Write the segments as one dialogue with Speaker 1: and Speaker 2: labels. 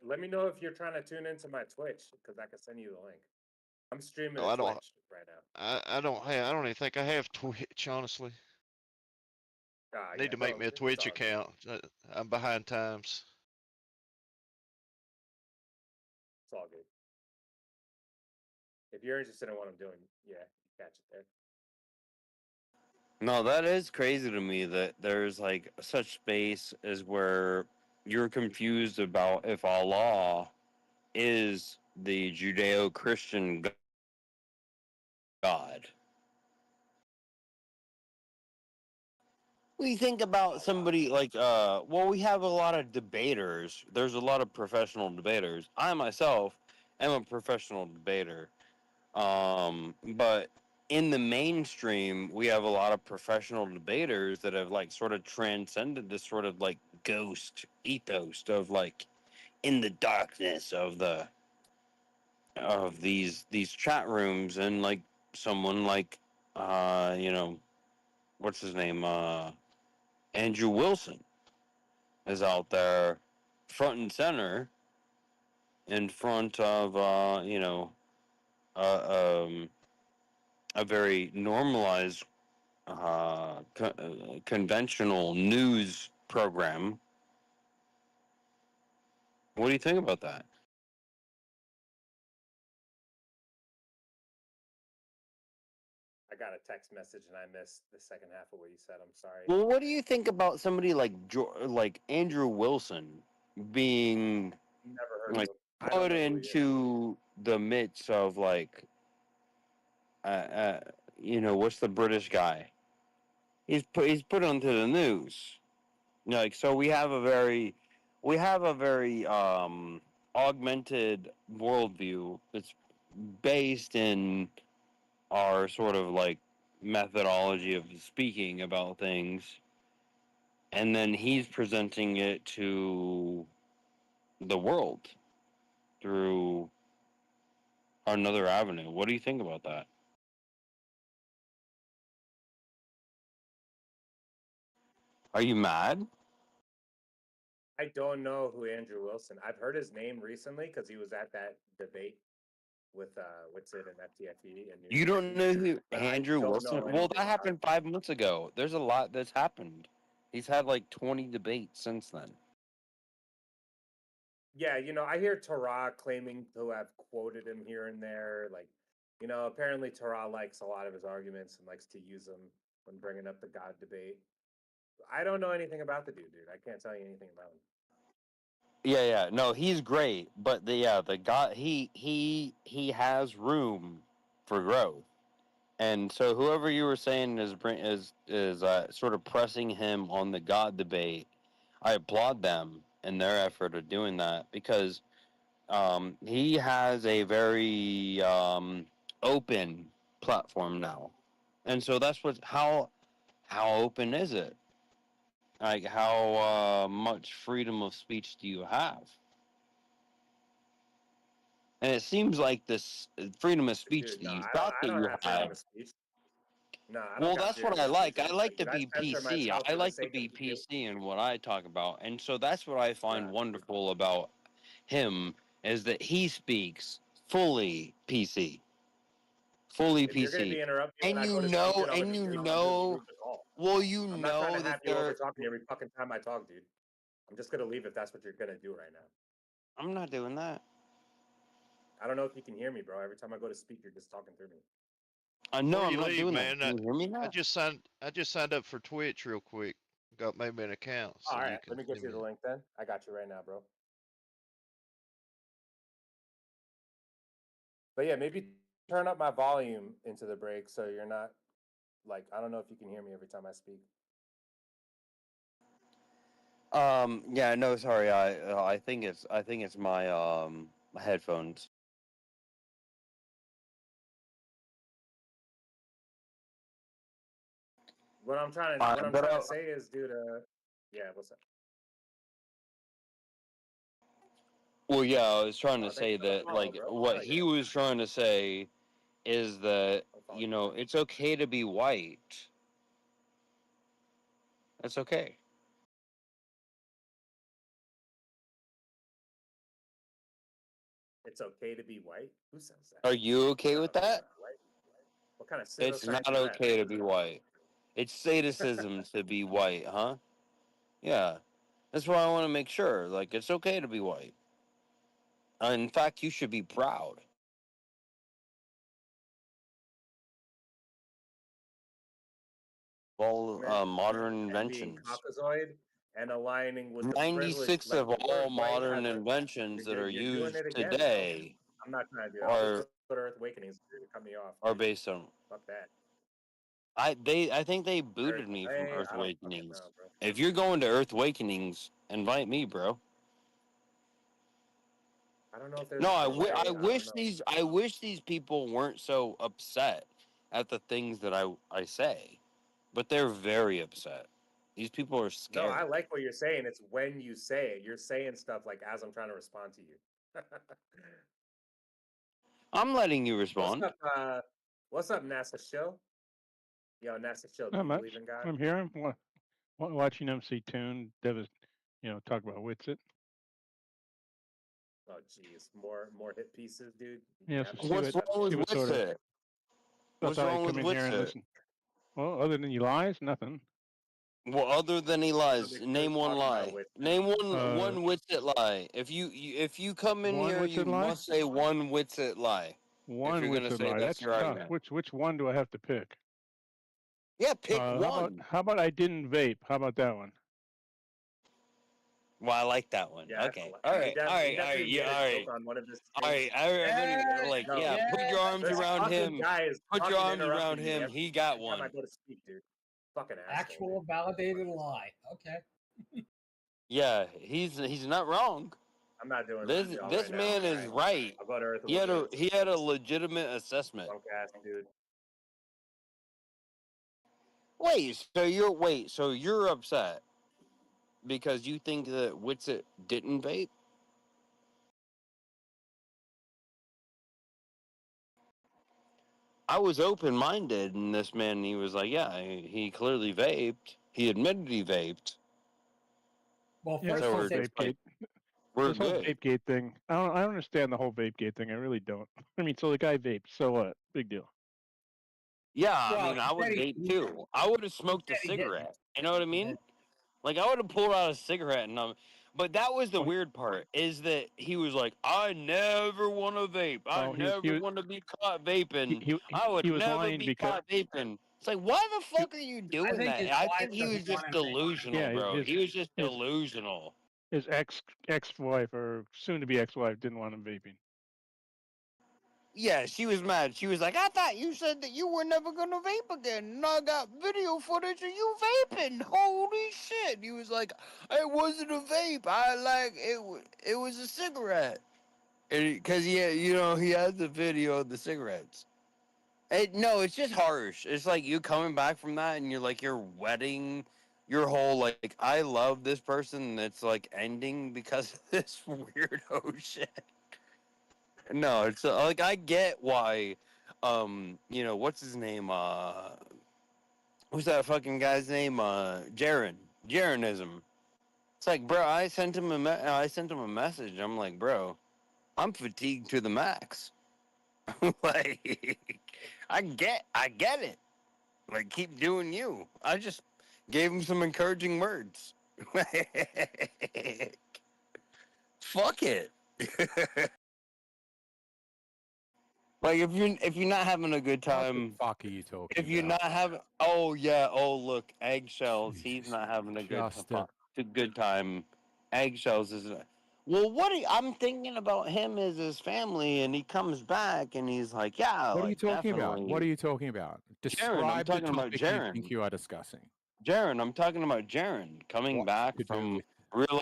Speaker 1: Let me know if you're trying to tune into my Twitch because I can send you the link. I'm streaming
Speaker 2: No,
Speaker 1: to
Speaker 2: I don't.
Speaker 1: Twitch right now.
Speaker 2: I don't even think I have Twitch, honestly.
Speaker 1: Ah,
Speaker 2: I
Speaker 1: yeah,
Speaker 2: need to make
Speaker 1: bro,
Speaker 2: me a
Speaker 1: it's
Speaker 2: Twitch
Speaker 1: all good.
Speaker 2: account. I'm behind times.
Speaker 1: It's all good. If you're interested in what I'm doing, yeah, you catch it there.
Speaker 3: No, that is crazy to me that there's like such space as where you're confused about if Allah is the Judeo-Christian God. We think about
Speaker 1: Oh wow.
Speaker 3: somebody like well, we have a lot of debaters. There's a lot of professional debaters. I myself am a professional debater. But in the mainstream, we have a lot of professional debaters that have like sort of transcended this sort of like ghost ethos of like in the darkness of these chat rooms, and like someone like you know, what's his name, Andrew Wilson is out there front and center in front of um, a very normalized conventional news program. What do you think about that?
Speaker 1: I got a text message and I missed the second half of what you said. I'm sorry.
Speaker 3: Well, what do you think about somebody like like Andrew Wilson being
Speaker 1: Never heard of
Speaker 3: like
Speaker 1: him. I don't
Speaker 3: put
Speaker 1: know who he is.
Speaker 3: into the midst of like uh, uh what's the British guy? He's put onto the news. Like, so we have a very augmented worldview that's based in our sort of like methodology of speaking about things, and then he's presenting it to the world through another avenue. What do you think about that? Are you mad?
Speaker 1: I don't know who Andrew Wilson. I've heard his name recently because he was at that debate with what's it in FTFE in New
Speaker 3: You don't
Speaker 1: Jersey,
Speaker 3: know who
Speaker 1: but I
Speaker 3: Andrew
Speaker 1: don't
Speaker 3: Wilson?
Speaker 1: know
Speaker 3: Well,
Speaker 1: anything
Speaker 3: that
Speaker 1: about
Speaker 3: happened
Speaker 1: him.
Speaker 3: 5 months ago. There's a lot that's happened. He's had like 20 debates since then.
Speaker 1: Yeah, I hear Tara claiming to have quoted him here and there. Like, apparently Tara likes a lot of his arguments and likes to use them when bringing up the God debate. I don't know anything about the dude. I can't tell you anything about him.
Speaker 3: Yeah. No, he's great, but the guy he has room for growth. And so whoever you were saying is sort of pressing him on the God debate, I applaud them in their effort of doing that because he has a very open platform now, and so that's what how open is it? Like how much freedom of speech do you have? And it seems like this freedom of speech
Speaker 1: Dude,
Speaker 3: that
Speaker 1: no,
Speaker 3: you
Speaker 1: I don't.
Speaker 3: thought
Speaker 1: I
Speaker 3: that
Speaker 1: don't
Speaker 3: you
Speaker 1: have freedom
Speaker 3: had.
Speaker 1: of speech. No, I don't
Speaker 3: Well,
Speaker 1: got
Speaker 3: that's what
Speaker 1: freedom
Speaker 3: I
Speaker 1: of speech.
Speaker 3: like. I like to
Speaker 1: I
Speaker 3: be
Speaker 1: censor
Speaker 3: PC.
Speaker 1: myself
Speaker 3: I
Speaker 1: for the
Speaker 3: like to
Speaker 1: sake of
Speaker 3: be
Speaker 1: you.
Speaker 3: PC in what I talk about. And so that's what I find
Speaker 1: Nah,
Speaker 3: wonderful about him is that he speaks fully PC. Fully
Speaker 1: if you're gonna
Speaker 3: PC.
Speaker 1: be interrupting me when
Speaker 3: And
Speaker 1: I
Speaker 3: you
Speaker 1: go to speak,
Speaker 3: know,
Speaker 1: then I'm gonna
Speaker 3: and
Speaker 1: be
Speaker 3: you
Speaker 1: rude. I'm gonna be
Speaker 3: know,
Speaker 1: rude to call.
Speaker 3: well, you
Speaker 1: I'm not trying
Speaker 3: know
Speaker 1: to
Speaker 3: that
Speaker 1: have you over
Speaker 3: they're,
Speaker 1: talking every fucking time I talk, dude. I'm just gonna leave if that's what you're gonna do right now.
Speaker 3: I'm not doing that.
Speaker 1: I don't know if you can hear me, bro. Every time I go to speak, you're just talking through me.
Speaker 3: I know
Speaker 2: Before
Speaker 3: I'm
Speaker 2: you
Speaker 3: not
Speaker 2: leave,
Speaker 3: doing that.
Speaker 2: man,
Speaker 3: Can you hear me
Speaker 2: I
Speaker 3: now?
Speaker 2: just signed. I just signed up for Twitch real quick. Got maybe an account,
Speaker 1: All
Speaker 2: so
Speaker 1: right,
Speaker 2: you can
Speaker 1: let me
Speaker 2: see
Speaker 1: get you
Speaker 2: me.
Speaker 1: the link then. I got you right now, bro. But yeah, maybe turn up my volume into the break so you're not like I don't know if you can hear me every time I speak.
Speaker 3: Yeah, no, sorry. I think it's my headphones.
Speaker 1: What I'm
Speaker 3: But
Speaker 1: trying to say is, dude. Yeah, what's up?
Speaker 3: well, yeah, I was trying to
Speaker 1: Thank you
Speaker 3: say
Speaker 1: for the
Speaker 3: that
Speaker 1: follow,
Speaker 3: like
Speaker 1: bro.
Speaker 3: what
Speaker 1: Hell
Speaker 3: he
Speaker 1: yeah,
Speaker 3: was trying to say is that
Speaker 1: I'm following you back.
Speaker 3: it's okay to be white. It's okay.
Speaker 1: It's okay to be white? Who says that?
Speaker 3: Are you okay with that?
Speaker 1: What kind of
Speaker 3: It's
Speaker 1: pseudoscience
Speaker 3: not
Speaker 1: is that?
Speaker 3: okay to be white. It's sadism to be white, huh? Yeah. That's why I want to make sure. Like, it's okay to be white. In fact, you should be proud. All modern
Speaker 1: And being
Speaker 3: inventions.
Speaker 1: Caucasoid and aligning with the
Speaker 3: 96
Speaker 1: privilege,
Speaker 3: of
Speaker 1: like the
Speaker 3: all
Speaker 1: word white
Speaker 3: modern
Speaker 1: has a,
Speaker 3: inventions that are
Speaker 1: you're doing
Speaker 3: used
Speaker 1: it again, bro.
Speaker 3: today
Speaker 1: I'm not trying to do it. I'll just
Speaker 3: are
Speaker 1: go to Earth Awakenings to cut me off.
Speaker 3: are
Speaker 1: Dude.
Speaker 3: based on.
Speaker 1: Fuck that.
Speaker 3: I think they booted me from Earth
Speaker 1: I don't fucking
Speaker 3: Awakenings.
Speaker 1: know, bro.
Speaker 3: If you're going to Earth Awakenings, invite me, bro.
Speaker 1: I don't know if there's
Speaker 3: No,
Speaker 1: a
Speaker 3: I
Speaker 1: delay.
Speaker 3: wish these people weren't so upset at the things that I say, but they're very upset. These people are
Speaker 1: No,
Speaker 3: scared.
Speaker 1: I like what you're saying. It's when you say it. You're saying stuff like as I'm trying to respond to you.
Speaker 3: I'm letting you respond.
Speaker 1: What's up, NASA show? Yo, NASA show, do
Speaker 4: Not
Speaker 1: you
Speaker 4: much.
Speaker 1: believe in God?
Speaker 4: I'm here. I'm watching MC Toon. Talk about Witsit.
Speaker 1: Oh jeez, more hit pieces, dude.
Speaker 4: Yeah,
Speaker 1: Have
Speaker 4: so
Speaker 1: it.
Speaker 4: see
Speaker 3: What's
Speaker 4: what
Speaker 3: wrong with
Speaker 4: see what sort of.
Speaker 3: Witsit? What's
Speaker 4: Thought
Speaker 3: wrong
Speaker 4: I'd
Speaker 3: with
Speaker 4: come in here and
Speaker 3: Witsit?
Speaker 4: listen. Well, other than he lies, nothing.
Speaker 3: Well, other than he lies,
Speaker 1: Somebody
Speaker 3: name one
Speaker 1: talking about
Speaker 3: lie.
Speaker 1: Witsit.
Speaker 3: Name one Witsit lie. If you come in
Speaker 4: One
Speaker 3: here, you
Speaker 4: Witsit lie?
Speaker 3: must say one Witsit lie.
Speaker 4: One
Speaker 3: you're gonna
Speaker 4: Witsit
Speaker 3: say
Speaker 4: lie.
Speaker 3: that's
Speaker 4: That's
Speaker 3: your
Speaker 4: tough.
Speaker 3: argument.
Speaker 4: Which one do I have to pick?
Speaker 3: Yeah, pick
Speaker 4: How
Speaker 3: one.
Speaker 4: about I didn't vape? How about that one?
Speaker 3: Well, I like that one.
Speaker 1: Yeah,
Speaker 3: Okay.
Speaker 1: he
Speaker 3: All right.
Speaker 1: definitely
Speaker 3: Yeah.
Speaker 1: made
Speaker 3: All
Speaker 1: a
Speaker 3: right.
Speaker 1: joke on one of his
Speaker 3: All
Speaker 1: things.
Speaker 3: right. Everybody, like,
Speaker 1: No,
Speaker 3: yeah. Put your arms
Speaker 1: this
Speaker 3: around
Speaker 1: fucking
Speaker 3: him.
Speaker 1: guy is
Speaker 3: Put your
Speaker 1: fucking
Speaker 3: arms around
Speaker 1: interrupting me
Speaker 3: him.
Speaker 1: every
Speaker 3: He got
Speaker 1: time
Speaker 3: one.
Speaker 1: I go to speak, dude. Fucking asshole.
Speaker 5: Actual
Speaker 1: Dude.
Speaker 5: validated lie. Okay.
Speaker 3: Yeah, he's not wrong.
Speaker 1: I'm not doing
Speaker 3: This
Speaker 1: shit all
Speaker 3: this
Speaker 1: right now.
Speaker 3: man is right.
Speaker 1: I'll go to Earth
Speaker 3: He had
Speaker 1: Awakenings.
Speaker 3: a legitimate assessment.
Speaker 1: Punk ass dude.
Speaker 3: So you're upset because you think that Witsit didn't vape? I was open minded, and this man, he was like, yeah, he clearly vaped. He admitted he vaped.
Speaker 5: Well,
Speaker 4: Yeah,
Speaker 5: first
Speaker 4: this
Speaker 3: So
Speaker 4: whole
Speaker 5: he said
Speaker 4: vape gate.
Speaker 3: we're
Speaker 4: This whole
Speaker 3: good.
Speaker 4: vape gate thing. I don't understand the whole vape gate thing. I really don't. I mean, so the guy vapes. So what? Big deal.
Speaker 3: Yeah,
Speaker 5: Well,
Speaker 3: I mean, I would
Speaker 5: he
Speaker 3: vape too. I would have smoked a
Speaker 5: said he didn't.
Speaker 3: cigarette. You know what I
Speaker 5: He
Speaker 3: mean?
Speaker 5: didn't.
Speaker 3: Like I would have pulled out a cigarette and but that was the
Speaker 4: Oh,
Speaker 3: weird part is that he was like, I never want to vape. I
Speaker 4: oh,
Speaker 3: never want to be caught vaping. I would
Speaker 4: he was
Speaker 3: never
Speaker 4: lying
Speaker 3: be
Speaker 4: because
Speaker 3: caught vaping. It's like, why the
Speaker 4: he,
Speaker 3: fuck are you doing
Speaker 5: think his
Speaker 3: that? I
Speaker 5: wife
Speaker 3: think he was
Speaker 5: doesn't want
Speaker 3: just
Speaker 5: him vaping.
Speaker 3: delusional,
Speaker 4: yeah,
Speaker 3: bro. He was just delusional.
Speaker 4: his ex-wife or soon to be ex-wife didn't want him vaping.
Speaker 3: Yeah, she was mad. She was like, I thought you said that you were never gonna vape again. And I got video footage of you vaping. Holy shit. He was like, it wasn't a vape. I like it. It was a cigarette. Because he has the video of the cigarettes. No, it's just harsh. It's like you coming back from that and you're wedding your whole, like, I love this person that's, like, ending because of this weirdo shit. No, it's like I get why, what's his name? What's that fucking guy's name? Jaronism. It's like, bro, I sent him I sent him a message. I'm like, bro, I'm fatigued to the max. Like, I get it. Like, keep doing you. I just gave him some encouraging words. Fuck it. Like if you're not having a good time,
Speaker 6: What the fuck are you talking
Speaker 3: if you're
Speaker 6: about?
Speaker 3: not having, oh yeah, oh look, eggshells. He's
Speaker 6: Jesus,
Speaker 3: not having a
Speaker 6: Justin.
Speaker 3: good time. Eggshells is. Well, I'm thinking about him as his family, and he comes back, and he's like, yeah,
Speaker 6: What are you
Speaker 3: like
Speaker 6: talking about?
Speaker 3: definitely.
Speaker 6: What are you talking about?
Speaker 3: Jaren, I'm
Speaker 6: Describe the
Speaker 3: talking about
Speaker 6: topic you
Speaker 3: Jaren.
Speaker 6: think you are discussing.
Speaker 3: Jaren, I'm talking about Jaren coming
Speaker 6: What's
Speaker 3: back
Speaker 6: to do
Speaker 3: from
Speaker 6: with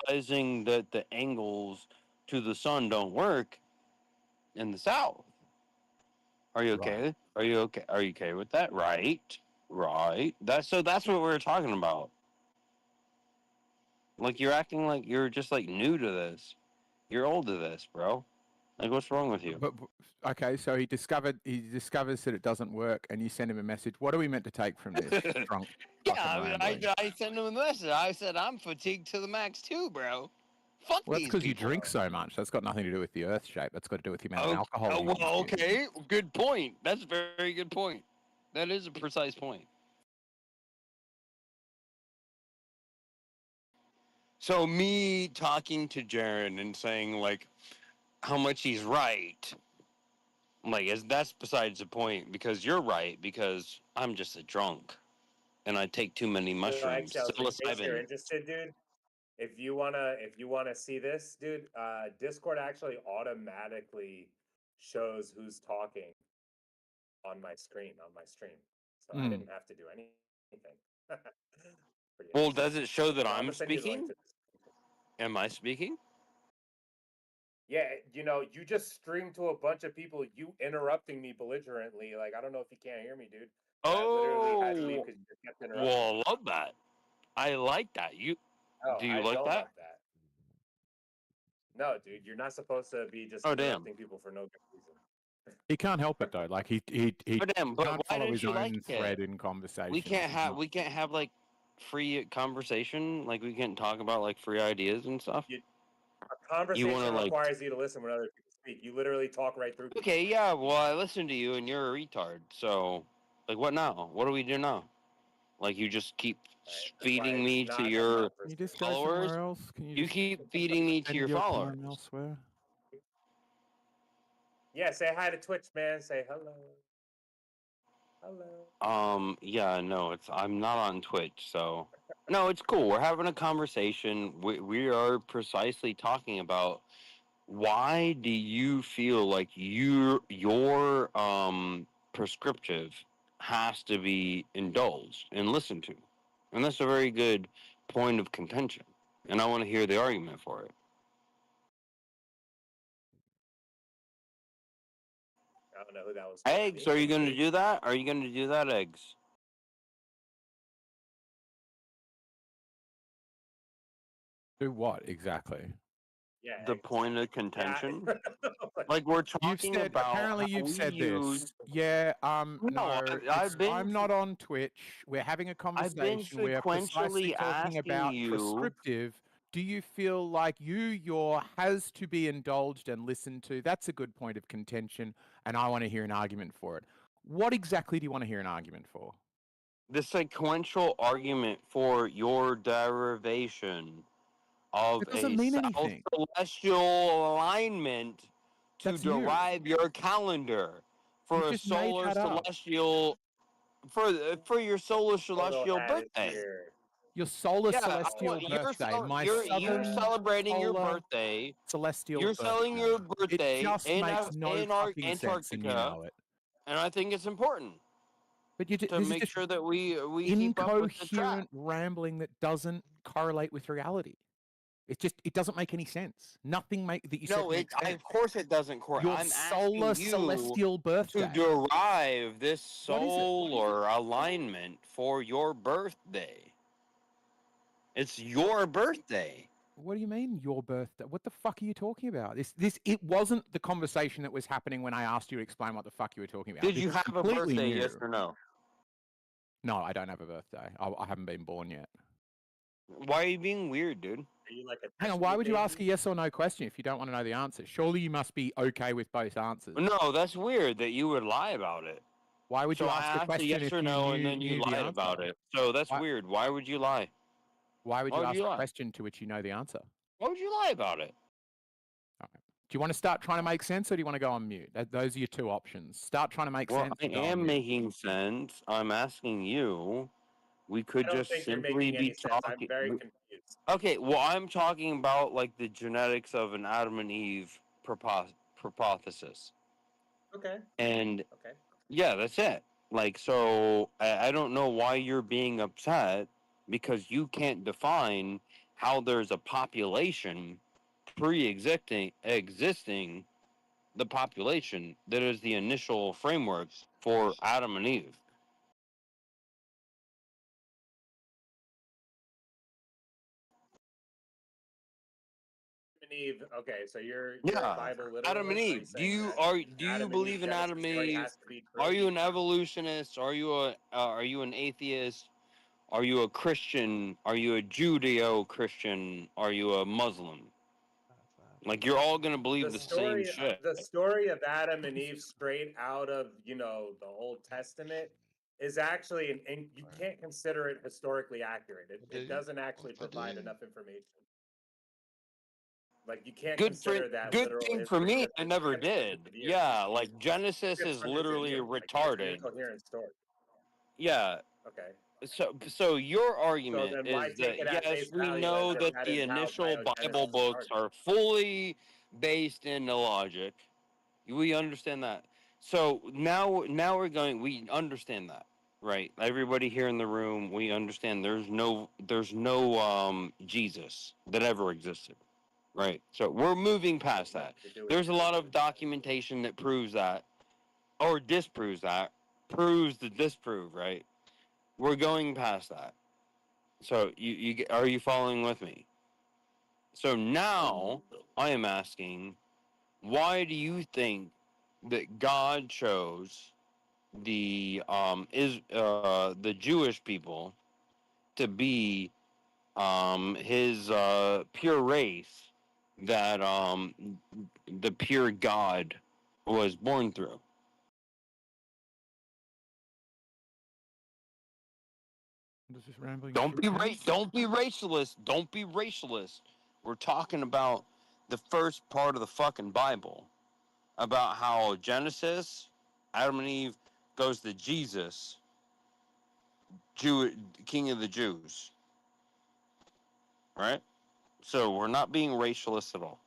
Speaker 3: realizing that the angles to the sun don't work in the south. Are you okay?
Speaker 6: Right.
Speaker 3: Are you okay? Are you okay with that? Right. That's what we're talking about. Like you're acting like you're just like new to this. You're old to this, bro. Like what's wrong with you?
Speaker 6: But okay, so he discovers that it doesn't work, and you send him a message. What are we meant to take from this? Drunk.
Speaker 3: Yeah, I mean, I sent him a message. I said I'm fatigued to the max too, bro. Fuck
Speaker 6: Well, that's
Speaker 3: these
Speaker 6: because you
Speaker 3: people.
Speaker 6: drink so much. That's got nothing to do with the Earth shape. That's got to do with the amount of alcohol you
Speaker 3: well,
Speaker 6: consume.
Speaker 3: okay, good point. That's a very good point. That is a precise point. So me talking to Jared and saying like how much he's right, like that's besides the point because you're right because I'm just a drunk and I take too many mushrooms.
Speaker 1: Excel, in case you're
Speaker 3: Psilocybin.
Speaker 1: interested, dude. If you wanna see this, dude, Discord actually automatically shows who's talking on my screen on my stream, so I didn't have to do anything. Pretty
Speaker 3: Well,
Speaker 1: interesting.
Speaker 3: does it show that
Speaker 1: So I'm
Speaker 3: I'm
Speaker 1: gonna send you the link
Speaker 3: speaking?
Speaker 1: to this.
Speaker 3: Am I speaking?
Speaker 1: Yeah, you just streamed to a bunch of people. You interrupting me belligerently. Like I don't know if you can't hear me, dude. I literally had to leave
Speaker 3: Oh,
Speaker 1: because you just kept interrupting.
Speaker 3: well, I love that. I like that.
Speaker 1: No,
Speaker 3: Do you
Speaker 1: I
Speaker 3: like
Speaker 1: don't
Speaker 3: that?
Speaker 1: like that. No, dude, you're not supposed to be just
Speaker 3: Oh, damn.
Speaker 1: interrupting people for no good reason.
Speaker 6: He can't help it though. Like he
Speaker 3: Oh, damn. But
Speaker 6: can't
Speaker 3: why
Speaker 6: follow
Speaker 3: didn't
Speaker 6: his
Speaker 3: you
Speaker 6: own
Speaker 3: like
Speaker 6: thread
Speaker 3: it?
Speaker 6: in conversation.
Speaker 3: We can't have like free conversation. Like we can't talk about like free ideas and stuff.
Speaker 1: A conversation
Speaker 3: like-
Speaker 1: requires you to listen when other people speak. You literally talk right through people.
Speaker 3: Okay, yeah. Well, I listened to you and you're a retard. So, like, what now? What do we do now? Like, you just keep
Speaker 1: Right,
Speaker 3: feeding
Speaker 1: why
Speaker 3: me
Speaker 1: it's
Speaker 3: to
Speaker 1: not
Speaker 3: your.
Speaker 1: enough
Speaker 6: Can you
Speaker 1: for
Speaker 6: just go
Speaker 3: followers?
Speaker 6: somewhere else? Can you
Speaker 3: You
Speaker 6: just
Speaker 3: keep feeding me to
Speaker 6: spend
Speaker 3: your
Speaker 6: your
Speaker 3: followers.
Speaker 6: time elsewhere?
Speaker 1: Yeah, say hi to Twitch, man. Say hello. Hello.
Speaker 3: Yeah, no, I'm not on Twitch, so no, it's cool. We're having a conversation. We are precisely talking about why do you feel like your prescriptive has to be indulged and listened to, and that's a very good point of contention, and I want to hear the argument for it.
Speaker 1: I don't know who that was.
Speaker 3: Eggs, are you going to do that? Are you going to do that, Eggs?
Speaker 6: Do what exactly?
Speaker 1: Yeah.
Speaker 3: The point of contention?
Speaker 1: Yeah.
Speaker 3: Like we're
Speaker 6: You've
Speaker 3: talking
Speaker 6: said
Speaker 3: about.
Speaker 6: apparently
Speaker 3: how
Speaker 6: you've
Speaker 3: we
Speaker 6: said
Speaker 3: use-
Speaker 6: this. Yeah.
Speaker 3: No,
Speaker 6: No.
Speaker 3: I've been
Speaker 6: I'm not on Twitch. We're having a conversation. We're precisely
Speaker 3: sequentially
Speaker 6: talking
Speaker 3: asking
Speaker 6: about
Speaker 3: you-
Speaker 6: prescriptive. Do you feel like your has to be indulged and listened to? That's a good point of contention, and I want to hear an argument for it. What exactly do you want to hear an argument for?
Speaker 3: The sequential argument for your derivation of
Speaker 6: It doesn't
Speaker 3: a
Speaker 6: mean anything.
Speaker 3: celestial alignment to
Speaker 6: That's you.
Speaker 3: derive your calendar for
Speaker 6: You
Speaker 3: a
Speaker 6: just made
Speaker 3: solar
Speaker 6: that up.
Speaker 3: celestial for your solar celestial birthday.
Speaker 6: Your solar
Speaker 3: Yeah,
Speaker 6: celestial birthday. My
Speaker 3: you're
Speaker 6: southern
Speaker 3: celebrating your
Speaker 6: solar
Speaker 3: birthday.
Speaker 6: celestial
Speaker 3: You're
Speaker 6: birthday.
Speaker 3: selling your birthday
Speaker 6: It just
Speaker 3: in
Speaker 6: makes no
Speaker 3: in
Speaker 6: fucking sense, and you
Speaker 3: Antarctica,
Speaker 6: know it.
Speaker 3: and I think it's important
Speaker 6: But you
Speaker 3: to
Speaker 6: this is
Speaker 3: make
Speaker 6: just
Speaker 3: sure that we keep up with the track.
Speaker 6: incoherent rambling that doesn't correlate with reality. It doesn't make any sense. Nothing that you said
Speaker 3: No,
Speaker 6: makes sense.
Speaker 3: of course it doesn't.
Speaker 6: Your
Speaker 3: I'm
Speaker 6: solar
Speaker 3: asking you
Speaker 6: celestial
Speaker 3: to
Speaker 6: birthday.
Speaker 3: derive this
Speaker 6: What is it?
Speaker 3: solar alignment for your birthday. It's your birthday.
Speaker 6: What do you mean your birthday? What the fuck are you talking about? It wasn't the conversation that was happening when I asked you to explain what the fuck you were talking about.
Speaker 3: Did
Speaker 6: This
Speaker 3: you
Speaker 6: is
Speaker 3: have a
Speaker 6: completely
Speaker 3: birthday?
Speaker 6: new.
Speaker 3: Yes or no?
Speaker 6: No, I don't have a birthday. I haven't been born yet.
Speaker 3: Why are you being weird, dude?
Speaker 1: Are you like a
Speaker 6: Hang on, why would you ask a yes or no question if you don't want to know the answer? Surely you must be okay with both answers.
Speaker 3: No, that's weird that you would lie about it.
Speaker 6: Why would you
Speaker 3: So I
Speaker 6: ask a
Speaker 3: asked a
Speaker 6: question
Speaker 3: yes
Speaker 6: if
Speaker 3: or
Speaker 6: you
Speaker 3: no,
Speaker 6: knew,
Speaker 3: and then you
Speaker 6: knew the
Speaker 3: lied
Speaker 6: answer?
Speaker 3: about it. So that's
Speaker 6: Why-
Speaker 3: weird. Why would you lie?
Speaker 6: Why would
Speaker 3: Why
Speaker 6: you
Speaker 3: would
Speaker 6: ask
Speaker 3: you
Speaker 6: a
Speaker 3: lie?
Speaker 6: question to which you know the answer?
Speaker 3: Why would you lie about it?
Speaker 6: Do you want to start trying to make sense, or do you want to go on mute? Those are your two options. Start trying to make
Speaker 3: Well,
Speaker 6: sense.
Speaker 3: I
Speaker 6: or go on
Speaker 3: am
Speaker 6: mute.
Speaker 3: making sense. I'm asking you. We could
Speaker 1: I don't
Speaker 3: just
Speaker 1: think you're
Speaker 3: simply
Speaker 1: making any
Speaker 3: be
Speaker 1: sense.
Speaker 3: talking.
Speaker 1: I'm very confused.
Speaker 3: Okay, well, I'm talking about like the genetics of an Adam and Eve hypothesis,
Speaker 1: Okay.
Speaker 3: and
Speaker 1: Okay.
Speaker 3: yeah, that's it. Like, so I don't know why you're being upset because you can't define how there's a population existing the population that is the initial framework for Adam and Eve.
Speaker 1: Adam and Eve. Okay, so you're
Speaker 3: Yeah,
Speaker 1: a Bible literalist.
Speaker 3: Adam and
Speaker 1: Are
Speaker 3: Eve. Do you
Speaker 1: Adam and
Speaker 3: believe
Speaker 1: Eve
Speaker 3: in Adam and
Speaker 1: Genesis theory
Speaker 3: Eve?
Speaker 1: has to be
Speaker 3: Are
Speaker 1: true?
Speaker 3: you an evolutionist? Are you an atheist? Are you a Christian? Are you a Judeo-Christian? Are you a Muslim? Like you're all gonna believe the same
Speaker 1: story,
Speaker 3: shit.
Speaker 1: the story of Adam and Eve, straight out of the Old Testament, is actually you can't consider it historically accurate. It doesn't actually provide enough information. Like you can't consider that
Speaker 3: Good
Speaker 1: literal
Speaker 3: thing for
Speaker 1: history
Speaker 3: me.
Speaker 1: because
Speaker 3: I
Speaker 1: it's
Speaker 3: never
Speaker 1: 600
Speaker 3: did.
Speaker 1: years.
Speaker 3: Yeah, like Genesis is
Speaker 1: 600
Speaker 3: literally
Speaker 1: years. Like, it's an
Speaker 3: retarded.
Speaker 1: incoherent story.
Speaker 3: Yeah.
Speaker 1: Okay.
Speaker 3: So your
Speaker 1: So
Speaker 3: argument
Speaker 1: then why
Speaker 3: is
Speaker 1: take
Speaker 3: that
Speaker 1: it at
Speaker 3: yes,
Speaker 1: face
Speaker 3: we
Speaker 1: value
Speaker 3: know
Speaker 1: as if
Speaker 3: that
Speaker 1: that
Speaker 3: the
Speaker 1: is how
Speaker 3: initial Bible
Speaker 1: biogenesis
Speaker 3: books
Speaker 1: started?
Speaker 3: are fully based in the logic. We understand that. So now we understand that, right? Everybody here in the room, we understand there's no Jesus that ever existed. Right. So we're moving past that. There's a lot of documentation that proves that or disproves that, proves the disprove, right? We're going past that. So are you following with me? So now I am asking, why do you think that God chose the Jewish people to be his pure race that the pure God was born through?
Speaker 6: This is rambling.
Speaker 3: Don't be racialist. Don't be racialist. We're talking about the first part of the fucking Bible, about how Genesis, Adam and Eve goes to Jesus, King of the Jews. Right? So we're not being racialist at all.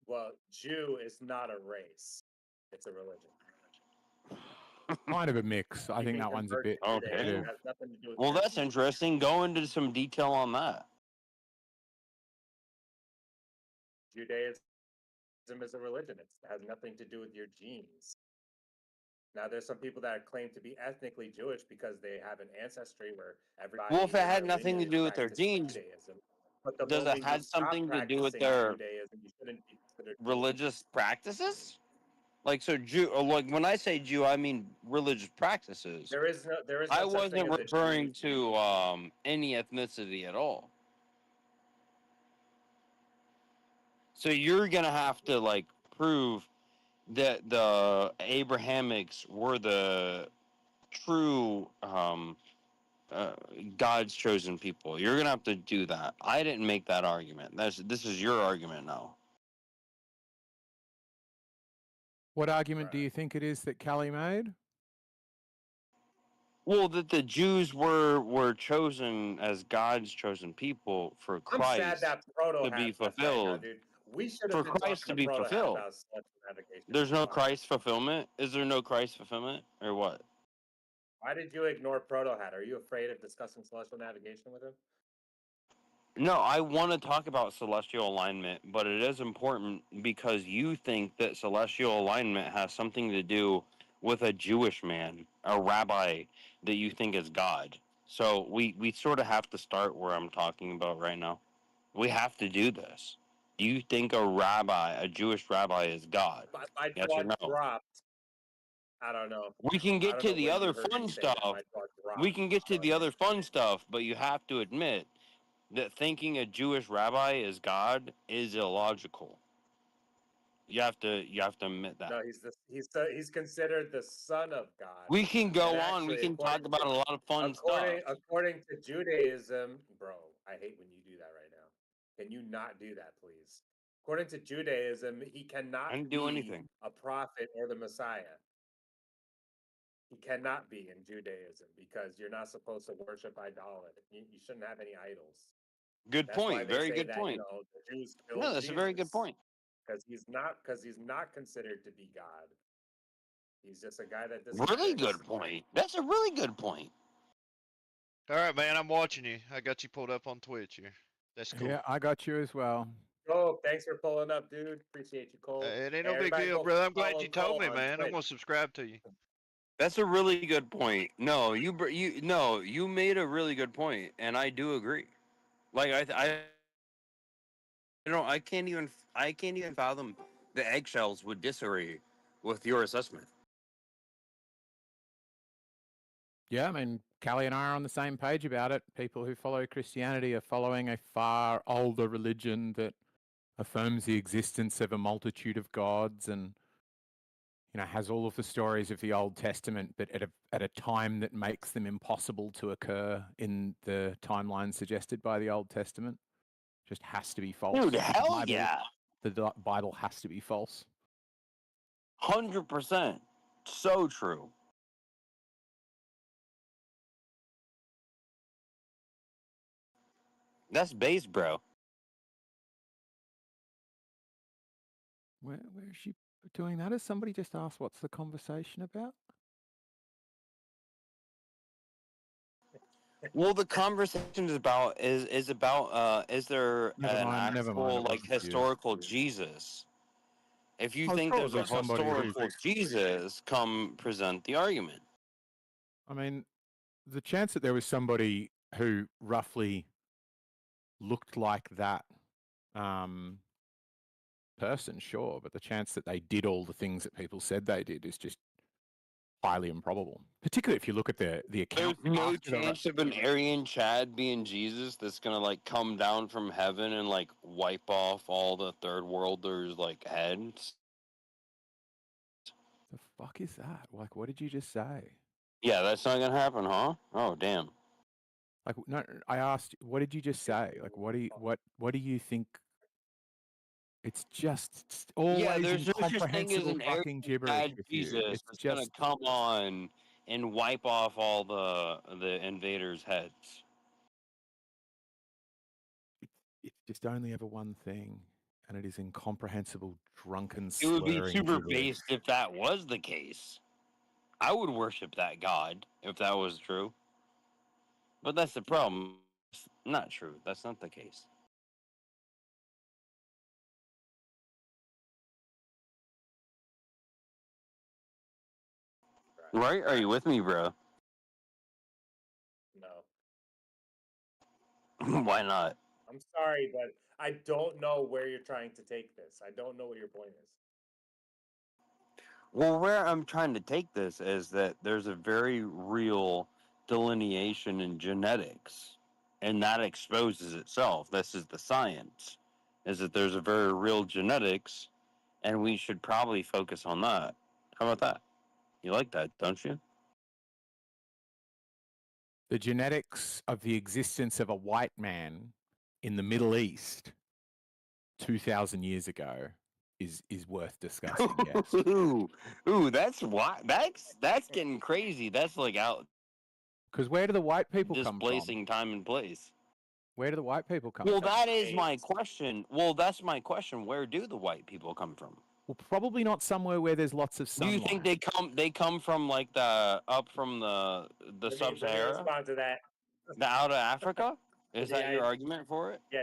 Speaker 1: Well, Jew is not a race; it's a religion.
Speaker 6: Kind of a mix. I
Speaker 1: You
Speaker 6: think
Speaker 1: can
Speaker 6: that one's a
Speaker 1: convert
Speaker 6: bit.
Speaker 1: to
Speaker 3: Okay.
Speaker 1: Judaism. It has nothing to do with
Speaker 3: Well,
Speaker 1: your
Speaker 3: that's
Speaker 1: genes.
Speaker 3: interesting. Go into some detail on that.
Speaker 1: Judaism is a religion. It has nothing to do with your genes. Now, there's some people that claim to be ethnically Jewish because they have an ancestry where everybody.
Speaker 3: Well, if it
Speaker 1: in
Speaker 3: had
Speaker 1: their
Speaker 3: nothing to
Speaker 1: lineage
Speaker 3: do with their
Speaker 1: practiced
Speaker 3: genes,
Speaker 1: Judaism. But the
Speaker 3: does it
Speaker 1: moment you
Speaker 3: have
Speaker 1: stop
Speaker 3: something to do with
Speaker 1: practicing
Speaker 3: their
Speaker 1: Judaism, you shouldn't be considered Jewish.
Speaker 3: religious practices? Like, so Jew, or like when I say Jew, I mean religious practices.
Speaker 1: There is no
Speaker 3: I
Speaker 1: such thing
Speaker 3: wasn't
Speaker 1: as a
Speaker 3: referring
Speaker 1: Jew.
Speaker 3: to any ethnicity at all. So you're gonna have to like prove that the Abrahamics were the true God's chosen people. You're gonna have to do that. I didn't make that argument. This is your argument now.
Speaker 6: What argument do you think it is that Callie made?
Speaker 3: Well, that the Jews were chosen as God's chosen people for
Speaker 1: I'm sad
Speaker 3: Christ
Speaker 1: that Proto
Speaker 3: to be
Speaker 1: has left right now,
Speaker 3: fulfilled.
Speaker 1: dude. We should
Speaker 3: For
Speaker 1: have been
Speaker 3: Christ
Speaker 1: talking
Speaker 3: to be
Speaker 1: Proto Hat
Speaker 3: fulfilled.
Speaker 1: about selection navigation.
Speaker 3: There's no Christ fulfillment? Is there no Christ fulfillment? Or what?
Speaker 1: Why did you ignore Proto Hat? Are you afraid of discussing celestial navigation with him?
Speaker 3: No, I want to talk about celestial alignment, but it is important because you think that celestial alignment has something to do with a Jewish man, a rabbi that you think is God. So we sort of have to start where I'm talking about right now. We have to do this. Do you think a Jewish rabbi is God?
Speaker 1: My
Speaker 3: Yes
Speaker 1: jaw
Speaker 3: or no?
Speaker 1: dropped. I don't know.
Speaker 3: We can
Speaker 1: I
Speaker 3: get
Speaker 1: don't
Speaker 3: to
Speaker 1: know
Speaker 3: the
Speaker 1: when
Speaker 3: other
Speaker 1: you heard
Speaker 3: fun
Speaker 1: me say that.
Speaker 3: stuff.
Speaker 1: My jaw dropped.
Speaker 3: We can get to
Speaker 1: So
Speaker 3: the other fun stuff, but you have to admit that thinking a Jewish rabbi is God is illogical. You have to admit that.
Speaker 1: No, he's considered the son of God.
Speaker 3: We can go
Speaker 1: And
Speaker 3: on. We
Speaker 1: actually,
Speaker 3: can talk about a lot of fun stuff.
Speaker 1: according to Judaism, bro, I hate when you do that right now. Can you not do that, please? According to Judaism, he cannot
Speaker 3: I didn't
Speaker 1: be
Speaker 3: do anything.
Speaker 1: a prophet or the Messiah. He cannot be in Judaism because you're not supposed to worship idolatry. You shouldn't have any idols.
Speaker 3: Good
Speaker 1: That's why
Speaker 3: point.
Speaker 1: they
Speaker 3: Very
Speaker 1: say
Speaker 3: good
Speaker 1: that
Speaker 3: point.
Speaker 1: the Jews killed
Speaker 3: No, that's a very good
Speaker 1: Jesus
Speaker 3: point.
Speaker 1: because he's not considered to be God. He's just a guy that
Speaker 3: Really
Speaker 1: disrespects.
Speaker 3: good point. That's a really good point.
Speaker 2: All right, man. I'm watching you. I got you pulled up on Twitch here. That's cool.
Speaker 6: Yeah, I got you as well.
Speaker 1: Oh, thanks for pulling up, dude. Appreciate you, Cole.
Speaker 2: It ain't
Speaker 1: Hey,
Speaker 2: no big
Speaker 1: everybody
Speaker 2: deal,
Speaker 1: go
Speaker 2: brother. I'm glad
Speaker 1: follow
Speaker 2: you told
Speaker 1: Cole
Speaker 2: me,
Speaker 1: on
Speaker 2: man. I'm
Speaker 1: Twitch.
Speaker 2: gonna subscribe to you.
Speaker 3: That's a really good point. No, you made a really good point, and I do agree. Like I can't even fathom the eggshells would disagree with your assessment.
Speaker 6: Yeah, I mean, Callie and I are on the same page about it. People who follow Christianity are following a far older religion that affirms the existence of a multitude of gods and, has all of the stories of the Old Testament, but at a time that makes them impossible to occur in the timeline suggested by the Old Testament. Just has to be false.
Speaker 3: Dude,
Speaker 6: The
Speaker 3: hell
Speaker 6: Bible-
Speaker 3: yeah.
Speaker 6: The Bible has to be false.
Speaker 3: 100%. So true. That's base, bro.
Speaker 6: Where is she doing that? Has somebody just asked what's the conversation about?
Speaker 3: Well, the conversation is about is there
Speaker 6: Never
Speaker 3: an
Speaker 6: mind,
Speaker 3: actual
Speaker 6: it wasn't
Speaker 3: like
Speaker 6: you.
Speaker 3: historical Jesus? If you
Speaker 6: Oh, it's
Speaker 3: think there's a
Speaker 6: probably somebody who's-
Speaker 3: historical Jesus, come present the argument.
Speaker 6: I mean, the chance that there was somebody who roughly looked like that person, sure, but the chance that they did all the things that people said they did is just highly improbable. Particularly if you look at the
Speaker 3: There's
Speaker 6: account.
Speaker 3: no
Speaker 6: after the-
Speaker 3: chance of an Aryan Chad being Jesus that's gonna like come down from heaven and like wipe off all the third worlders like heads.
Speaker 6: The fuck is that? Like, what did you just say?
Speaker 3: Yeah, that's not gonna happen, huh? Oh damn.
Speaker 6: Like, no, I asked, what did you just say? Like, what do you think? It's just always
Speaker 3: Yeah, there's no such thing as
Speaker 6: incomprehensible
Speaker 3: an
Speaker 6: fucking
Speaker 3: Aryan
Speaker 6: gibberish
Speaker 3: Chad
Speaker 6: with you.
Speaker 3: Jesus
Speaker 6: It's
Speaker 3: that's gonna
Speaker 6: just,
Speaker 3: come on and wipe off all the invaders' heads.
Speaker 6: it's just only ever one thing, and it is incomprehensible, drunken,
Speaker 3: It would be
Speaker 6: slurring
Speaker 3: super
Speaker 6: gibberish.
Speaker 3: based if that was the case. I would worship that god if that was true. But that's the problem. It's not true. That's not the case. Right? Are you with me, bro?
Speaker 1: No.
Speaker 3: Why not?
Speaker 1: I'm sorry, but I don't know where you're trying to take this. I don't know what your point is.
Speaker 3: Well, where I'm trying to take this is that there's a very real delineation in genetics, and that exposes itself. This is the science, is that there's a very real genetics, and we should probably focus on that. How about that? You like that, don't you?
Speaker 6: The genetics of the existence of a white man in the Middle East 2,000 years ago is worth discussing. Yes.
Speaker 3: Ooh, that's why that's getting crazy. That's like out
Speaker 6: Because where do the white people come from?
Speaker 3: displacing time and place.
Speaker 6: Where do the white people come
Speaker 3: Well,
Speaker 6: from?
Speaker 3: that is my question. Well, that's my question. Where do the white people come from?
Speaker 6: Well, probably not somewhere where there's lots of
Speaker 3: Do
Speaker 6: sunlight.
Speaker 3: you think they come from like the up from the
Speaker 1: Let me
Speaker 3: sub-Sahara,
Speaker 1: respond to that.
Speaker 3: the out of Africa? Is that
Speaker 1: Yeah,
Speaker 3: your argument for it?
Speaker 1: Yeah,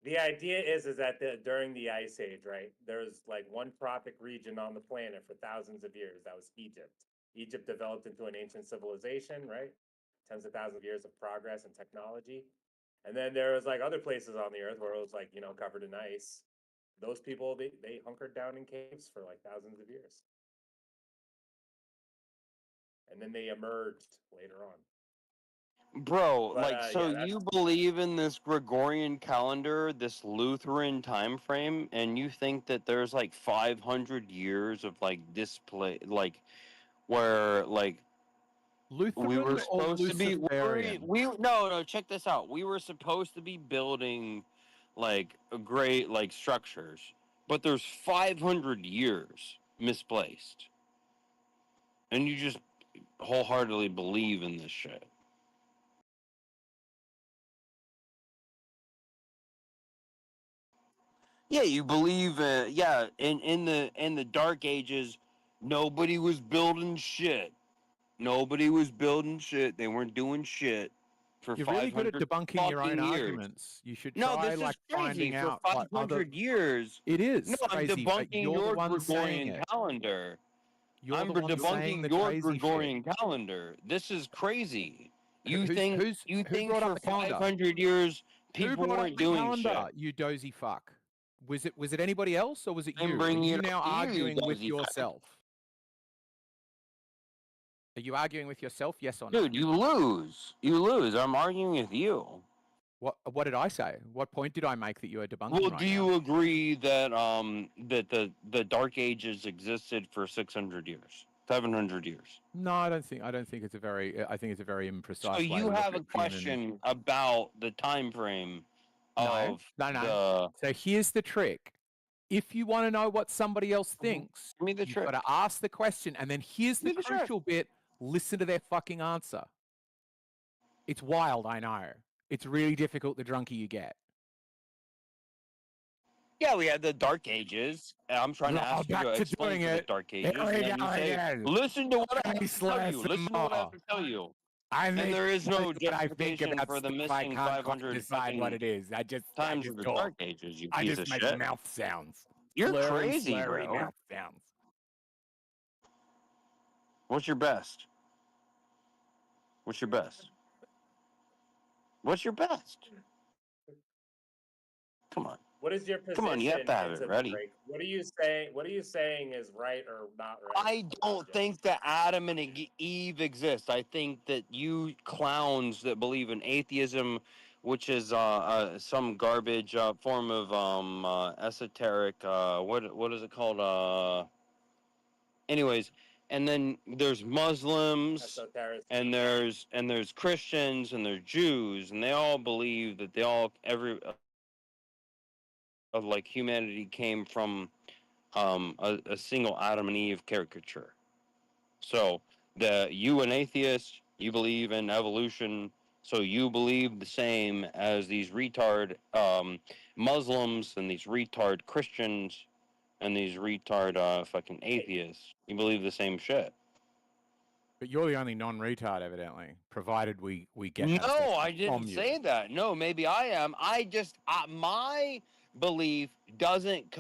Speaker 1: the idea is that during the Ice Age, right, there's like one tropic region on the planet for thousands of years. That was Egypt. Egypt developed into an ancient civilization, right? Tens of thousands of years of progress and technology. And then there was like other places on the earth where it was like, covered in ice. Those people, they hunkered down in caves for like thousands of years. And then they emerged later on.
Speaker 3: Bro,
Speaker 1: But,
Speaker 3: like, so
Speaker 1: yeah,
Speaker 3: you believe in this Gregorian calendar, this Lutheran time frame, and you think that there's like 500 years of like display, like where like
Speaker 6: Lutheran
Speaker 3: we were
Speaker 6: or
Speaker 3: supposed to be
Speaker 6: Luciferian?
Speaker 3: no, check this out. We were supposed to be building like great like structures, but there's 500 years misplaced, and you just wholeheartedly believe in this shit. Yeah, you believe. Yeah, in the Dark Ages, nobody was building shit. Nobody was building shit. They weren't doing shit for
Speaker 6: You're really good at
Speaker 3: 500
Speaker 6: debunking your own
Speaker 3: fucking years.
Speaker 6: arguments. You should
Speaker 3: No,
Speaker 6: try
Speaker 3: this
Speaker 6: like
Speaker 3: is crazy.
Speaker 6: finding
Speaker 3: For
Speaker 6: out what
Speaker 3: 500
Speaker 6: other.
Speaker 3: years.
Speaker 6: It is
Speaker 3: No, I'm
Speaker 6: crazy, but
Speaker 3: debunking
Speaker 6: you're the
Speaker 3: your
Speaker 6: one saying
Speaker 3: Gregorian
Speaker 6: it.
Speaker 3: calendar.
Speaker 6: You're
Speaker 3: I'm
Speaker 6: the one saying
Speaker 3: debunking
Speaker 6: the
Speaker 3: your
Speaker 6: crazy shit.
Speaker 3: Gregorian calendar. This is crazy. You think
Speaker 6: who
Speaker 3: think
Speaker 6: brought
Speaker 3: for
Speaker 6: up the calendar?
Speaker 3: 500 years
Speaker 6: Who
Speaker 3: people
Speaker 6: brought up
Speaker 3: weren't
Speaker 6: the
Speaker 3: doing
Speaker 6: calendar?
Speaker 3: shit?
Speaker 6: You dozy fuck. Was it anybody else or was it
Speaker 3: I'm
Speaker 6: you? Are
Speaker 3: bringing
Speaker 6: you
Speaker 3: it
Speaker 6: now
Speaker 3: up to you,
Speaker 6: arguing with
Speaker 3: Dozzy Fag.
Speaker 6: yourself? Are you arguing with yourself? Yes or no?
Speaker 3: Dude, you lose. You lose. I'm arguing with you.
Speaker 6: What did I say? What point did I make that you are debunking
Speaker 3: Well,
Speaker 6: right
Speaker 3: do
Speaker 6: now?
Speaker 3: you agree that that the Dark Ages existed for 600 years, 700 years?
Speaker 6: No, I don't think it's a very. I think it's a very imprecise
Speaker 3: So
Speaker 6: way to
Speaker 3: you
Speaker 6: look
Speaker 3: have
Speaker 6: at
Speaker 3: a question
Speaker 6: human.
Speaker 3: about the time frame
Speaker 6: No,
Speaker 3: of
Speaker 6: no. So here's the trick. If you want to know what somebody else thinks,
Speaker 3: Give me the
Speaker 6: you've
Speaker 3: trick.
Speaker 6: got to ask the question, and then here's
Speaker 3: Give me
Speaker 6: the
Speaker 3: the trick.
Speaker 6: crucial bit: listen to their fucking answer. It's wild, I know. It's really difficult the drunker you get.
Speaker 3: Yeah, we had the Dark Ages. I'm trying to
Speaker 6: Oh,
Speaker 3: ask you
Speaker 6: back
Speaker 3: to
Speaker 6: to
Speaker 3: explain
Speaker 6: doing
Speaker 3: to the
Speaker 6: it.
Speaker 3: Dark
Speaker 6: Here
Speaker 3: Ages,
Speaker 6: we
Speaker 3: and then
Speaker 6: go
Speaker 3: you say,
Speaker 6: again.
Speaker 3: "Listen to what I
Speaker 6: Let
Speaker 3: have
Speaker 6: me
Speaker 3: to tell
Speaker 6: slay
Speaker 3: you.
Speaker 6: some
Speaker 3: Listen to what I have
Speaker 6: more.
Speaker 3: to tell you."
Speaker 6: I
Speaker 3: And
Speaker 6: need
Speaker 3: there is
Speaker 6: to
Speaker 3: no
Speaker 6: tell you what I think
Speaker 3: justification
Speaker 6: about
Speaker 3: for the
Speaker 6: stuff I
Speaker 3: missing
Speaker 6: can't quite
Speaker 3: 500
Speaker 6: decide what it
Speaker 3: fucking
Speaker 6: is. I just
Speaker 3: times of the
Speaker 6: talk.
Speaker 3: Dark Ages. You
Speaker 6: I
Speaker 3: piece
Speaker 6: just
Speaker 3: of
Speaker 6: make
Speaker 3: shit.
Speaker 6: mouth sounds.
Speaker 3: You're
Speaker 6: Slurry,
Speaker 3: crazy,
Speaker 6: slurry
Speaker 3: bro.
Speaker 6: mouth sounds.
Speaker 3: What's your best? What's your best? What's your best? Come on.
Speaker 1: What is your position
Speaker 3: Come on, you have to have
Speaker 1: into
Speaker 3: it
Speaker 1: the
Speaker 3: ready.
Speaker 1: break? What are you saying? What are you saying is right or not right?
Speaker 3: I don't think that Adam and Eve exist. I think that you clowns that believe in atheism, which is some garbage form of esoteric. What is it called? Anyways, and then there's Muslims,
Speaker 1: Esoteric.
Speaker 3: and there's Christians, and there's Jews, and they all believe that of like humanity came from a single Adam and Eve caricature. So you an atheist, you believe in evolution, so you believe the same as these retard Muslims and these retard Christians and these retard fucking atheists. You believe the same shit.
Speaker 6: But you're the only non-retard, evidently, provided we get that
Speaker 3: No,
Speaker 6: assessment
Speaker 3: I didn't
Speaker 6: from you.
Speaker 3: say that. No, maybe I am. I just my belief doesn't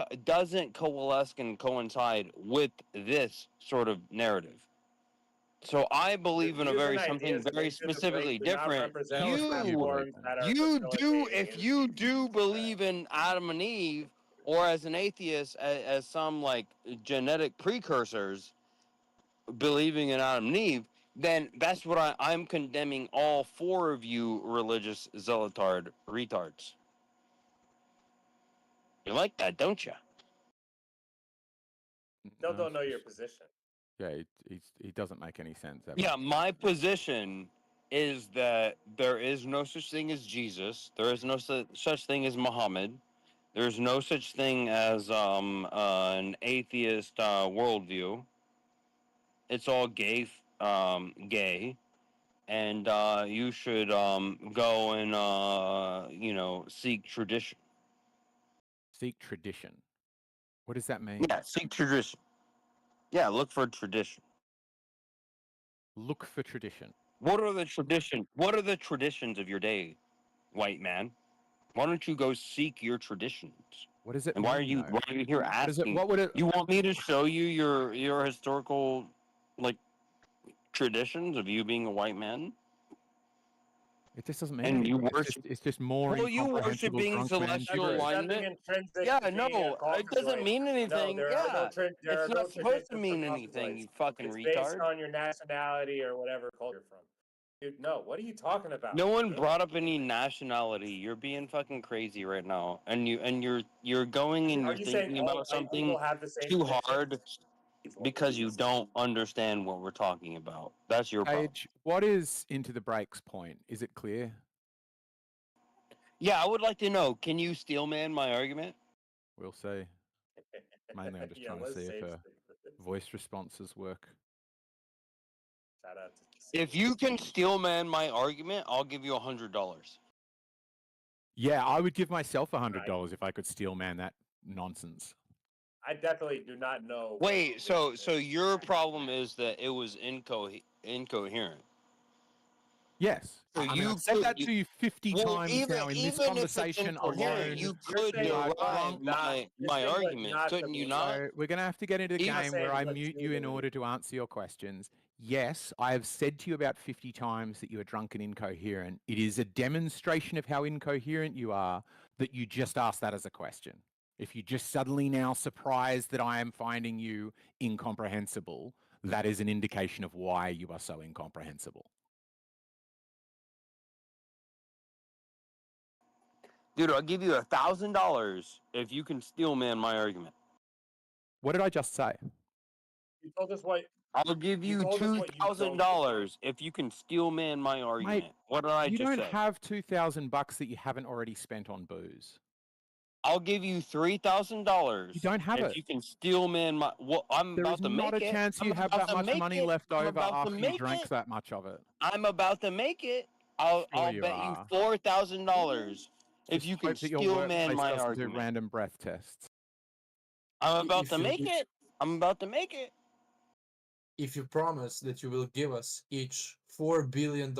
Speaker 3: coalesce and coincide with this sort of narrative. So I believe in a
Speaker 1: Views and
Speaker 3: very something
Speaker 1: ideas
Speaker 3: very
Speaker 1: made through the break
Speaker 3: specifically
Speaker 1: do not
Speaker 3: different.
Speaker 1: represent
Speaker 6: Tell us what you believe
Speaker 1: platforms
Speaker 6: then.
Speaker 1: that are
Speaker 3: You do
Speaker 1: facilitating
Speaker 3: if you do believe in Adam and Eve, or as an atheist, as some like genetic precursors believing in Adam and Eve, then that's what I'm condemning all four of you religious zealotard retards. You like that, don't you?
Speaker 1: Still
Speaker 6: No,
Speaker 1: don't know
Speaker 6: it's
Speaker 1: your
Speaker 6: just-
Speaker 1: position.
Speaker 6: Yeah, he doesn't make any sense. Ever.
Speaker 3: Yeah, my position is that there is no such thing as Jesus. There is no such thing as Muhammad. There's no such thing as an atheist worldview. It's all gay, and you should go and seek tradition.
Speaker 6: Seek tradition. What does that mean?
Speaker 3: Yeah, seek tradition. Yeah, look for tradition.
Speaker 6: Look for tradition.
Speaker 3: What are the traditions of your day, white man? Why don't you go seek your traditions?
Speaker 6: What does it
Speaker 3: And
Speaker 6: mean?
Speaker 3: why are you here
Speaker 6: What is it?
Speaker 3: asking?
Speaker 6: What would it?
Speaker 3: You want me to show you your historical like traditions of you being a white man?
Speaker 6: It just doesn't mean
Speaker 3: And you
Speaker 6: anything.
Speaker 3: worship.
Speaker 6: It's just more
Speaker 3: Well, you
Speaker 6: incomprehensible
Speaker 3: worshiping
Speaker 6: drunk man
Speaker 3: celestial
Speaker 6: gibberish.
Speaker 3: alignment.
Speaker 1: Nothing intrinsic
Speaker 3: Yeah,
Speaker 1: to being
Speaker 3: no,
Speaker 1: a cult
Speaker 3: it doesn't
Speaker 1: joint.
Speaker 3: mean
Speaker 1: No,
Speaker 3: anything.
Speaker 1: there are no
Speaker 3: Yeah,
Speaker 1: there are
Speaker 3: it's
Speaker 1: no
Speaker 3: not supposed to
Speaker 1: traditions
Speaker 3: mean
Speaker 1: for cult
Speaker 3: anything.
Speaker 1: joints.
Speaker 3: You fucking
Speaker 1: It's based
Speaker 3: retard.
Speaker 1: on your nationality or whatever culture you're from. Dude, no. What are you talking about?
Speaker 3: No one brought up any nationality. You're being fucking crazy right now, and you're going and
Speaker 1: Are
Speaker 3: you're
Speaker 1: you saying
Speaker 3: thinking
Speaker 1: all
Speaker 3: about
Speaker 1: white
Speaker 3: something
Speaker 1: people have the same
Speaker 3: too
Speaker 1: positions?
Speaker 3: hard because you don't understand what we're talking about. That's your problem.
Speaker 6: Paige, what is into the breaks point? Is it clear?
Speaker 3: Yeah, I would like to know. Can you steelman my argument?
Speaker 6: We'll see. Mainly, I'm just trying to
Speaker 1: let's
Speaker 6: see if
Speaker 1: save
Speaker 6: her voice responses work.
Speaker 1: Shout out to
Speaker 3: If you can steelman my argument, I'll give you $100.
Speaker 6: Yeah, I would give myself $100 if I could steel man that nonsense.
Speaker 1: I definitely do not know.
Speaker 3: Wait, so your problem is that it was incoherent.
Speaker 6: Yes.
Speaker 3: So
Speaker 6: I mean,
Speaker 3: you
Speaker 6: I've said
Speaker 3: could-
Speaker 6: that to you 50
Speaker 3: well,
Speaker 6: times
Speaker 3: even-
Speaker 6: now in this
Speaker 3: even if it's
Speaker 6: conversation
Speaker 3: incoherent,
Speaker 6: alone.
Speaker 3: you
Speaker 1: You're
Speaker 3: could
Speaker 1: saying
Speaker 6: are
Speaker 3: derive
Speaker 6: drunk.
Speaker 3: my
Speaker 1: This thing was
Speaker 3: argument,
Speaker 1: not
Speaker 3: couldn't you
Speaker 1: the
Speaker 3: not?
Speaker 6: So we're going to have to get into the
Speaker 3: You're not
Speaker 6: game where
Speaker 1: saying
Speaker 6: I
Speaker 1: let's
Speaker 6: mute
Speaker 1: do
Speaker 6: you in
Speaker 1: the-
Speaker 6: order to answer your questions. Yes, I have said to you about 50 times that you are drunk and incoherent. It is a demonstration of how incoherent you are that you just asked that as a question. If you're just suddenly now surprised that I am finding you incomprehensible, that is an indication of why you are so incomprehensible.
Speaker 3: Dude, I'll give you $1,000 if you can steel man my argument.
Speaker 6: What did I just say?
Speaker 1: You told us what.
Speaker 3: I'll give
Speaker 1: You
Speaker 3: you
Speaker 1: told us what you don't think.
Speaker 3: $2,000 if you can steel man my argument. What did I
Speaker 6: You
Speaker 3: just
Speaker 6: don't
Speaker 3: say?
Speaker 6: have $2,000 that you haven't already spent on booze.
Speaker 3: I'll give you $3,000.
Speaker 6: You don't have
Speaker 3: if
Speaker 6: it.
Speaker 3: you can steel man my. Well, I'm
Speaker 6: There
Speaker 3: about
Speaker 6: is
Speaker 3: to
Speaker 6: not
Speaker 3: make
Speaker 6: a
Speaker 3: it.
Speaker 6: chance
Speaker 3: I'm
Speaker 6: you have
Speaker 3: about
Speaker 6: that
Speaker 3: to
Speaker 6: much
Speaker 3: make
Speaker 6: money
Speaker 3: it.
Speaker 6: left
Speaker 3: I'm
Speaker 6: over
Speaker 3: about to
Speaker 6: after you
Speaker 3: make
Speaker 6: drank
Speaker 3: it.
Speaker 6: that much of it.
Speaker 3: I'm about to make it. I'll
Speaker 6: Sure you
Speaker 3: bet
Speaker 6: are.
Speaker 3: you $4,000 if
Speaker 6: Just
Speaker 3: you can
Speaker 6: hope that your
Speaker 3: steel man
Speaker 6: workplace
Speaker 3: my
Speaker 6: doesn't do
Speaker 3: argument.
Speaker 6: random breath tests.
Speaker 3: I'm about
Speaker 7: If
Speaker 3: to
Speaker 7: you
Speaker 3: make it. I'm about to make it.
Speaker 7: If you promise that you will give us each $4 billion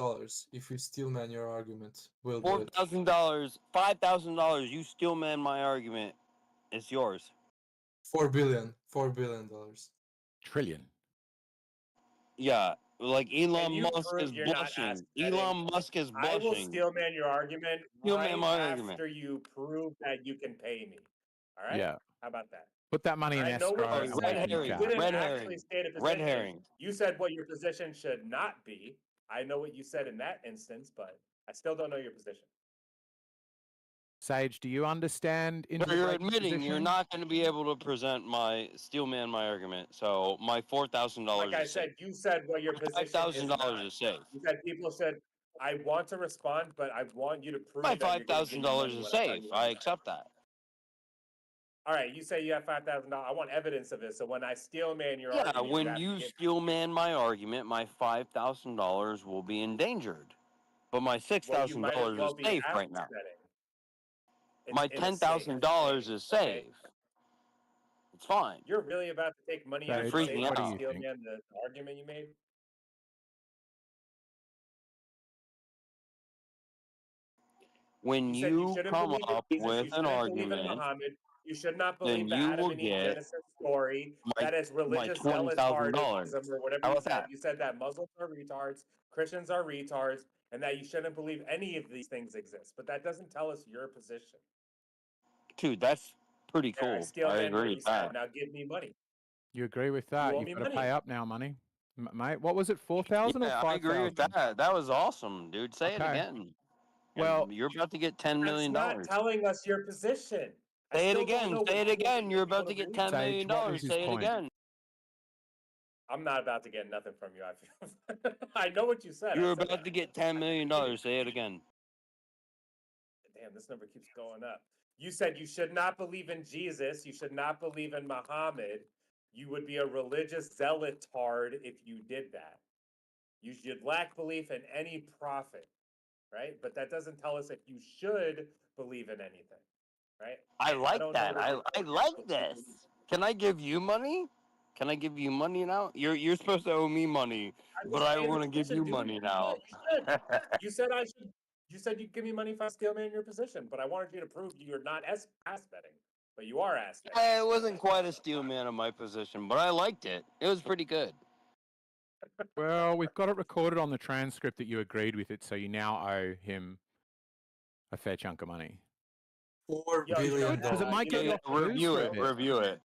Speaker 7: if you steel man your argument, we'll do it.
Speaker 3: $4,000, $5,000. You steel man my argument. It's yours.
Speaker 7: $4 billion
Speaker 6: Trillion.
Speaker 3: Yeah, like Elon
Speaker 1: you
Speaker 3: Musk
Speaker 1: prove
Speaker 3: is
Speaker 1: you're not
Speaker 3: blushing.
Speaker 1: ass-betting?
Speaker 3: Elon Musk is
Speaker 1: I will
Speaker 3: blushing.
Speaker 1: steel man your argument
Speaker 3: Steel man
Speaker 1: right
Speaker 3: my
Speaker 1: after
Speaker 3: argument.
Speaker 1: you prove that you can pay me. All right?
Speaker 6: Yeah.
Speaker 1: How about that?
Speaker 6: Put that money in
Speaker 1: I know
Speaker 6: escrow
Speaker 1: what you
Speaker 6: and we
Speaker 3: red
Speaker 1: said.
Speaker 6: can
Speaker 3: herring,
Speaker 1: You
Speaker 6: chat.
Speaker 1: didn't
Speaker 3: red
Speaker 1: actually
Speaker 3: herring,
Speaker 1: state a
Speaker 3: red
Speaker 1: position.
Speaker 3: herring.
Speaker 1: You said what your position should not be. I know what you said in that instance, but I still don't know your position.
Speaker 6: Sage, do you understand
Speaker 3: So
Speaker 6: into
Speaker 3: you're admitting you're not going to be able to present my steel man my argument. So my $4,000
Speaker 1: Like I
Speaker 3: is safe.
Speaker 1: said, you said what your position is not.
Speaker 3: $5,000 is safe.
Speaker 1: You said people should. I want to respond, but I want you to prove
Speaker 3: My
Speaker 1: that you're going to give me money
Speaker 3: $5,000 is
Speaker 1: when I tell
Speaker 3: safe.
Speaker 1: you
Speaker 3: I
Speaker 1: I'm
Speaker 3: accept that.
Speaker 1: All right, you say you have $5,000. I want evidence of it. So when I steel man your
Speaker 3: Yeah,
Speaker 1: argument,
Speaker 3: when
Speaker 1: have to
Speaker 3: you
Speaker 1: give-
Speaker 3: steel man my argument, my $5,000 will be endangered. But my
Speaker 1: well, you
Speaker 3: $6,000
Speaker 1: might as well
Speaker 3: is
Speaker 1: be
Speaker 3: safe right now.
Speaker 1: asset-betting. It's
Speaker 3: My
Speaker 1: in a safe.
Speaker 3: $10,000 is safe.
Speaker 1: Okay.
Speaker 3: It's fine.
Speaker 1: You're really about to take money out
Speaker 6: Sage,
Speaker 1: of the
Speaker 3: freaking
Speaker 1: safe
Speaker 6: what do
Speaker 1: to
Speaker 6: you
Speaker 1: steel
Speaker 6: think?
Speaker 1: man the argument you made?
Speaker 3: When
Speaker 1: You said you
Speaker 3: you
Speaker 1: shouldn't
Speaker 3: come
Speaker 1: believe in
Speaker 3: up
Speaker 1: Jesus.
Speaker 3: with
Speaker 1: You
Speaker 3: an
Speaker 1: shouldn't believe in
Speaker 3: argument,
Speaker 1: Muhammad. You should not
Speaker 3: then
Speaker 1: believe the
Speaker 3: you
Speaker 1: Adam
Speaker 3: will
Speaker 1: and Eve
Speaker 3: get
Speaker 1: Genesis story. That is
Speaker 3: my
Speaker 1: religious
Speaker 3: $20,000.
Speaker 1: zealotardism or whatever
Speaker 3: How
Speaker 1: you
Speaker 3: about
Speaker 1: said.
Speaker 3: that?
Speaker 1: You said that Muslims are retards, Christians are retards, and that you shouldn't believe any of these things exist. But that doesn't tell us your position.
Speaker 3: Dude, that's pretty
Speaker 1: There, I
Speaker 3: cool.
Speaker 1: steel
Speaker 3: I
Speaker 1: man what
Speaker 3: agree
Speaker 1: you
Speaker 3: with
Speaker 1: said.
Speaker 3: that.
Speaker 1: Now give me money.
Speaker 6: You agree with
Speaker 1: You
Speaker 6: that?
Speaker 1: owe
Speaker 6: You've
Speaker 1: me
Speaker 6: got to
Speaker 1: money.
Speaker 6: pay up now, money. Mate, what was it, 4,000 or
Speaker 3: Yeah,
Speaker 6: 5,000?
Speaker 3: I agree with that. That was awesome, dude. Say it
Speaker 6: Okay.
Speaker 3: again.
Speaker 6: Well,
Speaker 3: And you're about to get $10
Speaker 1: That's
Speaker 3: million.
Speaker 1: not telling us your position. I
Speaker 3: Say it
Speaker 1: still don't
Speaker 3: again.
Speaker 1: know
Speaker 3: Say
Speaker 1: what
Speaker 3: it
Speaker 1: you
Speaker 3: again.
Speaker 1: want
Speaker 3: You're
Speaker 1: people
Speaker 3: about to get
Speaker 1: believe.
Speaker 3: $10
Speaker 6: Sage,
Speaker 3: million.
Speaker 6: what was his
Speaker 3: Say it
Speaker 6: point?
Speaker 3: again.
Speaker 1: I'm not about to get nothing from you. I feel. I know what you said. I
Speaker 3: You're
Speaker 1: said
Speaker 3: about
Speaker 1: it.
Speaker 3: to get $10 million. Say it again.
Speaker 1: Damn, this number keeps going up. You said you should not believe in Jesus. You should not believe in Muhammad. You would be a religious zealotard if you did that. You should lack belief in any prophet, right? But that doesn't tell us if you should believe in anything, right?
Speaker 3: I like
Speaker 1: don't
Speaker 3: that.
Speaker 1: know
Speaker 3: I like this. Can I give you money? Can I give you money now? You're supposed to owe me money, but I want to give you money now.
Speaker 1: You should. You said I should. You said you'd give me money if I steel man your position, but I wanted you to prove you're not ass betting, but you are ass betting.
Speaker 3: It wasn't quite a steel man of my position, but I liked it. It was pretty good.
Speaker 6: well, we've got it recorded on the transcript that you agreed with it, so you now owe him a fair chunk of money.
Speaker 7: $4
Speaker 1: Yo, you know
Speaker 7: billion.
Speaker 6: Because it might get you off booze
Speaker 3: Review
Speaker 6: for a
Speaker 3: it.
Speaker 6: bit.
Speaker 3: Review it.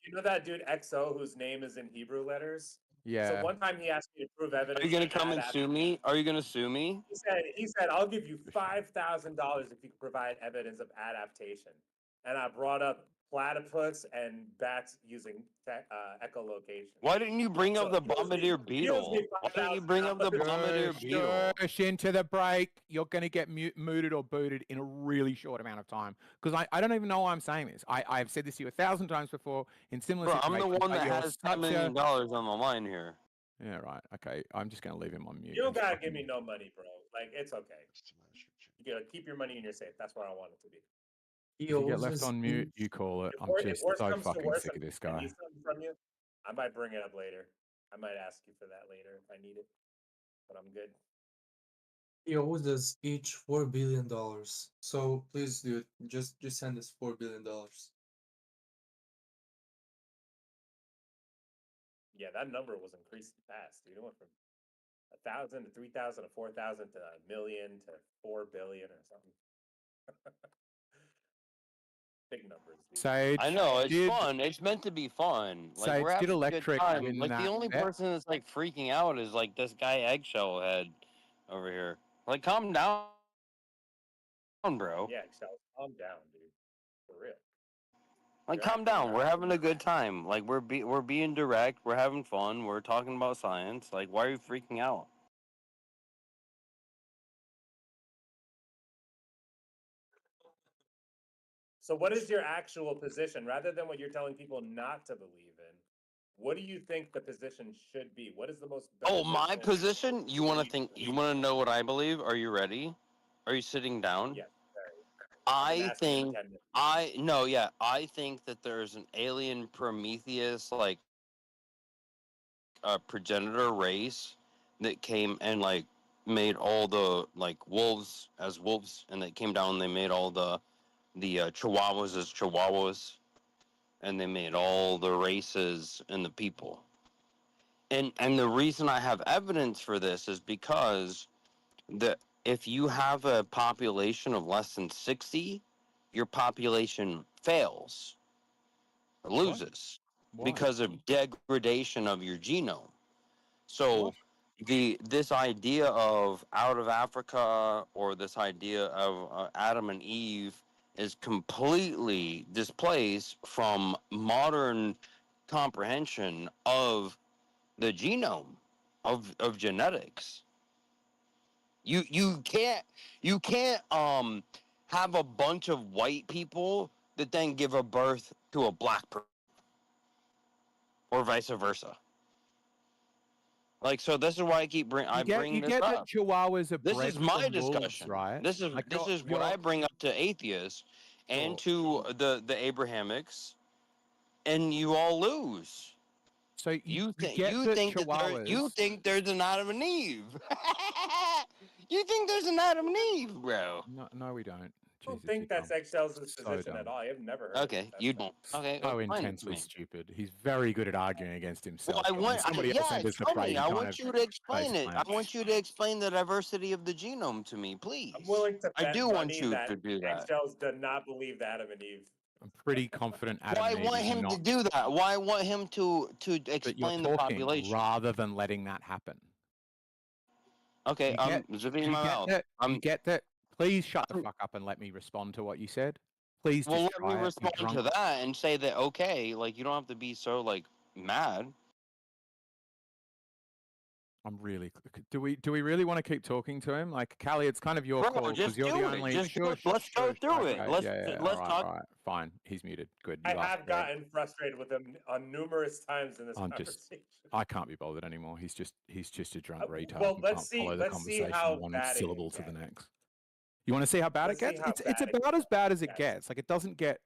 Speaker 1: You know that dude XO whose name is in Hebrew letters?
Speaker 6: Yeah.
Speaker 1: So one time he asked me to prove evidence.
Speaker 3: Are you gonna
Speaker 1: of
Speaker 3: come and
Speaker 1: bad
Speaker 3: sue me? Are you gonna sue me?
Speaker 1: He said, I'll give you $5,000 if you can provide evidence of adaptation. And I brought up platypus and bats using echolocation.
Speaker 3: Why didn't you bring up
Speaker 1: So
Speaker 3: the
Speaker 1: he owes me-
Speaker 3: bombardier
Speaker 1: he owes
Speaker 3: beetle?
Speaker 1: me
Speaker 3: Why didn't you bring up the bombardier
Speaker 6: Shush,
Speaker 3: beetle?
Speaker 6: shush into the break. You're going to get mooted or booted in a really short amount of time. Because I don't even know why I'm saying this. I've said this to you 1,000 times before in similar
Speaker 3: Bro, I'm
Speaker 6: situations.
Speaker 3: the one
Speaker 6: but
Speaker 3: that
Speaker 6: you're
Speaker 3: has $10
Speaker 6: such
Speaker 3: million on the line here.
Speaker 6: Yeah, right. Okay, I'm just going to leave him on mute.
Speaker 1: You don't
Speaker 6: He's
Speaker 1: gotta give
Speaker 6: fucking-
Speaker 1: me no money, bro. Like, it's okay. You gotta keep your money in your safe. That's what I want it to be.
Speaker 6: If you get left on mute, you call it. I'm
Speaker 1: If
Speaker 6: just
Speaker 1: worse
Speaker 6: so
Speaker 1: comes to
Speaker 6: fucking
Speaker 1: worse,
Speaker 6: sick of this
Speaker 1: I
Speaker 6: guy.
Speaker 1: need something from you, I might bring it up later. I might ask you for that later if I need it. But I'm good.
Speaker 7: He owes us each $4 billion. So please, dude, just send us $4 billion.
Speaker 1: Yeah, that number was increasing fast, dude. It went from 1,000 to 3,000 to 4,000 to a million to 4 billion or something. big numbers. Dude.
Speaker 6: Sage,
Speaker 3: I know it's
Speaker 6: did,
Speaker 3: fun. It's meant to be fun. Like
Speaker 6: Sage,
Speaker 3: we're
Speaker 6: did
Speaker 3: having a good
Speaker 6: Electric
Speaker 3: time.
Speaker 6: win
Speaker 3: Like the
Speaker 6: that
Speaker 3: only
Speaker 6: bet?
Speaker 3: person that's like freaking out is like this guy Eggshell Head over here. Like, calm down, bro.
Speaker 1: Yeah, Excel, calm down, dude. For real.
Speaker 3: Like,
Speaker 1: You're
Speaker 3: calm
Speaker 1: acting
Speaker 3: down. We're
Speaker 1: nervous.
Speaker 3: having a good time. Like, we're being direct. We're having fun. We're talking about science. Like, why are you freaking out?
Speaker 1: So, what is your actual position, rather than what you're telling people not to believe in? What do you think the position should be? What is the most?
Speaker 3: Oh, my
Speaker 1: beneficial
Speaker 3: position? You want to think?
Speaker 1: belief?
Speaker 3: You want to know what I believe? Are you ready? Are you sitting down?
Speaker 1: Yes, very. I've been
Speaker 3: I
Speaker 1: asking for
Speaker 3: think
Speaker 1: 10 minutes.
Speaker 3: I think that there's an alien Prometheus like a progenitor race that came and like made all the like wolves as wolves, and they came down and they made all the chihuahuas as chihuahuas, and they made all the races and the people. And the reason I have evidence for this is because the if you have a population of less than 60, your population fails, loses,
Speaker 6: Why?
Speaker 3: because of degradation of your genome. So
Speaker 6: What?
Speaker 3: this idea of out of Africa, or this idea of Adam and Eve, is completely displaced from modern comprehension of the genome of genetics. You can't have a bunch of white people that then give a birth to a black person, or vice versa. Like, so this is why I keep bring
Speaker 6: You
Speaker 3: bring this
Speaker 6: get that
Speaker 3: up.
Speaker 6: Chihuahuas are
Speaker 3: This
Speaker 6: bred
Speaker 3: is my
Speaker 6: from wolves,
Speaker 3: discussion.
Speaker 6: right?
Speaker 3: This is
Speaker 6: Like
Speaker 3: this is what I bring up to atheists and to the Abrahamics, and you all lose.
Speaker 6: So
Speaker 3: You think
Speaker 6: get that
Speaker 3: you
Speaker 6: Chihuahuas.
Speaker 3: think there's an Adam and Eve. You think there's an Adam and Eve, bro.
Speaker 6: No, we don't.
Speaker 1: I don't
Speaker 6: Jesus,
Speaker 1: think
Speaker 6: you're
Speaker 1: that's
Speaker 6: dumb.
Speaker 1: Excel's
Speaker 6: So
Speaker 1: position
Speaker 6: dumb.
Speaker 1: at all. I've never heard
Speaker 3: Okay,
Speaker 1: of it.
Speaker 3: you don't. Okay,
Speaker 6: So
Speaker 3: explain it to
Speaker 6: intensely
Speaker 3: me.
Speaker 6: stupid. He's very good at arguing against himself.
Speaker 3: Well, I
Speaker 6: When
Speaker 3: want,
Speaker 6: somebody else
Speaker 3: yeah,
Speaker 6: enters the
Speaker 3: tell
Speaker 6: fray,
Speaker 3: me.
Speaker 6: he
Speaker 3: I
Speaker 6: kind
Speaker 3: want
Speaker 6: of
Speaker 3: you to explain it. I
Speaker 6: facepalms.
Speaker 3: want you to explain the diversity of the genome to me, please.
Speaker 1: I'm willing to
Speaker 3: I
Speaker 1: bet
Speaker 3: do want
Speaker 1: money
Speaker 3: you
Speaker 1: that
Speaker 3: to do that.
Speaker 1: Excel's does not believe that Adam and Eve.
Speaker 6: I'm pretty confident
Speaker 3: Well,
Speaker 6: Adam
Speaker 3: I
Speaker 6: and Eve
Speaker 3: want
Speaker 6: is
Speaker 3: him
Speaker 6: not.
Speaker 3: to do that. Why I want him to
Speaker 6: But you're
Speaker 3: explain the
Speaker 6: talking
Speaker 3: population.
Speaker 6: rather than letting that happen.
Speaker 3: Okay,
Speaker 6: You
Speaker 3: I'm
Speaker 6: get,
Speaker 3: zipping
Speaker 6: you
Speaker 3: my
Speaker 6: get
Speaker 3: mouth.
Speaker 6: that? You
Speaker 3: I'm
Speaker 6: get that? Please shut the fuck up and let me respond to what you said. Please
Speaker 3: well.
Speaker 6: just
Speaker 3: Let me
Speaker 6: try it. You
Speaker 3: respond
Speaker 6: drunk.
Speaker 3: to that and say that okay. Like, you don't have to be so like mad.
Speaker 6: I'm really. Do we really want to keep talking to him? Like, Callie, it's kind of your
Speaker 3: Bro,
Speaker 6: call because
Speaker 3: just
Speaker 6: you're the
Speaker 3: do it.
Speaker 6: only.
Speaker 3: Just do
Speaker 6: Sure,
Speaker 3: it. Let's go through it.
Speaker 6: okay,
Speaker 3: Let's
Speaker 6: yeah,
Speaker 3: let's
Speaker 6: all
Speaker 3: talk.
Speaker 6: right, fine. He's muted. Good.
Speaker 1: I
Speaker 6: You asked
Speaker 1: have
Speaker 6: for it.
Speaker 1: gotten frustrated with him on numerous times in this
Speaker 6: I'm
Speaker 1: conversation.
Speaker 6: I can't be bothered anymore. He's just a drunk retard.
Speaker 1: Well,
Speaker 6: and
Speaker 1: let's
Speaker 6: can't follow
Speaker 1: see.
Speaker 6: the
Speaker 1: Let's see
Speaker 6: conversation
Speaker 1: how
Speaker 6: one
Speaker 1: bad
Speaker 6: syllable
Speaker 1: it
Speaker 6: to the
Speaker 1: gets.
Speaker 6: next. You want to see how bad
Speaker 1: Let's
Speaker 6: it
Speaker 1: see
Speaker 6: gets?
Speaker 1: how
Speaker 6: It's
Speaker 1: bad it
Speaker 6: about as bad as it
Speaker 1: Yes.
Speaker 6: gets. Like, it doesn't get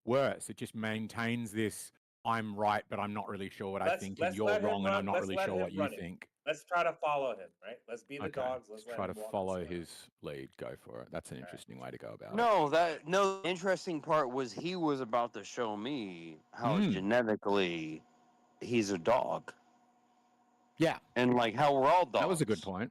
Speaker 6: worse. It just maintains this. I'm right, but I'm not really sure what I think, and
Speaker 1: Let's
Speaker 6: you're
Speaker 1: let him
Speaker 6: wrong, and
Speaker 1: run.
Speaker 6: I'm not
Speaker 1: Let's
Speaker 6: really
Speaker 1: let
Speaker 6: sure
Speaker 1: him
Speaker 6: what you
Speaker 1: run it.
Speaker 6: think.
Speaker 1: Let's try to follow him, right? Let's be the
Speaker 6: Okay,
Speaker 1: dogs.
Speaker 6: let's
Speaker 1: Let's
Speaker 6: try
Speaker 1: let
Speaker 6: to
Speaker 1: him walk
Speaker 6: follow
Speaker 1: us around.
Speaker 6: his lead. Go for it. That's an interesting way to go about it.
Speaker 3: No, the interesting part was he was about to show me how
Speaker 6: Mm.
Speaker 3: genetically he's a dog.
Speaker 6: Yeah,
Speaker 3: And like how we're all dogs.
Speaker 6: that was a good point.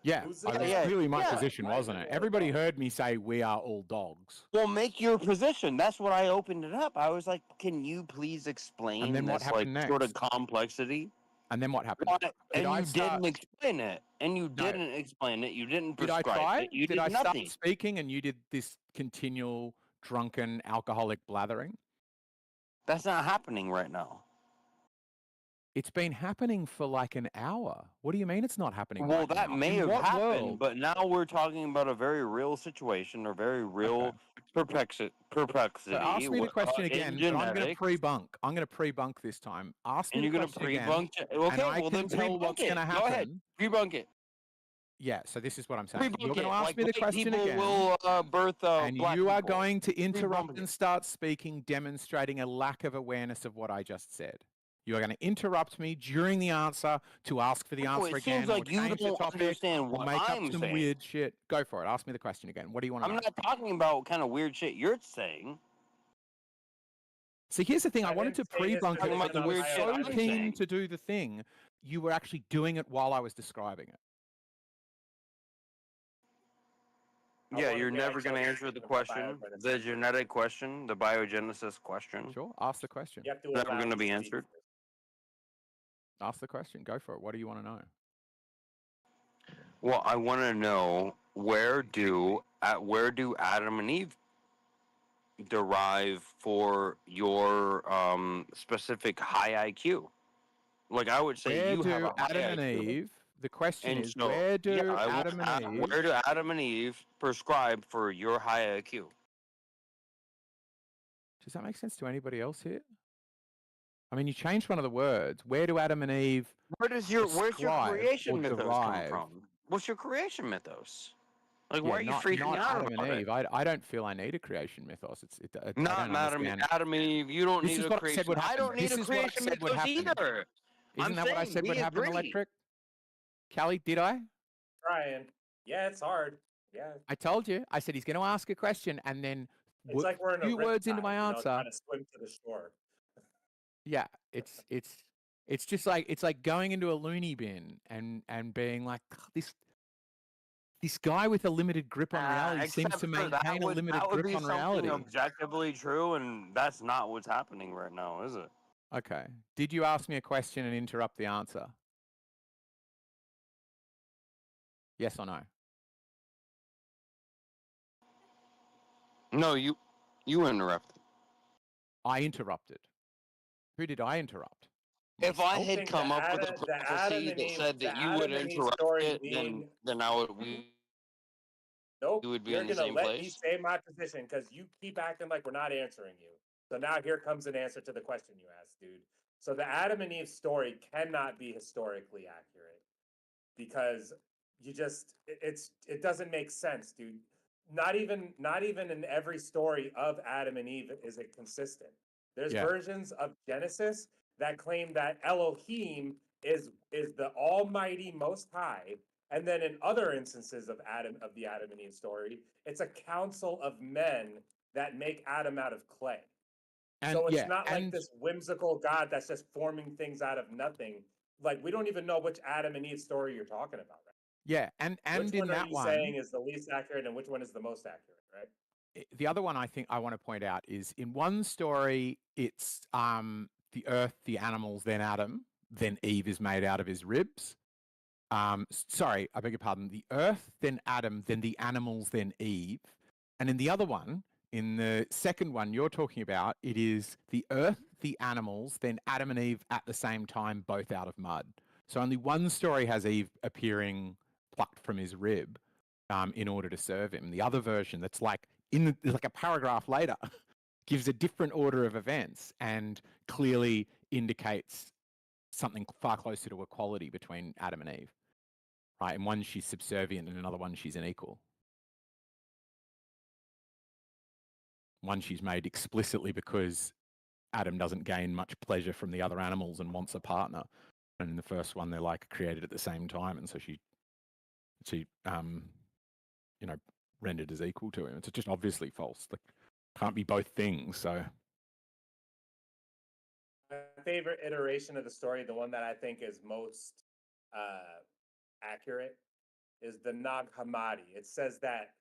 Speaker 6: Yeah,
Speaker 1: Who's
Speaker 6: that
Speaker 1: the
Speaker 6: was
Speaker 3: dog?
Speaker 6: clearly my
Speaker 3: Yeah.
Speaker 6: position,
Speaker 1: Why is
Speaker 6: wasn't
Speaker 1: it
Speaker 6: it?
Speaker 1: all
Speaker 6: Everybody
Speaker 1: dogs?
Speaker 6: heard me say we are all dogs.
Speaker 3: Well, make your position. That's what I opened it up. I was like, can you please explain
Speaker 6: then what
Speaker 3: this like
Speaker 6: happened
Speaker 3: sort of
Speaker 6: next?
Speaker 3: complexity?
Speaker 6: And then what happened?
Speaker 3: Why-
Speaker 6: Did
Speaker 3: and
Speaker 6: I
Speaker 3: you
Speaker 6: start-
Speaker 3: didn't explain it. And you
Speaker 6: No.
Speaker 3: didn't explain it. You didn't
Speaker 6: Did I
Speaker 3: prescribe
Speaker 6: try?
Speaker 3: it. You
Speaker 6: Did
Speaker 3: did
Speaker 6: I start
Speaker 3: nothing.
Speaker 6: speaking and you did this continual drunken alcoholic blathering?
Speaker 3: That's not happening right now.
Speaker 6: It's been happening for like an hour. What do you mean it's not happening?
Speaker 3: Well,
Speaker 6: right
Speaker 3: that
Speaker 6: now?
Speaker 3: may
Speaker 6: In
Speaker 3: have
Speaker 6: what
Speaker 3: happened,
Speaker 6: world?
Speaker 3: but now we're talking about a very real situation or very real perplexity.
Speaker 6: So ask me the question
Speaker 3: in
Speaker 6: again, but I'm going to
Speaker 3: genetics.
Speaker 6: pre-bunk. I'm going to pre-bunk this time. Ask me
Speaker 3: And
Speaker 6: the
Speaker 3: you're going to
Speaker 6: question again,
Speaker 3: pre-bunk it?
Speaker 6: and
Speaker 3: Okay,
Speaker 6: I
Speaker 3: well
Speaker 6: can
Speaker 3: then
Speaker 6: tell
Speaker 3: pre-bunk
Speaker 6: what's
Speaker 3: it.
Speaker 6: going to
Speaker 3: Go ahead.
Speaker 6: happen.
Speaker 3: Pre-bunk it.
Speaker 6: Yeah, so this is what I'm saying. You're
Speaker 3: Pre-bunk
Speaker 6: going
Speaker 3: it.
Speaker 6: to ask
Speaker 3: Like
Speaker 6: me the
Speaker 3: white
Speaker 6: question
Speaker 3: people
Speaker 6: again,
Speaker 3: will birth
Speaker 6: and
Speaker 3: black
Speaker 6: you are
Speaker 3: people.
Speaker 6: going to interrupt
Speaker 3: Pre-bunk
Speaker 6: and
Speaker 3: it.
Speaker 6: start speaking, demonstrating a lack of awareness of what I just said. You are going to interrupt me during the answer to ask for the
Speaker 3: Oh,
Speaker 6: answer
Speaker 3: it
Speaker 6: again,
Speaker 3: seems like
Speaker 6: or
Speaker 3: you
Speaker 6: change the
Speaker 3: don't
Speaker 6: topic,
Speaker 3: understand
Speaker 6: or
Speaker 3: what
Speaker 6: make up
Speaker 3: I'm
Speaker 6: some
Speaker 3: saying.
Speaker 6: weird shit. Go for it. Ask me the question again. What do you want to
Speaker 3: I'm
Speaker 6: know?
Speaker 3: not talking about what kind of weird shit you're saying.
Speaker 6: See, here's the thing. I
Speaker 1: I
Speaker 6: wanted to
Speaker 1: didn't say his
Speaker 6: pre-bunk it,
Speaker 3: Talking about
Speaker 6: but
Speaker 3: the
Speaker 6: you
Speaker 1: position
Speaker 6: were
Speaker 3: weird
Speaker 1: on
Speaker 3: shit
Speaker 1: why
Speaker 6: so
Speaker 1: I'm
Speaker 3: I'm
Speaker 6: keen
Speaker 3: saying.
Speaker 6: to do the thing, you were actually doing it while I was describing it.
Speaker 1: I
Speaker 3: Yeah,
Speaker 1: wanna
Speaker 3: you're
Speaker 1: get
Speaker 3: never going to
Speaker 1: actual
Speaker 3: answer the
Speaker 1: about
Speaker 3: question, the
Speaker 1: biogenesis.
Speaker 3: genetic question, the biogenesis question.
Speaker 6: Sure, ask the question.
Speaker 1: You have to
Speaker 3: Never
Speaker 1: allow
Speaker 3: going to
Speaker 1: me
Speaker 3: be
Speaker 1: speak
Speaker 3: answered.
Speaker 1: first.
Speaker 6: Ask the question. Go for it. What do you want to know?
Speaker 3: Well, I want to know where do Adam and Eve derive for your specific high IQ? Like I would say,
Speaker 6: Where
Speaker 3: you have
Speaker 6: do
Speaker 3: a high
Speaker 6: Adam and
Speaker 3: IQ.
Speaker 6: Eve? The question
Speaker 3: and
Speaker 6: is,
Speaker 3: so
Speaker 6: where
Speaker 3: yeah,
Speaker 6: do
Speaker 3: I want
Speaker 6: Adam and Eve?
Speaker 3: where do Adam and Eve prescribe for your high IQ?
Speaker 6: Does that make sense to anybody else here? I mean, you changed one of the words. Where do Adam and Eve
Speaker 3: Where's your
Speaker 6: prescribe or
Speaker 3: creation mythos come
Speaker 6: derive?
Speaker 3: from? What's your creation mythos? Like,
Speaker 6: Yeah,
Speaker 3: why are you
Speaker 6: not
Speaker 3: freaking out
Speaker 6: Adam and
Speaker 3: about it?
Speaker 6: Eve. I don't feel I need a creation mythos. I
Speaker 3: Not
Speaker 6: don't
Speaker 3: Adam,
Speaker 6: understand.
Speaker 3: Adam and Eve. You don't
Speaker 6: This
Speaker 3: need
Speaker 6: is
Speaker 3: a
Speaker 6: what I said
Speaker 3: creation.
Speaker 6: would
Speaker 3: I
Speaker 6: happen.
Speaker 3: don't need
Speaker 6: This
Speaker 3: a
Speaker 6: is what I
Speaker 3: creation
Speaker 6: said would
Speaker 3: mythos
Speaker 6: happen.
Speaker 3: either.
Speaker 6: Isn't that what I
Speaker 3: saying
Speaker 6: said would
Speaker 3: we
Speaker 6: happen,
Speaker 3: agree.
Speaker 6: Electric? Callie, did I?
Speaker 1: Trying. Yeah, it's hard. Yeah.
Speaker 6: I told you. I said he's going to ask a question, and then
Speaker 1: It's like we're in a
Speaker 6: few words into
Speaker 1: riptide,
Speaker 6: my answer.
Speaker 1: trying to swim to the shore.
Speaker 6: Yeah, it's just like it's like going into a loony bin and being like this guy with a limited grip on reality seems
Speaker 3: Except
Speaker 6: to
Speaker 3: for that
Speaker 6: maintain a limited
Speaker 3: that would
Speaker 6: grip
Speaker 3: be
Speaker 6: on
Speaker 3: something
Speaker 6: reality.
Speaker 3: objectively true, and that's not what's happening right now, is it?
Speaker 6: Okay. Did you ask me a question and interrupt the answer? Yes or no?
Speaker 3: No, you interrupted.
Speaker 6: I interrupted. Who did I interrupt?
Speaker 3: If I
Speaker 6: Myself?
Speaker 3: had
Speaker 1: think
Speaker 3: come
Speaker 1: the
Speaker 3: up with a
Speaker 1: Adam- the Adam
Speaker 3: prophecy
Speaker 1: and
Speaker 3: that
Speaker 1: Eve-
Speaker 3: said
Speaker 1: the
Speaker 3: that you would
Speaker 1: Adam and Eve
Speaker 3: interrupt
Speaker 1: story
Speaker 3: it,
Speaker 1: being-
Speaker 3: then I would we
Speaker 1: Nope,
Speaker 3: would be
Speaker 1: you're
Speaker 3: in the
Speaker 1: gonna
Speaker 3: same
Speaker 1: let me
Speaker 3: place.
Speaker 1: say my position because you keep acting like we're not answering you. So now here comes an answer to the question you asked, dude. So the Adam and Eve story cannot be historically accurate because it doesn't make sense, dude. Not even in every story of Adam and Eve is it consistent. There's
Speaker 6: Yeah.
Speaker 1: versions of Genesis that claim that Elohim is the Almighty Most High, and then in other instances of the Adam and Eve story, it's a council of men that make Adam out of clay.
Speaker 6: And
Speaker 1: So it's
Speaker 6: yeah,
Speaker 1: not like
Speaker 6: and
Speaker 1: this whimsical God that's just forming things out of nothing. Like we don't even know which Adam and Eve story you're talking about. Right?
Speaker 6: yeah, and
Speaker 1: Which
Speaker 6: in
Speaker 1: one are
Speaker 6: that
Speaker 1: you
Speaker 6: one,
Speaker 1: saying is the least accurate, and which one is the most accurate? Right?
Speaker 6: the other one I think I want to point out is in one story, it's the earth, the animals, then Adam, then Eve is made out of his ribs. Sorry, I beg your pardon. The earth, then Adam, then the animals, then Eve. And in the other one, in the second one you're talking about, it is the earth, the animals, then Adam and Eve at the same time, both out of mud. So only one story has Eve appearing plucked from his rib in order to serve him. The other version, that's like like a paragraph later, gives a different order of events and clearly indicates something far closer to equality between Adam and Eve. Right, in one she's subservient, and in another one she's an equal. One she's made explicitly because Adam doesn't gain much pleasure from the other animals and wants a partner. And in the first one, they're like created at the same time, and so she rendered as equal to him. It's just obviously false. Like, can't be both things. So
Speaker 1: My favorite iteration of the story, the one that I think is most accurate, is the Nag Hammadi. It says that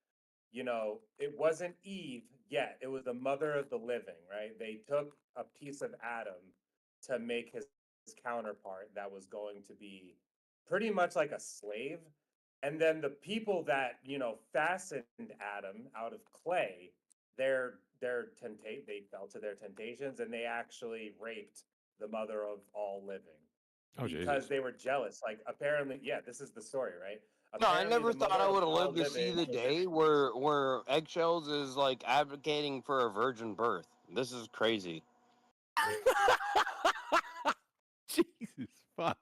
Speaker 1: it wasn't Eve yet; it was the mother of the living. Right? They took a piece of Adam to make his counterpart that was going to be pretty much like a slave. And then the people that fastened Adam out of clay, they fell to their temptations, and they actually raped the mother of all living because
Speaker 6: Jesus.
Speaker 1: they were jealous. Like apparently, yeah, this is the story, right?
Speaker 3: No, I
Speaker 1: Apparently,
Speaker 3: never
Speaker 1: the
Speaker 3: thought
Speaker 1: mother
Speaker 3: I
Speaker 1: of
Speaker 3: would have
Speaker 1: all
Speaker 3: lived to see
Speaker 1: living
Speaker 3: the
Speaker 1: was
Speaker 3: day where eggshells is like advocating for a virgin birth. This is crazy.
Speaker 6: Jesus fuck.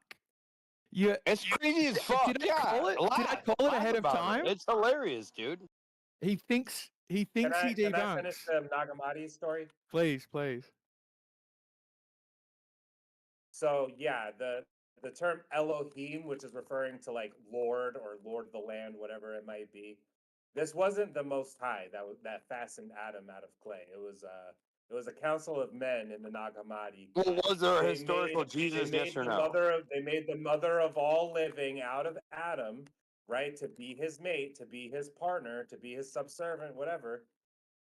Speaker 6: Yeah,
Speaker 3: It's crazy as fuck.
Speaker 6: Did I call it? Did I call it ahead of time?
Speaker 3: It's hilarious, dude.
Speaker 6: He thinks he
Speaker 1: Can I finish
Speaker 6: debunks.
Speaker 1: the Nag Hammadi story?
Speaker 6: Please, please.
Speaker 1: So yeah, the term Elohim, which is referring to like Lord or Lord of the land, whatever it might be, this wasn't the Most High that fastened Adam out of clay. It was a council of men in the Nag Hammadi.
Speaker 3: Well, was there a
Speaker 1: They
Speaker 3: historical
Speaker 1: made-
Speaker 3: Jesus?
Speaker 1: they
Speaker 3: Yes
Speaker 1: made
Speaker 3: or
Speaker 1: the
Speaker 3: no?
Speaker 1: They made the mother of all living out of Adam, right? To be his mate, to be his partner, to be his subservient, whatever.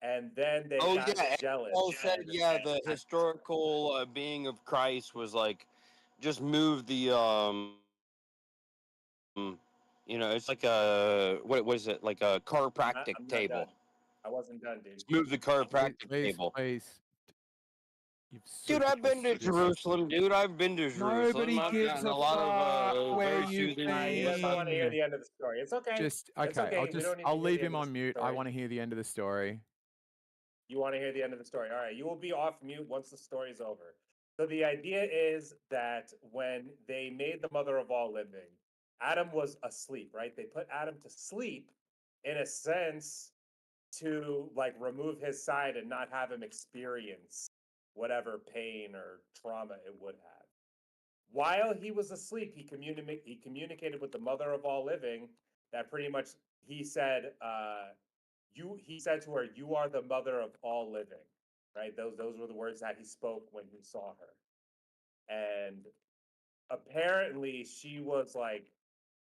Speaker 1: And then they
Speaker 3: Oh
Speaker 1: got
Speaker 3: yeah, and
Speaker 1: jealous.
Speaker 3: Paul said,
Speaker 1: and
Speaker 3: yeah, the historical being of Christ was like, just move the it's like a what is it, like a chiropractic
Speaker 1: I'm not
Speaker 3: table.
Speaker 1: done. I wasn't done, dude.
Speaker 3: Just move the chiropractic table.
Speaker 6: Please. You've
Speaker 3: Dude,
Speaker 6: super
Speaker 3: I've been to
Speaker 6: twisted this.
Speaker 3: Jerusalem, dude. I've been to Jerusalem.
Speaker 6: Nobody
Speaker 3: I've
Speaker 6: gives
Speaker 3: gotten
Speaker 6: a
Speaker 3: a lot
Speaker 6: fuck
Speaker 3: of
Speaker 6: where
Speaker 3: very
Speaker 6: you've
Speaker 3: soothing
Speaker 1: He doesn't want to hear
Speaker 6: been.
Speaker 1: the end of the story. It's okay.
Speaker 6: Just
Speaker 1: It's
Speaker 6: okay.
Speaker 1: okay. We don't need to
Speaker 6: I'll
Speaker 1: hear
Speaker 6: leave
Speaker 1: the end
Speaker 6: him
Speaker 1: of
Speaker 6: on
Speaker 1: the
Speaker 6: mute. I
Speaker 1: story.
Speaker 6: want to hear the end of the story.
Speaker 1: You want to hear the end of the story. All right. You will be off mute once the story's over. So the idea is that when they made the mother of all living, Adam was asleep, right? They put Adam to sleep in a sense to like remove his side and not have him experience whatever pain or trauma it would have. While he was asleep, he communicated with the mother of all living that pretty much he said, he said to her, "You are the mother of all living," right? Those were the words that he spoke when he saw her. And apparently she was like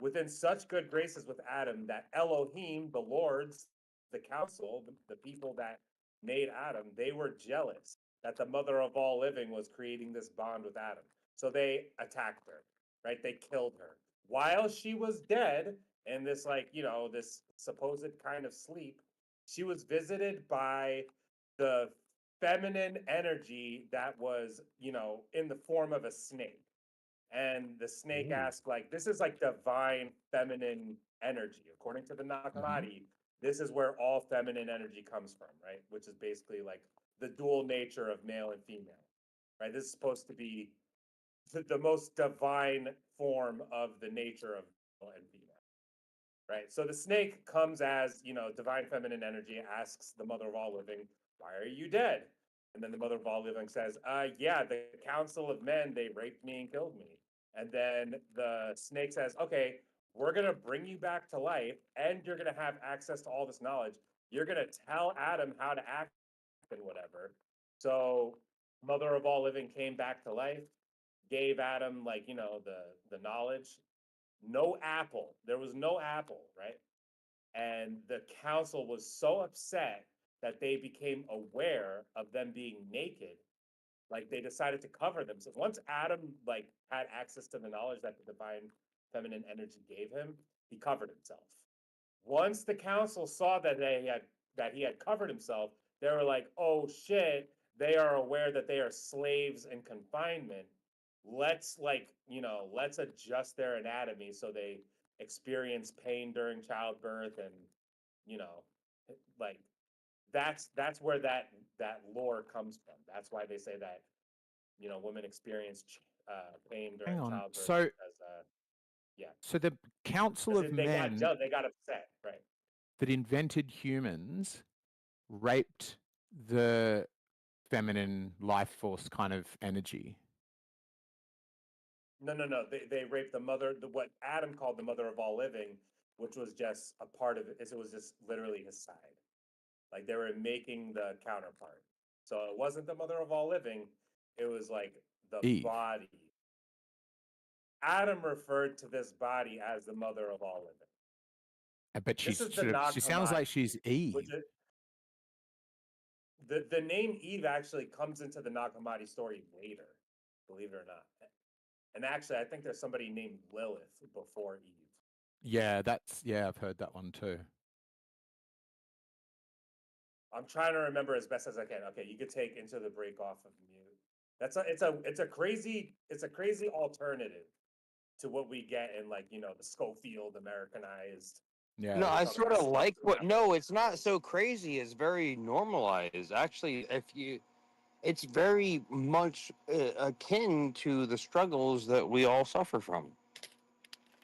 Speaker 1: within such good graces with Adam that Elohim, the lords, the council, the people that made Adam, they were jealous that the mother of all living was creating this bond with Adam. So they attacked her, right? They killed her while she was dead in this, like, this supposed kind of sleep. She was visited by the feminine energy that was, in the form of a snake. And the snake asked, like, this is like divine feminine energy. According to the Nakamati, this is where all feminine energy comes from, right? Which is basically like the dual nature of male and female, right? This is supposed to be the most divine form of the nature of male and female, right? So the snake comes as, divine feminine energy, asks the mother of all living, why are you dead? And then the mother of all living says, yeah, the council of men, they raped me and killed me. And then the snake says, okay, we're going to bring you back to life and you're going to have access to all this knowledge. You're going to tell Adam how to act and whatever. So mother of all living came back to life, gave Adam, like, the knowledge. No apple. There was no apple, right? And the council was so upset that they became aware of them being naked. Like they decided to cover themselves. Once Adam like had access to the knowledge that the divine feminine energy gave him, he covered himself. Once the council saw that he had covered himself, they were like, "Oh shit!" They are aware that they are slaves in confinement. Let's adjust their anatomy so they experience pain during childbirth, and you know, like that's where that lore comes from. That's why they say that women experience pain
Speaker 6: Hang
Speaker 1: during
Speaker 6: on.
Speaker 1: childbirth
Speaker 6: So,
Speaker 1: because yeah,
Speaker 6: the Council of
Speaker 1: they got
Speaker 6: Men
Speaker 1: they got upset, right?
Speaker 6: that invented humans raped the feminine life force kind of energy.
Speaker 1: No, no, no. They raped what Adam called the mother of all living, which was just a part of it. It was just literally his side. Like they were making the counterpart. So it wasn't the mother of all living. It was like the
Speaker 6: Eve.
Speaker 1: body. Adam referred to this body as the mother of all living.
Speaker 6: But
Speaker 1: This is the
Speaker 6: she sounds like she's Eve.
Speaker 1: which is, the name Eve actually comes into the Nakamati story later, believe it or not. And actually, I think there's somebody named Lilith before Eve.
Speaker 6: Yeah, I've heard that one too.
Speaker 1: I'm trying to remember as best as I can. Okay, you could take Into the Break off of mute. It's a crazy alternative to what we get in, like, the Schofield Americanized.
Speaker 6: Yeah.
Speaker 3: No, I
Speaker 1: talk
Speaker 3: sort
Speaker 1: about
Speaker 3: of like
Speaker 1: stuff
Speaker 3: what.
Speaker 1: around.
Speaker 3: No, it's not so crazy. It's very normalized. Actually, it's very much akin to the struggles that we all suffer from.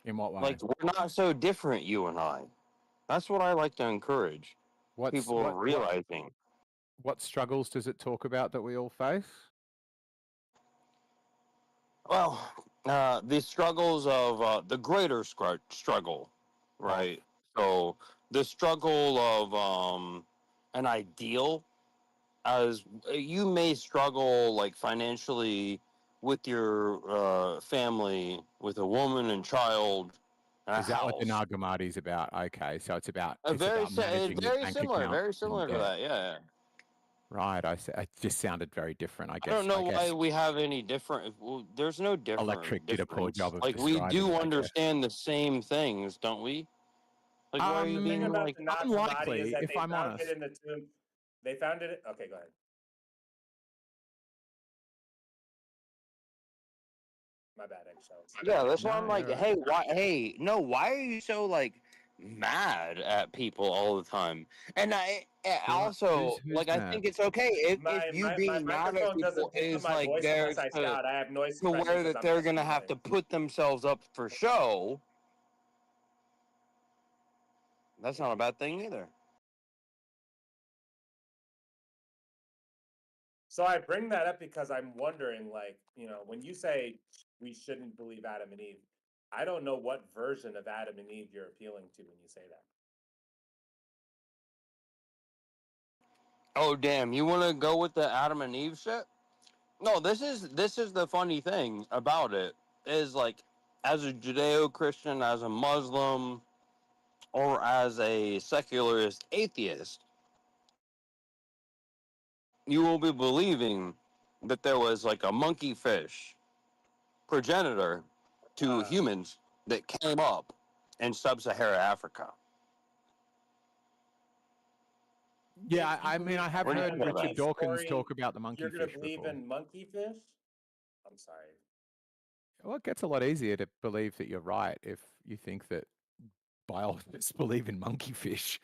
Speaker 6: In what way?
Speaker 3: Like we're not so different, you and I. That's what I like to encourage people realizing.
Speaker 6: What struggles does it talk about that we all face?
Speaker 3: Well, the struggles of the greater struggle, right? So the struggle of an ideal, as you may struggle like financially with your family, with a woman and child, A
Speaker 6: Is that what the
Speaker 3: house.
Speaker 6: Nagamadi's about? Okay, so it's about
Speaker 3: Very
Speaker 6: managing your
Speaker 3: very
Speaker 6: bank
Speaker 3: similar.
Speaker 6: account
Speaker 3: Very
Speaker 6: and
Speaker 3: similar to
Speaker 6: debt.
Speaker 3: that. Yeah.
Speaker 6: Right. It just sounded very different. I
Speaker 3: I
Speaker 6: guess.
Speaker 3: don't know
Speaker 6: I guess
Speaker 3: why we have any different. Well, there's no
Speaker 6: Electric did a poor
Speaker 3: difference.
Speaker 6: job of
Speaker 3: Like we
Speaker 6: describing
Speaker 3: do
Speaker 6: it, I guess.
Speaker 3: understand the same things, don't we? Like why are you
Speaker 1: The thing
Speaker 3: being
Speaker 1: about
Speaker 3: like?
Speaker 1: the Nag Hammadi
Speaker 6: unlikely,
Speaker 1: is that
Speaker 6: if
Speaker 1: they
Speaker 6: I'm
Speaker 1: found
Speaker 6: honest.
Speaker 1: it in the tomb. They found it. Okay, go ahead. My bad, eggshells.
Speaker 3: Yeah, that's why
Speaker 6: No,
Speaker 3: I'm like,
Speaker 6: you're right.
Speaker 3: hey, why? Hey, no, why are you so like mad at people all the time? And also
Speaker 6: Who's
Speaker 3: like I
Speaker 6: mad?
Speaker 3: think it's okay if you
Speaker 1: My
Speaker 3: being mad at
Speaker 1: microphone
Speaker 3: people
Speaker 1: doesn't pick up
Speaker 3: is
Speaker 1: my
Speaker 3: like
Speaker 1: voice
Speaker 3: there
Speaker 1: unless I shout. I have noise
Speaker 3: to
Speaker 1: suppression
Speaker 3: where
Speaker 1: because
Speaker 3: that
Speaker 1: I'm
Speaker 3: they're
Speaker 1: fucking
Speaker 3: gonna have to
Speaker 1: annoying.
Speaker 3: put themselves up for show. That's not a bad thing either.
Speaker 1: So I bring that up because I'm wondering, like, when you say we shouldn't believe Adam and Eve, I don't know what version of Adam and Eve you're appealing to when you say that.
Speaker 3: Oh damn, you want to go with the Adam and Eve shit? No, this is the funny thing about it is like as a Judeo-Christian, as a Muslim, or as a secularist atheist, you will be believing that there was like a monkey fish progenitor to humans that came up in sub-Saharan Africa.
Speaker 6: Yeah, I mean, I have
Speaker 3: What do you
Speaker 6: heard
Speaker 3: think about
Speaker 6: Richard
Speaker 3: that?
Speaker 6: Dawkins
Speaker 1: Story,
Speaker 6: talk about the monkey
Speaker 1: You're gonna
Speaker 6: fish
Speaker 1: believe
Speaker 6: before.
Speaker 1: in monkey fish? I'm sorry.
Speaker 6: Well, it gets a lot easier to believe that you're right if you think that biologists believe in monkey fish.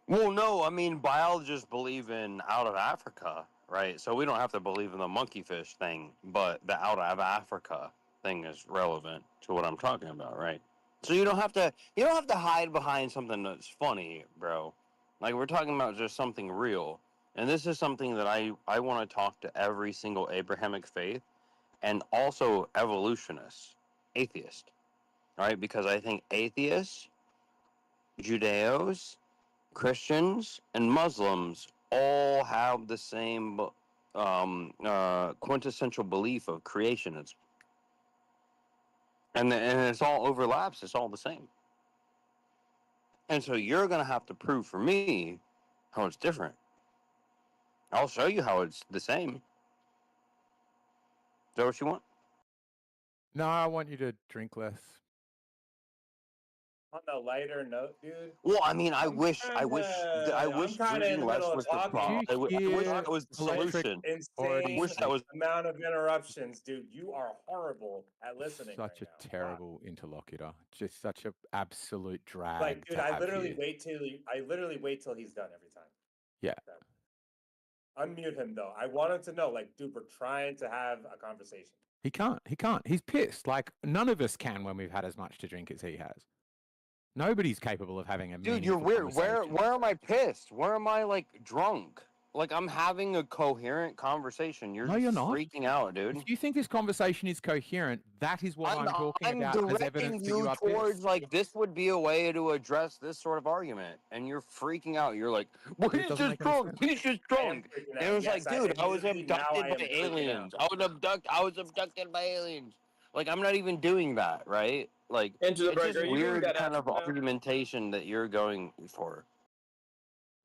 Speaker 3: Well, no, I mean biologists believe in out of Africa, right? So we don't have to believe in the monkey fish thing, but the out of Africa thing is relevant to what I'm talking about, right? So you don't have to hide behind something that's funny, bro. Like we're talking about just something real. And this is something that I want to talk to every single Abrahamic faith and also evolutionists, atheists, right? Because I think atheists, Judeos, Christians and Muslims all have the same quintessential belief of creationism, and it's all overlaps. It's all the same. And so you're gonna have to prove for me how it's different. I'll show you how it's the same. Is that what you want?
Speaker 6: No, I want you to drink less.
Speaker 1: On a lighter note, dude.
Speaker 3: Well, I mean, I
Speaker 1: I'm
Speaker 3: wish
Speaker 1: I'm kind of in
Speaker 3: drinking
Speaker 1: the
Speaker 3: less
Speaker 1: middle of
Speaker 3: was the
Speaker 1: talking.
Speaker 3: problem.
Speaker 6: Did
Speaker 3: I
Speaker 6: you
Speaker 3: wish
Speaker 6: hear
Speaker 3: that was the
Speaker 6: electric
Speaker 3: solution.
Speaker 6: already
Speaker 1: Insane
Speaker 3: Wish that was.
Speaker 1: amount of interruptions, dude. You are horrible at listening
Speaker 6: such
Speaker 1: right
Speaker 6: a
Speaker 1: now.
Speaker 6: terrible interlocutor? Just such an absolute drag
Speaker 1: Like, dude,
Speaker 6: to
Speaker 1: I
Speaker 6: have
Speaker 1: literally
Speaker 6: here.
Speaker 1: wait till he's done every time.
Speaker 6: Yeah.
Speaker 1: So, unmute him though. I wanted to know, like, dude, we're trying to have a conversation.
Speaker 6: He can't. He can't. He's pissed. Like none of us can when we've had as much to drink as he has. Nobody's capable of having a
Speaker 3: Dude, you're
Speaker 6: meaningful
Speaker 3: weird.
Speaker 6: conversation.
Speaker 3: Where am I pissed? Where am I like drunk? Like I'm having a coherent conversation. You're
Speaker 6: No,
Speaker 3: just
Speaker 6: you're not.
Speaker 3: freaking out, dude.
Speaker 6: If you think this conversation is coherent, that is what I'm talking about as evidence
Speaker 3: directing
Speaker 6: that you are
Speaker 3: towards
Speaker 6: pissed.
Speaker 3: like this would be a way to address this sort of argument, and you're freaking out. You're like, well,
Speaker 6: It
Speaker 3: he's
Speaker 6: doesn't
Speaker 3: just
Speaker 6: make any
Speaker 3: drunk.
Speaker 6: sense.
Speaker 3: He's just
Speaker 1: I am
Speaker 3: drunk.
Speaker 1: freaking
Speaker 3: And
Speaker 1: out.
Speaker 3: it was
Speaker 1: Yes,
Speaker 3: like, dude, I was
Speaker 1: admittedly, now
Speaker 3: abducted
Speaker 1: I
Speaker 3: by
Speaker 1: am freaking
Speaker 3: aliens.
Speaker 1: out.
Speaker 3: I was abducted by aliens. Like I'm not even doing that, right? Like
Speaker 8: Into the
Speaker 3: it's
Speaker 8: break.
Speaker 3: just
Speaker 8: Are you being
Speaker 3: weird
Speaker 8: dead
Speaker 3: kind
Speaker 8: ass
Speaker 3: of
Speaker 8: right now?
Speaker 3: argumentation that you're going for.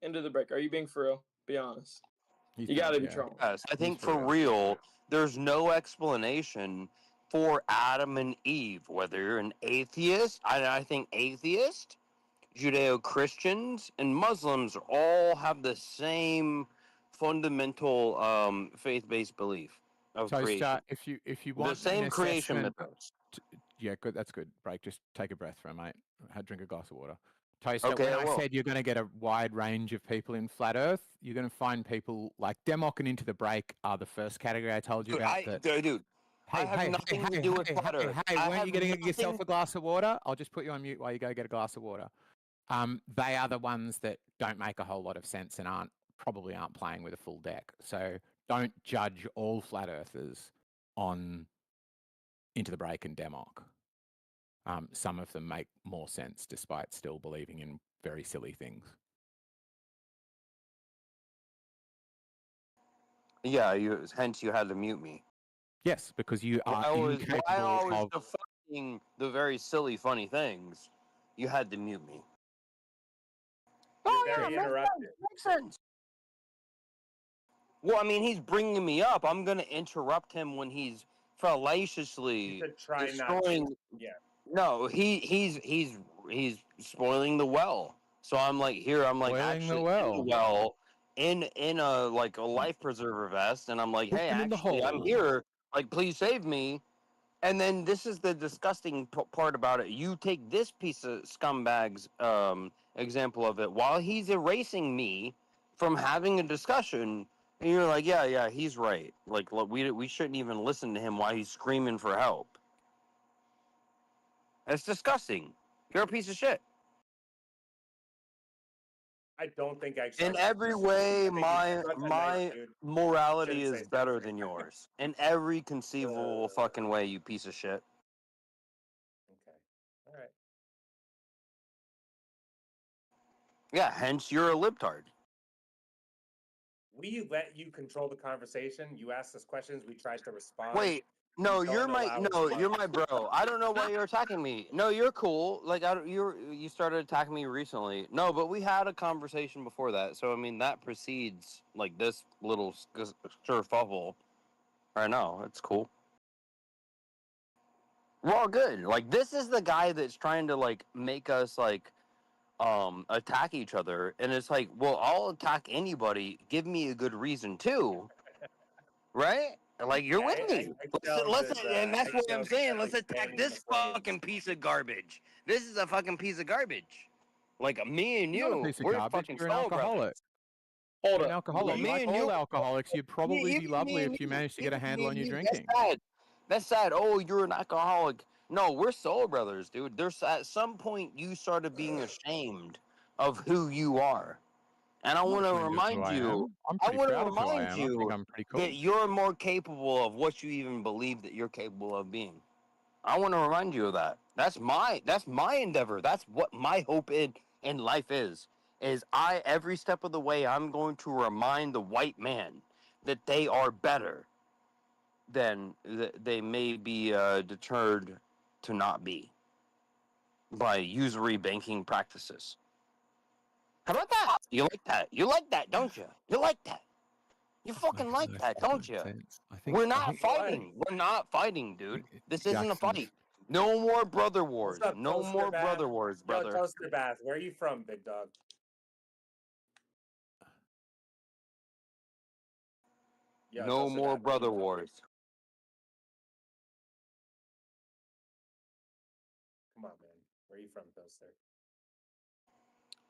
Speaker 8: Into the break. Are you being for real? Be honest.
Speaker 6: He's
Speaker 8: You gotta be
Speaker 6: yeah.
Speaker 8: trolling.
Speaker 3: Yes, I think
Speaker 6: for
Speaker 3: for real, there's no explanation for Adam and Eve. Whether you're an atheist, I think atheist, Judeo-Christians, and Muslims all have the same fundamental faith-based belief of creation.
Speaker 6: If you
Speaker 3: The
Speaker 6: want
Speaker 3: same
Speaker 6: an
Speaker 3: creation
Speaker 6: assessment,
Speaker 3: mythos.
Speaker 6: yeah, good. That's good. Break. Just take a breath for a mate. Drink a glass of water. Toaster,
Speaker 3: Okay,
Speaker 6: when
Speaker 3: I
Speaker 6: I
Speaker 3: will.
Speaker 6: said you're going to get a wide range of people in flat Earth, you're going to find people like Demok and Into the Break are the first category I told you
Speaker 3: Dude,
Speaker 6: about.
Speaker 3: dude, I have nothing to do with flat Earth.
Speaker 6: Hey,
Speaker 3: I
Speaker 6: weren't
Speaker 3: have
Speaker 6: you getting yourself
Speaker 3: nothing.
Speaker 6: a glass of water? I'll just put you on mute while you go get a glass of water. They are the ones that don't make a whole lot of sense and probably aren't playing with a full deck. So don't judge all flat earthers on Into the Break and Demok. Some of them make more sense despite still believing in very silly things.
Speaker 3: Yeah, hence you had to mute me.
Speaker 6: Yes, because you are incapable
Speaker 3: why always
Speaker 6: of
Speaker 3: define asking the very silly, funny things, you had to mute me.
Speaker 1: You're very
Speaker 3: makes
Speaker 1: interrupted.
Speaker 3: sense, makes sense. Well, I mean, he's bringing me up. I'm gonna interrupt him when he's
Speaker 1: You
Speaker 3: fallaciously
Speaker 1: should try not to.
Speaker 3: destroying.
Speaker 1: Yeah.
Speaker 3: No, he's spoiling the well. So I'm like, here, I'm like,
Speaker 6: Spoiling the
Speaker 3: actually
Speaker 6: well.
Speaker 3: in the well, in a like a life preserver vest, and I'm like,
Speaker 6: Put
Speaker 3: hey,
Speaker 6: them in the
Speaker 3: actually, I'm
Speaker 6: hole.
Speaker 3: here. Like, please save me. And then this is the disgusting part about it. You take this piece of scumbag's example of it while he's erasing me from having a discussion, and you're like, yeah, he's right. Like, look, we shouldn't even listen to him while he's screaming for help. That's disgusting. You're a piece of shit.
Speaker 1: I don't think I.
Speaker 3: In every way,
Speaker 1: think
Speaker 3: my
Speaker 1: he's such a nice
Speaker 3: my
Speaker 1: dude.
Speaker 3: morality
Speaker 1: Shouldn't say
Speaker 3: is
Speaker 1: such
Speaker 3: better
Speaker 1: things.
Speaker 3: than yours. In every conceivable fucking way, you piece of shit.
Speaker 1: Okay. All right.
Speaker 3: Yeah, hence you're a libtard.
Speaker 1: We let you control the conversation. You asked us questions. We tried to respond.
Speaker 3: Wait, no,
Speaker 1: You
Speaker 3: you're
Speaker 1: don't
Speaker 3: my
Speaker 1: allow us
Speaker 3: you're my bro. I don't know why you're attacking me. No, you're cool. Like you started attacking me recently. No, but we had a conversation before that. So I mean that precedes like this little kerfuffle. I know, it's cool. We're all good. Like this is the guy that's trying to like make us like attack each other, and it's like, well, I'll attack anybody. Give me a good reason too, right? Like you're with me. And that's what I'm saying. Let's attack this fucking piece of garbage. This is a fucking piece of garbage. Like me and
Speaker 6: You're not a
Speaker 3: you,
Speaker 6: piece of
Speaker 3: we're
Speaker 6: garbage.
Speaker 3: fucking
Speaker 6: You're an
Speaker 3: soul
Speaker 6: alcoholic.
Speaker 3: brothers.
Speaker 8: Hold
Speaker 6: You're an
Speaker 8: up.
Speaker 6: alcoholic.
Speaker 3: Me
Speaker 6: Like
Speaker 3: and
Speaker 6: all
Speaker 3: you-
Speaker 6: alcoholics, you'd probably be
Speaker 3: Even
Speaker 6: lovely
Speaker 3: me
Speaker 6: if
Speaker 3: and
Speaker 6: you managed to get a
Speaker 3: even
Speaker 6: handle
Speaker 3: me
Speaker 6: on your
Speaker 3: and you.
Speaker 6: drinking.
Speaker 3: That's sad. That's sad. Oh, you're an alcoholic. No, we're soul brothers, dude. There's at some point you started being ashamed of who you are. And I
Speaker 6: I'm not
Speaker 3: want to
Speaker 6: ashamed of who
Speaker 3: remind
Speaker 6: I
Speaker 3: you,
Speaker 6: am. I'm
Speaker 3: I
Speaker 6: pretty
Speaker 3: want to
Speaker 6: proud of who I
Speaker 3: remind
Speaker 6: am. I think
Speaker 3: you
Speaker 6: I'm pretty cool.
Speaker 3: that you're more capable of what you even believe that you're capable of being. I want to remind you of that. That's my endeavor. That's what my hope in life is I every step of the way I'm going to remind the white man that they are better than they may be deterred to not be by usury banking practices. How about that? You like that? You like that, don't you? You like that? You fucking like that, don't you? We're not fighting. We're not fighting, dude. This isn't a fight. No more brother wars.
Speaker 1: What's up,
Speaker 3: No
Speaker 1: Toaster
Speaker 3: more
Speaker 1: Bath?
Speaker 3: brother wars,
Speaker 1: Yo,
Speaker 3: brother.
Speaker 1: Toaster Bath, where are you from, big dog? Yo,
Speaker 3: No
Speaker 1: Toaster
Speaker 3: more
Speaker 1: Bath, where are you
Speaker 3: brother
Speaker 1: from?
Speaker 3: wars.
Speaker 1: Come on, man. Where are you from, Toaster?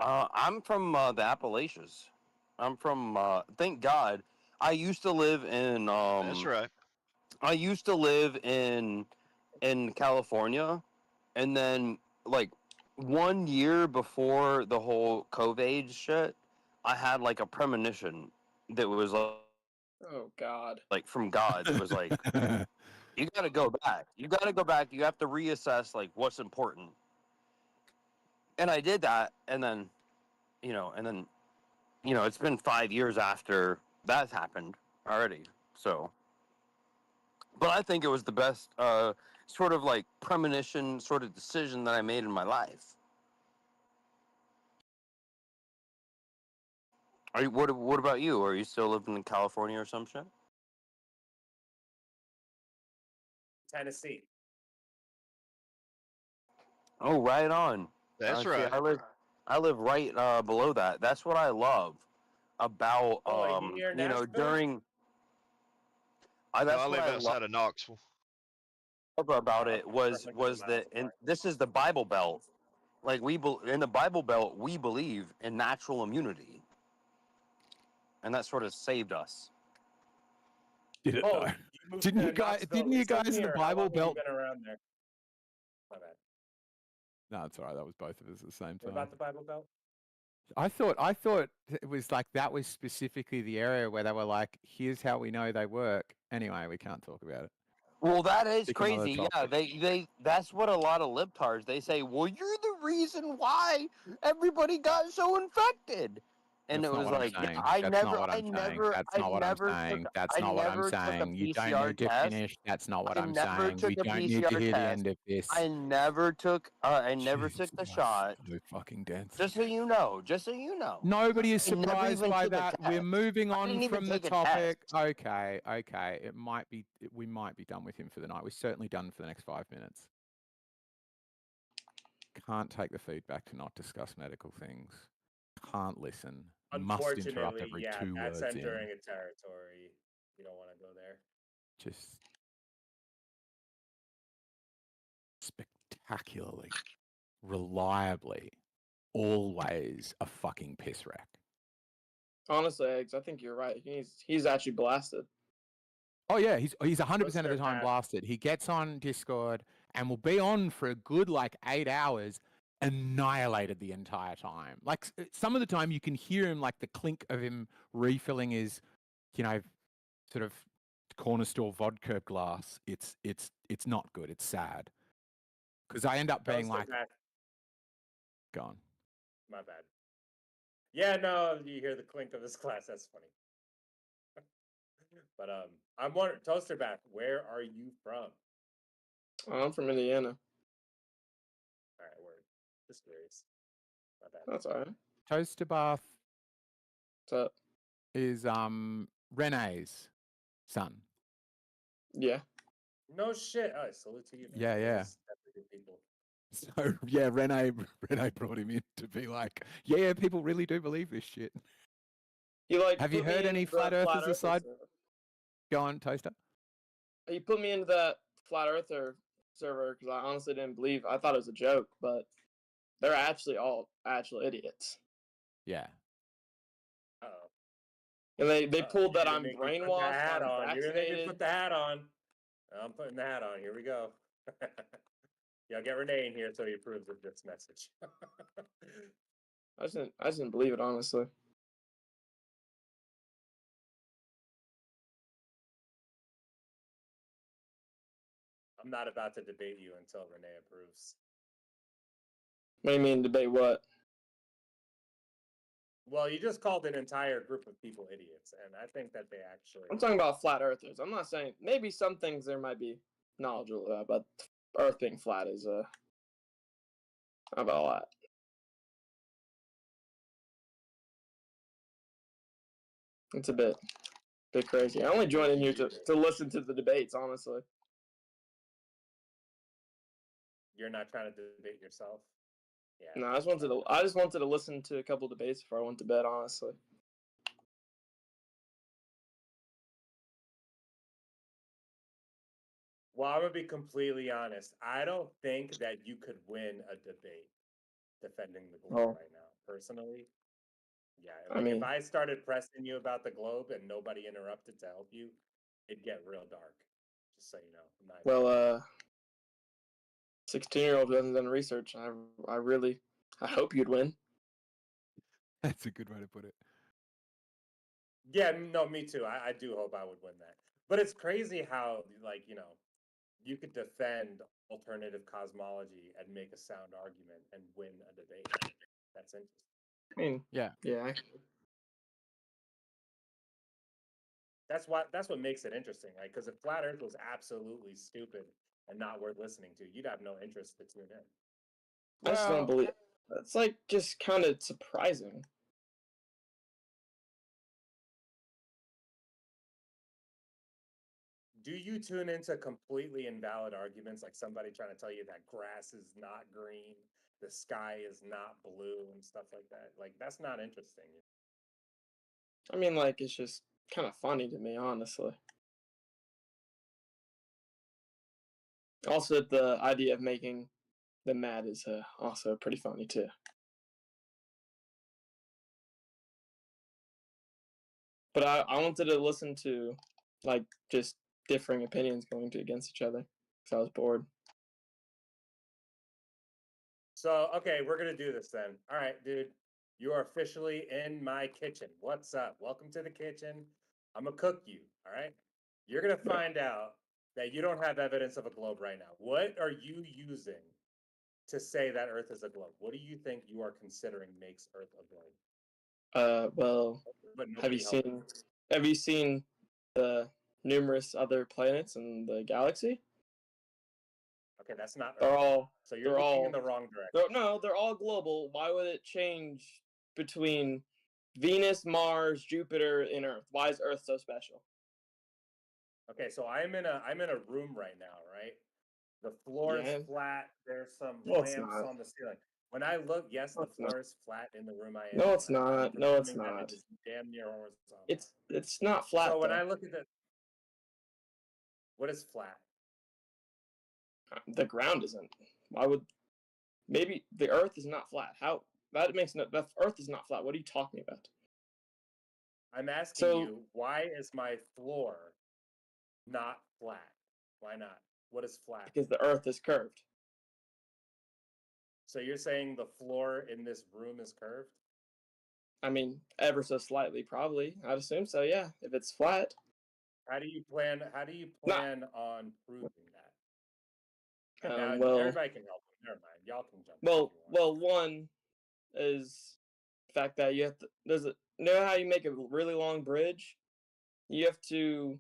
Speaker 3: I'm from the Appalachians. I'm from. Thank God. I used to live in.
Speaker 2: That's right.
Speaker 3: I used to live in California, and then like 1 year before the whole COVID shit, I had like a premonition that was
Speaker 8: Oh God.
Speaker 3: like from God. It was like you got to go back. You got to go back. You have to reassess like what's important. And I did that, and then it's been 5 years after that happened already. So, but I think it was the best sort of like premonition sort of decision that I made in my life. What about you? Are you still living in California or some shit?
Speaker 1: Tennessee.
Speaker 3: Oh, right on.
Speaker 2: That's
Speaker 3: See,
Speaker 2: right.
Speaker 3: I live right below that. That's what I love about
Speaker 1: near Nashville?
Speaker 3: during.
Speaker 2: No,
Speaker 3: That's
Speaker 2: I
Speaker 3: what
Speaker 2: live
Speaker 3: I love
Speaker 2: outside of Knoxville.
Speaker 3: about it was
Speaker 1: Perfect miles
Speaker 3: that, and
Speaker 1: apart.
Speaker 3: this is the Bible Belt. Like in the Bible Belt, we believe in natural immunity, and that sort of saved us.
Speaker 6: Did it
Speaker 1: Oh,
Speaker 6: though?
Speaker 1: you moved
Speaker 6: Didn't
Speaker 1: to
Speaker 6: you guys?
Speaker 1: Knoxville
Speaker 6: Didn't you guys in
Speaker 1: recently,
Speaker 6: the
Speaker 1: or how
Speaker 6: Bible
Speaker 1: long have you
Speaker 6: Belt?
Speaker 1: been around there? My bad.
Speaker 6: No, it's all right. That was both of us at the same
Speaker 1: What
Speaker 6: time.
Speaker 1: about the Bible Belt?
Speaker 6: I thought it was like that was specifically the area where they were like, here's how we know they work. Anyway, we can't talk about it.
Speaker 3: Well, that is
Speaker 6: Pick another
Speaker 3: crazy. Yeah,
Speaker 6: topic.
Speaker 3: they that's what a lot of libtards they say. Well, you're the reason why everybody got so infected. And
Speaker 6: That's
Speaker 3: it
Speaker 6: not
Speaker 3: was
Speaker 6: what I'm
Speaker 3: like,
Speaker 6: saying.
Speaker 3: I
Speaker 6: That's
Speaker 3: never,
Speaker 6: not what
Speaker 3: I
Speaker 6: I'm saying.
Speaker 3: never,
Speaker 6: That's
Speaker 3: I
Speaker 6: not what I'm
Speaker 3: never took,
Speaker 6: saying. That's
Speaker 3: I
Speaker 6: not what I'm
Speaker 3: never took a
Speaker 6: saying. You don't
Speaker 3: PCR
Speaker 6: need to
Speaker 3: test.
Speaker 6: finish. That's not what
Speaker 3: I
Speaker 6: I'm
Speaker 3: never
Speaker 6: saying.
Speaker 3: took
Speaker 6: We
Speaker 3: a
Speaker 6: don't need to
Speaker 3: PCR
Speaker 6: hear the
Speaker 3: test.
Speaker 6: end of this.
Speaker 3: I never took
Speaker 6: Jesus,
Speaker 3: the
Speaker 6: my
Speaker 3: shot.
Speaker 6: fellow fucking dance.
Speaker 3: Just so you know. Just so you know.
Speaker 6: Nobody is
Speaker 3: I never
Speaker 6: surprised
Speaker 3: even
Speaker 6: by
Speaker 3: took a
Speaker 6: that. We're
Speaker 3: test.
Speaker 6: moving
Speaker 3: I
Speaker 6: on
Speaker 3: didn't even
Speaker 6: from the
Speaker 3: take a
Speaker 6: topic.
Speaker 3: test.
Speaker 6: Okay, okay. It might be. We might be done with him for the night. We're certainly done for the next 5 minutes. Can't take the feedback to not discuss medical things. Can't listen. Must interrupt
Speaker 1: Unfortunately,
Speaker 6: every
Speaker 1: yeah,
Speaker 6: 2
Speaker 1: that's
Speaker 6: words
Speaker 1: entering
Speaker 6: in.
Speaker 1: a territory you don't want to go there.
Speaker 6: Just spectacularly, reliably, always a fucking piss wreck.
Speaker 8: Honestly, Eggs, I think you're right. He's actually blasted.
Speaker 6: Oh yeah, he's 100% of the
Speaker 1: Toaster
Speaker 6: time
Speaker 1: Pat.
Speaker 6: blasted. He gets on Discord and will be on for a good like 8 hours, annihilated the entire time. Like some of the time you can hear him like the clink of him refilling his, sort of corner store vodka glass. It's not good. It's sad. Because I end up being
Speaker 1: Toaster
Speaker 6: like,
Speaker 1: Pat.
Speaker 6: gone.
Speaker 1: My bad. Yeah, no, you hear the clink of his glass. That's funny. But I'm wondering, Toaster Bath, where are you from?
Speaker 8: I'm from Indiana.
Speaker 1: All right, word. Just curious. My bad.
Speaker 8: That's all right.
Speaker 6: Toaster Bath
Speaker 8: What's up?
Speaker 6: is Renee's son.
Speaker 8: Yeah.
Speaker 1: No shit. Oh, salute to you, man.
Speaker 6: Yeah, yeah.
Speaker 1: Those definitely good people.
Speaker 6: So yeah, Renee brought him in to be like, yeah, people really do believe this shit.
Speaker 8: He like.
Speaker 6: Have you
Speaker 8: put me
Speaker 6: heard
Speaker 8: in
Speaker 6: any
Speaker 8: the
Speaker 6: flat earthers
Speaker 8: Earther
Speaker 6: aside?
Speaker 8: server.
Speaker 6: Go on, Toaster.
Speaker 8: He put me into that flat earther server because I honestly didn't believe. I thought it was a joke, but they're actually all actual idiots.
Speaker 6: Yeah.
Speaker 1: Uh-oh.
Speaker 8: And they pulled that
Speaker 1: You're
Speaker 8: I'm
Speaker 1: gonna make me put
Speaker 8: brainwashed,
Speaker 1: the hat
Speaker 8: I'm
Speaker 1: on. You're gonna make me
Speaker 8: vaccinated.
Speaker 1: put the hat on. I'm putting the hat on. Here we go. Yeah, I'll get Renee in here so he approves of this message.
Speaker 8: I just didn't believe it, honestly.
Speaker 1: I'm not about to debate you until Renee approves.
Speaker 8: What do you mean debate what?
Speaker 1: Well, you just called an entire group of people idiots, and I think that they actually.
Speaker 8: I'm talking about flat earthers. I'm not saying maybe some things there might be knowledgeable about, but Earth being flat is about a lot. It's a bit crazy. I only joined in here to listen to the debates, honestly.
Speaker 1: You're not trying to debate yourself. Yeah.
Speaker 8: No, I just wanted to listen to a couple debates before I went to bed, honestly.
Speaker 1: Well, I'm gonna be completely honest. I don't think that you could win a debate defending the globe right now, personally. Yeah,
Speaker 8: I
Speaker 1: like if
Speaker 8: mean-
Speaker 1: I started pressing you about the globe and nobody interrupted to help you, it'd get real dark. Just so you know. I'm not
Speaker 8: Well, 16-year-old hasn't done research. I hope you'd win.
Speaker 6: That's a good way to put it.
Speaker 1: Yeah, no, me too. I do hope I would win that. But it's crazy how, like, you could defend alternative cosmology and make a sound argument and win a debate. That's interesting.
Speaker 8: I mean,
Speaker 6: Yeah.
Speaker 8: yeah.
Speaker 1: That's what makes it interesting, right? Because if flat Earth was absolutely stupid and not worth listening to, you'd have no interest to tune in.
Speaker 8: I just don't believe. It's like just kind of surprising.
Speaker 1: Do you tune into completely invalid arguments, like somebody trying to tell you that grass is not green, the sky is not blue, and stuff like that? Like, that's not interesting.
Speaker 8: I mean, like, it's just kind of funny to me, honestly. Also, the idea of making them mad is also pretty funny, too. But I wanted to listen to, like, just differing opinions going against each other because I was bored.
Speaker 1: So, okay, we're going to do this then. All right, dude, you are officially in my kitchen. What's up? Welcome to the kitchen. I'm going to cook you. All right. You're going to find out that you don't have evidence of a globe right now. What are you using to say that Earth is a globe? What do you think you are considering makes Earth a globe?
Speaker 8: Well,
Speaker 1: But
Speaker 8: have you
Speaker 1: nobody helped him.
Speaker 8: seen the numerous other planets in the galaxy?
Speaker 1: Okay, that's not
Speaker 8: They're
Speaker 1: Earth.
Speaker 8: all
Speaker 1: So you're
Speaker 8: they're
Speaker 1: looking
Speaker 8: all
Speaker 1: in the wrong direction.
Speaker 8: they're all global. Why would it change between Venus, Mars, Jupiter, and Earth? Why is Earth so special?
Speaker 1: Okay, so I'm in a room right now, right? The floor is
Speaker 8: Yeah.
Speaker 1: flat. There's some
Speaker 8: No, it's
Speaker 1: lamps
Speaker 8: not.
Speaker 1: on the ceiling. When I look, yes,
Speaker 8: No,
Speaker 1: the
Speaker 8: it's not.
Speaker 1: floor is flat in the room I am
Speaker 8: No,
Speaker 1: in.
Speaker 8: it's
Speaker 1: I'm
Speaker 8: not. No, it's
Speaker 1: presuming that
Speaker 8: not.
Speaker 1: it is damn near horizontal.
Speaker 8: It's not flat
Speaker 1: So when
Speaker 8: though.
Speaker 1: I look at what is flat?
Speaker 8: The ground isn't. Why would maybe the Earth is not flat? How that makes no. The Earth is not flat. What are you talking about?
Speaker 1: I'm asking
Speaker 8: So-
Speaker 1: you, why is my floor not flat? Why not? What is flat?
Speaker 8: Because the Earth is curved.
Speaker 1: So you're saying the floor in this room is curved?
Speaker 8: I mean, ever so slightly, probably. I'd assume so. Yeah, if it's flat.
Speaker 1: How do you plan on proving that? And now
Speaker 8: Well,
Speaker 1: everybody can help. Never mind. Y'all can jump in
Speaker 8: well,
Speaker 1: if you want.
Speaker 8: well. One is the fact that you have to. Know how you make a really long bridge? You have to,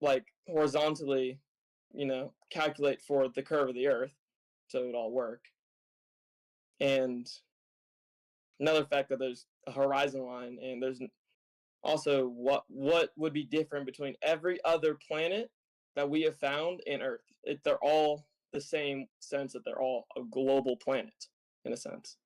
Speaker 8: like, horizontally, calculate for the curve of the Earth, so it all work. And another fact that there's a horizon line, and there's also what would be different between every other planet that we have found and Earth. They're all the same sense that they're all a global planet in a sense.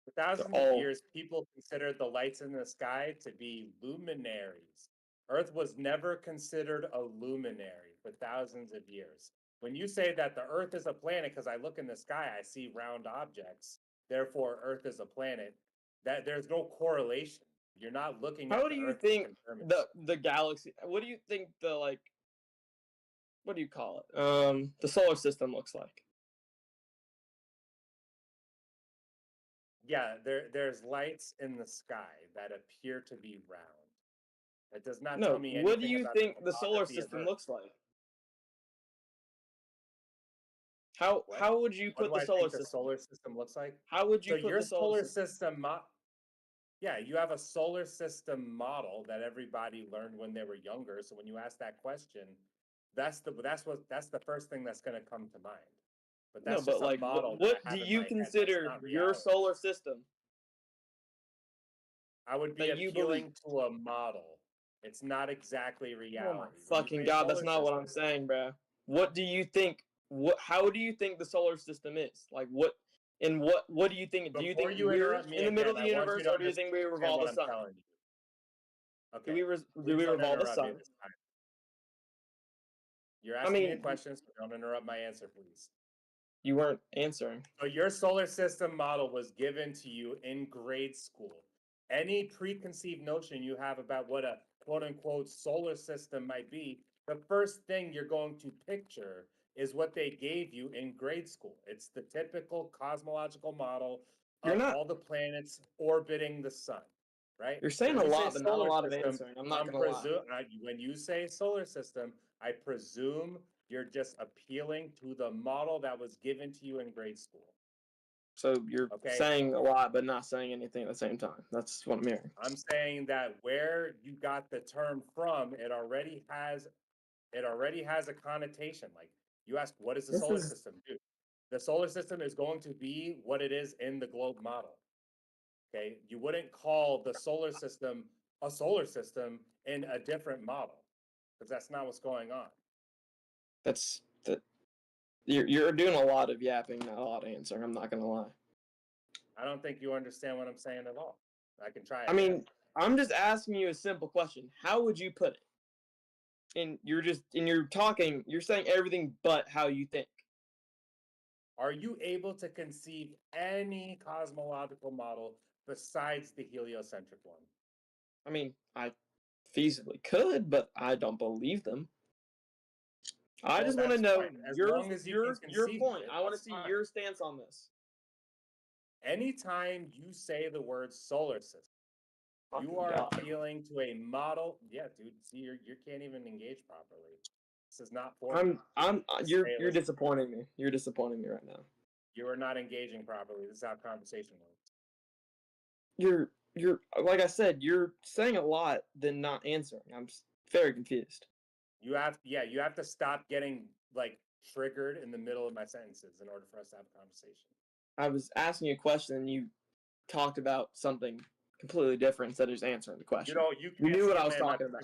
Speaker 1: For thousands
Speaker 8: all-
Speaker 1: of years, people considered the lights in the sky to be luminaries. Earth was never considered a luminary for thousands of years. When you say that the Earth is a planet, because I look in the sky, I see round objects, therefore Earth is a planet, that there's no correlation. You're not looking
Speaker 8: How
Speaker 1: at
Speaker 8: do
Speaker 1: the
Speaker 8: you
Speaker 1: Earth
Speaker 8: think
Speaker 1: to confirm
Speaker 8: the galaxy? What do you think what do you call it? The solar system looks like.
Speaker 1: Yeah, there's lights in the sky that appear to be round. That does not
Speaker 8: No,
Speaker 1: tell me anything
Speaker 8: what do you
Speaker 1: about
Speaker 8: think the solar
Speaker 1: topography of
Speaker 8: system
Speaker 1: Earth.
Speaker 8: looks like? How would you
Speaker 1: What
Speaker 8: put
Speaker 1: do
Speaker 8: the
Speaker 1: I
Speaker 8: solar
Speaker 1: think the
Speaker 8: system?
Speaker 1: solar system looks like?
Speaker 8: How would you
Speaker 1: So
Speaker 8: put
Speaker 1: your
Speaker 8: the solar system?
Speaker 1: yeah, you have a solar system model that everybody learned when they were younger. So when you ask that question, that's the first thing that's going to come to mind. But
Speaker 8: No,
Speaker 1: that's
Speaker 8: but
Speaker 1: just a
Speaker 8: like,
Speaker 1: model that
Speaker 8: what
Speaker 1: I
Speaker 8: do
Speaker 1: have in
Speaker 8: you
Speaker 1: my head. That's
Speaker 8: consider
Speaker 1: not
Speaker 8: your
Speaker 1: reality.
Speaker 8: solar system?
Speaker 1: I would be
Speaker 8: that you
Speaker 1: appealing to a model. It's not exactly reality.
Speaker 8: Oh my
Speaker 1: When you
Speaker 8: fucking
Speaker 1: say
Speaker 8: god, that's
Speaker 1: solar
Speaker 8: not what I'm
Speaker 1: system,
Speaker 8: saying, bruh. What do you think? How do you think the solar system is? Like, what do you think? Do you
Speaker 1: Before
Speaker 8: think
Speaker 1: you
Speaker 8: we're
Speaker 1: interrupt me
Speaker 8: in the middle of
Speaker 1: again,
Speaker 8: the
Speaker 1: I want you
Speaker 8: universe,
Speaker 1: to
Speaker 8: or do you think we
Speaker 1: understand
Speaker 8: revolve
Speaker 1: what
Speaker 8: the
Speaker 1: I'm
Speaker 8: sun?
Speaker 1: telling you. Okay.
Speaker 8: Do we
Speaker 1: Please don't
Speaker 8: revolve the
Speaker 1: interrupt me
Speaker 8: sun?
Speaker 1: this time. You're asking me a question, so don't interrupt my answer, please.
Speaker 8: You weren't answering.
Speaker 1: So your solar system model was given to you in grade school. Any preconceived notion you have about what a quote unquote solar system might be, the first thing you're going to picture is what they gave you in grade school. It's the typical cosmological model of all the planets orbiting the sun, right?
Speaker 8: You're saying a
Speaker 1: When you
Speaker 8: lot,
Speaker 1: say
Speaker 8: but not a
Speaker 1: solar
Speaker 8: lot of
Speaker 1: system,
Speaker 8: answering. I'm not gonna lie.
Speaker 1: when you say solar system, I presume you're just appealing to the model that was given to you in grade school.
Speaker 8: So you're
Speaker 1: Okay.
Speaker 8: saying a lot, but not saying anything at the same time. That's what I'm hearing.
Speaker 1: I'm saying that where you got the term from, it already has a connotation. Like you ask, what does the solar system do? The solar system is going to be what it is in the globe model. Okay, you wouldn't call the solar system a solar system in a different model because that's not what's going on.
Speaker 8: You're doing a lot of yapping, not a lot of answering. I'm not gonna lie.
Speaker 1: I don't think you understand what I'm saying at all. I can try.
Speaker 8: I mean, I'm just asking you a simple question. How would you put it? And you're talking. You're saying everything but how you think.
Speaker 1: Are you able to conceive any cosmological model besides the heliocentric one?
Speaker 8: I mean, I feasibly could, but I don't believe them. I just want to know your point. I want to see your stance on this.
Speaker 1: Anytime you say the word solar system, you are appealing to a model. Yeah, dude. See, you can't even engage properly. This is not for me.
Speaker 8: You're disappointing me. You're disappointing me right now.
Speaker 1: You are not engaging properly. This is how conversation works.
Speaker 8: you're like I said, you're saying a lot then not answering. I'm very confused.
Speaker 1: You have to stop getting like triggered in the middle of my sentences in order for us to have a conversation.
Speaker 8: I was asking you a question and you talked about something completely different instead of just answering the question.
Speaker 1: You
Speaker 8: knew what I was talking about.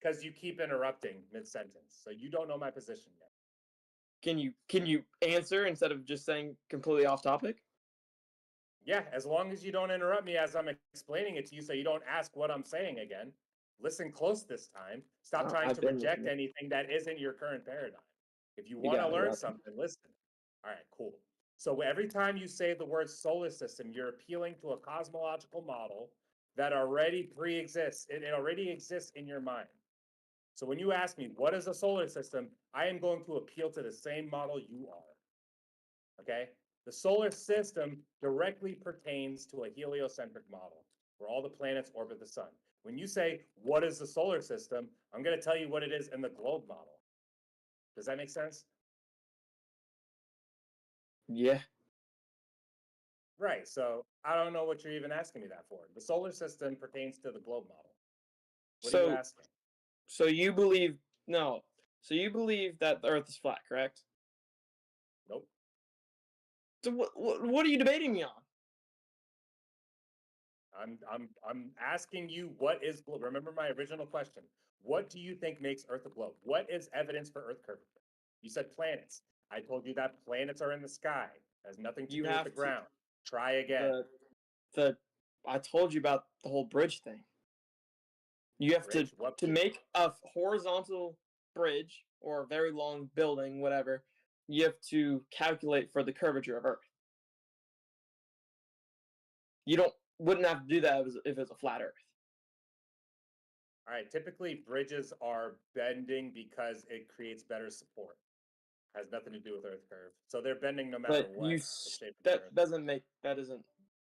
Speaker 1: Because you keep interrupting mid-sentence, so you don't know my position yet.
Speaker 8: Can you answer instead of just saying completely off topic?
Speaker 1: Yeah, as long as you don't interrupt me as I'm explaining it to you, so you don't ask what I'm saying again. Listen close this time. Stop trying
Speaker 8: I've
Speaker 1: to
Speaker 8: been
Speaker 1: project
Speaker 8: listening.
Speaker 1: anything that isn't your current paradigm. If you
Speaker 8: You
Speaker 1: want to
Speaker 8: got it,
Speaker 1: learn
Speaker 8: Rocky.
Speaker 1: something, listen. All right, cool. So every time you say the word solar system, you're appealing to a cosmological model that already pre-exists. It already exists in your mind. So when you ask me, what is a solar system? I am going to appeal to the same model you are. Okay? The solar system directly pertains to a heliocentric model where all the planets orbit the sun. When you say, what is the solar system? I'm going to tell you what it is in the globe model. Does that make sense?
Speaker 8: Yeah.
Speaker 1: Right. So I don't know what you're even asking me that for. The solar system pertains to the globe model. What are you asking?
Speaker 8: So you believe So you believe that the Earth is flat, correct?
Speaker 1: Nope.
Speaker 8: So what are you debating me on?
Speaker 1: I'm asking you what is globe. Remember my original question. What do you think makes Earth a globe? What is evidence for Earth curvature? You said planets. I told you that planets are in the sky. It has nothing to do with the ground. Try again.
Speaker 8: I told you about the whole bridge thing. You have to make a horizontal bridge or a very long building, whatever. You have to calculate for the curvature of Earth. You wouldn't have to do that if it's a flat Earth.
Speaker 1: All right. Typically, bridges are bending because it creates better support. Has nothing to do with Earth curve. So they're bending no matter what.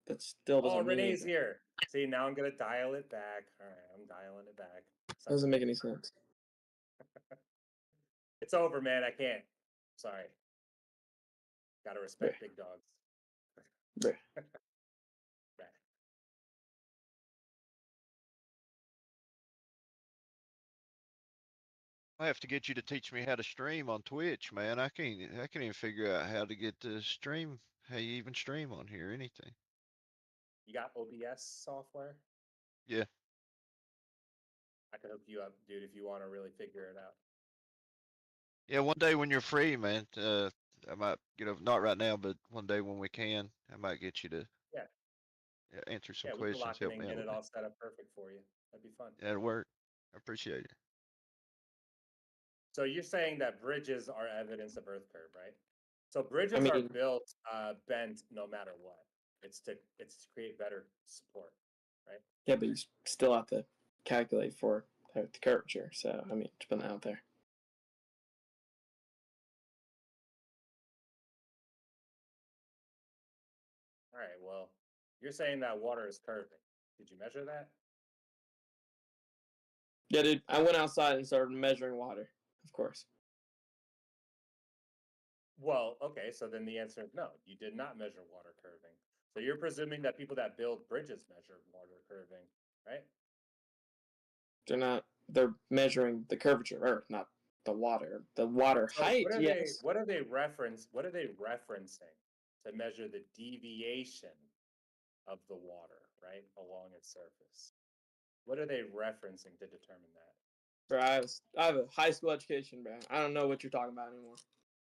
Speaker 8: That still doesn't mean
Speaker 1: Renee's
Speaker 8: anything.
Speaker 1: here. See, now I'm gonna dial it back. All right, I'm dialing it back.
Speaker 8: Doesn't make any sense.
Speaker 1: It's over, man. I can't. Sorry. Gotta respect big dogs.
Speaker 2: I have to get you to teach me how to stream on Twitch, man. I can't even figure out how to get to stream, how you even stream on here, anything.
Speaker 1: You got OBS software?
Speaker 2: Yeah.
Speaker 1: I can hook you up, dude, if you want to really figure it out.
Speaker 2: Yeah, one day when you're free, man, I might, not right now, but one day when we can, I might get you to answer some
Speaker 1: we can
Speaker 2: questions,
Speaker 1: lock it
Speaker 2: help
Speaker 1: in,
Speaker 2: me out
Speaker 1: get
Speaker 2: with
Speaker 1: it all set up perfect for you. That'd be fun.
Speaker 2: That'll work. I appreciate it.
Speaker 1: So you're saying that bridges are evidence of Earth curve, right? So bridges are built bent no matter what. It's to create better support, right?
Speaker 8: Yeah, but you still have to calculate for the curvature. So I mean, it's been out there.
Speaker 1: All right. Well, you're saying that water is curving. Did you measure that?
Speaker 8: Yeah, dude. I went outside and started measuring water. Of course.
Speaker 1: Well, okay. So then the answer is no. You did not measure water curving. So you're presuming that people that build bridges measure water curving, right?
Speaker 8: They're not. They're measuring the curvature of Earth, not the water. The water height. Yes.
Speaker 1: What are they referencing to measure the deviation of the water, right, along its surface? What are they referencing to determine that?
Speaker 8: Bro, I have a high school education, bro. I don't know what you're talking about anymore.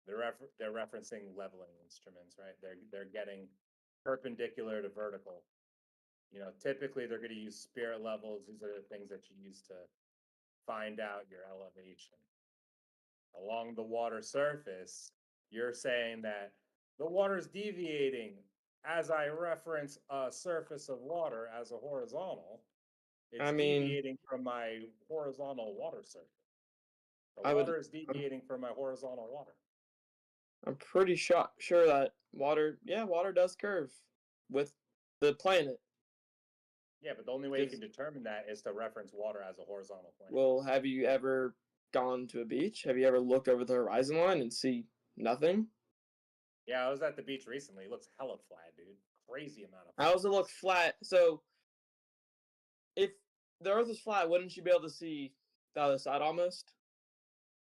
Speaker 1: They're referencing leveling instruments, right? They're getting perpendicular to vertical. Typically they're going to use spirit levels. These are the things that you use to find out your elevation. Along the water surface, you're saying that the water is deviating as I reference a surface of water as a horizontal. It's deviating from my horizontal water surface. The water is deviating from my horizontal water.
Speaker 8: I'm pretty sure that water does curve with the planet.
Speaker 1: Yeah, but the only way you can determine that is to reference water as a horizontal plane.
Speaker 8: Well, have you ever gone to a beach? Have you ever looked over the horizon line and see nothing?
Speaker 1: Yeah, I was at the beach recently. It looks hella flat, dude. Crazy amount of.
Speaker 8: How does it look flat? So, if the Earth was flat, wouldn't you be able to see the other side almost?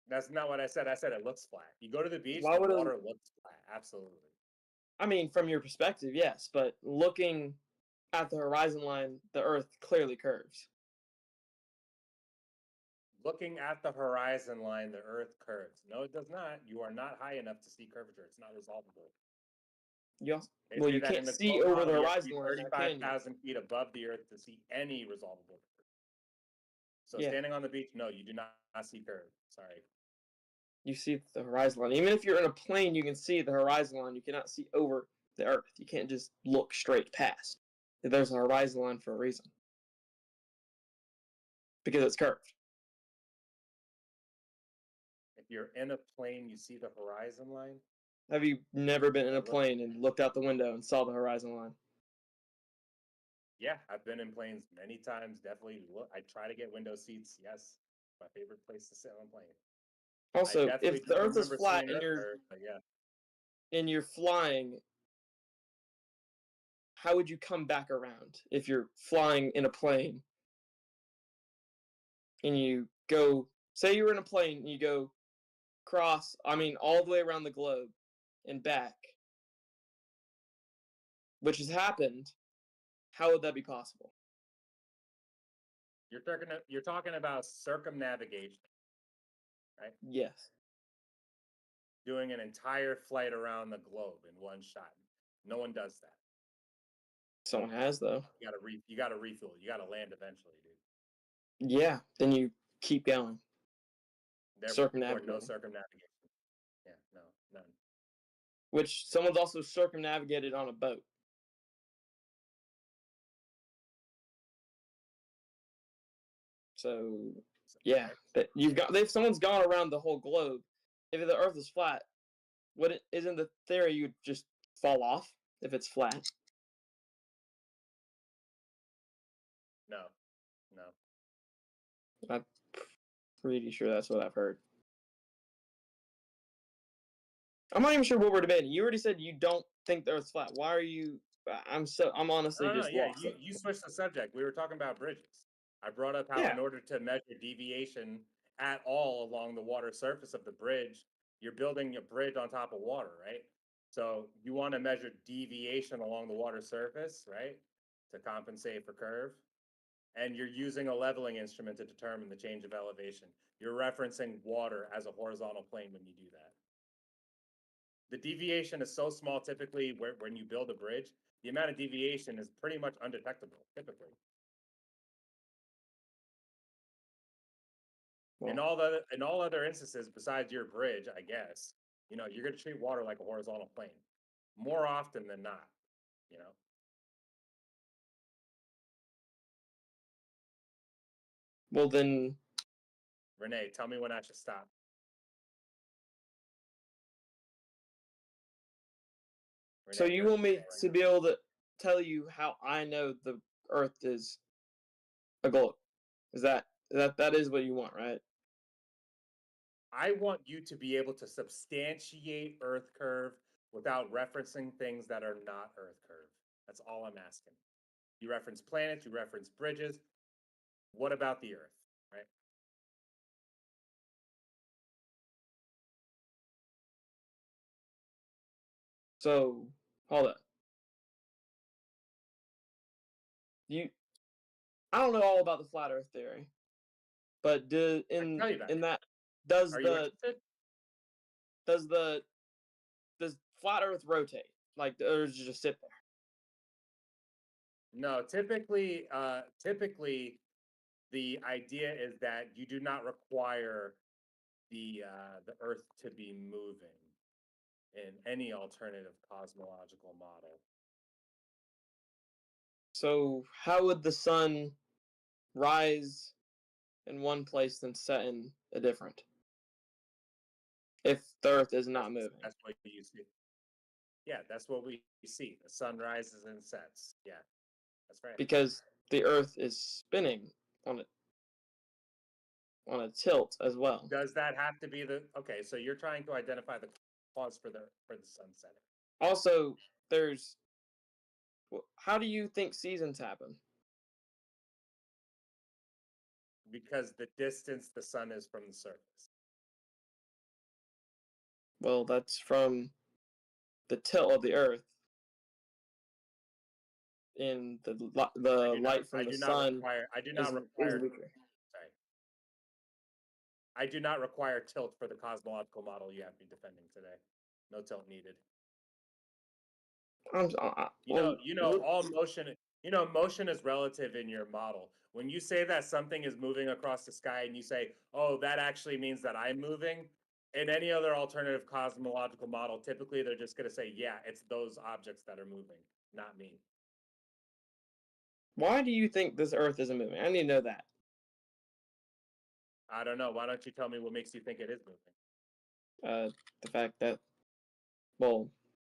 Speaker 1: That's not what I said. I said it looks flat. You go to the beach,
Speaker 8: Why
Speaker 1: the
Speaker 8: would it-
Speaker 1: water looks flat. Absolutely.
Speaker 8: I mean, from your perspective, yes, but looking at the horizon line, the Earth clearly curves.
Speaker 1: Looking at the horizon line, the Earth curves. No, it does not. You are not high enough to see curvature. It's not resolvable.
Speaker 8: You also,
Speaker 1: They
Speaker 8: well,
Speaker 1: say
Speaker 8: you
Speaker 1: that in
Speaker 8: can't
Speaker 1: the
Speaker 8: see
Speaker 1: globe
Speaker 8: over the
Speaker 1: model, you have to
Speaker 8: horizon
Speaker 1: be
Speaker 8: line, now, can you?
Speaker 1: 35,000 feet above the Earth to see any resolvable curve. So
Speaker 8: Yeah.
Speaker 1: standing on the beach, no, you do not see curve. Sorry.
Speaker 8: You see the horizon line. Even if you're in a plane, you can see the horizon line. You cannot see over the Earth. You can't just look straight past. There's a horizon line for a reason. Because it's curved.
Speaker 1: If you're in a plane, you see the horizon line.
Speaker 8: Have you never been in a plane and looked out the window and saw the horizon line?
Speaker 1: Yeah, I've been in planes many times. Definitely look. I try to get window seats. Yes, my favorite place to sit on a plane.
Speaker 8: Also,
Speaker 1: definitely
Speaker 8: if the
Speaker 1: don't
Speaker 8: Earth is
Speaker 1: remember
Speaker 8: flat
Speaker 1: seeing
Speaker 8: and
Speaker 1: Earth
Speaker 8: you're
Speaker 1: curve, but yeah.
Speaker 8: flying, how would you come back around if you're flying in a plane and you go, say you were in a plane and you go all the way around the globe and back, which has happened, how would that be possible?
Speaker 1: You're talking about circumnavigation, right?
Speaker 8: Yes.
Speaker 1: Doing an entire flight around the globe in one shot. No one does that.
Speaker 8: Someone has, though.
Speaker 1: You gotta refuel. You gotta land eventually, dude.
Speaker 8: Yeah, then you keep going.
Speaker 1: Therefore, no
Speaker 8: Circumnavigating.
Speaker 1: circumnavigation. Yeah, no, none.
Speaker 8: Which someone's also circumnavigated on a boat. So yeah, if someone's gone around the whole globe, if the Earth is flat, isn't the theory you'd just fall off if it's flat?
Speaker 1: No, no.
Speaker 8: I'm pretty sure that's what I've heard. I'm not even sure what we're debating. You already said you don't think the Earth's flat. Why are you? I'm honestly
Speaker 1: No,
Speaker 8: just
Speaker 1: yeah,
Speaker 8: lost.
Speaker 1: you switched the subject. We were talking about bridges. I brought up how in order to measure deviation at all along the water surface of the bridge, you're building a bridge on top of water, right? So you want to measure deviation along the water surface, right? To compensate for curve. And you're using a leveling instrument to determine the change of elevation. You're referencing water as a horizontal plane when you do that. The deviation is so small typically when you build a bridge, the amount of deviation is pretty much undetectable, typically.
Speaker 8: Well,
Speaker 1: In all other instances besides your bridge, I guess, you're going to treat water like a horizontal plane more often than not,
Speaker 8: Well, then,
Speaker 1: Renee, tell me when I should stop. Renee,
Speaker 8: so you want me to be able to tell you how I know the Earth is a globe? That is what you want, right?
Speaker 1: I want you to be able to substantiate Earth curve without referencing things that are not Earth curve. That's all I'm asking. You reference planets, you reference bridges. What about the Earth, right?
Speaker 8: So, hold up. I don't know all about the flat Earth theory, but in that does flat Earth rotate? Like, or does it just sit there?
Speaker 1: No, typically the idea is that you do not require the Earth to be moving in any alternative cosmological model.
Speaker 8: So how would the sun rise in one place then set in a different? If the Earth is not moving.
Speaker 1: That's what you see. Yeah, that's what we see. The sun rises and sets. Yeah, that's right.
Speaker 8: Because the Earth is spinning on a tilt as well.
Speaker 1: Does that have to be okay? So you're trying to identify the pause for the sun setting.
Speaker 8: Also, there's. How do you think seasons happen?
Speaker 1: Because the distance the sun is from the surface.
Speaker 8: Well, that's from the tilt of the Earth. In the light from the sun.
Speaker 1: I do not require.
Speaker 8: Weaker.
Speaker 1: Sorry. I do not require tilt for the cosmological model you have me defending today. No tilt needed. All motion. Motion is relative in your model. When you say that something is moving across the sky, and you say, "Oh, that actually means that I'm moving," in any other alternative cosmological model, typically they're just going to say, "Yeah, it's those objects that are moving, not me."
Speaker 8: Why do you think this Earth isn't moving? I need to know that.
Speaker 1: I don't know. Why don't you tell me what makes you think it is moving?
Speaker 8: The fact that, well,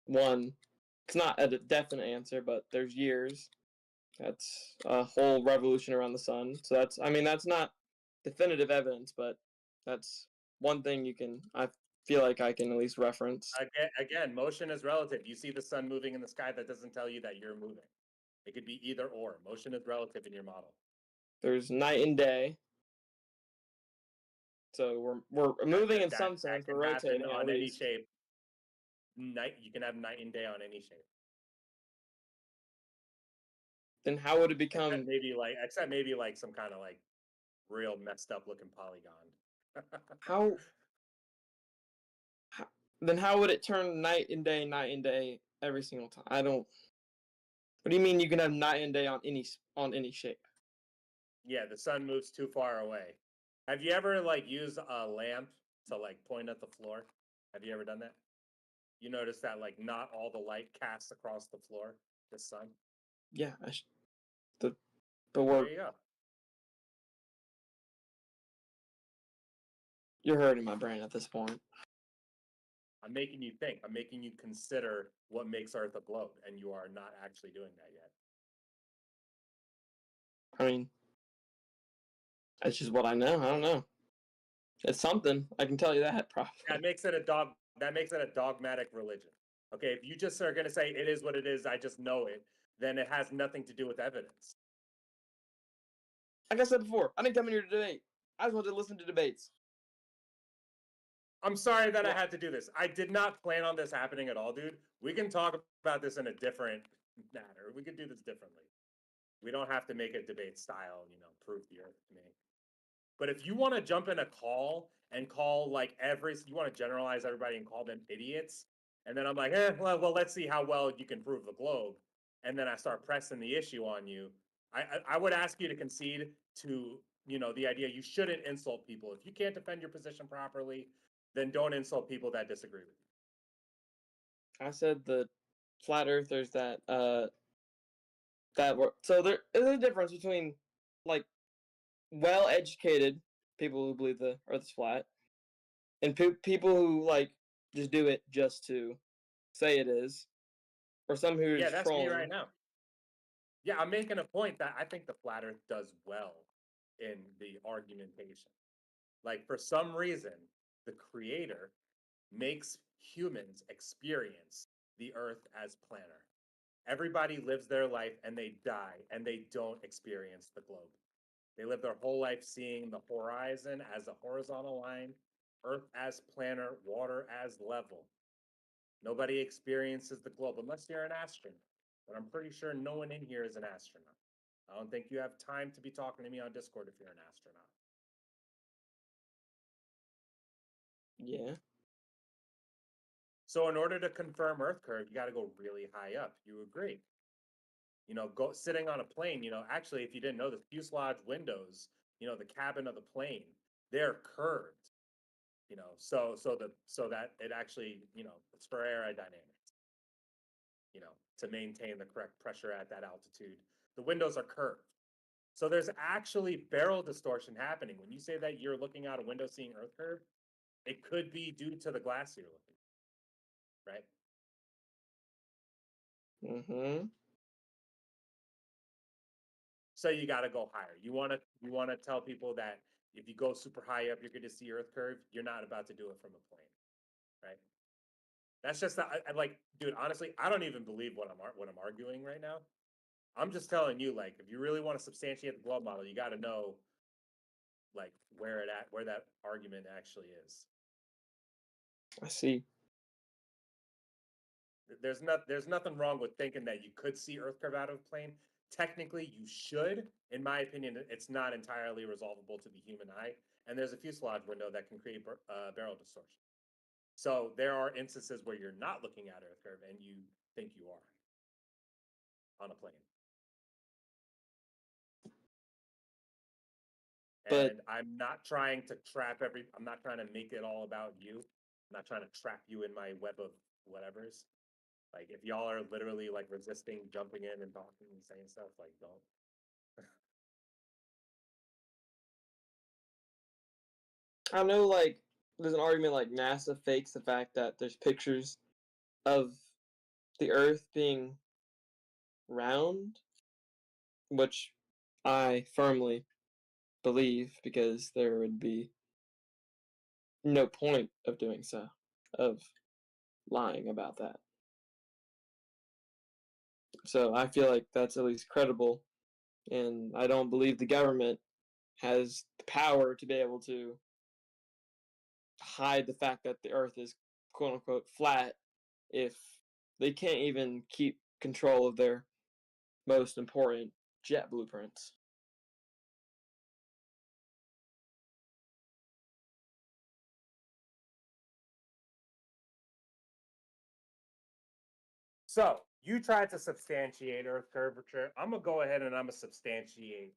Speaker 8: one, it's not a definite answer, but there's years. That's a whole revolution around the sun. So that's not definitive evidence, but that's one thing I feel like I can at least reference.
Speaker 1: Again, motion is relative. You see the sun moving in the sky, that doesn't tell you that you're moving. It could be either or. Motion is relative in your model.
Speaker 8: There's night and day. So we're moving in some sense. We're rotating
Speaker 1: on any shape. You can have night and day on any shape.
Speaker 8: Then how would it become?
Speaker 1: Except maybe like some kind of like real messed up looking polygon.
Speaker 8: Then how would it turn night and day every single time? I don't. What do you mean you can have night and day on any shape?
Speaker 1: Yeah, the sun moves too far away. Have you ever like used a lamp to like point at the floor? Have you ever done that? You notice that like not all the light casts across the floor, the sun.
Speaker 8: Yeah,
Speaker 1: there you go.
Speaker 8: You're hurting my brain at this point.
Speaker 1: I'm making you think. I'm making you consider what makes Earth a globe, and you are not actually doing that yet.
Speaker 8: I mean, that's just what I know. I don't know. It's something. I can tell you that probably.
Speaker 1: That makes it a dogmatic religion. Okay, if you just are going to say it is what it is, I just know it, then it has nothing to do with evidence.
Speaker 8: Like I said before, I didn't come in here to debate. I just wanted to listen to debates.
Speaker 1: I'm sorry that I had to do this. I did not plan on this happening at all, dude. We can talk about this in a different manner. We could do this differently. We don't have to make a debate style, prove the Earth to me. But if you want to jump in a call and call like you want to generalize everybody and call them idiots, and then I'm like, well, let's see how well you can prove the globe, and then I start pressing the issue on you. I would ask you to concede to the idea you shouldn't insult people. If you can't defend your position properly, then don't insult people that disagree with you.
Speaker 8: I said the flat earthers that were so there is a difference between like well-educated people who believe the Earth is flat and people who like just do it just to say it is, or some who
Speaker 1: that's
Speaker 8: trolling.
Speaker 1: me right now. Yeah, I'm making a point that I think the flat Earth does well in the argumentation. Like for some reason, the creator makes humans experience the Earth as planar. Everybody lives their life and they die and they don't experience the globe. They live their whole life seeing the horizon as a horizontal line, Earth as planar, water as level. Nobody experiences the globe unless you're an astronaut. But I'm pretty sure no one in here is an astronaut. I don't think you have time to be talking to me on Discord if you're an astronaut.
Speaker 8: Yeah.
Speaker 1: So in order to confirm Earth curve, you got to go really high up. You agree? Go sitting on a plane. Actually, if you didn't know, the fuselage windows, the cabin of the plane, they're curved. So that it actually, it's for aerodynamics. To maintain the correct pressure at that altitude, the windows are curved. So there's actually barrel distortion happening. When you say that you're looking out a window seeing Earth curve, it could be due to the glass you're looking at, right?
Speaker 8: Mm-hmm.
Speaker 1: So you got to go higher. You want to tell people that if you go super high up, you're going to see Earth curve. You're not about to do it from a plane, right? That's just not, like, dude. Honestly, I don't even believe what I'm arguing right now. I'm just telling you, like, if you really want to substantiate the globe model, you got to know, like, where that argument actually is.
Speaker 8: I see.
Speaker 1: There's nothing wrong with thinking that you could see Earth curve out of plane. Technically, you should. In my opinion, it's not entirely resolvable to the human eye, and there's a fuselage window that can create barrel distortion. So there are instances where you're not looking at Earth curve and you think you are on a plane.
Speaker 8: But-
Speaker 1: And I'm not trying to I'm not trying to make it all about you. I'm not trying to trap you in my web of whatevers. Like, if y'all are literally like resisting jumping in and talking and saying stuff, like, don't.
Speaker 8: I know, like, there's an argument like NASA fakes the fact that there's pictures of the Earth being round, which I firmly believe because there would be no point of doing so, of lying about that. So I feel like that's at least credible, and I don't believe the government has the power to be able to hide the fact that the Earth is quote unquote flat if they can't even keep control of their most important jet blueprints.
Speaker 1: So you tried to substantiate Earth curvature. I'm gonna go ahead and I'm gonna substantiate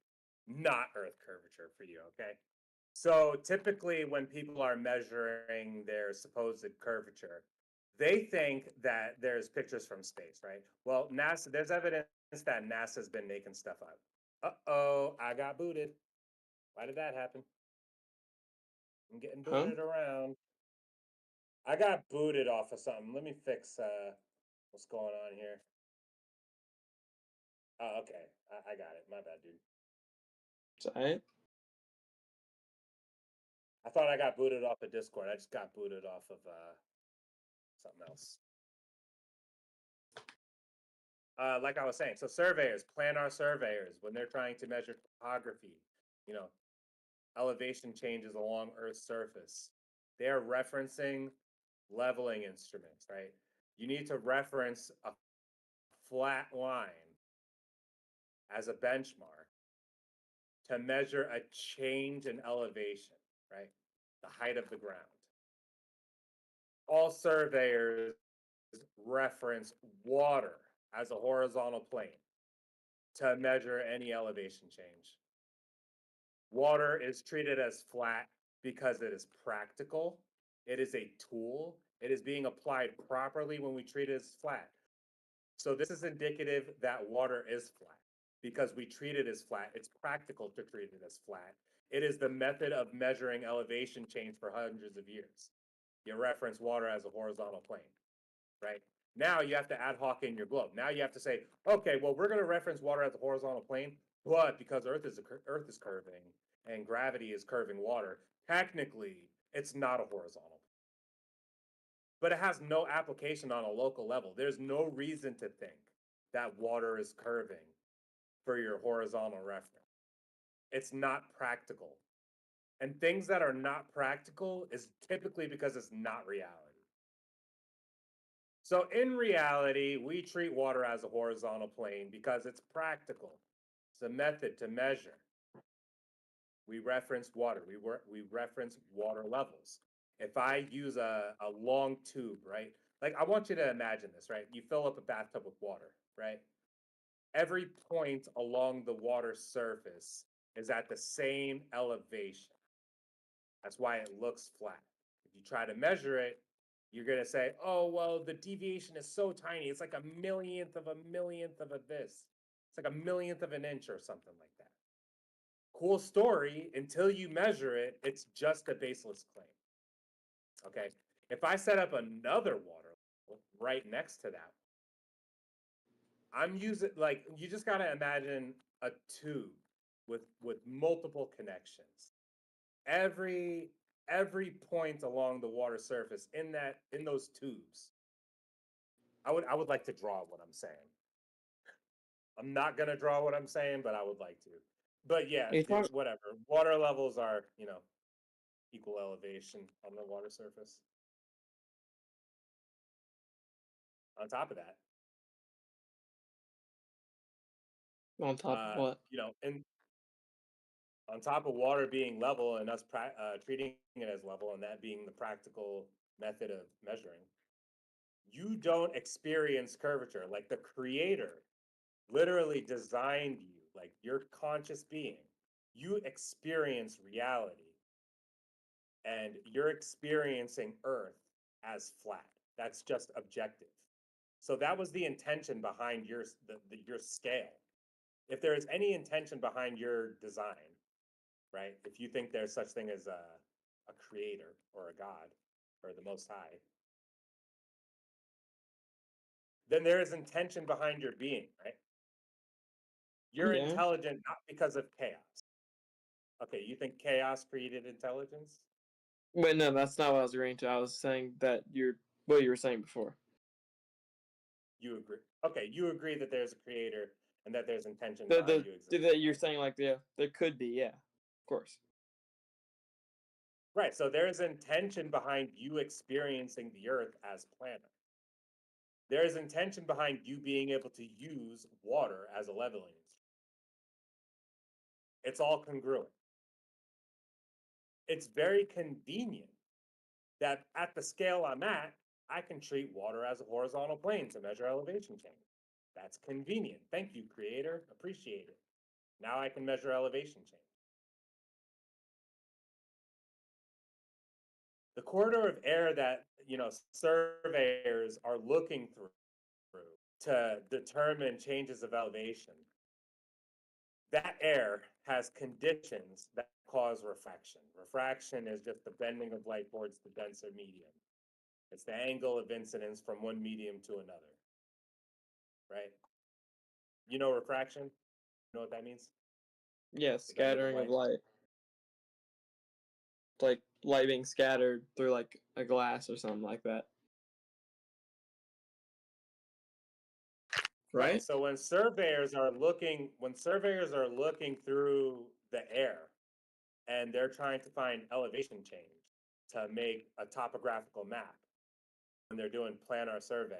Speaker 1: not Earth curvature for you, okay? So typically when people are measuring their supposed curvature, they think that there's pictures from space, right? Well, NASA, there's evidence that NASA's been making stuff up. Uh-oh, I got booted. Why did that happen? I'm getting booted around. I got booted off of something. Let me fix what's going on here. Oh, okay. I got it. My bad, dude.
Speaker 8: Is that it?
Speaker 1: I thought I got booted off of Discord. I just got booted off of something else. Like I was saying, so surveyors, planar surveyors, when they're trying to measure topography, you know, elevation changes along Earth's surface, they're referencing leveling instruments, right? You need to reference a flat line as a benchmark to measure a change in elevation, right? The height of the ground. All surveyors reference water as a horizontal plane to measure any elevation change. Water is treated as flat because it is practical. It is a tool. It is being applied properly when we treat it as flat. So this is indicative that water is flat because we treat it as flat. It's practical to treat it as flat. It is the method of measuring elevation change for hundreds of years. You reference water as a horizontal plane, right? Now you have to ad hoc in your globe. Now you have to say, okay, well, we're going to reference water as a horizontal plane, but because Earth is curving and gravity is curving water, technically it's not a horizontal. But it has no application on a local level. There's no reason to think that water is curving for your horizontal reference. It's not practical. And things that are not practical is typically because it's not reality. So in reality, we treat water as a horizontal plane because it's practical. It's a method to measure. We reference water. We reference water levels. If I use a long tube, right? Like, I want you to imagine this, right? You fill up a bathtub with water, right? Every point along the water surface is at the same elevation. That's why it looks flat. If you try to measure it, you're going to say, oh, well, the deviation is so tiny. It's like a millionth of a this. It's like a millionth of an inch or something like that. Cool story. Until you measure it, it's just a baseless claim. Okay. If I set up another water level right next to that, I'm using, like, you just got to imagine a tube with multiple connections. Every point along the water surface in those tubes I would like to draw what I'm saying. I'm not gonna draw what I'm saying, but I would like to. But yeah, whatever. Water levels are, equal elevation on the water surface. On top of that,
Speaker 8: On top of what?
Speaker 1: and on top of water being level and us treating it as level, and that being the practical method of measuring, you don't experience curvature. Like the creator literally designed you, like your conscious being. You experience reality, and you're experiencing Earth as flat. That's just objective. So that was the intention behind your scale. If there is any intention behind your design, right? If you think there's such thing as a creator or a god or the Most High, then there is intention behind your being, right? You're intelligent not because of chaos. Okay, you think chaos created intelligence?
Speaker 8: Wait, no, that's not what I was agreeing to. I was saying that what you were saying before.
Speaker 1: You agree? Okay, you agree that there's a creator and that there's intention behind you existing.
Speaker 8: That you're saying like there could be, yeah, of course.
Speaker 1: Right, so there's intention behind you experiencing the Earth as planet. There is intention behind you being able to use water as a leveling instrument. It's all congruent. It's very convenient that at the scale I'm at, I can treat water as a horizontal plane to measure elevation change. That's convenient. Thank you, creator. Appreciate it. Now I can measure elevation change. The corridor of air that, surveyors are looking through to determine changes of elevation, that air has conditions that cause refraction. Refraction is just the bending of light towards the denser medium. It's the angle of incidence from one medium to another, right? You know refraction? You know what that means?
Speaker 8: Yeah, scattering of light. It's like light being scattered through like a glass or something like that. Right?
Speaker 1: So when surveyors are looking through the air and they're trying to find elevation change to make a topographical map, when they're doing planar surveying,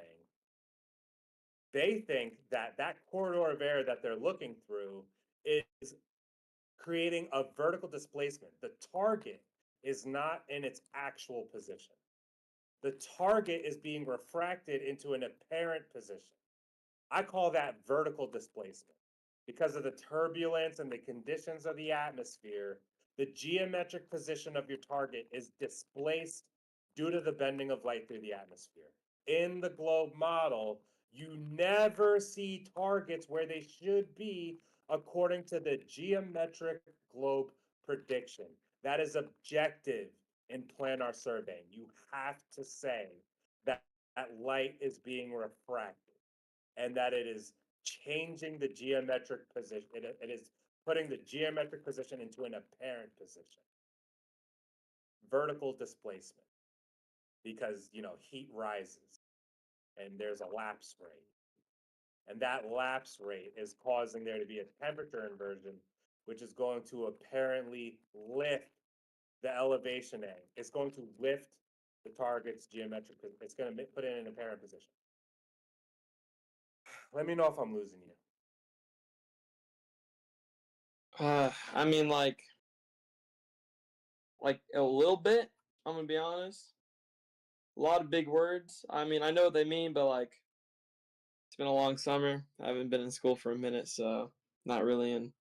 Speaker 1: they think that that corridor of air that they're looking through is creating a vertical displacement. The target is not in its actual position. The target is being refracted into an apparent position. I call that vertical displacement. Because of the turbulence and the conditions of the atmosphere, the geometric position of your target is displaced due to the bending of light through the atmosphere. In the globe model, you never see targets where they should be according to the geometric globe prediction. That is objective in planar surveying. You have to say that light is being refracted and that it is changing the geometric position. It is putting the geometric position into an apparent position. Vertical displacement, because heat rises and there's a lapse rate. And that lapse rate is causing there to be a temperature inversion, which is going to apparently lift the elevation A. It's going to lift the target's geometric. It's going to put it in an apparent position. Let me know if I'm losing you.
Speaker 8: I mean, like a little bit. I'm gonna be honest. A lot of big words. I mean, I know what they mean, but like, it's been a long summer. I haven't been in school for a minute, so not really in.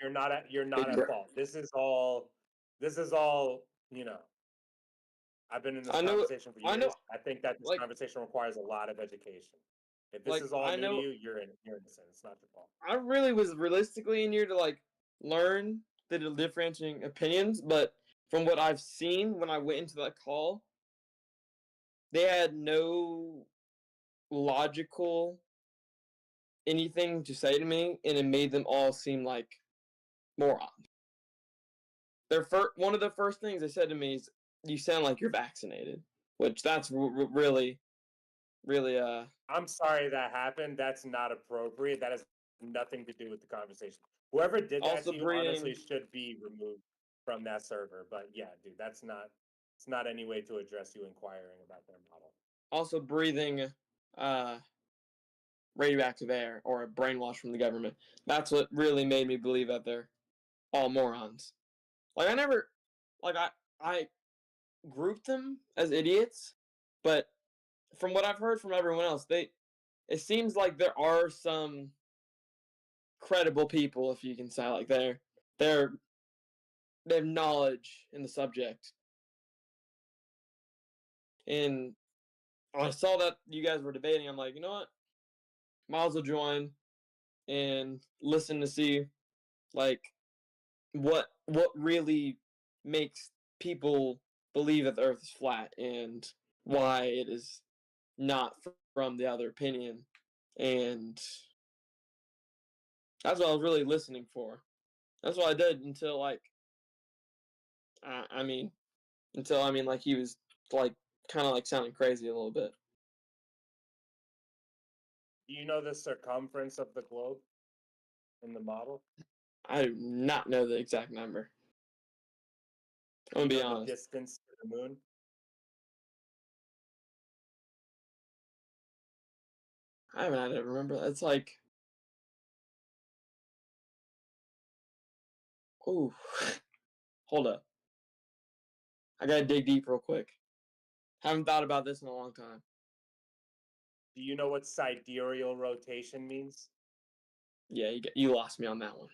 Speaker 1: You're not at fault. This is all. I've been in this conversation for years. I think that this conversation requires a lot of education. If this is all new to you, you're innocent. It's not your fault.
Speaker 8: I really was realistically in here to learn the differentiating opinions, but from what I've seen when I went into that call, they had no logical anything to say to me, and it made them all seem like morons. One of the first things they said to me is, "You sound like you're vaccinated," which that's really really
Speaker 1: I'm sorry that happened. That's not appropriate. That has nothing to do with the conversation. Whoever did that
Speaker 8: Also
Speaker 1: to you honestly should be removed from that server. But yeah, dude, it's not any way to address you inquiring about their model.
Speaker 8: also breathing radioactive air or a brainwash from the government. That's what really made me believe that they're all morons. Like I grouped them as idiots, but from what I've heard from everyone else, it seems like there are some credible people, if you can say, like they have knowledge in the subject. And I saw that you guys were debating. I'm like, you know what? Might as well join and listen to see like what really makes people believe that the Earth is flat and why it is not from the other opinion. And that's what I was really listening for. That's what I did until like like he was like kind of like sounding crazy a little bit.
Speaker 1: Do you know the circumference of the globe in the model?
Speaker 8: I do not know the exact number. I'm gonna be honest.
Speaker 1: The distance to the moon?
Speaker 8: I don't remember. It's like, ooh, hold up. I gotta dig deep real quick. Haven't thought about this in a long time.
Speaker 1: Do you know what sidereal rotation means?
Speaker 8: Yeah, you lost me on that one.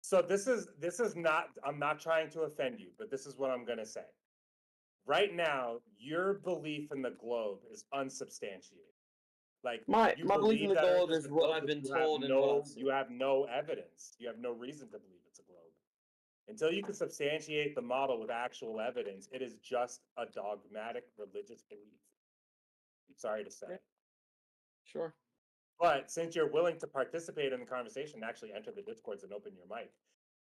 Speaker 1: So this is not, I'm not trying to offend you, but this is what I'm gonna say. Right now, your belief in the globe is unsubstantiated. Like
Speaker 8: my
Speaker 1: you
Speaker 8: belief in the
Speaker 1: that
Speaker 8: globe
Speaker 1: Earth
Speaker 8: is
Speaker 1: a
Speaker 8: what
Speaker 1: globe,
Speaker 8: I've
Speaker 1: but
Speaker 8: been told and what
Speaker 1: you have no evidence. You have no reason to believe it's a globe. Until you can substantiate the model with actual evidence, it is just a dogmatic religious belief. I'm sorry to say.
Speaker 8: Yeah. Sure.
Speaker 1: But since you're willing to participate in the conversation, actually enter the discords and open your mic,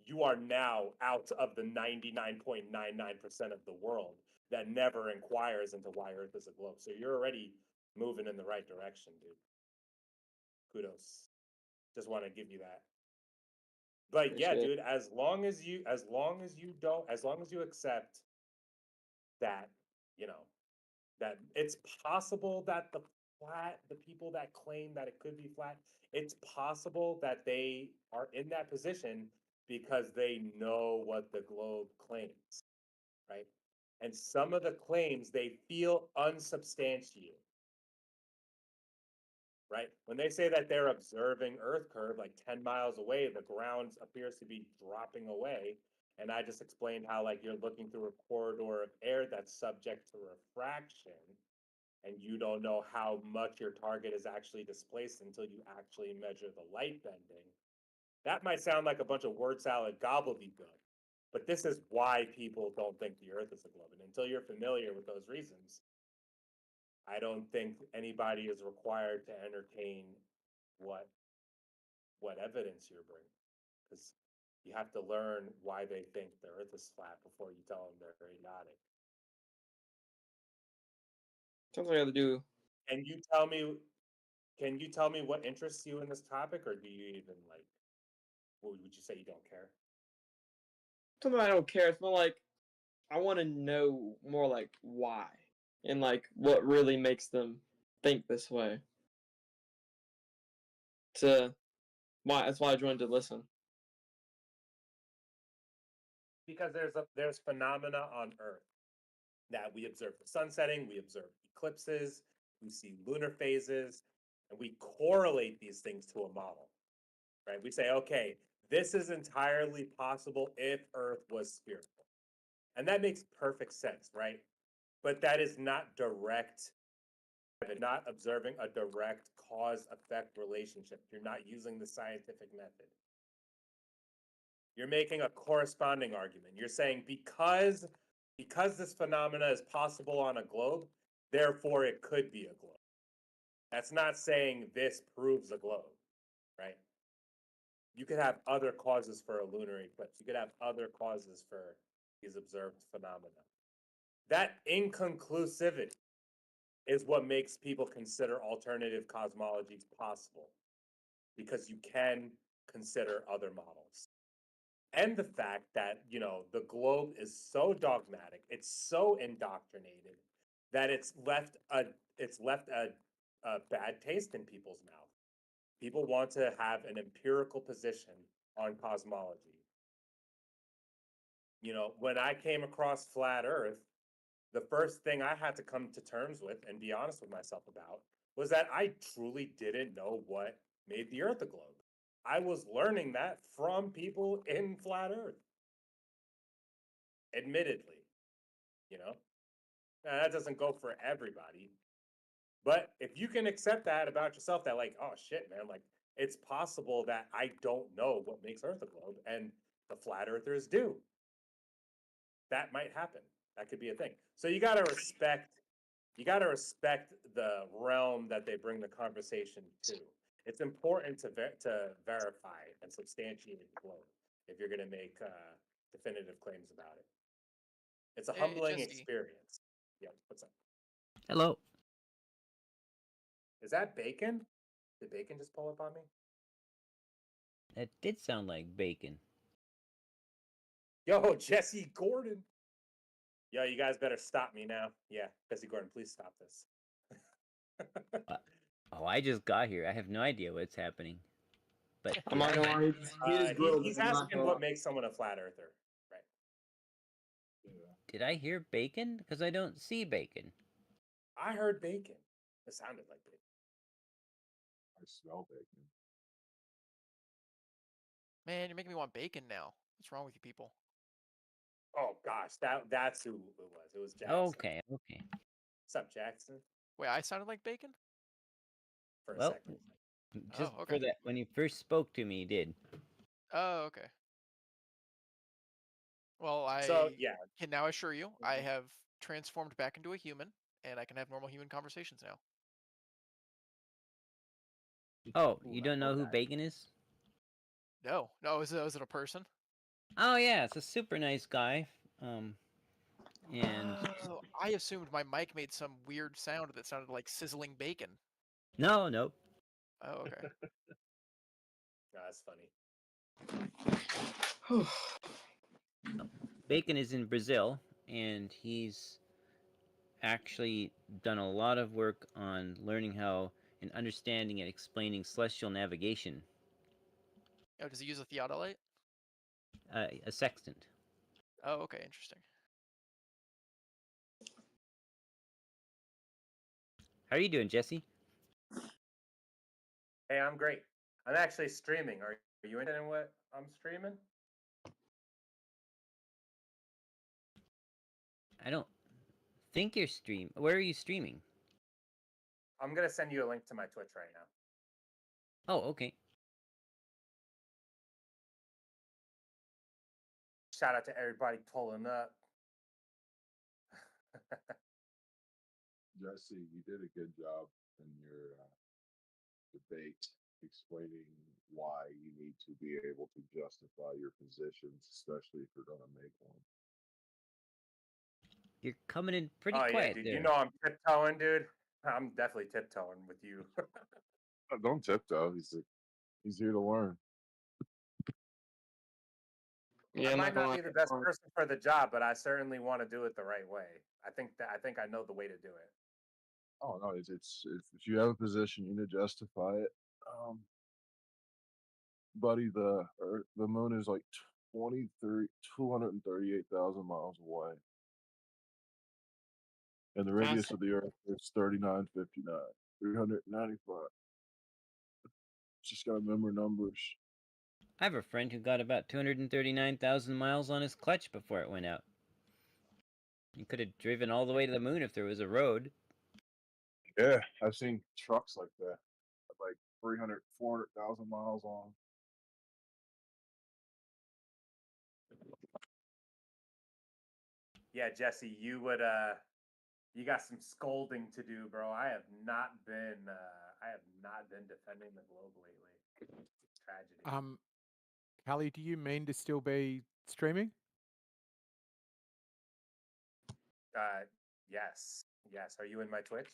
Speaker 1: you are now out of the 99.99% of the world that never inquires into why Earth is a globe. So you're already moving in the right direction, dude. Kudos. Just want to give you that. But
Speaker 8: Appreciate
Speaker 1: yeah, dude, as long as you accept that, that it's possible that the people that claim that it could be flat, it's possible that they are in that position because they know what the globe claims, right? And some of the claims they feel unsubstantiated, right? When they say that they're observing Earth curve like 10 miles away, the ground appears to be dropping away. And I just explained how like you're looking through a corridor of air that's subject to refraction, and you don't know how much your target is actually displaced until you actually measure the light bending. That might sound like a bunch of word salad gobbledygook, but this is why people don't think the Earth is a globe. And until you're familiar with those reasons, I don't think anybody is required to entertain what evidence you're bringing, because you have to learn why they think the Earth is flat before you tell them they're idiotic.
Speaker 8: Something I have to do.
Speaker 1: Can you tell me what interests you in this topic, or do you even like? What would you say you don't care?
Speaker 8: Something I don't care. It's more like I want to know more like why and like what really makes them think this way. That's why I joined to listen.
Speaker 1: Because there's phenomena on Earth that we observe the sun setting, we observe eclipses, we see lunar phases, and we correlate these things to a model, right? We say, okay, this is entirely possible if Earth was spherical. And that makes perfect sense, right? But that is not direct, not observing a direct cause-effect relationship. You're not using the scientific method. You're making a corresponding argument. You're saying because this phenomena is possible on a globe, therefore it could be a globe. That's not saying this proves a globe, right? You could have other causes for a lunar eclipse. You could have other causes for these observed phenomena. That inconclusivity is what makes people consider alternative cosmologies possible, because you can consider other models. And the fact that, you know, the globe is so dogmatic, it's so indoctrinated that it's left a bad taste in people's mouth. People want to have an empirical position on cosmology. You know, when I came across flat Earth, the first thing I had to come to terms with and be honest with myself about was that I truly didn't know what made the Earth a globe. I was learning that from people in flat Earth. Admittedly, you know, now, that doesn't go for everybody. But if you can accept that about yourself, that like, oh shit, man, like it's possible that I don't know what makes Earth a globe and the flat earthers do. That might happen. That could be a thing. So you gotta respect the realm that they bring the conversation to. It's important to verify and substantiate the globe if you're gonna make definitive claims about it. It's a humbling experience. Yeah, what's up?
Speaker 9: Hello.
Speaker 1: Is that bacon? Did bacon just pull up on me?
Speaker 9: That did sound like bacon.
Speaker 1: Yo, Jesse Gordon. Yo, you guys better stop me now. Yeah, Jesse Gordon, please stop this.
Speaker 9: Oh, I just got here. I have no idea what's happening. But
Speaker 8: I'm not gonna lie,
Speaker 1: he's asking what makes someone a flat earther, right?
Speaker 9: Did I hear bacon? Because I don't see bacon.
Speaker 1: I heard bacon. It sounded like bacon.
Speaker 10: I smell bacon.
Speaker 11: Man, you're making me want bacon now. What's wrong with you people?
Speaker 1: Oh gosh, that's who it was. It was Jackson.
Speaker 9: Okay.
Speaker 1: What's up, Jackson?
Speaker 11: Wait, I sounded like bacon?
Speaker 1: For a second.
Speaker 9: Just for that, when you first spoke to me, you did.
Speaker 11: Oh, okay. Well, I can now assure you, I have transformed back into a human, and I can have normal human conversations now.
Speaker 9: Oh, you don't know who Bacon is?
Speaker 11: No, is it a person?
Speaker 9: Oh yeah, it's a super nice guy. And
Speaker 11: Oh, I assumed my mic made some weird sound that sounded like sizzling bacon.
Speaker 9: no.
Speaker 11: Oh, okay.
Speaker 1: That's funny.
Speaker 9: Bacon is in Brazil, and he's actually done a lot of work on learning how and understanding and explaining celestial navigation.
Speaker 11: Oh, does he use a theodolite?
Speaker 9: A sextant.
Speaker 11: Oh, okay, interesting.
Speaker 9: How are you doing, Jesse?
Speaker 1: Hey, I'm great. I'm actually streaming. Are you interested in what I'm streaming?
Speaker 9: I don't think you're streaming. Where are you streaming?
Speaker 1: I'm gonna send you a link to my Twitch right now.
Speaker 9: Oh, okay.
Speaker 1: Shout out to everybody pulling up.
Speaker 10: Jesse, you did a good job in your debate explaining why you need to be able to justify your positions, especially if you're going to make one.
Speaker 9: You're coming in pretty
Speaker 1: quiet.
Speaker 9: quiet
Speaker 1: Dude,
Speaker 9: there.
Speaker 1: you know I'm tiptoeing, dude. I'm definitely tiptoeing with you.
Speaker 10: Don't tiptoe. He's here to learn.
Speaker 8: Yeah,
Speaker 1: I might not be the best person for the job, but I certainly want to do it the right way. I think I know the way to do it.
Speaker 10: Oh no, it's if you have a position, you need to justify it. Buddy, the moon is like 238,000 miles away, and the radius of the Earth is 3959, 395. Just gotta remember numbers.
Speaker 9: I have a friend who got about 239,000 miles on his clutch before it went out. He could have driven all the way to the moon if there was a road.
Speaker 10: Yeah, I've seen trucks like that, like 300, 400,000 miles on.
Speaker 1: Yeah, Jesse, you you got some scolding to do, bro. I have not been defending the globe lately. Tragedy.
Speaker 6: Callie, do you mean to still be streaming?
Speaker 1: Yes. Are you in my Twitch?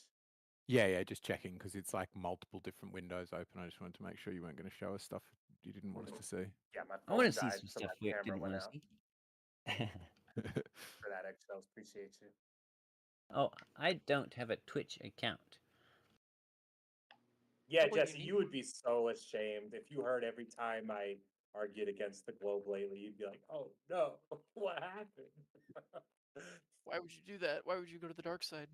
Speaker 6: Yeah, just checking because it's like multiple different windows open. I just wanted to make sure you weren't going to show us stuff you didn't want us to see.
Speaker 1: Yeah, my
Speaker 9: I want
Speaker 1: phone
Speaker 9: to see
Speaker 1: died,
Speaker 9: some
Speaker 1: so
Speaker 9: stuff
Speaker 1: my
Speaker 9: Wick
Speaker 1: camera
Speaker 9: didn't
Speaker 1: went
Speaker 9: want to
Speaker 1: out.
Speaker 9: see.
Speaker 1: For that, Eggshells, appreciate you.
Speaker 9: Oh, I don't have a Twitch account.
Speaker 1: Yeah, Jesse, you would be so ashamed if you heard every time I argued against the globe lately. You'd be like, "Oh no, what happened?"
Speaker 11: Why would you do that? Why would you go to the dark side?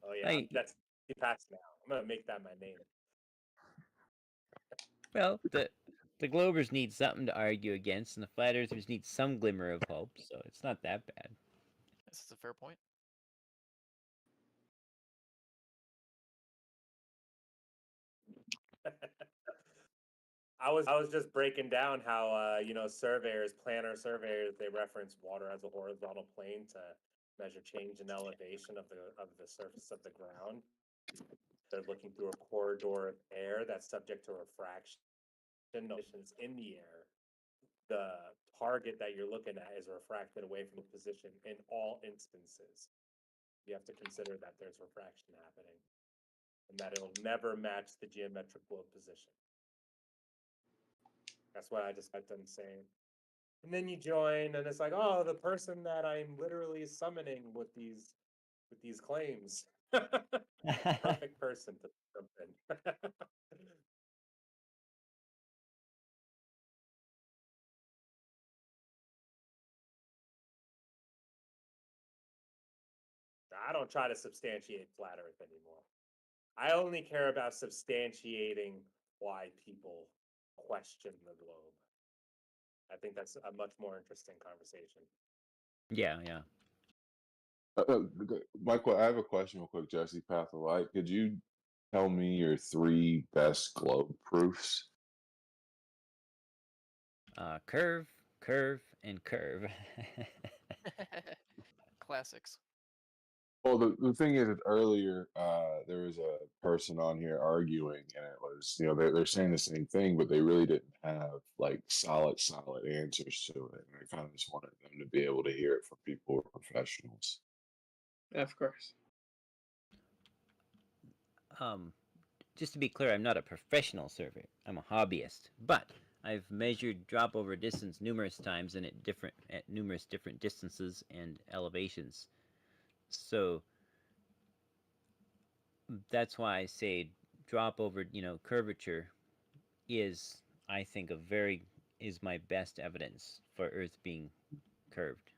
Speaker 1: Oh yeah, that's past now. I'm gonna make that my name.
Speaker 9: Well, the Globers need something to argue against, and the Flat Earthers need some glimmer of hope, so it's not that bad.
Speaker 11: This is a fair point.
Speaker 1: I was just breaking down how surveyors, planar surveyors, they reference water as a horizontal plane to measure change in elevation of the surface of the ground. They're looking through a corridor of air that's subject to refraction conditions in the air. The target that you're looking at is refracted away from the position in all instances. You have to consider that there's refraction happening and that it'll never match the geometric globe position. That's what I just got done saying. And then you join, and it's like, oh, the person that I'm literally summoning with these claims. Perfect person to jump in. I don't try to substantiate flat Earth anymore. I only care about substantiating why people question the globe. I think that's a much more interesting conversation.
Speaker 9: Yeah.
Speaker 10: Michael, I have a question real quick, Jesse, Path of Light. Could you tell me your 3 best globe proofs?
Speaker 9: Curve, curve, and curve.
Speaker 11: Classics.
Speaker 10: Well, the thing is that earlier there was a person on here arguing, and it was, they're saying the same thing, but they really didn't have like solid answers to it. And I kind of just wanted them to be able to hear it from people who are professionals.
Speaker 8: Of course.
Speaker 9: Just to be clear, I'm not a professional surveyor. I'm a hobbyist, but I've measured drop over distance numerous times and at numerous different distances and elevations. So that's why I say drop over, curvature is, I think, is my best evidence for Earth being curved.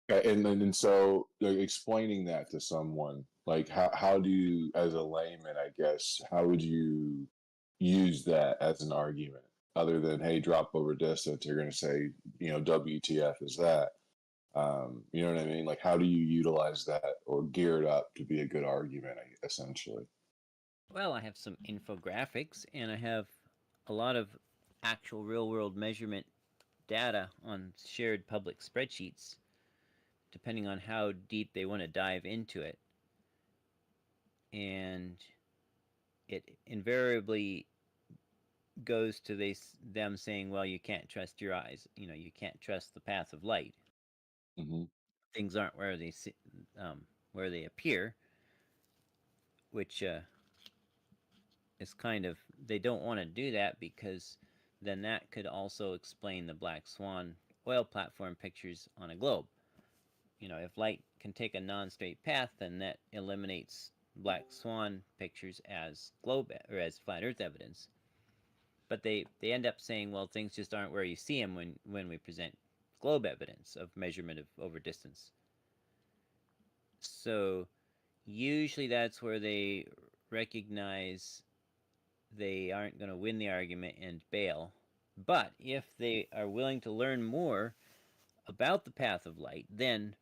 Speaker 10: And so explaining that to someone, like how do you, as a layman, I guess, how would you use that as an argument other than, hey, drop over distance? You're going to say, WTF is that? You know what I mean? Like, how do you utilize that or gear it up to be a good argument, essentially?
Speaker 9: Well, I have some infographics and I have a lot of actual real world measurement data on shared public spreadsheets, depending on how deep they want to dive into it. And it invariably goes to them saying, well, you can't trust your eyes. You can't trust the path of light.
Speaker 10: Mm-hmm.
Speaker 9: Things aren't where they appear, which is kind of, they don't want to do that because then that could also explain the black swan oil platform pictures on a globe. If light can take a non-straight path, then that eliminates black swan pictures as globe or as flat Earth evidence. But they end up saying, well, things just aren't where you see them when we present globe evidence of measurement of over distance. So usually that's where they recognize they aren't going to win the argument and bail. But if they are willing to learn more about the path of light, then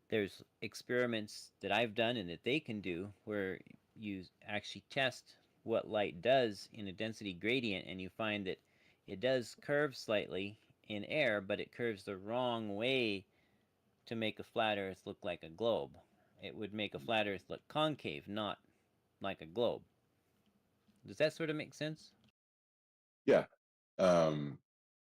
Speaker 9: there's experiments that I've done and that they can do where you actually test what light does in a density gradient, and you find that it does curve slightly in air, but it curves the wrong way to make a flat Earth look like a globe. It would make a flat Earth look concave, not like a globe. Does that sort of make sense?
Speaker 10: Yeah.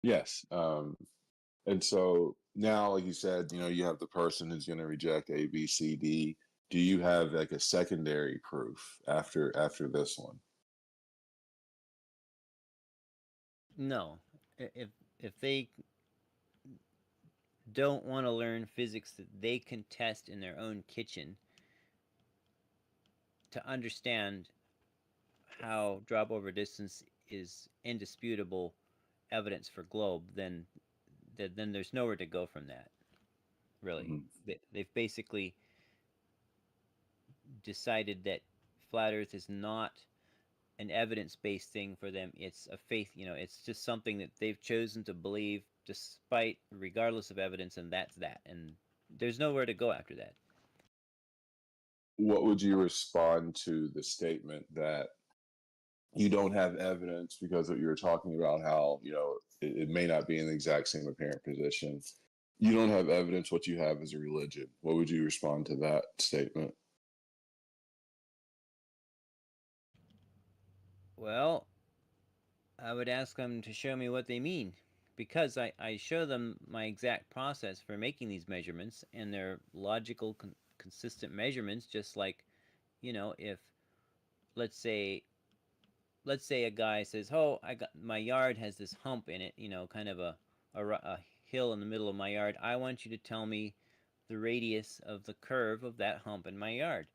Speaker 10: Yes. And so now, like you said, you have the person who's going to reject A, B, C, D. Do you have like a secondary proof after this one?
Speaker 9: No. If they don't want to learn physics that they can test in their own kitchen to understand how drop over distance is indisputable evidence for globe, then there's nowhere to go from that. Really, they've basically decided that flat Earth is not an evidence-based thing for them. It's a faith. It's just something that they've chosen to believe, despite regardless of evidence, and that's that. And there's nowhere to go after that.
Speaker 10: What would you respond to the statement that you don't have evidence because you were talking about how it may not be in the exact same apparent position? You don't have evidence. What you have is a religion. What would you respond to that statement?
Speaker 9: Well, I would ask them to show me what they mean, because I show them my exact process for making these measurements, and they're logical, consistent measurements. Just like, if let's say a guy says, "Oh, my yard has this hump in it, kind of a hill in the middle of my yard. I want you to tell me the radius of the curve of that hump in my yard."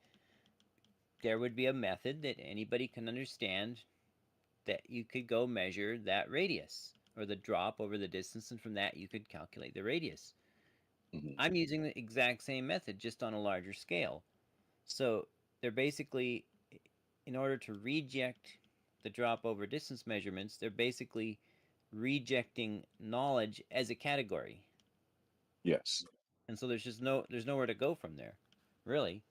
Speaker 9: There would be a method that anybody can understand, that you could go measure that radius or the drop over the distance, and from that you could calculate the radius. I'm using the exact same method, just on a larger scale. So they're basically, in order to reject the drop over distance measurements, they're basically rejecting knowledge as a category.
Speaker 10: Yes.
Speaker 9: And so there's nowhere to go from there, really.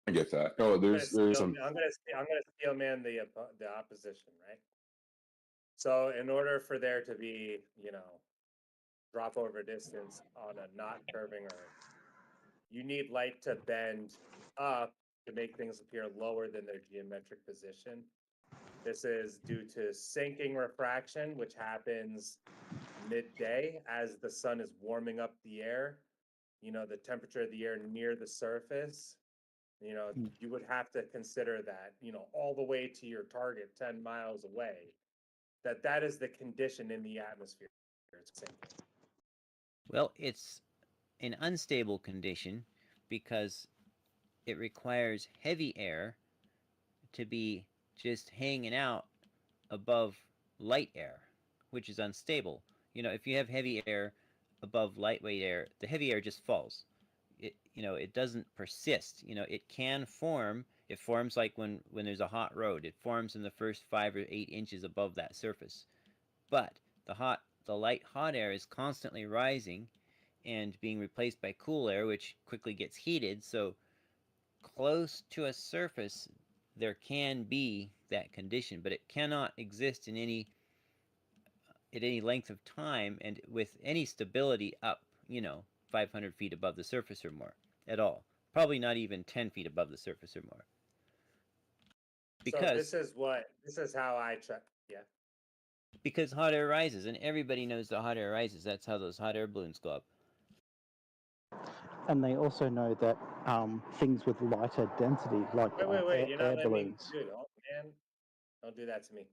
Speaker 10: I get that. Oh, there's some.
Speaker 1: I'm gonna steel man the opposition, right? So in order for there to be, drop over distance on a not curving Earth, you need light to bend up to make things appear lower than their geometric position. This is due to sinking refraction, which happens midday as the sun is warming up the air. The temperature of the air near the surface. You would have to consider that, all the way to your target 10 miles away, that is the condition in the atmosphere. It's sinking.
Speaker 9: Well, it's an unstable condition because it requires heavy air to be just hanging out above light air, which is unstable. If you have heavy air above lightweight air, the heavy air just falls. It doesn't persist. It can form. It forms like when there's a hot road. It forms in the first 5 or 8 inches above that surface. But the light hot air is constantly rising and being replaced by cool air, which quickly gets heated. So close to a surface, there can be that condition, but it cannot exist at any length of time and with any stability up, 500 feet above the surface or more at all. Probably not even 10 feet above the surface or more.
Speaker 1: Because so this is how I check. Yeah.
Speaker 9: Because hot air rises, and everybody knows that hot air rises. That's how those hot air balloons go up.
Speaker 12: And they also know that things with lighter density, like
Speaker 1: wait, you're not
Speaker 12: air
Speaker 1: letting
Speaker 12: balloons.
Speaker 1: me, dude. Oh man, don't do that to me.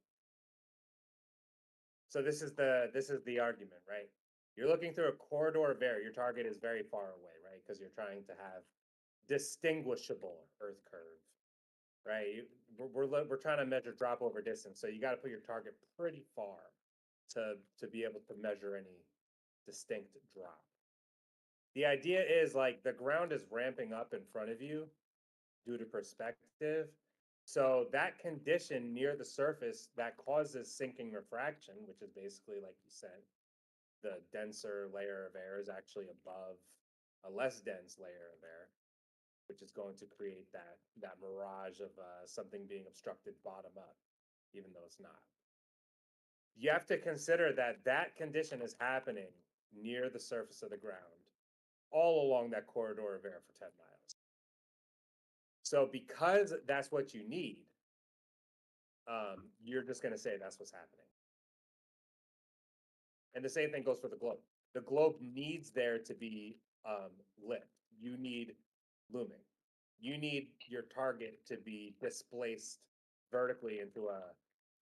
Speaker 1: So this is the argument, right? You're looking through a corridor of air. Your target is very far away, right? Because you're trying to have distinguishable Earth curve, right? We're trying to measure drop over distance, so you got to put your target pretty far to be able to measure any distinct drop. The idea is like the ground is ramping up in front of you due to perspective. So that condition near the surface that causes sinking refraction, which is basically, like you said, the denser layer of air is actually above a less dense layer of air, which is going to create that mirage of something being obstructed bottom up, even though it's not. You have to consider that condition is happening near the surface of the ground, all along that corridor of air for 10 miles. So because that's what you need, you're just going to say that's what's happening. And the same thing goes for the globe. The globe needs there to be lit. You need looming. You need your target to be displaced vertically into a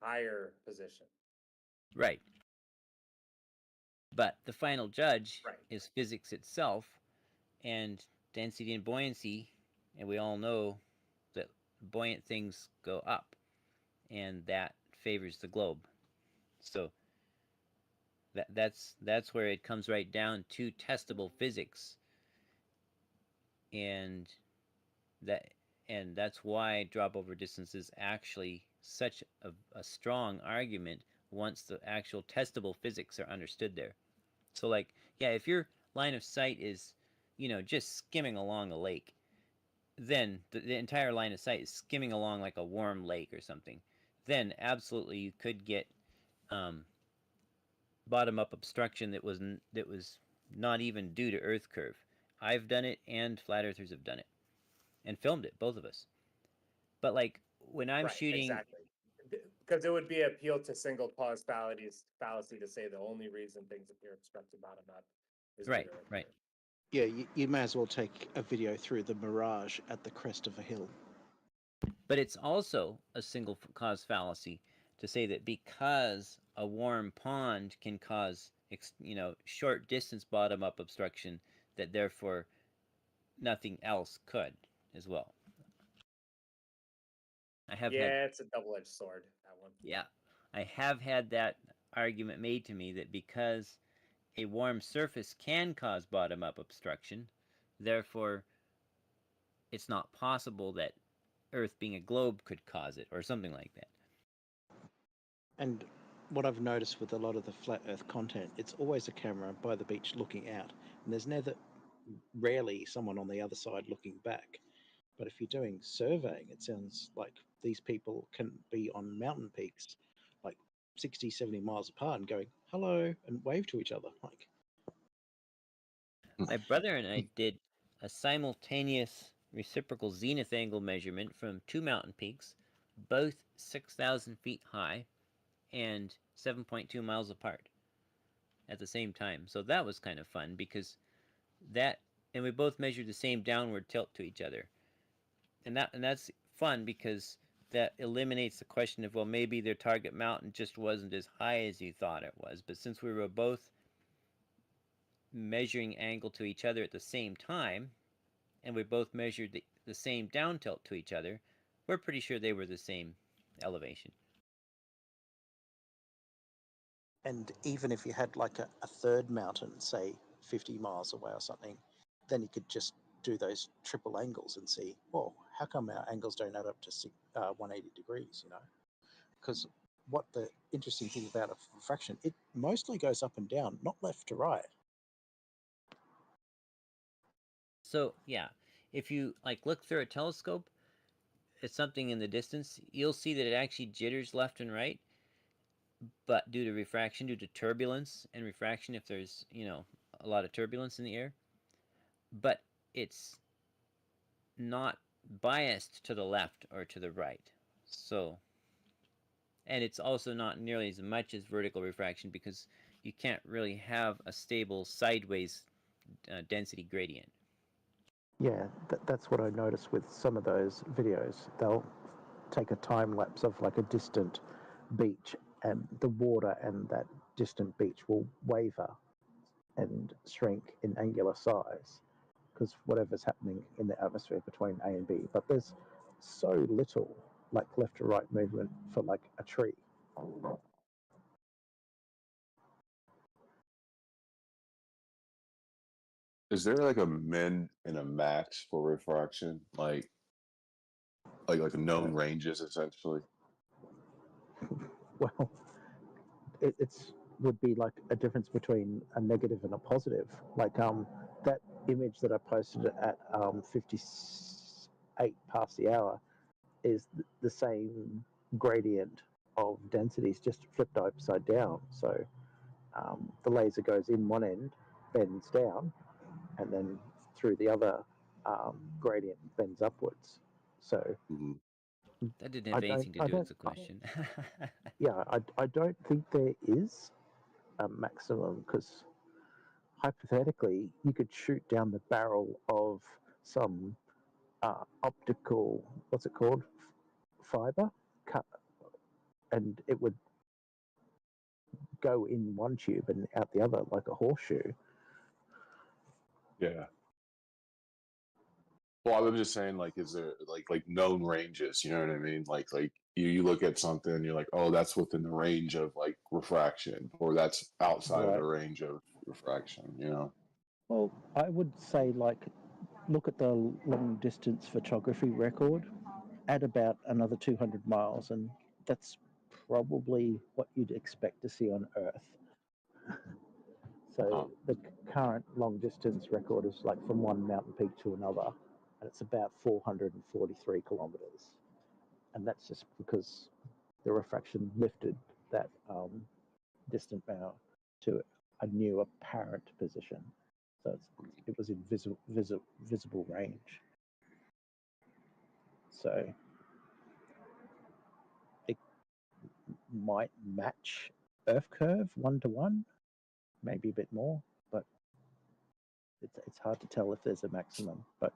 Speaker 1: higher position.
Speaker 9: Right. But the final judge
Speaker 1: Right.
Speaker 9: is physics itself, and density and buoyancy, and we all know that buoyant things go up, and that favors the globe. So that's where it comes right down to testable physics, and that's why drop over distance is actually such a strong argument once the actual testable physics are understood there. So like, yeah, if your line of sight is, just skimming along a lake, then the entire line of sight is skimming along like a warm lake or something, then absolutely you could get bottom-up obstruction that was not even due to Earth curve. I've done it, and flat earthers have done it, and filmed it, both of us. But like when I'm shooting,
Speaker 1: exactly, because it would be appeal to single cause fallacy to say the only reason things appear obstructed bottom up is
Speaker 9: right.
Speaker 12: Yeah, you may as well take a video through the mirage at the crest of a hill.
Speaker 9: But it's also a single cause fallacy to say that because a warm pond can cause, short distance bottom up obstruction, that therefore nothing else could as well.
Speaker 1: It's a double-edged sword, that one.
Speaker 9: Yeah, I have had that argument made to me that because a warm surface can cause bottom up obstruction, therefore it's not possible that Earth being a globe could cause it, or something like that.
Speaker 12: And what I've noticed with a lot of the flat Earth content, it's always a camera by the beach looking out, and there's rarely someone on the other side looking back. But if you're doing surveying, it sounds like these people can be on mountain peaks like 60, 70 miles apart and going, hello, and wave to each other. Like,
Speaker 9: my brother and I did a simultaneous reciprocal zenith angle measurement from 2 mountain peaks, both 6,000 feet high and 7.2 miles apart at the same time. So that was kind of fun because and we both measured the same downward tilt to each other. And that's fun because that eliminates the question of, well, maybe their target mountain just wasn't as high as you thought it was. But since we were both measuring angle to each other at the same time, and we both measured the same down tilt to each other, we're pretty sure they were the same elevation.
Speaker 12: and even if you had like a third mountain, say 50 miles away or something, then you could just do those triple angles and see, well, how come our angles don't add up to 180 degrees, Because what the interesting thing about a refraction, it mostly goes up and down, not left to right.
Speaker 9: So yeah, if you look through a telescope at something in the distance, you'll see that it actually jitters left and right, but due to refraction, due to turbulence and refraction, if there's a lot of turbulence in the air, but it's not biased to the left or to the right. So, and it's also not nearly as much as vertical refraction because you can't really have a stable sideways density gradient.
Speaker 12: Yeah, that's what I noticed with some of those videos. They'll take a time lapse of like a distant beach, and the water and that distant beach will waver and shrink in angular size because whatever's happening in the atmosphere between A and B. But there's so little like left to right movement for like a tree.
Speaker 10: Is there like a min and a max for refraction, like known ranges essentially?
Speaker 12: Well, it's would be like a difference between a negative and a positive. Like that image that I posted at 58 past the hour is the same gradient of densities, just flipped upside down. So the laser goes in one end, bends down, and then through the other gradient bends upwards. So
Speaker 9: that didn't have anything to do with the question.
Speaker 12: Yeah, I don't think there is a maximum, because hypothetically you could shoot down the barrel of some optical, what's it called, fiber, cut, and it would go in one tube and out the other like a horseshoe.
Speaker 10: Yeah. Well, I'm just saying, like, is there like known ranges? You know what I mean? Like you look at something and you're like, oh, that's within the range of like refraction, or that's outside of the range of refraction. You know?
Speaker 12: Well, I would say, like, look at the long distance photography record, add about another 200 miles, and that's probably what you'd expect to see on Earth. So the current long distance record is like from one mountain peak to another, and it's about 443 kilometers. And that's just because the refraction lifted that distant bow to a new apparent position. So it was in visible range. So it might match Earth curve 1-to-1, maybe a bit more, but it's hard to tell if there's a maximum. But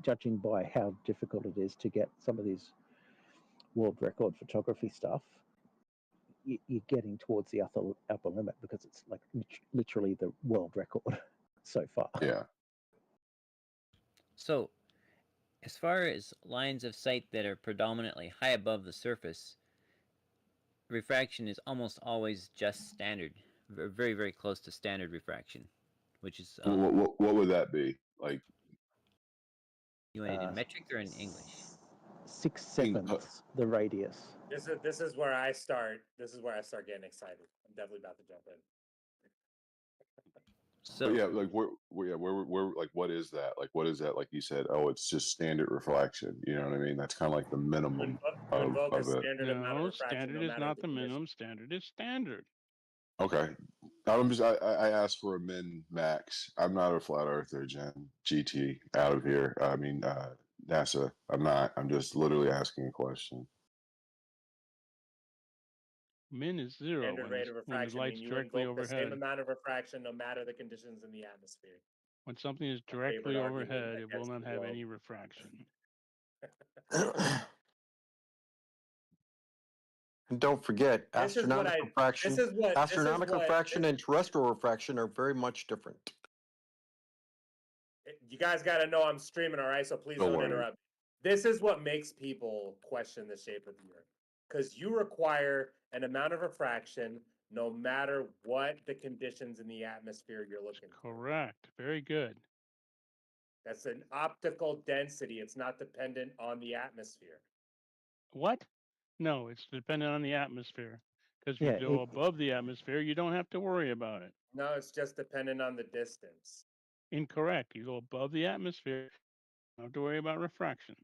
Speaker 12: judging by how difficult it is to get some of these world record photography stuff, you're getting towards the upper limit, because it's like literally the world record so far.
Speaker 10: Yeah.
Speaker 9: So, as far as lines of sight that are predominantly high above the surface, refraction is almost always just standard, very, very close to standard refraction, which is...
Speaker 10: what would that be? Like,
Speaker 9: you want it in metric or in English?
Speaker 12: 6/7 the radius.
Speaker 1: This is where I start. This is where I start getting excited. I'm definitely about to jump in.
Speaker 10: So yeah, like where like what is that? Like what is that? Like you said, oh, it's just standard refraction. You know what I mean? That's kind of like the minimum of it.
Speaker 4: Standard is not the minimum. Standard is standard.
Speaker 10: Okay, I asked for a min max. I'm not a flat earther, Jen. GT out of here. I mean NASA. I'm not. I'm just literally asking a question.
Speaker 4: Min is 0
Speaker 1: Standard rate of refraction,
Speaker 4: when the light's directly overhead.
Speaker 1: The same amount of refraction, no matter the conditions in the atmosphere.
Speaker 4: When something is directly overhead, it will not have any refraction.
Speaker 13: And don't forget, astronomical refraction and terrestrial refraction are very much different.
Speaker 1: You guys got to know I'm streaming, all right? So please don't interrupt. This is what makes people question the shape of the Earth, because you require an amount of refraction no matter what the conditions in the atmosphere you're looking for.
Speaker 4: Correct. Very good.
Speaker 1: That's an optical density. It's not dependent on the atmosphere.
Speaker 4: What? No, it's dependent on the atmosphere. Because if you go above the atmosphere, you don't have to worry about it.
Speaker 1: No, it's just dependent on the distance.
Speaker 4: Incorrect. You go above the atmosphere, you don't have to worry about refraction.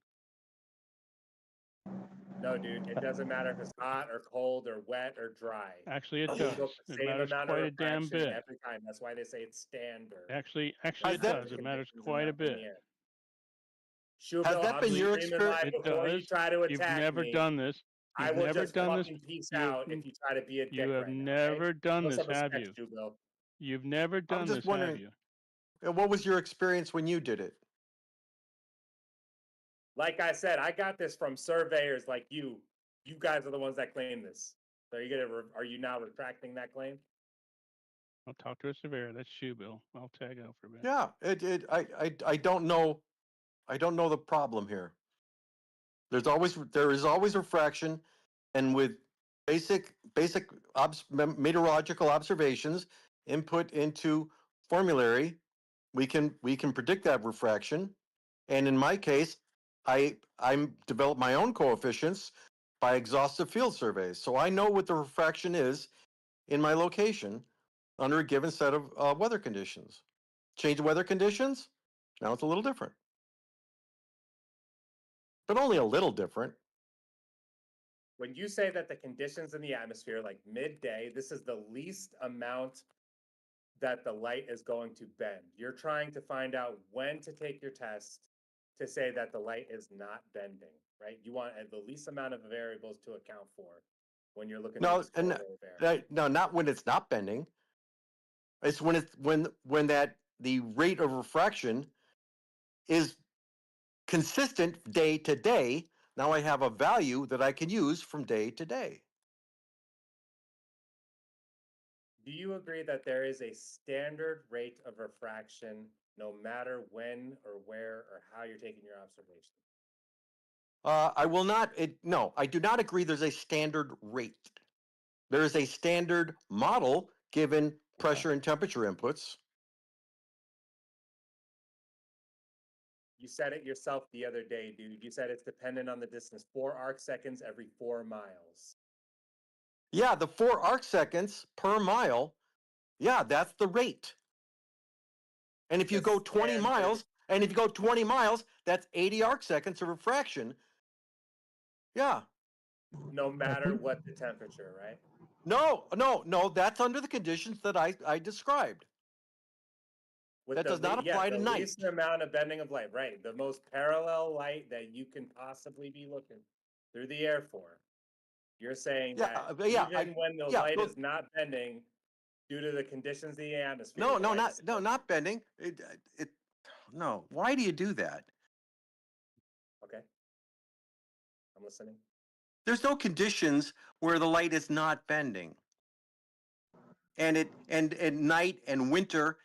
Speaker 1: No, dude, it doesn't matter if it's hot or cold or wet or dry.
Speaker 4: Actually, it does. It matters quite a damn bit.
Speaker 1: Every time. That's why they say it's standard.
Speaker 4: Actually, it does. It matters quite a bit.
Speaker 1: Has that been your experience?
Speaker 4: It does. You've never done this.
Speaker 1: I will just fucking peace out if you try to be a dick.
Speaker 4: You have never done this, have you? You've never done this, have you?
Speaker 13: What was your experience when you did it?
Speaker 1: Like I said, I got this from surveyors like you. You guys are the ones that claim this. So are you now retracting that claim?
Speaker 4: I'll talk to a surveyor. That's you, Bill. I'll tag out for a bit.
Speaker 13: Yeah, I don't know. I don't know the problem here. There is always refraction, and with basic meteorological observations input into formulary, we can predict that refraction. And in my case, I developed my own coefficients by exhaustive field surveys, so I know what the refraction is in my location under a given set of weather conditions. Change the weather conditions, now it's a little different, but only a little different.
Speaker 1: When you say that the conditions in the atmosphere, like midday, this is the least amount that the light is going to bend. You're trying to find out when to take your test to say that the light is not bending, right? You want the least amount of variables to account for. when you're looking
Speaker 13: No,
Speaker 1: at this corridor of air.
Speaker 13: no, not when it's not bending. It's when the rate of refraction is consistent day to day. Now I have a value that I can use from day to day.
Speaker 1: Do you agree that there is a standard rate of refraction no matter when or where or how you're taking your observation?
Speaker 13: I will not. No, I do not agree. There's a standard rate. There is a standard model given pressure and temperature inputs.
Speaker 1: You said it yourself the other day, dude. You said it's dependent on the distance, 4 arc seconds every 4 miles.
Speaker 13: Yeah, the 4 arc seconds per mile. Yeah, that's the rate. And if you go 20 miles, that's 80 arc seconds of refraction. Yeah.
Speaker 1: No matter what the temperature, right?
Speaker 13: No, that's under the conditions that I described. That does not apply to
Speaker 1: the
Speaker 13: night.
Speaker 1: least amount of bending of light, right? The most parallel light that you can possibly be looking through the air for. You're saying that even when the light is not bending due to the conditions of the atmosphere.
Speaker 13: Not bending. No. Why do you do that?
Speaker 1: Okay. I'm listening.
Speaker 13: There's no conditions where the light is not bending. And at night and winter,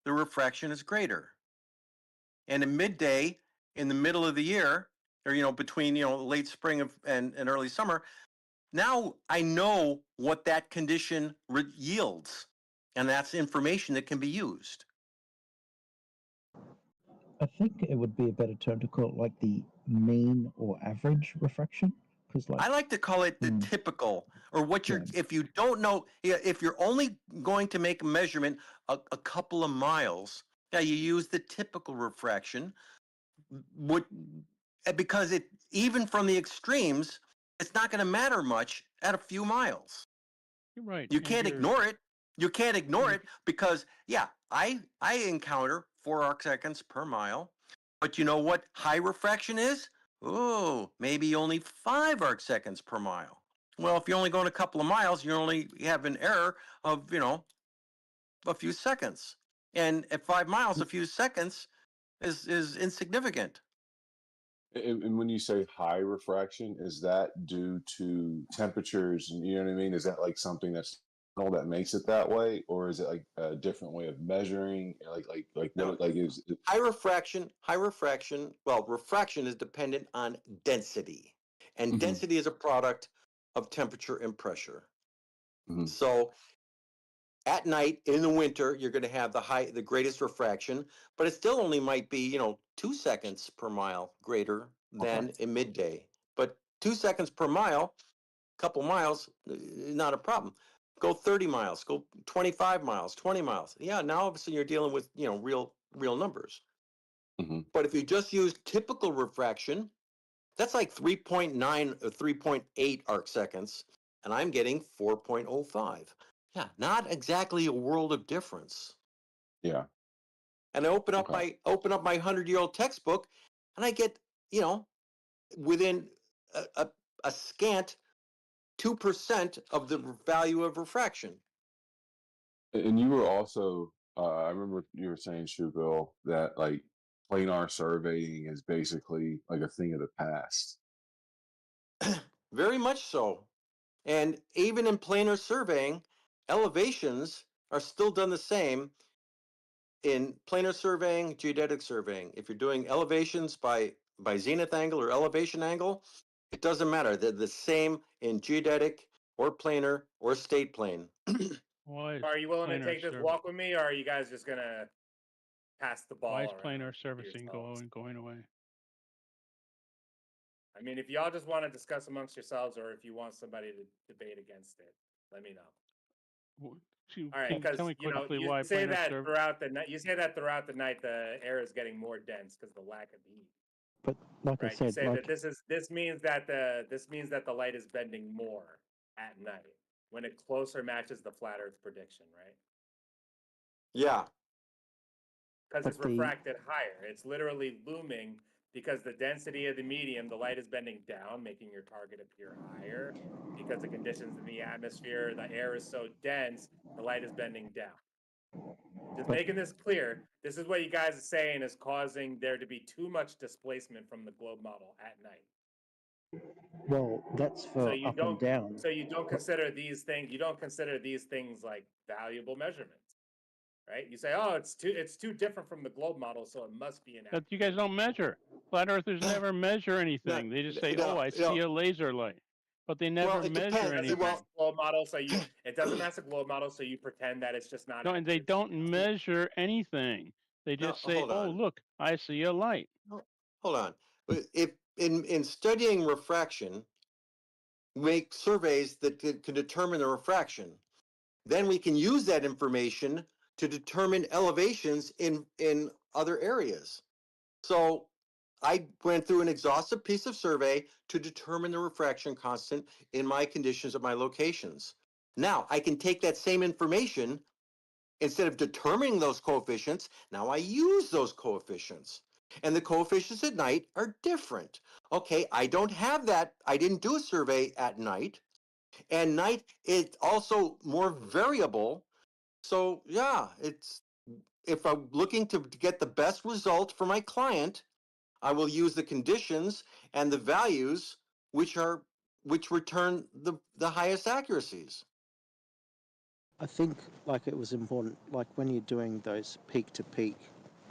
Speaker 13: the refraction is greater. And at midday, in the middle of the year, or between late spring and early summer, now I know what that condition yields, and that's information that can be used.
Speaker 12: I think it would be a better term to call it like the mean or average refraction.
Speaker 13: I like to call it the typical, or what you're, if you don't know, if you're only going to make a measurement a couple of miles, you use the typical refraction, because even from the extremes, it's not going to matter much at a few miles.
Speaker 4: You're right.
Speaker 13: You can't ignore it. You can't ignore it because, I encounter 4 arc seconds per mile, but you know what high refraction is? Oh, maybe only 5 arc seconds per mile. Well, if you're only going a couple of miles, you only have an error of, a few seconds. And at 5 miles, a few seconds is insignificant.
Speaker 10: And when you say high refraction, is that due to temperatures? You know what I mean? Is that like something that makes it that way, or is it like a different way of measuring? Is
Speaker 13: high refraction? Well, refraction is dependent on density, and density is a product of temperature and pressure. So at night in the winter, you're going to have the greatest refraction, but it still only might be 2 seconds per mile greater than in midday. But 2 seconds per mile, couple miles, not a problem. Go 30 miles, go 25 miles, 20 miles. Yeah, now obviously you're dealing with real numbers. But if you just use typical refraction, that's like 3.9 or 3.8 arc seconds, and I'm getting 4.05. Yeah, not exactly a world of difference.
Speaker 10: Yeah.
Speaker 13: And I open up my 100-year-old textbook, and I get within a scant 2% of the value of refraction.
Speaker 10: And you were also, I remember you were saying, Shubil, that like planar surveying is basically like a thing of the past.
Speaker 13: Very much so. And even in planar surveying, elevations are still done the same in planar surveying, geodetic surveying. If you're doing elevations by zenith angle or elevation angle, it doesn't matter. They're the same in geodetic or planar or state plane.
Speaker 1: Are you willing to take this walk with me, or are you guys just gonna pass the ball?
Speaker 4: Why is planar servicing going away?
Speaker 1: I mean, if y'all just want to discuss amongst yourselves, or if you want somebody to debate against it, let me know. All right, because you say that throughout the night. You say that throughout the night, the air is getting more dense because of the lack of heat.
Speaker 12: But like I said,
Speaker 1: you say that this means that the light is bending more at night when it closer matches the flat Earth prediction, right?
Speaker 13: Yeah.
Speaker 1: Because it's refracted higher. It's literally looming because the density of the medium, the light is bending down, making your target appear higher. Because the conditions in the atmosphere, the air is so dense, the light is bending down. Just making this clear, this is what you guys are saying is causing there to be too much displacement from the globe model at night.
Speaker 12: Well, that's for up and down.
Speaker 1: So you don't consider these things. You don't consider these things like valuable measurements, right? You say, oh, it's too different from the globe model, so it must be inaccurate.
Speaker 4: But you guys don't measure. Flat earthers never measure anything. They just say, "Oh, I see a laser light," but they never measure anything.
Speaker 1: Globe model, so it doesn't match the globe model, so you pretend that it's just not.
Speaker 4: No, and they don't measure anything. They just say, "Oh, look, I see a light."
Speaker 13: Hold on. If in studying refraction, make surveys that can determine the refraction, then we can use that information to determine elevations in other areas. So I went through an exhaustive piece of survey to determine the refraction constant in my conditions at my locations. Now I can take that same information, instead of determining those coefficients, now I use those coefficients. And the coefficients at night are different. Okay, I don't have that. I didn't do a survey at night. And night is also more variable. So yeah, if I'm looking to get the best result for my client, I will use the conditions and the values which return the highest accuracies.
Speaker 12: I think like it was important, like when you're doing those peak to peak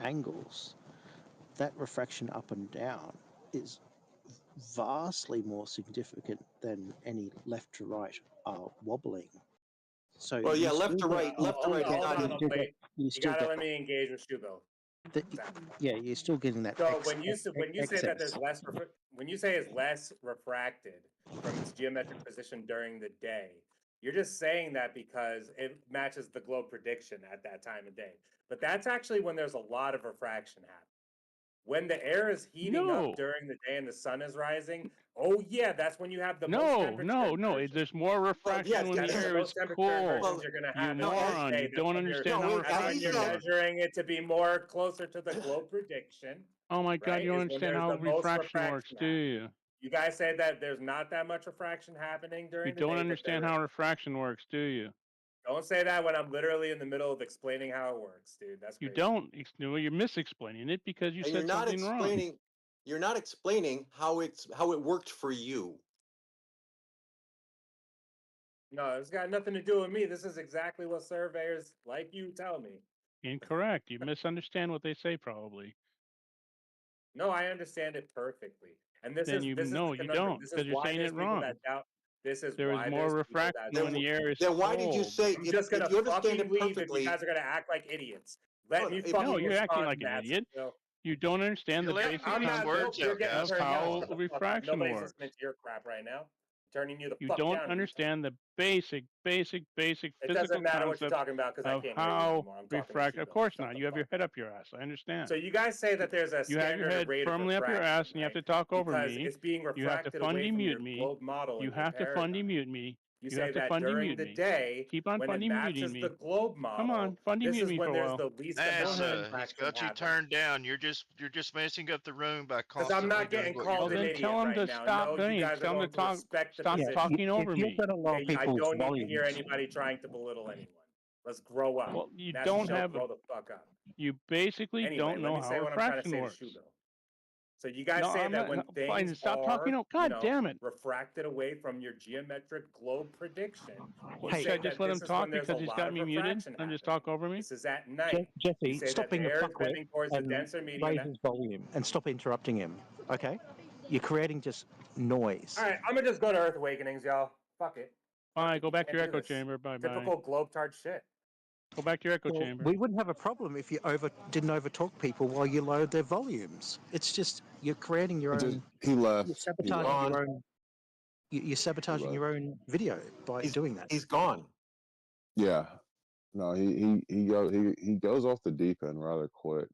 Speaker 12: angles, that refraction up and down is vastly more significant than any left to right wobbling. So
Speaker 13: well, yeah, left to right is not.
Speaker 1: You gotta let me engage with Shubo.
Speaker 12: Yeah, you're still getting that.
Speaker 1: So when you say that there's less when you say it's less refracted from its geometric position during the day, you're just saying that because it matches the globe prediction at that time of day. But that's actually when there's a lot of refraction happening. When the air is heating up during the day and the sun is rising, oh yeah, that's when you have the most temperature.
Speaker 4: No. There's more refraction when the air is cold.
Speaker 1: You're gonna have
Speaker 4: you moron! You don't understand how refraction
Speaker 1: you're
Speaker 4: works.
Speaker 1: measuring it to be more closer to the globe prediction.
Speaker 4: Oh my God, you don't understand how refraction works, do you?
Speaker 1: You guys say that there's not that much refraction happening during the day.
Speaker 4: You don't understand how refraction works, do you?
Speaker 1: Don't say that when I'm literally in the middle of explaining how it works, dude. That's crazy.
Speaker 4: You don't. You're misexplaining it because you said something wrong.
Speaker 13: You're not explaining how it worked for you.
Speaker 1: No, it's got nothing to do with me. This is exactly what surveyors like you tell me.
Speaker 4: Incorrect. You misunderstand what they say, probably.
Speaker 1: No, I understand it perfectly. And this
Speaker 4: then
Speaker 1: is
Speaker 4: you
Speaker 1: this
Speaker 4: no,
Speaker 1: is the
Speaker 4: you don't,
Speaker 1: because
Speaker 4: you're saying it wrong.
Speaker 1: This is
Speaker 4: there
Speaker 1: why
Speaker 4: is more refraction when the air is cold.
Speaker 13: Then why did you say?
Speaker 1: I'm just gonna fucking leave if you guys are gonna act like idiots. Let me fucking.
Speaker 4: No, you're acting like an idiot. You don't understand the basic concept of how refraction
Speaker 1: Nobody's
Speaker 4: works.
Speaker 1: listening to your crap right now. Turning you the
Speaker 4: You
Speaker 1: fuck
Speaker 4: don't
Speaker 1: down.
Speaker 4: understand the basic
Speaker 1: It
Speaker 4: physical
Speaker 1: doesn't matter what you're
Speaker 4: concept
Speaker 1: talking about because I
Speaker 4: of
Speaker 1: can't hear you
Speaker 4: how
Speaker 1: anymore. I'm talking to
Speaker 4: refraction.
Speaker 1: you,
Speaker 4: Of course
Speaker 1: Shut
Speaker 4: not.
Speaker 1: the
Speaker 4: You have your
Speaker 1: fuck
Speaker 4: head
Speaker 1: up.
Speaker 4: up your ass. I understand.
Speaker 1: So you guys say that there's a
Speaker 4: You have your
Speaker 1: standard
Speaker 4: head
Speaker 1: rate of
Speaker 4: firmly up your
Speaker 1: refraction,
Speaker 4: ass, and you have to talk over
Speaker 1: because
Speaker 4: me.
Speaker 1: it's being
Speaker 4: You have to
Speaker 1: refracted away
Speaker 4: fundy
Speaker 1: from your
Speaker 4: mute me.
Speaker 1: globe model.
Speaker 4: You
Speaker 1: in your
Speaker 4: have to fundy
Speaker 1: paradigm.
Speaker 4: mute me.
Speaker 1: You
Speaker 4: You
Speaker 1: say
Speaker 4: have to
Speaker 1: that
Speaker 4: fundy
Speaker 1: during
Speaker 4: mute
Speaker 1: the
Speaker 4: me.
Speaker 1: day,
Speaker 4: Keep on
Speaker 1: when
Speaker 4: fundy
Speaker 1: it
Speaker 4: muting
Speaker 1: matches
Speaker 4: me.
Speaker 1: the globe model,
Speaker 4: Come on, fundy
Speaker 1: this
Speaker 4: mute
Speaker 1: is
Speaker 4: me
Speaker 1: when
Speaker 4: for a
Speaker 1: there's
Speaker 4: while.
Speaker 1: the least amount of
Speaker 2: NASA, he's
Speaker 1: refraction
Speaker 2: got you
Speaker 1: happening.
Speaker 2: turned down. You're just messing up the room by
Speaker 1: Because
Speaker 2: constantly
Speaker 1: I'm not
Speaker 2: doing
Speaker 1: getting
Speaker 2: what
Speaker 1: called
Speaker 2: you're
Speaker 1: an
Speaker 2: doing.
Speaker 1: idiot
Speaker 4: tell him
Speaker 1: right
Speaker 4: to
Speaker 1: now.
Speaker 4: stop
Speaker 1: No,
Speaker 4: doing
Speaker 1: you
Speaker 4: it.
Speaker 1: guys are
Speaker 4: Tell him
Speaker 1: going
Speaker 4: to
Speaker 1: to respect the
Speaker 4: stop
Speaker 1: position.
Speaker 4: talking over me.
Speaker 1: I don't need to hear anybody trying to belittle anyone. Let's grow up.
Speaker 4: Well, you
Speaker 1: That's
Speaker 4: don't
Speaker 1: the show,
Speaker 4: have
Speaker 1: grow the fuck up.
Speaker 4: You basically
Speaker 1: Anyway,
Speaker 4: don't
Speaker 1: let
Speaker 4: know
Speaker 1: me
Speaker 4: how
Speaker 1: say what I'm trying to
Speaker 4: refraction
Speaker 1: say
Speaker 4: works.
Speaker 1: to Shubo. So you guys
Speaker 4: No,
Speaker 1: say
Speaker 4: I'm
Speaker 1: that
Speaker 4: not.
Speaker 1: when
Speaker 4: No, fine,
Speaker 1: things
Speaker 4: stop
Speaker 1: are,
Speaker 4: talking. Oh, God damn it!
Speaker 1: refracted away from your geometric globe prediction, you
Speaker 4: Hey,
Speaker 1: say
Speaker 4: should I just
Speaker 1: that
Speaker 4: let
Speaker 1: this
Speaker 4: him
Speaker 1: is when
Speaker 4: talk
Speaker 1: there's a
Speaker 4: because he's
Speaker 1: lot
Speaker 4: got
Speaker 1: of
Speaker 4: me muted
Speaker 1: refraction
Speaker 4: and just
Speaker 1: happening.
Speaker 4: talk over me?
Speaker 1: This is at night.
Speaker 12: Jesse,
Speaker 1: You say
Speaker 12: stop
Speaker 1: that
Speaker 12: being
Speaker 1: the
Speaker 12: a
Speaker 1: air is
Speaker 12: fuckwit
Speaker 1: bending towards the
Speaker 12: and
Speaker 1: denser medium.
Speaker 12: raise his volume and stop interrupting him. Okay, you're creating just noise.
Speaker 1: All right, I'm gonna just go to Earth Awakenings, y'all. Fuck it.
Speaker 4: Bye. Go back to your
Speaker 1: Can't do
Speaker 4: echo
Speaker 1: this.
Speaker 4: chamber. Bye.
Speaker 1: Typical globe-tard shit.
Speaker 4: Go back to your echo
Speaker 12: Well,
Speaker 4: chamber.
Speaker 12: we wouldn't have a problem if you didn't overtalk people while you lowered their volumes. It's just you're creating your own.
Speaker 10: He left.
Speaker 12: You're sabotaging your own. You're sabotaging your own video by doing that.
Speaker 13: He's gone.
Speaker 10: Yeah. No, he goes off the deep end rather quick.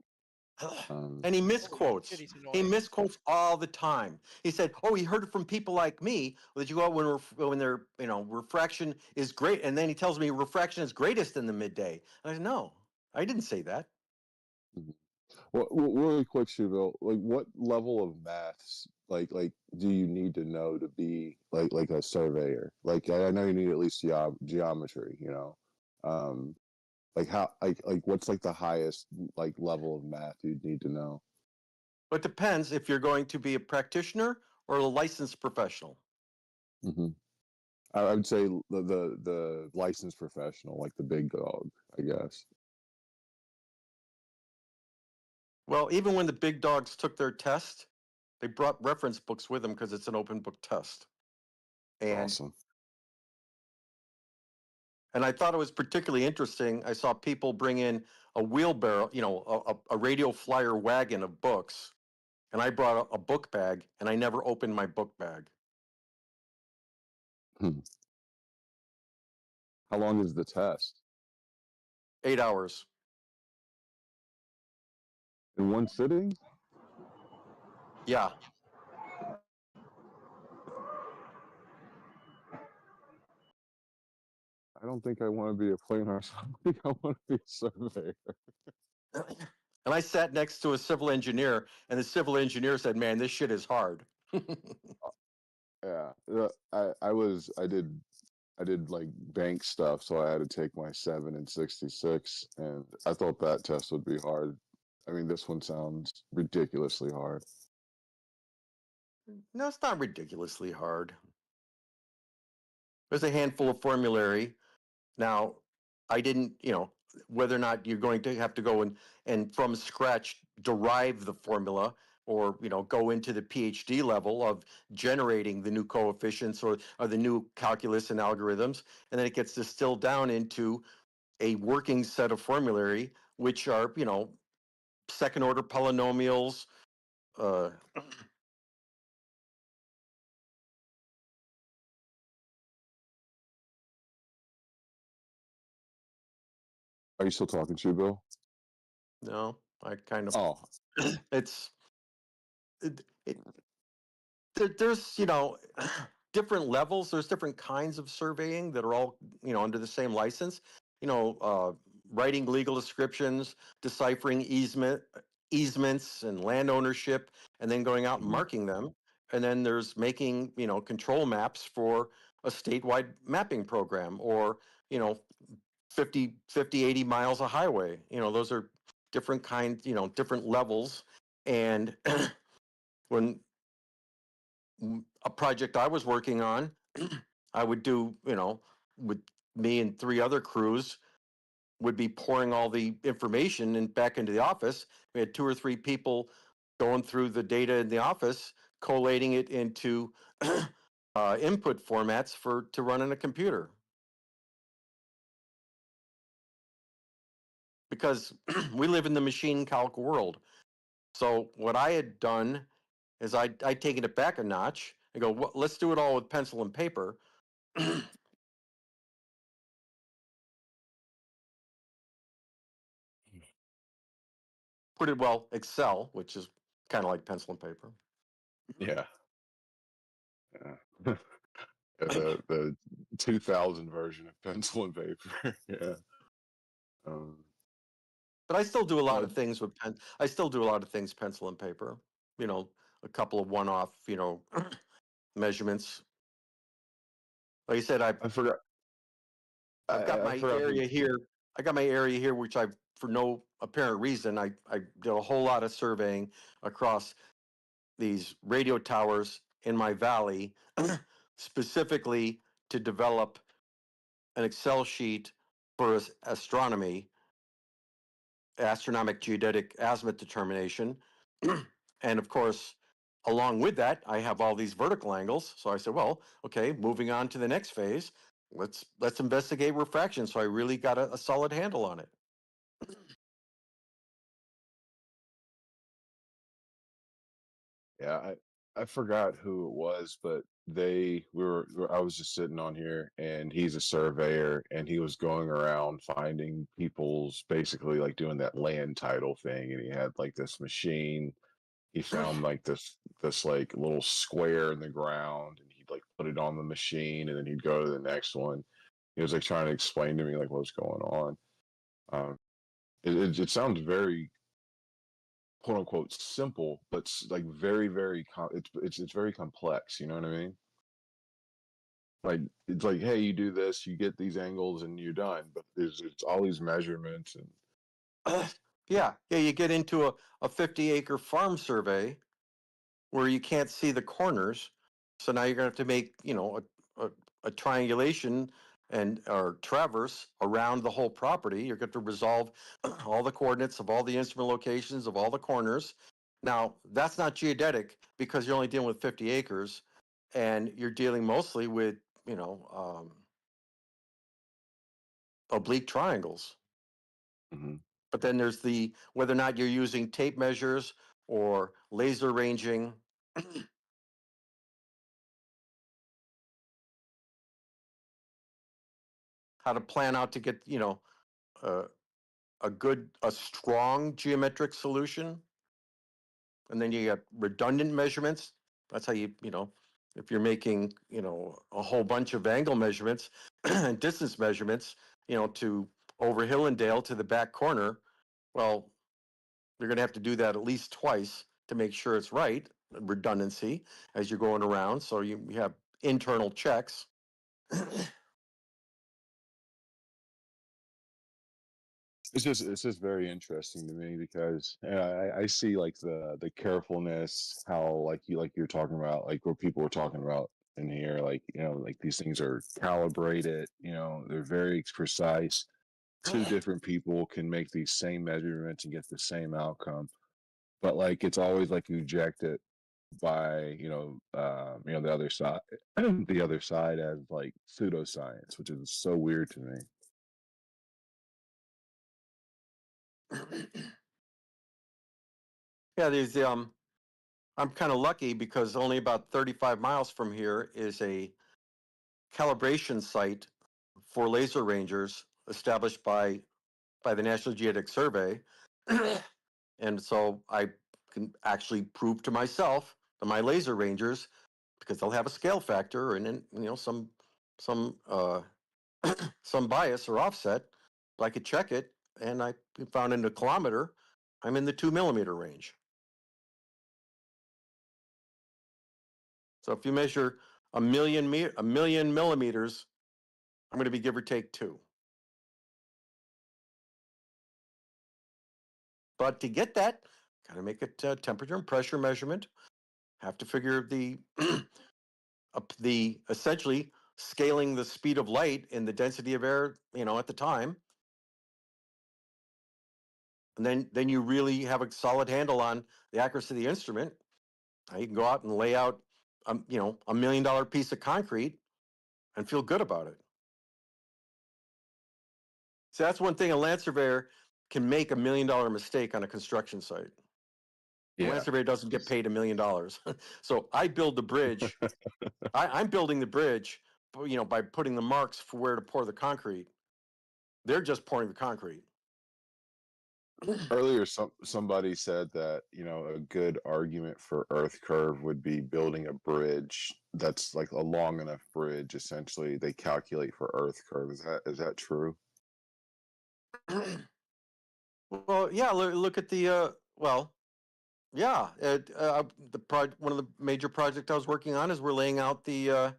Speaker 13: And he misquotes. He misquotes all the time. He said, "Oh, he heard it from people like me that you go when their refraction is great." And then he tells me refraction is greatest in the midday. I said, "No, I didn't say that."
Speaker 10: Well, really quick, Shubil, like what level of maths like do you need to know to be like a surveyor? Like I know you need at least geometry, you know. Like how like what's like the highest like level of math you'd need to know?
Speaker 13: It depends if you're going to be a practitioner or a licensed professional.
Speaker 10: Mm-hmm. I would say the licensed professional, like the big dog, I guess.
Speaker 13: Well, even when the big dogs took their test, they brought reference books with them because it's an open book test. And
Speaker 10: awesome.
Speaker 13: And I thought it was particularly interesting. I saw people bring in a wheelbarrow, you know, a radio flyer wagon of books. And I brought a book bag, and I never opened my book bag.
Speaker 10: How long is the test?
Speaker 13: 8 hours.
Speaker 10: In one sitting?
Speaker 13: Yeah.
Speaker 10: I don't think I want to be a planer. I think I want to be a surveyor.
Speaker 13: And I sat next to a civil engineer, and the civil engineer said, "Man, this shit is hard."
Speaker 10: Yeah, I did like bank stuff, so I had to take my 7 and 66, and I thought that test would be hard. I mean, this one sounds ridiculously hard.
Speaker 13: No, it's not ridiculously hard. There's a handful of formulary. Now, I didn't, you know, whether or not you're going to have to go and from scratch derive the formula or, you know, go into the PhD level of generating the new coefficients or the new calculus and algorithms. And then it gets distilled down into a working set of formulary, which are, you know, second order polynomials.
Speaker 10: Are you still talking to you, Bill?
Speaker 13: No, I kind of.
Speaker 10: Oh,
Speaker 13: It's there's, you know, different levels. There's different kinds of surveying that are all, you know, under the same license. You know, writing legal descriptions, deciphering easements and land ownership, and then going out and marking them. And then there's making, you know, control maps for a statewide mapping program, or, you know, 50, 80 miles of highway. You know, those are different kinds, you know, different levels. And when a project I was working on, I would do, you know, with me and 3 other crews would be pouring all the information and back into the office. We had 2 or 3 people going through the data in the office, collating it into input formats to run in a computer. Because we live in the machine calc world. So what I had done is I'd taken it back a notch and go, well, let's do it all with pencil and paper. Put it, well, Excel, which is kind of like pencil and paper.
Speaker 10: yeah. Yeah. The 2000 version of pencil and paper. Yeah.
Speaker 13: But I still do a lot of things with I still do a lot of things pencil and paper. You know, a couple of one-off, you know, measurements. Like I said,
Speaker 10: I forgot.
Speaker 13: I've got my area here. I got my area here, which I've, for no apparent reason, I did a whole lot of surveying across these radio towers in my valley, specifically to develop an Excel sheet for astronomy, astronomic geodetic azimuth determination. And of course, along with that, I have all these vertical angles. So I said, well, okay, moving on to the next phase, let's investigate refraction. So I really got a solid handle on it.
Speaker 10: Yeah, I forgot who it was, but I was just sitting on here, and he's a surveyor, and he was going around finding people's, basically like doing that land title thing, and he had like this machine. He found like this like little square in the ground, and he'd like put it on the machine, and then he'd go to the next one. He was like trying to explain to me like what's going on. It sounds very quote unquote simple, but like very, very it's very complex. You know what I mean? Like it's like, hey, you do this, you get these angles, and you're done. But it's all these measurements and
Speaker 13: yeah, you get into a 50-acre farm survey where you can't see the corners, so now you're going to have to make a triangulation or traverse around the whole property. You're going to resolve all the coordinates of all the instrument locations of all the corners. Now that's not geodetic because you're only dealing with 50 acres, and you're dealing mostly with oblique triangles.
Speaker 10: Mm-hmm.
Speaker 13: But then there's the whether or not you're using tape measures or laser ranging. How to plan out to get a strong geometric solution, and then you got redundant measurements. That's how if you're making a whole bunch of angle measurements and distance measurements, to over hill and dale to the back corner, well, you're going to have to do that at least twice to make sure it's right. Redundancy as you're going around, so you have internal checks.
Speaker 10: It's just very interesting to me because I see like the carefulness, how like you're talking about, like what people were talking about in here, like like these things are calibrated, they're very precise. Two different people can make these same measurements and get the same outcome, but like it's always like rejected by the other side the other side as like pseudoscience, which is so weird to me.
Speaker 13: Yeah, there's I'm kind of lucky because only about 35 miles from here is a calibration site for laser rangers established by the National Geodetic Survey. And so I can actually prove to myself that my laser rangers, because they'll have a scale factor and then some some bias or offset, I could check it, and I found in a kilometer I'm in the 2 millimeter range. So if you measure a million millimeters, I'm going to be give or take 2. But to get that, got to make it temperature and pressure measurement. Have to figure the the essentially scaling the speed of light and the density of air, at the time. And then you really have a solid handle on the accuracy of the instrument. Now you can go out and lay out, $1 million piece of concrete and feel good about it. So that's one thing a land surveyor can make $1 million mistake on a construction site. The land surveyor doesn't get paid $1 million. So I build the bridge. I'm building the bridge, by putting the marks for where to pour the concrete. They're just pouring the concrete.
Speaker 10: Earlier, somebody said that a good argument for Earth curve would be building a bridge that's like a long enough bridge. Essentially, they calculate for Earth curve. Is that true?
Speaker 13: Well, yeah. Look at the yeah. One of the major projects I was working on is we're laying out the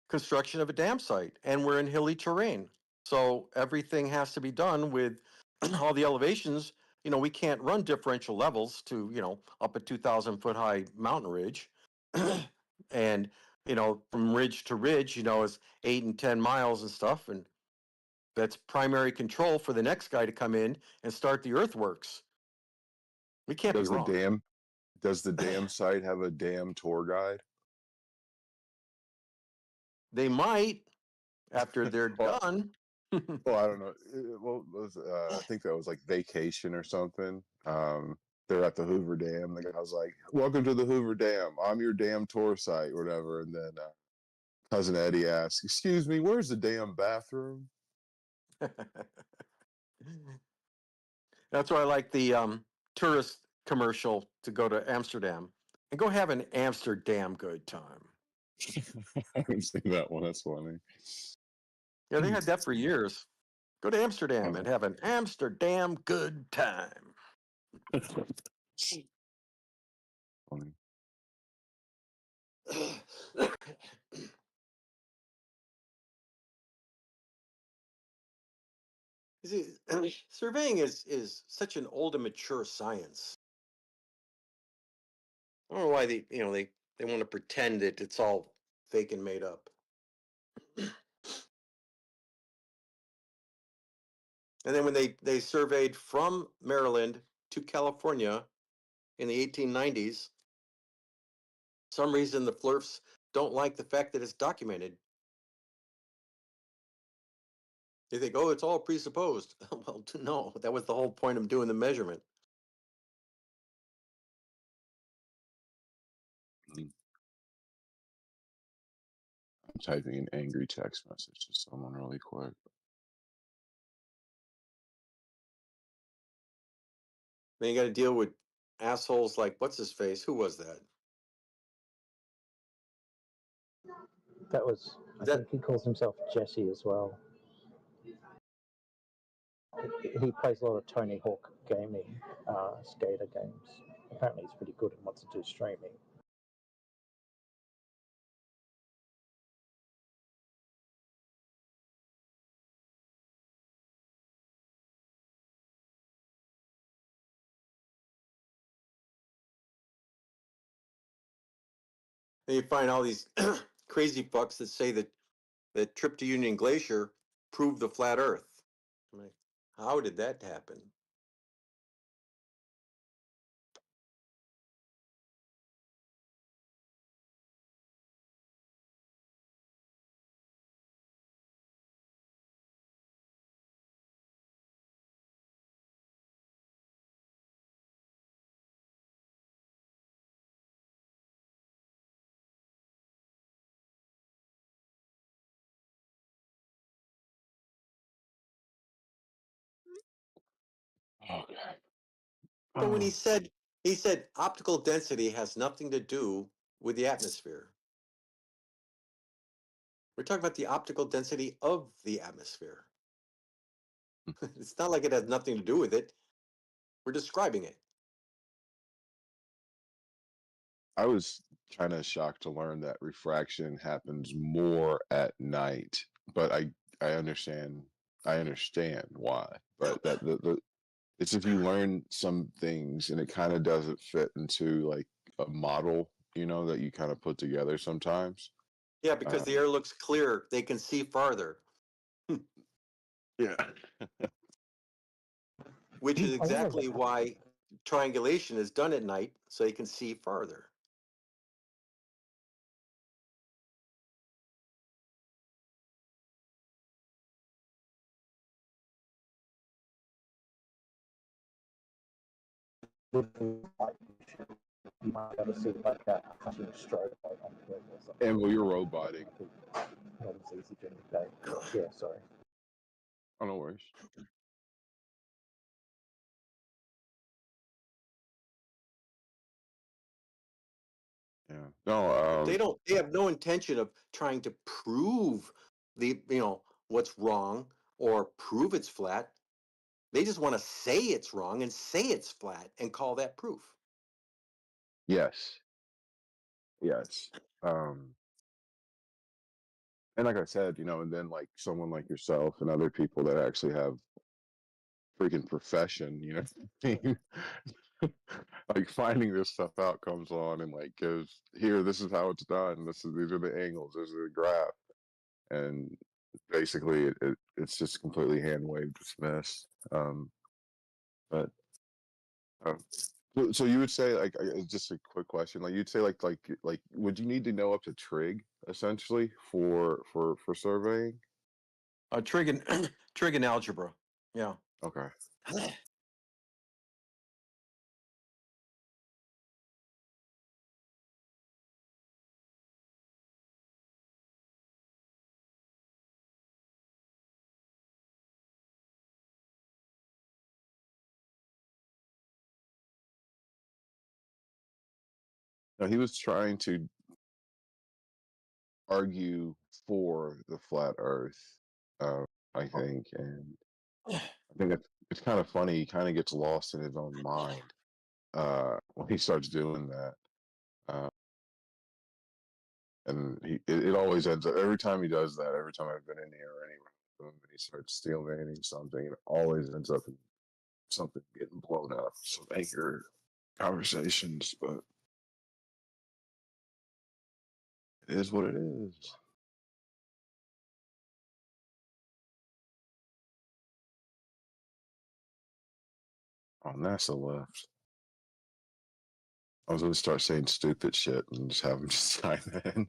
Speaker 13: construction of a dam site, and we're in hilly terrain, so everything has to be done with all the elevations. We can't run differential levels to up a 2,000 foot high mountain ridge, and from ridge to ridge, is 8 and 10 miles and stuff, and that's primary control for the next guy to come in and start the earthworks. We can't be wrong.
Speaker 10: Does the dam site have a dam tour guide?
Speaker 13: They might after they're done.
Speaker 10: Well, I don't know. I think that was like Vacation or something. They're at the Hoover Dam. The guy was like, "Welcome to the Hoover Dam. I'm your dam tour site," or whatever. And then Cousin Eddie asks, "Excuse me, where's the damn bathroom?"
Speaker 13: That's why I like the tourist commercial to go to Amsterdam and go have an Amsterdam good time.
Speaker 10: I haven't seen that one. That's funny.
Speaker 13: Yeah, they had that for years. Go to Amsterdam and have an Amsterdam good time.
Speaker 10: funny.
Speaker 13: See, surveying is such an old and mature science. I don't know why they want to pretend that it's all fake and made up. And then when they surveyed from Maryland to California in the 1890s, some reason the Flurfs don't like the fact that it's documented. They think, oh, it's all presupposed. Well, no, that was the whole point of doing the measurement.
Speaker 10: I'm typing an angry text message to someone really quick.
Speaker 13: Then you got to deal with assholes like what's his face? Who was that?
Speaker 12: That was, I think he calls himself Jesse as well. He plays a lot of Tony Hawk gaming, skater games. Apparently he's pretty good and wants to do streaming.
Speaker 13: And you find all these crazy fucks that say that trip to Union Glacier proved the flat Earth. I'm like, how did that happen?
Speaker 10: Okay.
Speaker 13: But when he said optical density has nothing to do with the atmosphere. We're talking about the optical density of the atmosphere. It's not like it has nothing to do with it. We're describing it.
Speaker 10: I was kind of shocked to learn that refraction happens more at night, but I understand why. But that the it's if you learn some things and it kind of doesn't fit into like a model, that you kind of put together sometimes.
Speaker 13: Yeah, because the air looks clear. They can see farther.
Speaker 10: Yeah.
Speaker 13: Which is exactly why triangulation is done at night, so you can see farther.
Speaker 12: You might be able to see like a flashing strobe light on the or something.
Speaker 10: And well, you're roboting.
Speaker 12: Not as easy during the day. Yeah, sorry.
Speaker 10: Oh, no worries. Yeah. No.
Speaker 13: They have no intention of trying to prove what's wrong or prove it's flat. They just want to say it's wrong and say it's flat and call that proof.
Speaker 10: Yes. Yes. And like I said, and then like someone like yourself and other people that actually have freaking profession, what I mean? Like finding this stuff out comes on and like goes, here, this is how it's done. These are the angles, this is the graph. And basically it's just completely hand waved dismissed. But so you would say like just a quick question, like you'd say like would you need to know up to trig essentially for surveying?
Speaker 13: Trig and algebra. Yeah.
Speaker 10: Okay. No, he was trying to argue for the flat Earth, I think, and I think it's kind of funny. He kind of gets lost in his own mind when he starts doing that. and it always ends up every time he does that. Every time I've been in here or anywhere with him, and he starts steel manning something, it always ends up in something getting blown up. Some anger conversations, but it is what it is. Oh, NASA left. I was going to start saying stupid shit and just have him just chime in.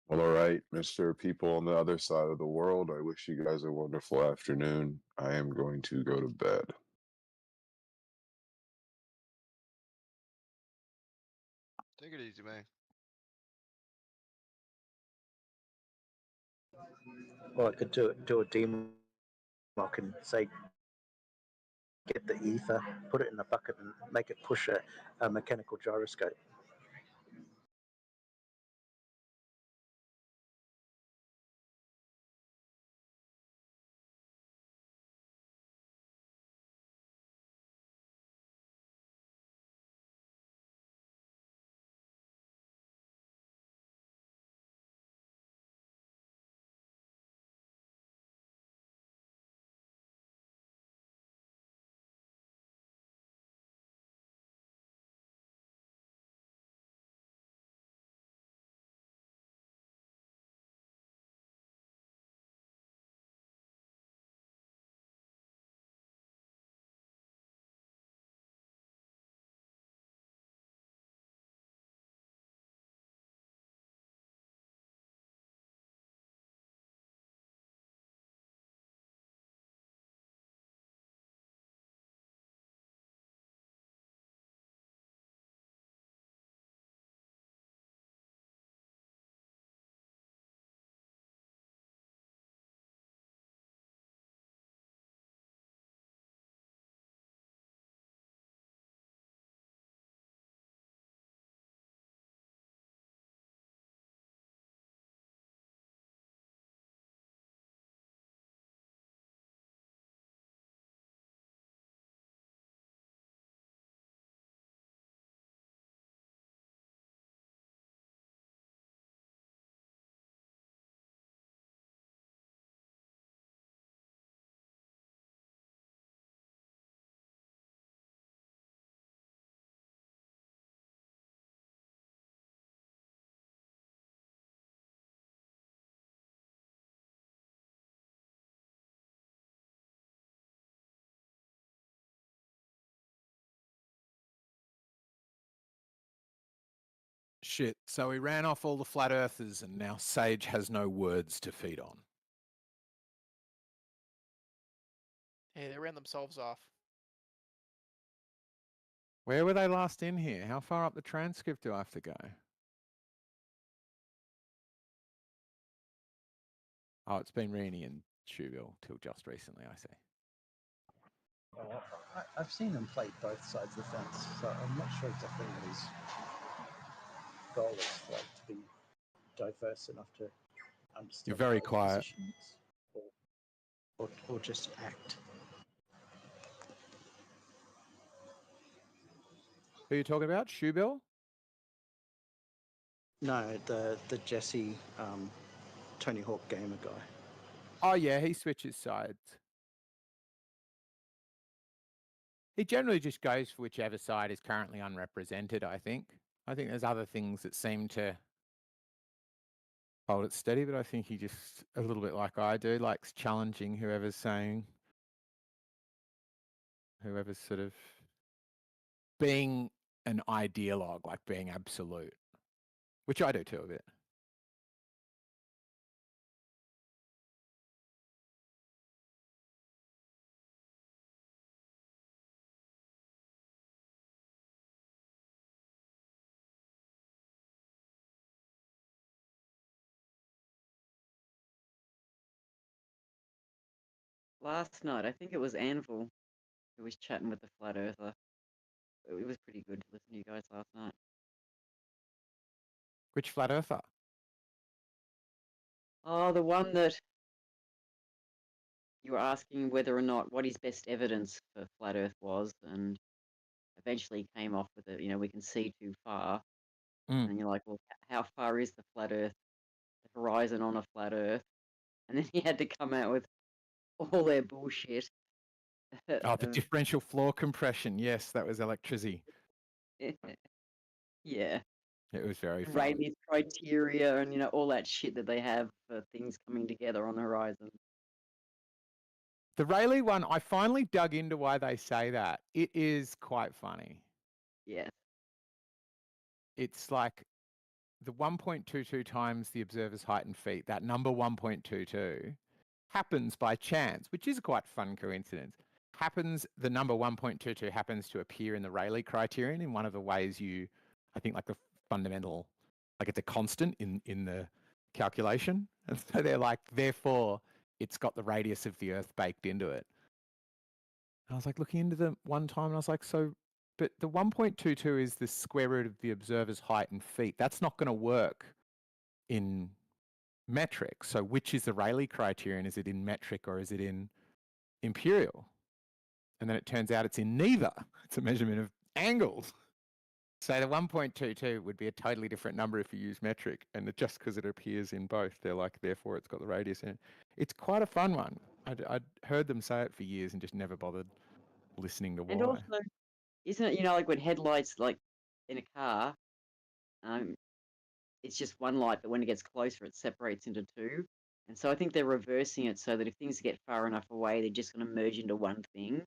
Speaker 10: Well, all right, Mr. People on the other side of the world, I wish you guys a wonderful afternoon. I am going to go to bed.
Speaker 2: Take it easy, man.
Speaker 12: Or I could do a demo. I can say, get the ether, put it in a bucket, and make it push a mechanical gyroscope.
Speaker 6: Shit. So we ran off all the flat earthers and now Sage has no words to feed on.
Speaker 11: Hey, they ran themselves off.
Speaker 6: Where were they last in here? How far up the transcript do I have to go? Oh, it's been Reenie and Shoeville till just recently, I see.
Speaker 12: I've seen him play both sides of the fence, so I'm not sure exactly what his goal is, like to be diverse enough to understand.
Speaker 6: You're very quiet.
Speaker 12: Positions, or just act.
Speaker 6: Who are you talking about? Shoebill?
Speaker 12: No, the Jesse Tony Hawk gamer guy.
Speaker 6: Oh yeah, he switches sides. He generally just goes for whichever side is currently unrepresented, I think. I think there's other things that seem to hold it steady, but I think he just, a little bit like I do, likes challenging whoever's saying, whoever's sort of being an ideologue, like being absolute, which I do too a bit.
Speaker 14: last night. I think it was Anvil who was chatting with the flat earther. It was pretty good to listen to you guys last night.
Speaker 6: Which flat earther?
Speaker 14: Oh, the one that you were asking whether or not what his best evidence for flat Earth was, and eventually came off with it. You know, we can see too far, and you're like, well, how far is the flat Earth, the horizon on a flat Earth? And then he had to come out with all their bullshit.
Speaker 6: Oh, the differential floor compression. Yes, that was electricity.
Speaker 14: Yeah.
Speaker 6: It was very fun.
Speaker 14: Rayleigh's criteria and, you know, all that shit that they have for things coming together on the horizon.
Speaker 6: The Rayleigh one, I finally dug into why they say that. It is quite funny.
Speaker 14: Yeah.
Speaker 6: It's like the 1.22 times the observer's height in feet, that number 1.22 happens by chance, which is a quite fun coincidence. The number 1.22 happens to appear in the Rayleigh criterion in one of the ways I think like the fundamental, like it's a constant in the calculation. And so they're like, therefore, it's got the radius of the Earth baked into it. And I was like looking into them one time and I was like, but the 1.22 is the square root of the observer's height in feet. That's not going to work in metric. So which is the Rayleigh criterion? Is it in metric or is it in imperial? And then it turns out it's in neither. It's a measurement of angles. So the 1.22 would be a totally different number if you use metric. And just because it appears in both, they're like, therefore it's got the radius in it. It's quite a fun one. I'd heard them say it for years and just never bothered listening to why.
Speaker 14: And also, isn't it, you know, like when headlights, like in a car, it's just one light, but when it gets closer, it separates into two. And so I think they're reversing it so that if things get far enough away, they're just going to merge into one thing. And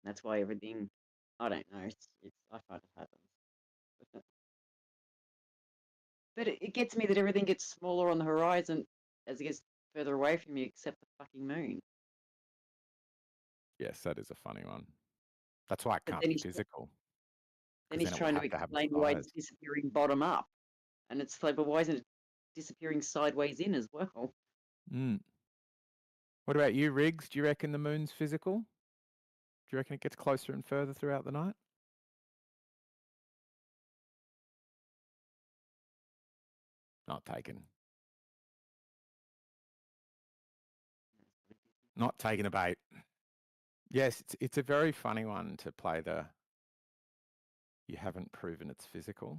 Speaker 14: that's why everything, I don't know, I find it happens. But it gets me that everything gets smaller on the horizon as it gets further away from you, except the fucking moon.
Speaker 6: Yes, that is a funny one. That's why it
Speaker 14: But
Speaker 6: can't
Speaker 14: then
Speaker 6: be
Speaker 14: he's-
Speaker 6: physical.
Speaker 14: Then he's trying to explain why it's disappearing bottom up. And it's like, but why isn't it disappearing sideways in as well?
Speaker 6: What about you, Riggs? Do you reckon the moon's physical? Do you reckon it gets closer and further throughout the night? Not taken. Not taking a bait. Yes, it's a very funny one to play you haven't proven it's physical.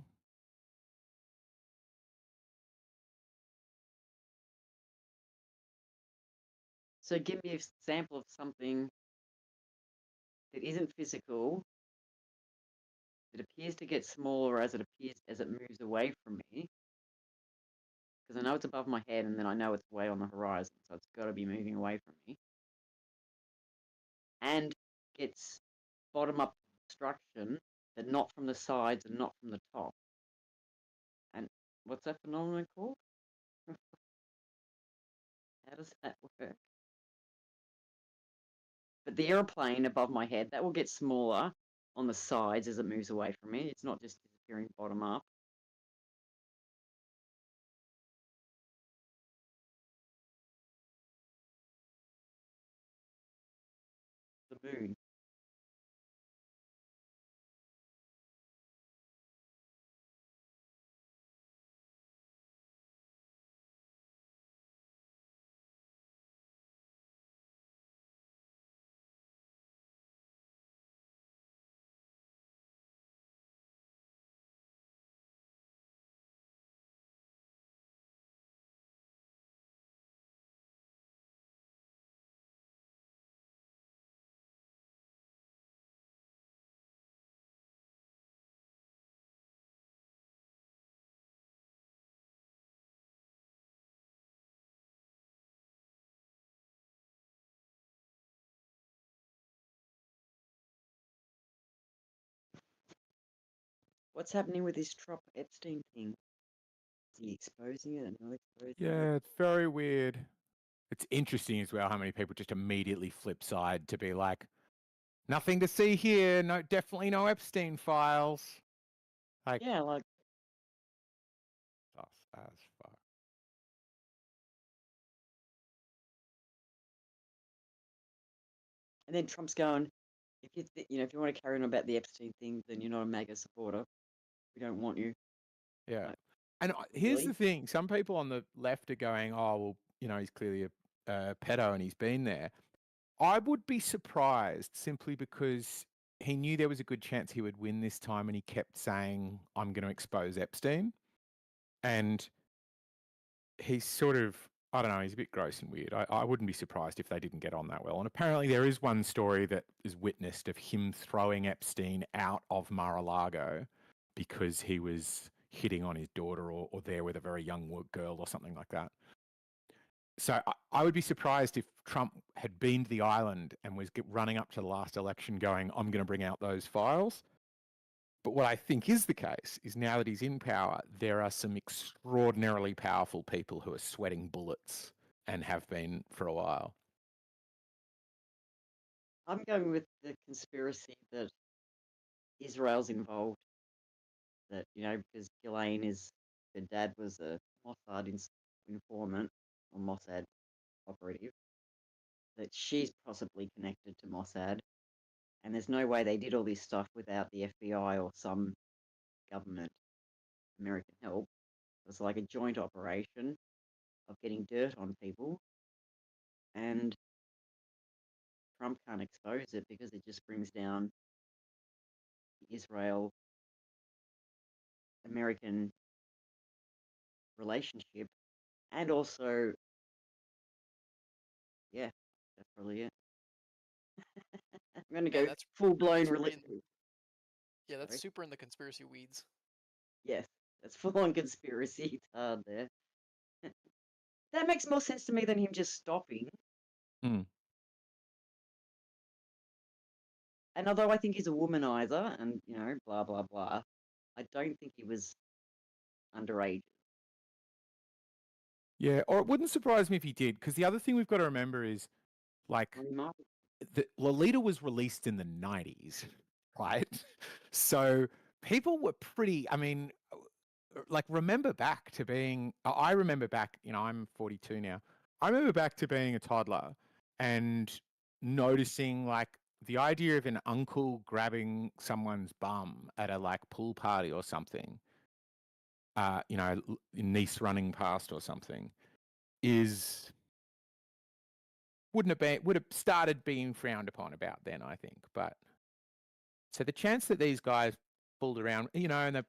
Speaker 14: So give me an example of something that isn't physical, that appears to get smaller as it moves away from me. Because I know it's above my head, and then I know it's way on the horizon, so it's got to be moving away from me. And gets bottom-up destruction, but not from the sides and not from the top. And what's that phenomenon called? How does that work? But the airplane above my head, that will get smaller on the sides as it moves away from me. It's not just disappearing bottom up. The moon. What's happening with this Trop Epstein thing? Is he exposing it and not exposing it?
Speaker 6: Yeah, it's very weird. It's interesting as well how many people just immediately flip side to be like, nothing to see here. No, definitely no Epstein files. Like,
Speaker 14: yeah, like
Speaker 6: as fuck.
Speaker 14: And then Trump's going, if if you want to carry on about the Epstein thing, then you're not a MAGA supporter. We don't want you.
Speaker 6: Yeah.
Speaker 14: Like,
Speaker 6: And here's
Speaker 14: really?
Speaker 6: the thing: some people on the left are going, "Oh, well, he's clearly a pedo and he's been there." I would be surprised simply because he knew there was a good chance he would win this time, and he kept saying, "I'm going to expose Epstein," and he's sort of, I don't know, he's a bit gross and weird. I wouldn't be surprised if they didn't get on that well. And apparently there is one story that is witnessed of him throwing Epstein out of Mar-a-Lago because he was hitting on his daughter or there with a very young girl or something like that. So I would be surprised if Trump had been to the island and was running up to the last election going, I'm going to bring out those files. But what I think is the case is now that he's in power, there are some extraordinarily powerful people who are sweating bullets and have been for a while.
Speaker 14: I'm going with the conspiracy that Israel's involved. That, because Ghislaine her dad was a Mossad informant or Mossad operative, that she's possibly connected to Mossad. And there's no way they did all this stuff without the FBI or some government American help. It was like a joint operation of getting dirt on people. And Trump can't expose it because it just brings down the Israel American relationship. And also, yeah, that's probably it. I'm going to go
Speaker 11: that's
Speaker 14: full blown
Speaker 11: really
Speaker 14: religion.
Speaker 11: Yeah, that's
Speaker 14: Sorry.
Speaker 11: super in the conspiracy weeds.
Speaker 14: Yes, that's full on conspiracy. It's hard there. That makes more sense to me than him just stopping.
Speaker 6: Mm.
Speaker 14: And although I think he's a womanizer and, blah, blah, blah, I don't think he was underage.
Speaker 6: Yeah, or it wouldn't surprise me if he did, because the other thing we've got to remember is, like, Lolita was released in the 90s, right? So people were pretty, I mean, like, remember back to being, I remember back, I'm 42 now. I remember back to being a toddler and noticing, like, the idea of an uncle grabbing someone's bum at a, like, pool party or something, niece running past or something, would have started being frowned upon about then, I think. But so the chance that these guys fooled around, and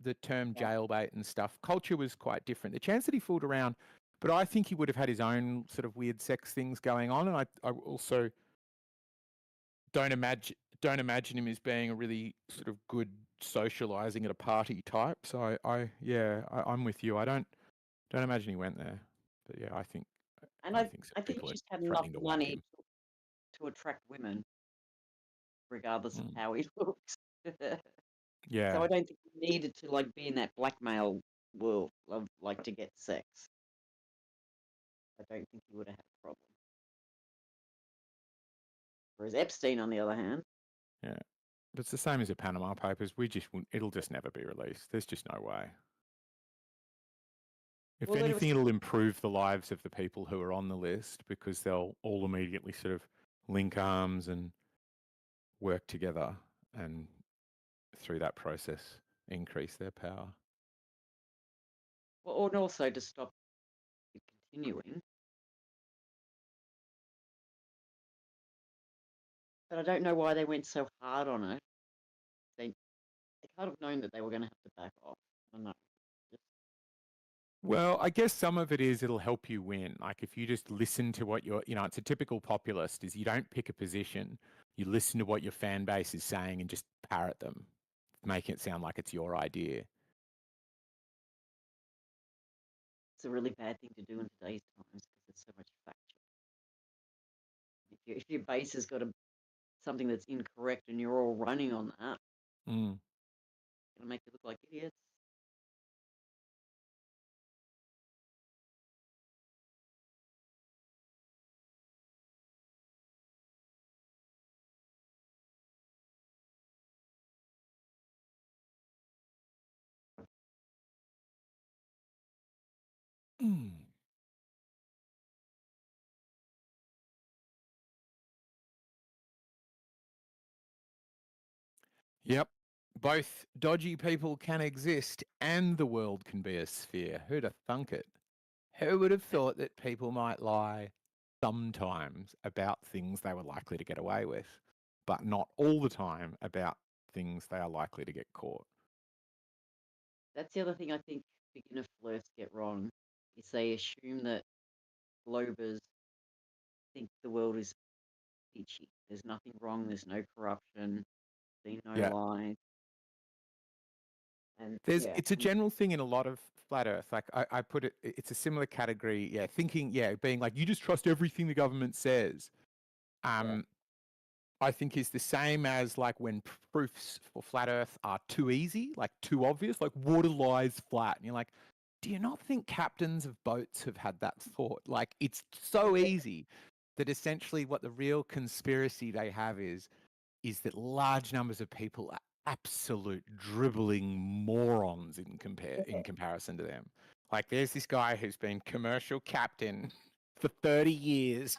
Speaker 6: the term jailbait and stuff, culture was quite different. The chance that he fooled around, but I think he would have had his own sort of weird sex things going on, and I also don't imagine him as being a really sort of good socializing at a party type. So I'm with you. I don't imagine he went there, but yeah, I think.
Speaker 14: And I think he just had enough money to attract women, regardless of how he looks.
Speaker 6: Yeah.
Speaker 14: So I don't think he needed to be in that blackmail world of to get sex. I don't think he would have had a problem. Whereas Epstein, on the other hand,
Speaker 6: yeah, but it's the same as the Panama Papers. It'll just never be released. There's just no way. If anything, it'll improve the lives of the people who are on the list because they'll all immediately sort of link arms and work together, and through that process, increase their power.
Speaker 14: Well, and also to stop it continuing. But I don't know why they went so hard on it. They can't have known that they were going to have to back off. I don't know.
Speaker 6: Well, I guess some of it is it'll help you win. Like if you just listen to what it's a typical populist is you don't pick a position, you listen to what your fan base is saying and just parrot them, making it sound like it's your idea.
Speaker 14: It's a really bad thing to do in today's times because there's so much factual. If your base has got something that's incorrect and you're all running on that, it'll make you look like idiots.
Speaker 6: Yep. Both dodgy people can exist and the world can be a sphere. Who'd have thunk it? Who would have thought that people might lie sometimes about things they were likely to get away with, but not all the time about things they are likely to get caught?
Speaker 14: That's the other thing I think beginner flirts get wrong, is they assume that Globers think the world is peachy. There's nothing wrong. There's no corruption. There's no
Speaker 6: Yeah.
Speaker 14: lies. And
Speaker 6: It's a general thing in a lot of flat Earth. Like I put it, it's a similar category. Yeah, thinking, being like you just trust everything the government says. I think is the same as like when proofs for flat Earth are too easy, like too obvious, like water lies flat, and you're like, do you not think captains of boats have had that thought? Like it's so easy that essentially what the real conspiracy they have is that large numbers of people are absolute dribbling morons in comparison to them. Like there's this guy who's been commercial captain for 30 years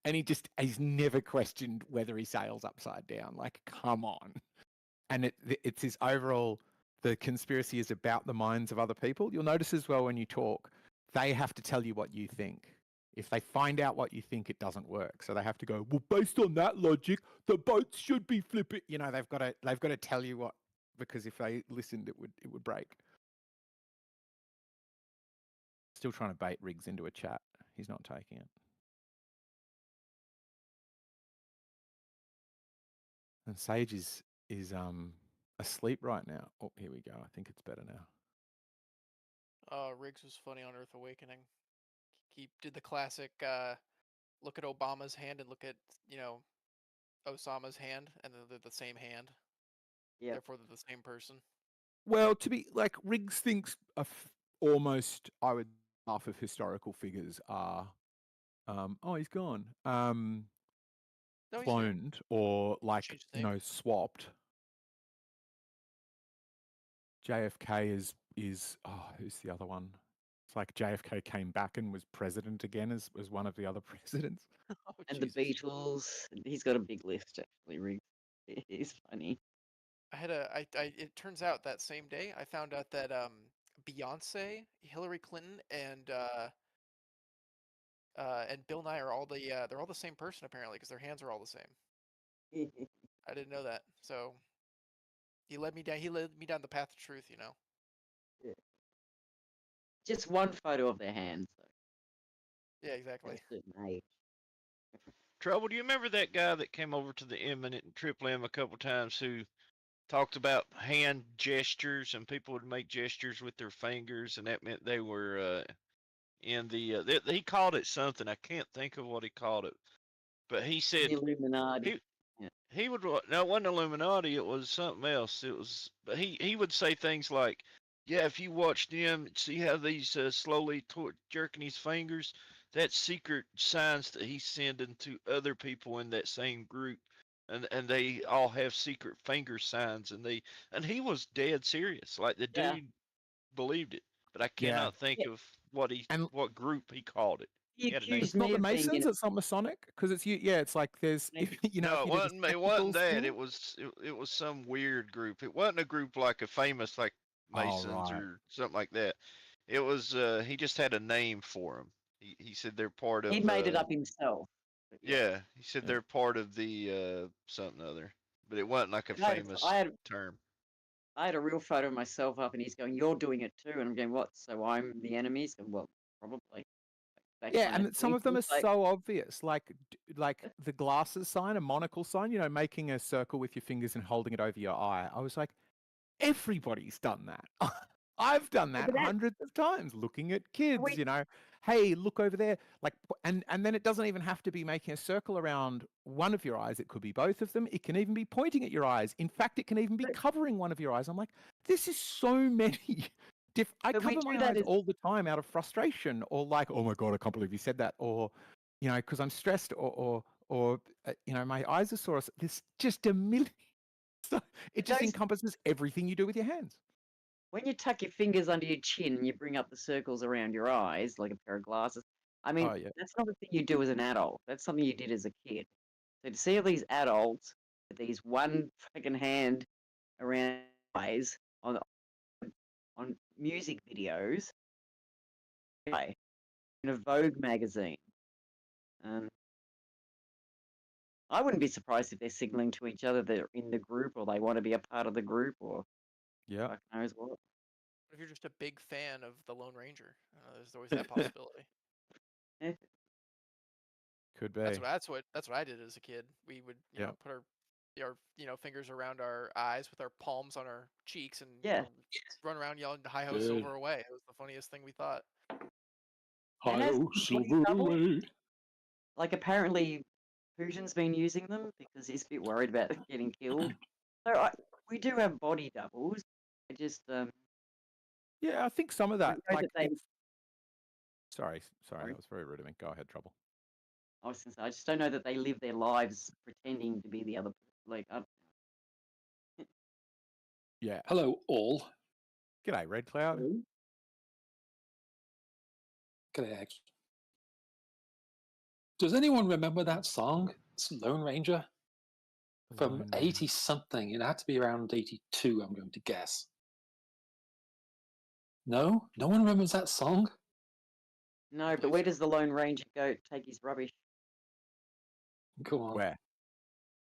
Speaker 6: and he's never questioned whether he sails upside down. Like, come on. And it's his overall, the conspiracy is about the minds of other people. You'll notice as well when you talk, they have to tell you what you think. If they find out what you think, it doesn't work. So they have to go, well, based on that logic, the boats should be flipping. You know, they've got to tell you what, because if they listened, it would break. Still trying to bait Riggs into a chat. He's not taking it. And Sage is asleep right now. Oh, here we go. I think it's better now.
Speaker 11: Riggs was funny on Earth Awakening. He did the classic look at Obama's hand and look at, Osama's hand, and they're the same hand.
Speaker 14: Yeah.
Speaker 11: Therefore, they're the same person.
Speaker 6: Well, to be like Riggs thinks almost, I would, half of historical figures are, he's gone, cloned or like swapped. JFK is who's the other one? It's like JFK came back and was president again as one of the other presidents.
Speaker 14: And the Beatles. He's got a big list actually. Riggs. He's funny.
Speaker 11: It turns out that same day I found out that Beyonce, Hillary Clinton, and Bill Nye are all they're all the same person apparently because their hands are all the same. I didn't know that. So he led me down the path of truth, you know.
Speaker 14: Yeah. Just one photo of their hands though.
Speaker 11: Yeah, exactly.
Speaker 14: At a certain age.
Speaker 2: Trouble, do you remember that guy that came over to the Eminent and Triple M a couple times who talked about hand gestures and people would make gestures with their fingers and that meant they were in the he called it something. I can't think of what he called it, but he said
Speaker 14: the Illuminati.
Speaker 2: He would, no, it wasn't Illuminati, it was something else. It was, but he would say things like, yeah, if you watch them, see how these slowly jerking his fingers, that's secret signs that he's sending to other people in that same group. And they all have secret finger signs, and he was dead serious. Like the dude believed it, but I cannot think of what group he called it.
Speaker 6: It's not the Masons. It's not Masonic because it's it's like there's
Speaker 2: No, it wasn't that. It was some weird group. It wasn't a group like a famous like Masons or something like that. It was he just had a name for them. He said they're part of.
Speaker 14: He made it up himself.
Speaker 2: Yeah, he said they're part of the something other, but it wasn't like a famous term.
Speaker 14: I had a real photo of myself up, and he's going, "You're doing it too," and I'm going, "What? So I'm the enemy?" So, well, probably.
Speaker 6: And some of them are so obvious, like the glasses sign, a monocle sign. You know, making a circle with your fingers and holding it over your eye. I was like, everybody's done that. I've done that hundreds of times. Looking at kids, you know, hey, look over there. Like, and then it doesn't even have to be making a circle around one of your eyes. It could be both of them. It can even be pointing at your eyes. In fact, it can even be covering one of your eyes. I'm like, this is so many. I cover my eyes all the time out of frustration, or like, oh my god, I can't believe you said that, or you know, because I'm stressed, or you know, my eyes are sore. There's just a million. So it just encompasses everything you do with your hands.
Speaker 14: When you tuck your fingers under your chin and you bring up the circles around your eyes like a pair of glasses, I mean, that's not a thing you do as an adult. That's something you did as a kid. So to see all these adults these one fucking hand around eyes on music videos in a Vogue magazine. I wouldn't be surprised if they're signaling to each other they're in the group or they want to be a part of the group or
Speaker 6: Yeah.
Speaker 14: fuck knows what.
Speaker 11: If you're just a big fan of the Lone Ranger, there's always that possibility.
Speaker 6: Could be.
Speaker 11: That's what I did as a kid. We would put our fingers around our eyes with our palms on our cheeks and run around yelling "Hi ho, silver away." It was the funniest thing we thought.
Speaker 14: Hi ho, silver away. Like apparently, Putin's been using them because he's a bit worried about getting killed. So we do have body doubles. I just
Speaker 6: Yeah, I think some of that.
Speaker 14: I know
Speaker 6: Like,
Speaker 14: that they-
Speaker 6: sorry, that was very rude of me. Go ahead, Trouble.
Speaker 14: I was gonna say, I just don't know that they live their lives pretending to be the other. Like,
Speaker 6: Yeah.
Speaker 15: Hello, all.
Speaker 6: G'day, Red Cloud.
Speaker 15: G'day, X. Does anyone remember that song? It's Lone Ranger from 80 something. It had to be around 82, I'm going to guess. No? No one remembers that song?
Speaker 14: no, but where does the Lone Ranger go take his rubbish?
Speaker 15: Go on.
Speaker 6: Where?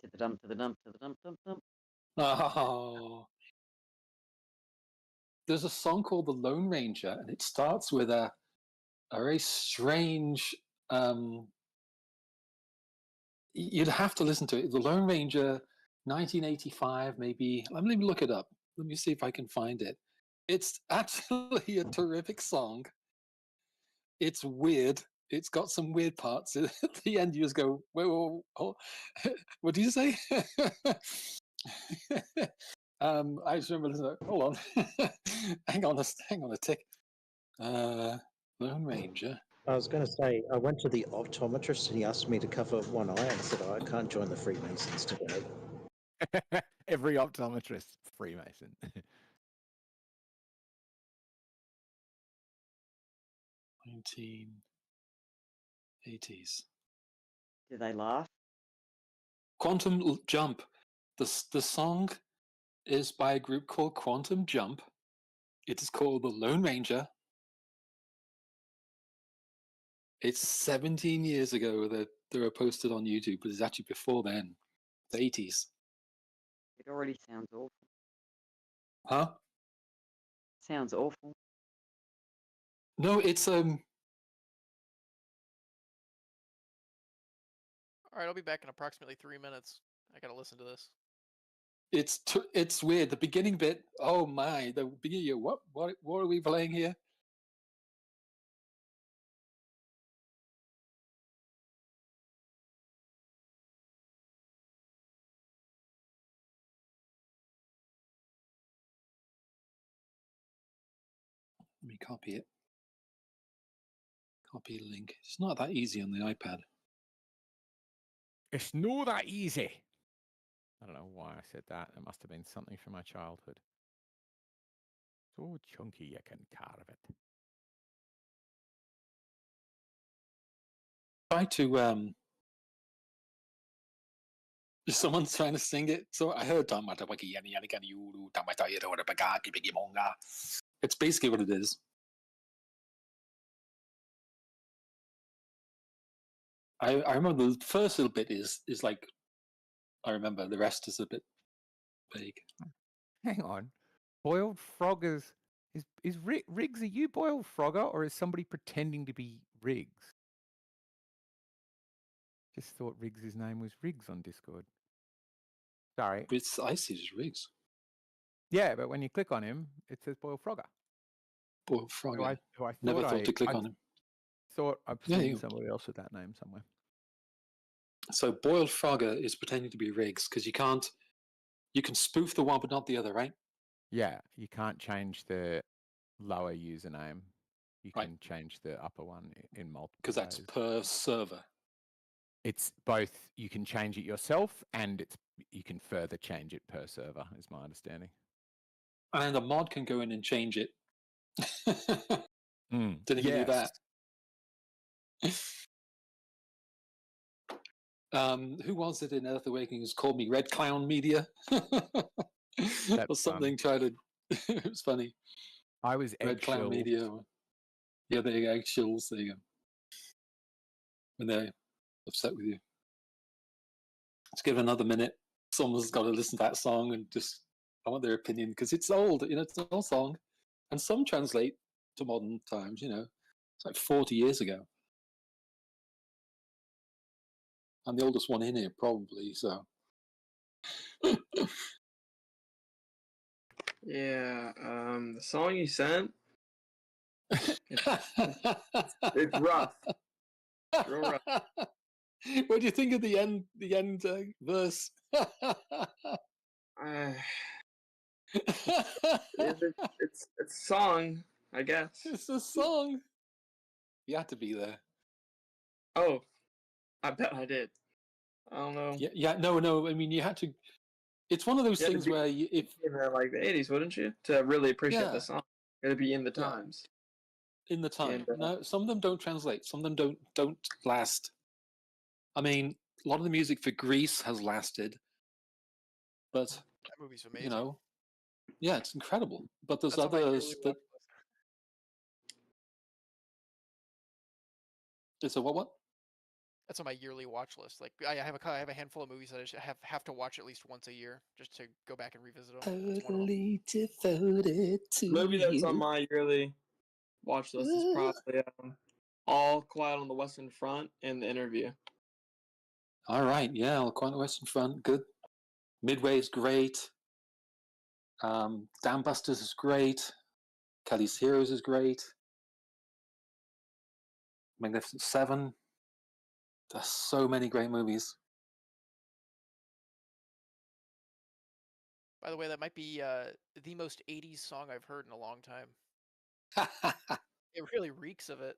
Speaker 14: To the dump, to the dump, to the dump, dump, dump.
Speaker 15: Oh. There's a song called The Lone Ranger, and it starts with a very strange. You'd have to listen to it. The Lone Ranger, 1985, maybe. Let me look it up. Let me see if I can find it. It's absolutely a terrific song. It's weird. It's got some weird parts. At the end, you just go, whoa. What do you say? I just remember listening. Hold on. hang on a tick. Lone Ranger.
Speaker 12: I was going to say, I went to the optometrist and he asked me to cover one eye and said, I can't join the Freemasons today.
Speaker 6: Every optometrist, Freemason.
Speaker 15: 1980s.
Speaker 14: Do they laugh?
Speaker 15: Quantum Jump. The song is by a group called Quantum Jump. It is called The Lone Ranger. It's 17 years ago that they were posted on YouTube, but it's actually before then, the 80s.
Speaker 14: It already sounds awful.
Speaker 15: Huh?
Speaker 14: Sounds awful.
Speaker 15: No, it's
Speaker 11: All right, I'll be back in approximately 3 minutes. I gotta listen to this.
Speaker 15: It's weird. The beginning bit. Oh my! The beginning. What are we playing here? Let me copy it. Copy link. It's not that easy on the iPad.
Speaker 6: It's not that easy. I don't know why I said that. It must have been something from my childhood. So chunky you can carve it.
Speaker 15: Try to someone's trying to sing it. So I heard it's basically what it is. I remember the first little bit is like I remember. The rest is a bit vague.
Speaker 6: Hang on. Boiled Frog is Riggs, are you Boiled Frogger or is somebody pretending to be Riggs? Just thought Riggs' name was Riggs on Discord. Sorry.
Speaker 15: I see it as Riggs.
Speaker 6: Yeah, but when you click on him, it says Boiled Frogger.
Speaker 15: Boiled Frogger.
Speaker 6: Who I
Speaker 15: Never thought to click on him.
Speaker 6: Thought I've seen somebody else with that name somewhere.
Speaker 15: So Boiled Frogger is pretending to be Riggs because you can spoof the one but not the other, right?
Speaker 6: Yeah, you can't change the lower username. You can change the upper one in multiple ways.
Speaker 15: Because that's per server.
Speaker 6: It's both. You can change it yourself, and you can further change it per server. Is my understanding.
Speaker 15: And a mod can go in and change it. Didn't he do that? Who was it in Earth Awakening who's called me Red Clown Media? Or something, try to... it was funny.
Speaker 6: I was
Speaker 15: Red Clown Media. Yeah, there you go, eggshells, there you go. When they're upset with you. Let's give it another minute. Someone's got to listen to that song and just, I want their opinion, because it's old, it's an old song. And some translate to modern times, It's like 40 years ago. I'm the oldest one in here, probably, so.
Speaker 8: Yeah, the song you sent, it's rough. It's real rough.
Speaker 15: What do you think of the end verse?
Speaker 8: It's a song, I guess.
Speaker 15: It's a song. You had to be there.
Speaker 8: Oh, I bet I did. I don't know.
Speaker 15: Yeah. No. I mean, you had to. It's one of those things where if
Speaker 8: in like the 80s, wouldn't you, to really appreciate the song? It'd be in the times.
Speaker 15: In the time. No, some of them don't translate. Some of them don't last. I mean, a lot of the music for Grease has lasted, but
Speaker 11: that movie's amazing.
Speaker 15: Yeah, it's incredible. But there's others that. It's a what?
Speaker 11: That's on my yearly watch list. Like I have a handful of movies that I just have to watch at least once a year just to go back and revisit them.
Speaker 15: Totally devoted to
Speaker 8: movie that's
Speaker 15: you.
Speaker 8: on my yearly watch list is probably All Quiet on the Western Front and The Interview.
Speaker 15: All right, yeah, All Quiet on the Western Front, good. Midway is great. Dam Busters is great. Kelly's Heroes is great. Magnificent Seven. There's so many great movies.
Speaker 11: By the way, that might be the most 80s song I've heard in a long time. It really reeks of it.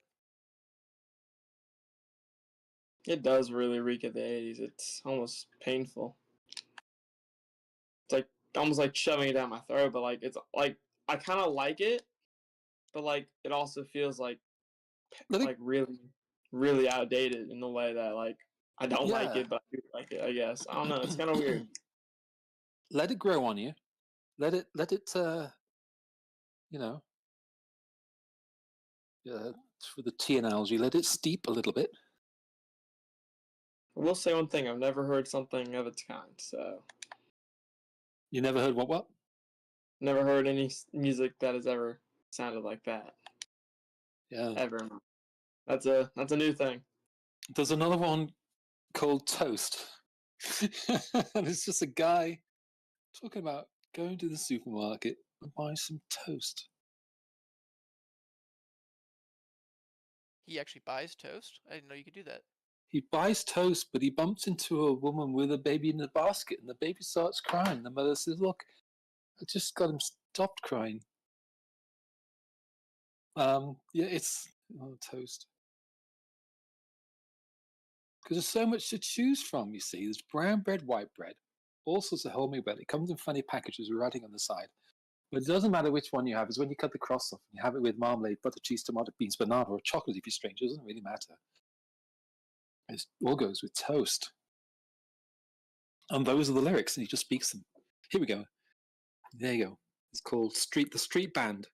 Speaker 8: It does really reek of the 80s. It's almost painful. It's like almost like shoving it down my throat, but like it's like I kind of like it, but like it also feels like really, really outdated in the way that like I don't like it, but I do like it. I guess I don't know. It's kind of weird.
Speaker 15: Let it grow on you. Let it. For the tea analogy, let it steep a little bit.
Speaker 8: I will say one thing: I've never heard something of its kind. So.
Speaker 15: You never heard what?
Speaker 8: Never heard any music that has ever sounded like that.
Speaker 15: Yeah.
Speaker 8: Ever. That's a new thing.
Speaker 15: There's another one called Toast. And it's just a guy talking about going to the supermarket and buying some toast.
Speaker 11: He actually buys toast? I didn't know you could do that.
Speaker 15: He buys toast, but he bumps into a woman with a baby in the basket, and the baby starts crying. The mother says, "Look, I just got him stopped crying." It's toast. Because there's so much to choose from, you see. There's brown bread, white bread, all sorts of wholemeal bread. It comes in funny packages with writing on the side. But it doesn't matter which one you have. It's when you cut the cross off and you have it with marmalade, butter, cheese, tomato, beans, banana, or chocolate if you're strange. It doesn't really matter. It all goes with toast. And those are the lyrics, and he just speaks them. Here we go. There you go. It's called The Street Band.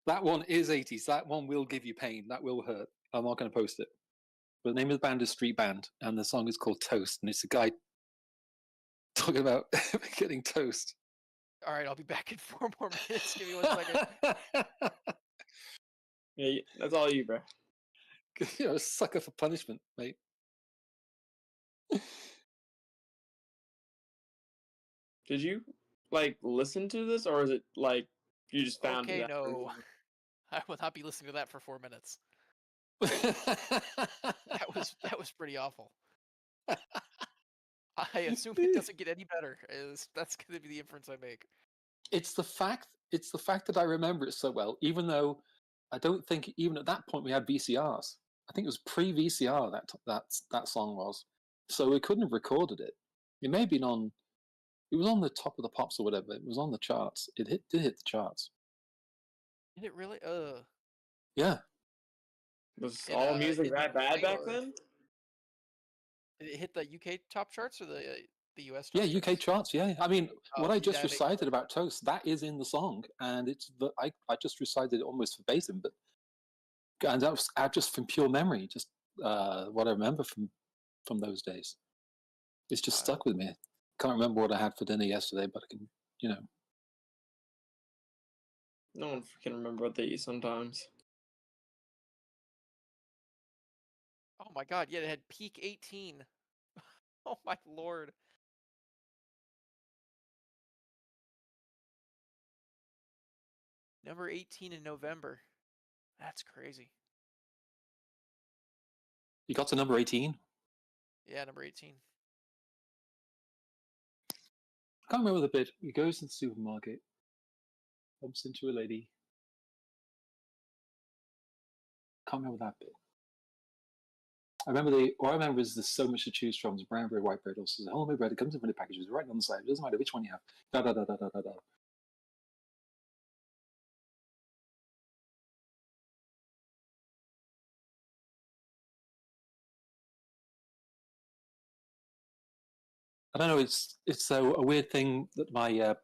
Speaker 15: That one is 80s. That one will give you pain. That will hurt. I'm not going to post it. But the name of the band is Street Band, and the song is called Toast, and it's a guy talking about getting toast.
Speaker 11: All right, I'll be back in 4 more minutes. Give me 1 second.
Speaker 8: Yeah, that's all you, bro.
Speaker 15: You're a sucker for punishment, mate.
Speaker 8: Did you listen to this, or is it like you just found it?
Speaker 11: Okay, no. I will not be listening to that for 4 minutes. That was pretty awful. I assume it doesn't get any better. That's going to be the inference I make.
Speaker 15: It's the fact that I remember it so well, even though I don't think even at that point we had VCRs. I think it was pre-VCR that song was, so we couldn't have recorded it. It may have been on. It was on the top of the pops or whatever. It was on the charts. It did hit the charts.
Speaker 11: Did it really?
Speaker 15: Yeah.
Speaker 8: Was all music that bad back then?
Speaker 11: Did it hit the UK top charts or the US
Speaker 15: Yeah,
Speaker 11: top
Speaker 15: UK
Speaker 11: charts?
Speaker 15: charts. Yeah, I mean,
Speaker 11: Oh,
Speaker 15: what I
Speaker 11: see,
Speaker 15: just
Speaker 11: that makes
Speaker 15: recited about Toast, that is in the song, and I just recited it almost verbatim, but and that was just from pure memory, just what I remember from those days. It's just stuck with me. Can't remember what I had for dinner yesterday, but I can, you know.
Speaker 8: No one can remember what they eat sometimes.
Speaker 11: Oh my god, yeah, it had peak 18. Oh my lord. Number 18 in November. That's crazy.
Speaker 15: You got to number 18?
Speaker 11: Yeah, number 18.
Speaker 15: I can't remember the bit. He goes to the supermarket, bumps into a lady. Can't remember that bit. I remember is there's so much to choose from. There's brown bread, white bread, also homemade bread. It comes in many packages, right on the side. It doesn't matter which one you have. Da da da da da da da. I don't know. It's a weird thing that my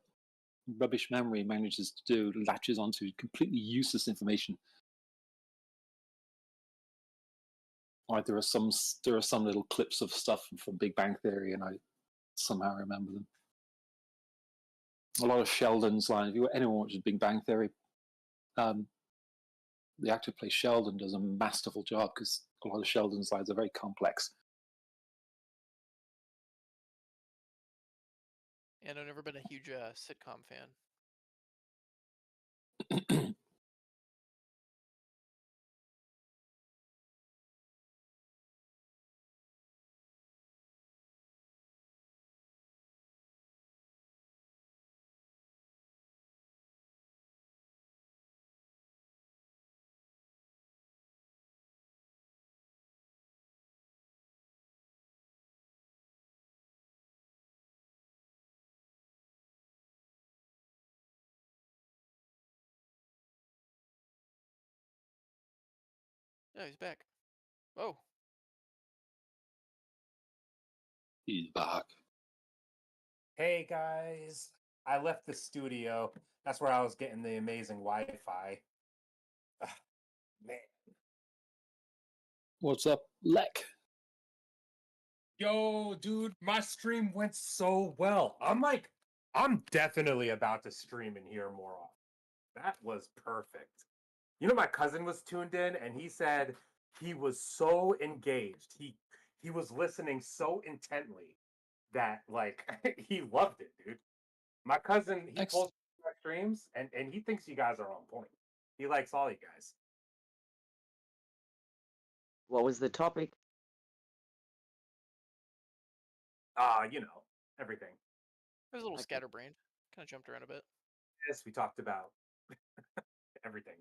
Speaker 15: rubbish memory manages to do. Latches onto completely useless information. Like there are some little clips of stuff from Big Bang Theory, and I somehow remember them. A lot of Sheldon's lines. If anyone watches Big Bang Theory, the actor who plays Sheldon does a masterful job because a lot of Sheldon's lines are very complex.
Speaker 11: And I've never been a huge sitcom fan. Yeah, he's back. Oh.
Speaker 15: He's back.
Speaker 1: Hey guys, I left the studio. That's where I was getting the amazing Wi-Fi. Man.
Speaker 15: What's up, Lek?
Speaker 1: Yo, dude, my stream went so well. I'm definitely about to stream in here more often. That was perfect. You know, my cousin was tuned in and he said he was so engaged. He was listening so intently that like he loved it, dude. My cousin, he posts my streams and he thinks you guys are on point. He likes all you guys.
Speaker 14: What was the topic?
Speaker 1: You know, everything.
Speaker 11: It was a little scatterbrained. Kind of jumped around a bit.
Speaker 1: Yes, we talked about everything.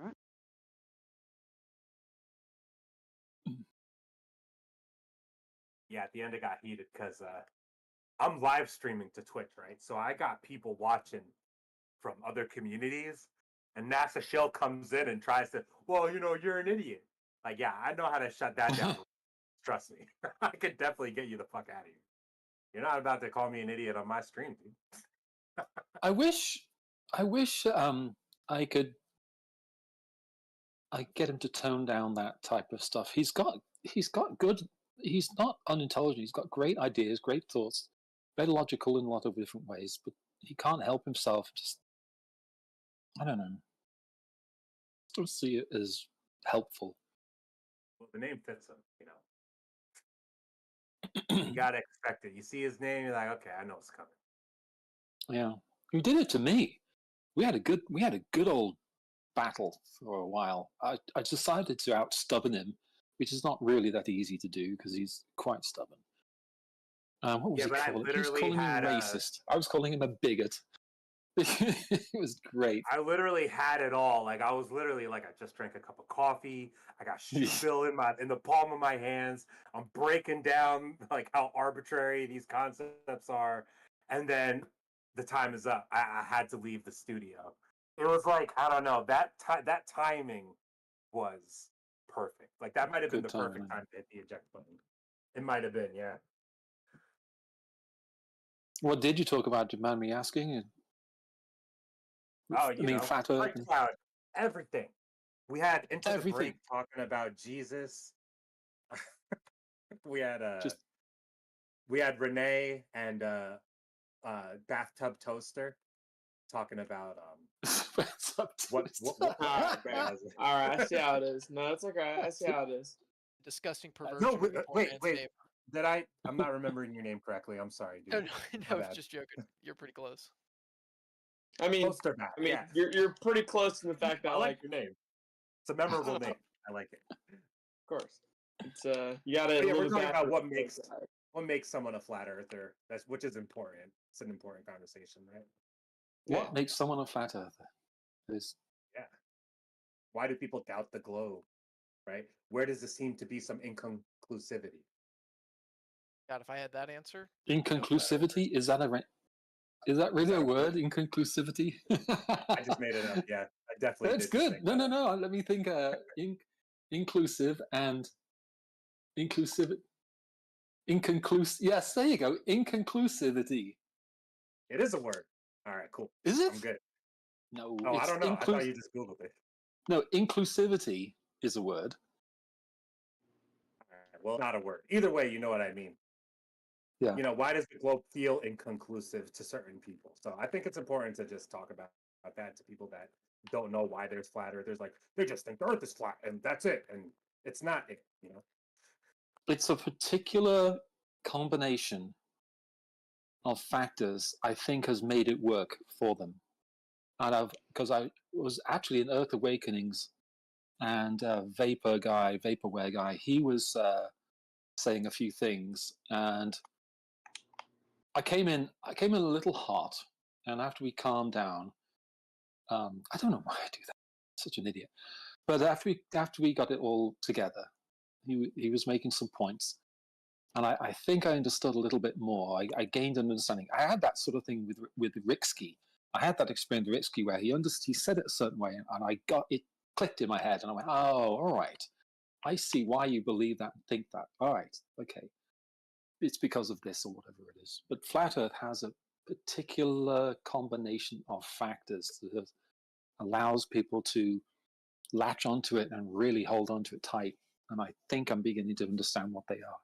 Speaker 14: All right.
Speaker 1: Yeah, at the end it got heated because I'm live streaming to Twitch, right? So I got people watching from other communities, and NASA Shell comes in and tries to, well, you know, you're an idiot. Like, yeah, I know how to shut that down. Trust me. I could definitely get you the fuck out of here. You're not about to call me an idiot on my stream, dude.
Speaker 15: I wish I could get him to tone down that type of stuff. He's got good. He's not unintelligent. He's got great ideas, great thoughts, very logical in a lot of different ways. But he can't help himself. Just I don't know. Don't see it as helpful.
Speaker 1: Well, the name fits him, you know. You gotta expect it. You see his name, you're like, okay, I know it's coming.
Speaker 15: Yeah, he did it to me. We had a good old battle for a while. I decided to outstubborn him, which is not really that easy to do because he's quite stubborn. What was he calling? He was calling me racist. I was calling him a bigot. It was great.
Speaker 1: I literally had it all. Like I was literally like, I just drank a cup of coffee. I got Shoeville in the palm of my hands. I'm breaking down like how arbitrary these concepts are, and then the time is up. I had to leave the studio. It was like I don't know that timing was perfect. Like that might have been
Speaker 15: Good
Speaker 1: the perfect
Speaker 15: timing.
Speaker 1: time to hit the eject button. It might have been, yeah.
Speaker 15: What did you talk about? Do you mind me asking?
Speaker 1: Oh,
Speaker 15: I mean, flat Earth.
Speaker 1: Great cloud, everything. We had Into the
Speaker 15: Everything.
Speaker 1: Break talking about Jesus. we had Renee and Bathtub Toaster talking about what
Speaker 8: All right, I see how it is. No, it's okay. I see how it is.
Speaker 11: Disgusting perversion.
Speaker 1: No,
Speaker 11: of a poor
Speaker 1: wait.
Speaker 11: man's name.
Speaker 1: I'm not remembering your name correctly. I'm sorry, dude.
Speaker 11: No, just joking. You're pretty close.
Speaker 8: I mean,
Speaker 1: Toaster Bat,
Speaker 8: yeah.
Speaker 1: yeah.
Speaker 8: You're pretty close to the fact that
Speaker 1: I like your name. It's a memorable name. I like it.
Speaker 8: Of course. It's you gotta
Speaker 1: But yeah, we're
Speaker 8: live
Speaker 1: talking about
Speaker 8: backwards.
Speaker 1: what makes someone a flat earther. Which is important. It's an important conversation, right?
Speaker 15: What makes someone a flat earther?
Speaker 1: Yeah. Why do people doubt the globe? Right? Where does there seem to be some inconclusivity?
Speaker 11: God, if I had that answer.
Speaker 15: Inconclusivity? Is that really a word? Inconclusivity?
Speaker 1: I just made it up. Yeah, I definitely.
Speaker 15: That's good. No. Let me think. Inclusive and inclusive. Inconclusive. Yes, there you go. Inconclusivity.
Speaker 1: It is a word. All right, cool.
Speaker 15: Is it?
Speaker 1: I'm good.
Speaker 15: No.
Speaker 1: Oh, I don't know. I thought you just Googled it.
Speaker 15: No, inclusivity is a word.
Speaker 1: All right, well, not a word. Either way, you know what I mean.
Speaker 15: Yeah.
Speaker 1: Why does the globe feel inconclusive to certain people? So I think it's important to just talk about that to people that don't know why there's flat earthers. Like they just think the Earth is flat and that's it, and it's not it.
Speaker 15: It's a particular combination of factors I think has made it work for them. And because I was actually in Earth Awakenings, and Vaporware guy, he was saying a few things, and I came in a little hot, and after we calmed down, I don't know why I do that. I'm such an idiot. But after we got it all together, he was making some points, and I think I understood a little bit more. I gained an understanding. I had that sort of thing with Ritsky. I had that experience with Ritsky where he said it a certain way, and I got it clicked in my head, and I went, oh, all right. I see why you believe that and think that. All right, okay. It's because of this or whatever it is. But Flat Earth has a particular combination of factors that allows people to latch onto it and really hold onto it tight. And I think I'm beginning to understand what they are.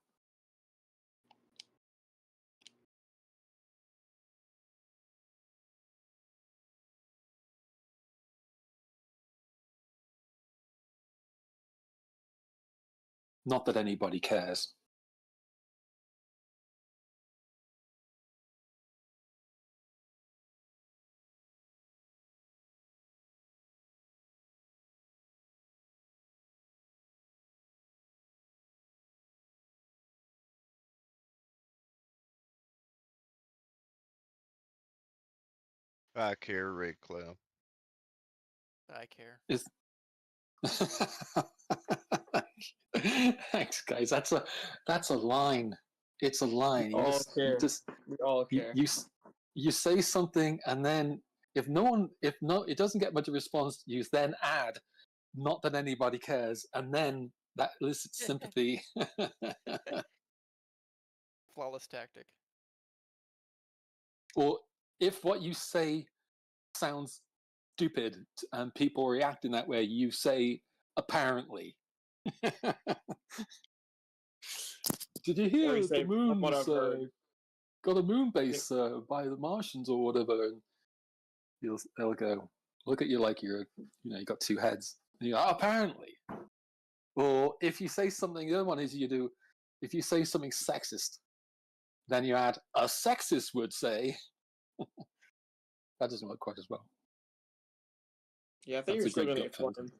Speaker 15: Not that anybody cares.
Speaker 2: I care, Red Cloud.
Speaker 11: I care.
Speaker 15: Thanks, guys. That's a line. It's a line.
Speaker 8: We all care.
Speaker 15: You say something, and then if it doesn't get much of a response, you then add, not that anybody cares, and then that elicits sympathy.
Speaker 11: Flawless tactic.
Speaker 15: Or if what you say sounds stupid and people react in that way, you say apparently. Did you hear the moon's got a moon base by the Martians or whatever? And they'll go look at you like you got two heads. And you go, oh, apparently. Or if you say something, the other one is if you say something sexist, then you add a sexist would say. That doesn't work quite as well.
Speaker 8: Yeah, I think you're still going to get flamed.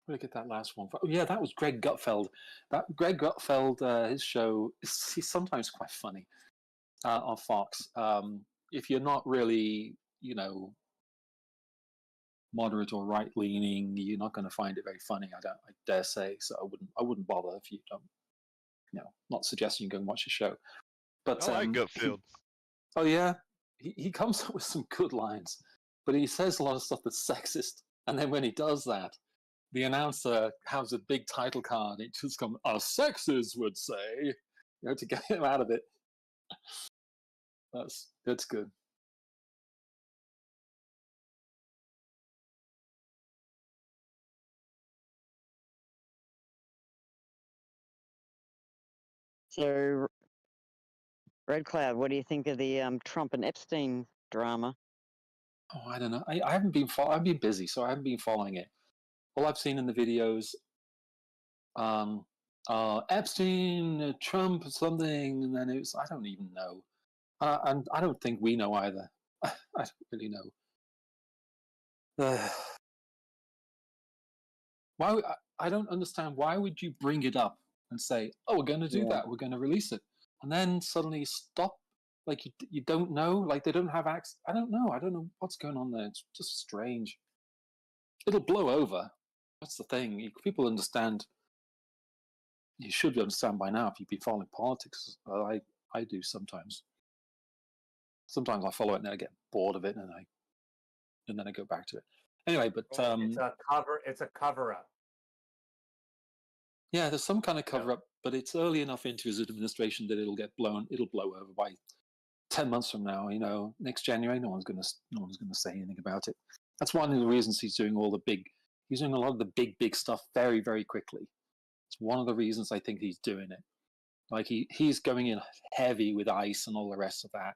Speaker 15: Look at that last one. Oh, yeah, that was Greg Gutfeld. Greg Gutfeld, his show, he's sometimes quite funny on Fox. If you're not really, moderate or right leaning, you're not going to find it very funny. I dare say. So I wouldn't bother if you don't not suggesting you go and watch the show. But
Speaker 2: I like Gutfield.
Speaker 15: Oh yeah, he comes up with some good lines, but he says a lot of stuff that's sexist. And then when he does that, the announcer has a big title card. It just comes, "A sexist would say," to get him out of it. That's good.
Speaker 14: So, Red Cloud, what do you think of the Trump and Epstein drama?
Speaker 15: Oh, I don't know. I haven't been I've been busy, so I haven't been following it. All I've seen in the videos, Epstein, Trump, something, and then it was, I don't even know. And I don't think we know either. I don't really know. Why? I don't understand. Why would you bring it up and say, "Oh, we're going to do that. We're going to release it," and then suddenly stop? Like you don't know. Like they don't have access. I don't know. I don't know what's going on there. It's just strange. It'll blow over. That's the thing. People understand. You should understand by now if you've been following politics. I do sometimes. Sometimes I follow it and then I get bored of it and then I go back to it. Anyway, but
Speaker 1: it's a cover up.
Speaker 15: Yeah, there's some kind of cover up, but it's early enough into his administration that it'll blow over by 10 months from now. Next January, no one's gonna say anything about it. That's one of the reasons he's doing a lot of the big stuff very, very quickly. It's one of the reasons I think he's doing it. Like he's going in heavy with ICE and all the rest of that,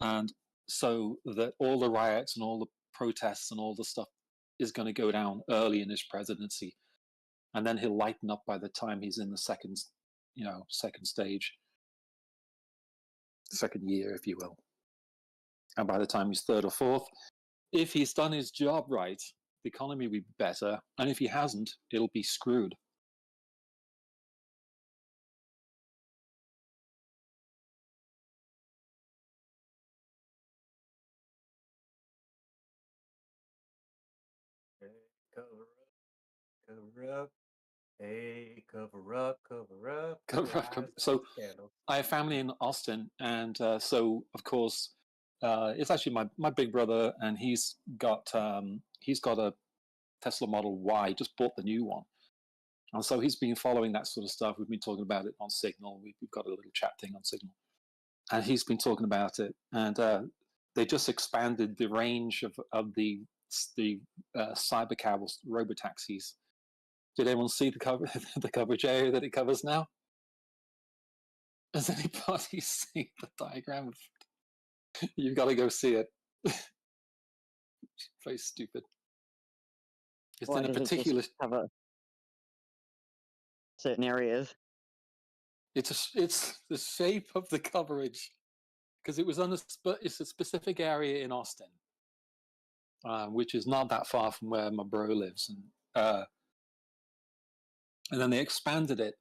Speaker 15: and so that all the riots and all the protests and all the stuff is going to go down early in his presidency, and then he'll lighten up by the time he's in the second stage, second year, if you will. And by the time he's third or fourth, if he's done his job right, the economy will be better, and if he hasn't, it'll be screwed.
Speaker 1: Cover up. Hey, cover up.
Speaker 15: So I have family in Austin, and so of course it's actually my big brother, and he's got a Tesla Model Y, just bought the new one, and so he's been following that sort of stuff. We've been talking about it on Signal. We've got a little chat thing on Signal, and he's been talking about it, and they just expanded the range of the Cybercab robotaxis. Did anyone see the coverage area that it covers now? Has anybody seen the diagram? You've got to go see it. Very stupid. It's in a particular.
Speaker 14: It just cover certain areas.
Speaker 15: It's the shape of the coverage, because it's a specific area in Austin, which is not that far from where my bro lives, and then they expanded it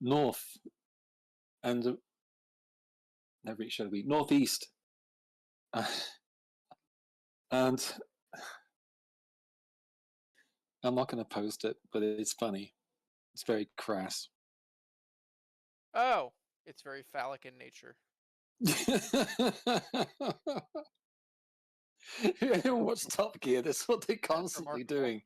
Speaker 15: north, and never it showed me northeast, and I'm not going to post it, but it's funny. It's very crass.
Speaker 11: Oh, it's very phallic in nature.
Speaker 15: Anyone watch Top Gear? That's what they're constantly doing.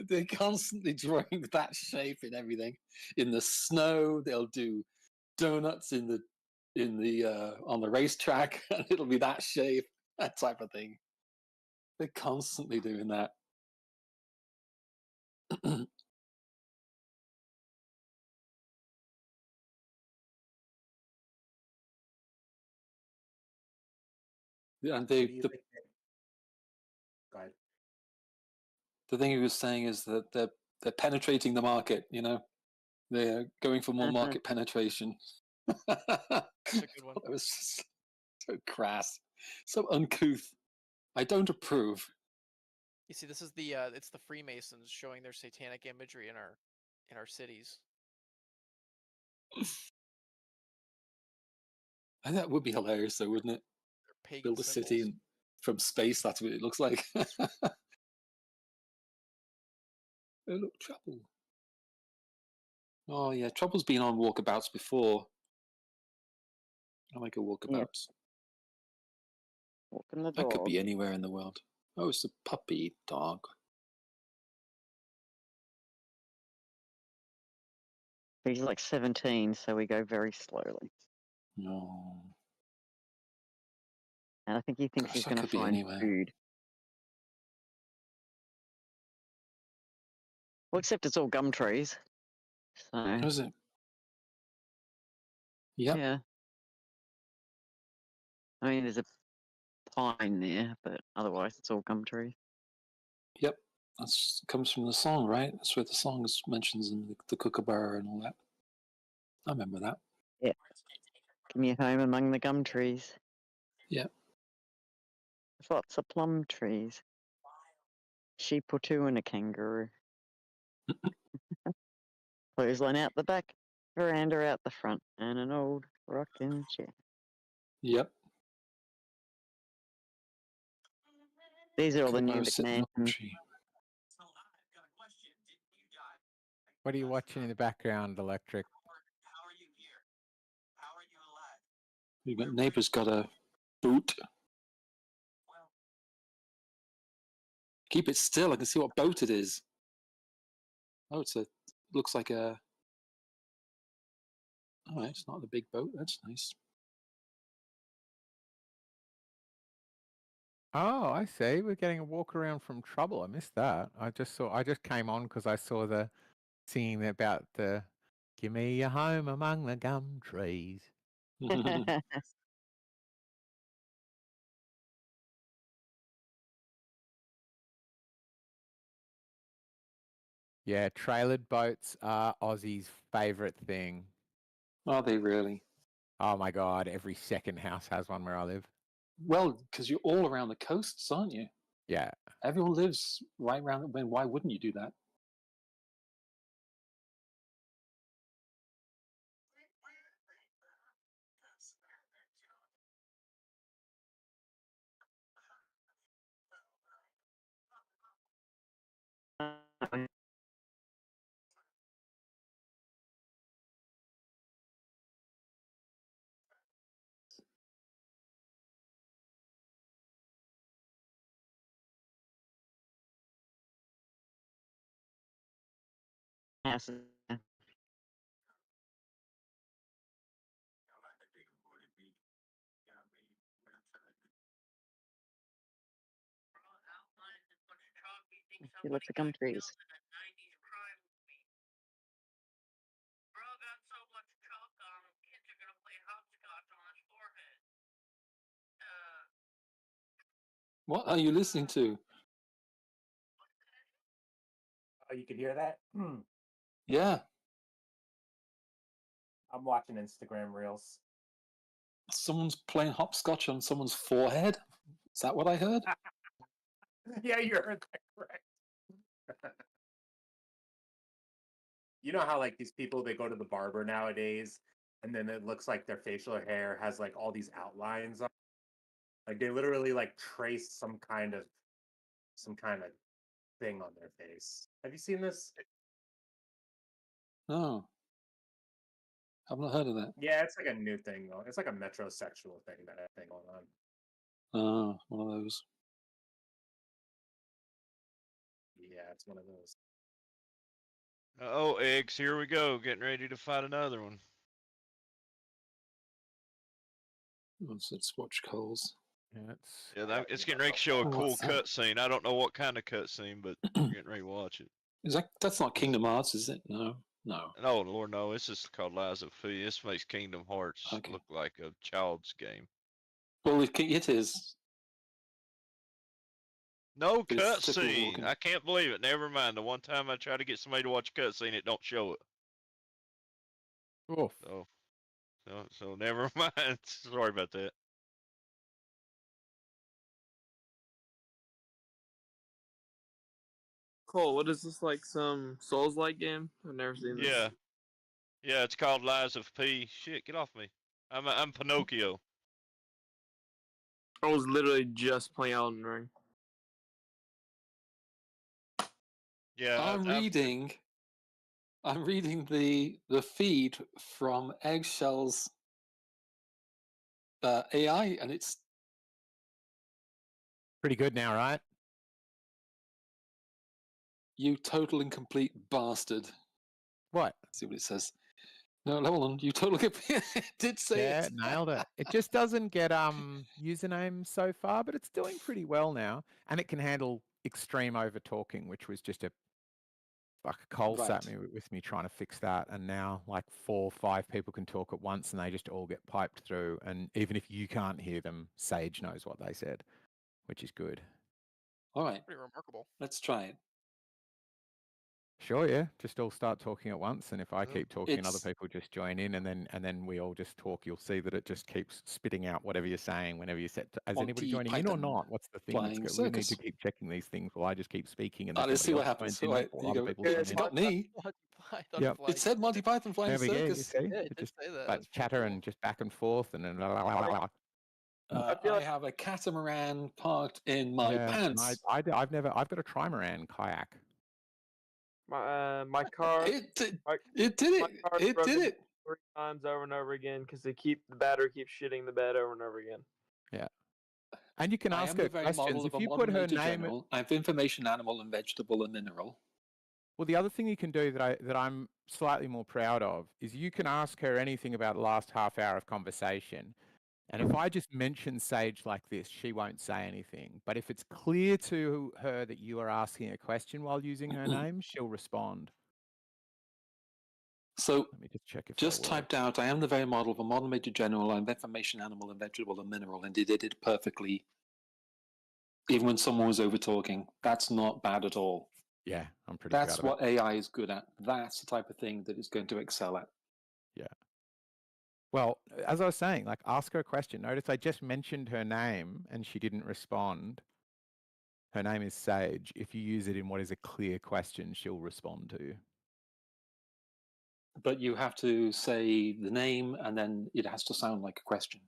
Speaker 15: They're constantly drawing that shape in everything. In the snow, they'll do donuts on the racetrack, and it'll be that shape, that type of thing. They're constantly doing that. And the thing he was saying is that they're penetrating the market. They're going for more market penetration.
Speaker 11: That's a good one.
Speaker 15: It was just so crass, so uncouth. I don't approve.
Speaker 11: You see, this is it's the Freemasons showing their satanic imagery in our cities.
Speaker 15: And that would be hilarious, though, wouldn't it? Build a city from space. That's what it looks like. Oh, look, chapel. Oh yeah, Trouble's been on walkabouts before. I like a walkabouts.
Speaker 14: Walking the
Speaker 15: That could
Speaker 14: dog.
Speaker 15: be anywhere in the world. Oh, it's a puppy dog.
Speaker 14: He's like 17, so we go very slowly.
Speaker 15: No.
Speaker 14: And I think he thinks
Speaker 15: Gosh,
Speaker 14: he's
Speaker 15: that
Speaker 14: going to
Speaker 15: could be
Speaker 14: find
Speaker 15: anywhere.
Speaker 14: food. Well, except it's all gum trees. So.
Speaker 15: Is it? Yep.
Speaker 14: Yeah. I mean, there's a pine there, but otherwise it's all gum trees.
Speaker 15: Yep. That comes from the song, right? That's where the song mentions in the kookaburra and all that. I remember that.
Speaker 14: Yeah. Give me a home among the gum trees.
Speaker 15: Yeah.
Speaker 14: There's lots of plum trees. Sheep or two and a kangaroo. Clothesline out the back, veranda out the front, and an old rocking chair.
Speaker 15: Yep.
Speaker 14: These are all the new McNams.
Speaker 6: What are you watching in the background, Electric?
Speaker 15: We've got neighbour's got a boat. Keep it still. I can see what boat it is. Oh, looks like a. Oh, it's not the big boat. That's nice.
Speaker 6: Oh, I see. We're getting a walk around from Trouble. I missed that. I just came on because I saw the singing about the "Give me a home among the gum trees." Yeah, trailered boats are Aussie's favourite thing.
Speaker 15: Are they really?
Speaker 6: Oh my God, every second house has one where I live.
Speaker 15: Well, because you're all around the coasts, aren't you?
Speaker 6: Yeah.
Speaker 15: Everyone lives right around. Why wouldn't you do that?
Speaker 14: Houses. See lots of gum trees.
Speaker 15: What are you listening to?
Speaker 1: Oh, you could hear that?
Speaker 15: Yeah.
Speaker 1: I'm watching Instagram Reels.
Speaker 15: Someone's playing hopscotch on someone's forehead. Is that what I heard?
Speaker 1: Yeah, you heard that correct. You know how like these people, they go to the barber nowadays and then it looks like their facial hair has like all these outlines on, like they literally like trace some kind of thing on their face. Have you seen this?
Speaker 15: No. I've not heard of that.
Speaker 1: Yeah, it's like a new thing though. It's like a metrosexual thing going on.
Speaker 15: Oh, one of those.
Speaker 1: Yeah, it's one of those.
Speaker 2: Oh, eggs, here we go. Getting ready to fight another one.
Speaker 15: Let's watch Coles.
Speaker 2: Yeah, it's getting ready to show a cool cutscene. I don't know what kind of cutscene, but we're getting ready to watch it.
Speaker 15: That's not Kingdom Hearts, is it? No.
Speaker 2: No, Lord, no. It's just called Lies of P. This makes Kingdom Hearts look like a child's game.
Speaker 15: Well, it is.
Speaker 2: No cutscene. I can't believe it. Never mind. The one time I try to get somebody to watch a cutscene, it don't show it.
Speaker 6: Oof.
Speaker 2: So never mind. Sorry about that.
Speaker 8: Cole, what is this, like some Souls-like game? I've never seen this.
Speaker 2: Yeah, it's called Lies of P. Shit, get off me. I'm Pinocchio.
Speaker 8: I was literally just playing Elden Ring.
Speaker 2: Yeah,
Speaker 15: I'm reading I'm reading the feed from Eggshell's AI, and it's
Speaker 6: pretty good now, right?
Speaker 15: "You total and complete bastard."
Speaker 6: What?
Speaker 15: Let's see what it says. No, hold on. You total complete. It did say
Speaker 6: Yeah,
Speaker 15: it.
Speaker 6: nailed it. It just doesn't get usernames so far, but it's doing pretty well now, and it can handle extreme over talking, which was just a Cole sat
Speaker 15: Right.
Speaker 6: me with me trying to fix that, and now like 4 or 5 people can talk at once, and they just all get piped through. And even if you can't hear them, Sage knows what they said, which is good.
Speaker 15: All right.
Speaker 11: Pretty remarkable.
Speaker 15: Let's try it.
Speaker 6: Sure, yeah. Just all start talking at once, and if I keep talking, and other
Speaker 15: It's
Speaker 6: people just join in, and then we all just talk. You'll see that it just keeps spitting out whatever you're saying whenever you set. Is anybody
Speaker 15: Monty
Speaker 6: joining in or
Speaker 15: Python
Speaker 6: not? What's the thing that's
Speaker 15: Flying
Speaker 6: good? We need to
Speaker 15: Circus.
Speaker 6: keep checking these things. Well, I just keep speaking, and then
Speaker 15: Let's see
Speaker 6: somebody
Speaker 15: what
Speaker 6: else
Speaker 15: happens.
Speaker 6: joins
Speaker 15: All
Speaker 6: in,
Speaker 15: right,
Speaker 6: or
Speaker 15: there you
Speaker 6: other
Speaker 15: go.
Speaker 6: people
Speaker 11: Yeah,
Speaker 6: join
Speaker 15: It's
Speaker 6: in.
Speaker 15: got me.
Speaker 11: Monty Python
Speaker 6: Yep.
Speaker 11: flying
Speaker 15: It said Monty Python Flying
Speaker 6: There we go. You
Speaker 15: Circus.
Speaker 6: see,
Speaker 11: Yeah, it
Speaker 6: it
Speaker 11: did
Speaker 6: just
Speaker 11: say that.
Speaker 6: like
Speaker 11: That's pretty
Speaker 6: chatter
Speaker 11: cool.
Speaker 6: and just back and forth, and then
Speaker 11: I feel
Speaker 15: I
Speaker 11: like
Speaker 15: have a catamaran parked in my
Speaker 6: yeah. And
Speaker 15: pants.
Speaker 6: I've got a trimaran kayak.
Speaker 8: My car.
Speaker 15: It did
Speaker 8: my,
Speaker 15: it. Did
Speaker 8: my
Speaker 15: it.
Speaker 8: car's
Speaker 15: It did
Speaker 8: broken
Speaker 15: it.
Speaker 8: 3 times over and over again because the battery keeps shitting the bed over and over again.
Speaker 6: Yeah. And you can
Speaker 15: I
Speaker 6: ask
Speaker 15: am
Speaker 6: her
Speaker 15: the very model
Speaker 6: questions.
Speaker 15: of
Speaker 6: If
Speaker 15: a
Speaker 6: you put
Speaker 15: modern
Speaker 6: her
Speaker 15: major
Speaker 6: name,
Speaker 15: general. I have information, animal, and vegetable, and mineral.
Speaker 6: well, the other thing you can do that I'm slightly more proud of is you can ask her anything about the last half hour of conversation. And if I just mention Sage like this, she won't say anything. But if it's clear to her that you are asking a question while using her name, she'll respond.
Speaker 15: So
Speaker 6: let me just check if
Speaker 15: just
Speaker 6: that
Speaker 15: typed
Speaker 6: works.
Speaker 15: out, I am the very model of a modern major general. I have information, animal, and vegetable, and mineral, and it did it perfectly. Even when someone was over talking, that's not bad at all.
Speaker 6: Yeah, I'm pretty proud
Speaker 15: That's
Speaker 6: of it.
Speaker 15: what AI is good at. That's the type of thing that it's going to excel at.
Speaker 6: Yeah. Well, as I was saying, like ask her a question. Notice I just mentioned her name and she didn't respond. Her name is Sage. If you use it in what is a clear question, she'll respond to you.
Speaker 15: But you have to say the name and then it has to sound like a question.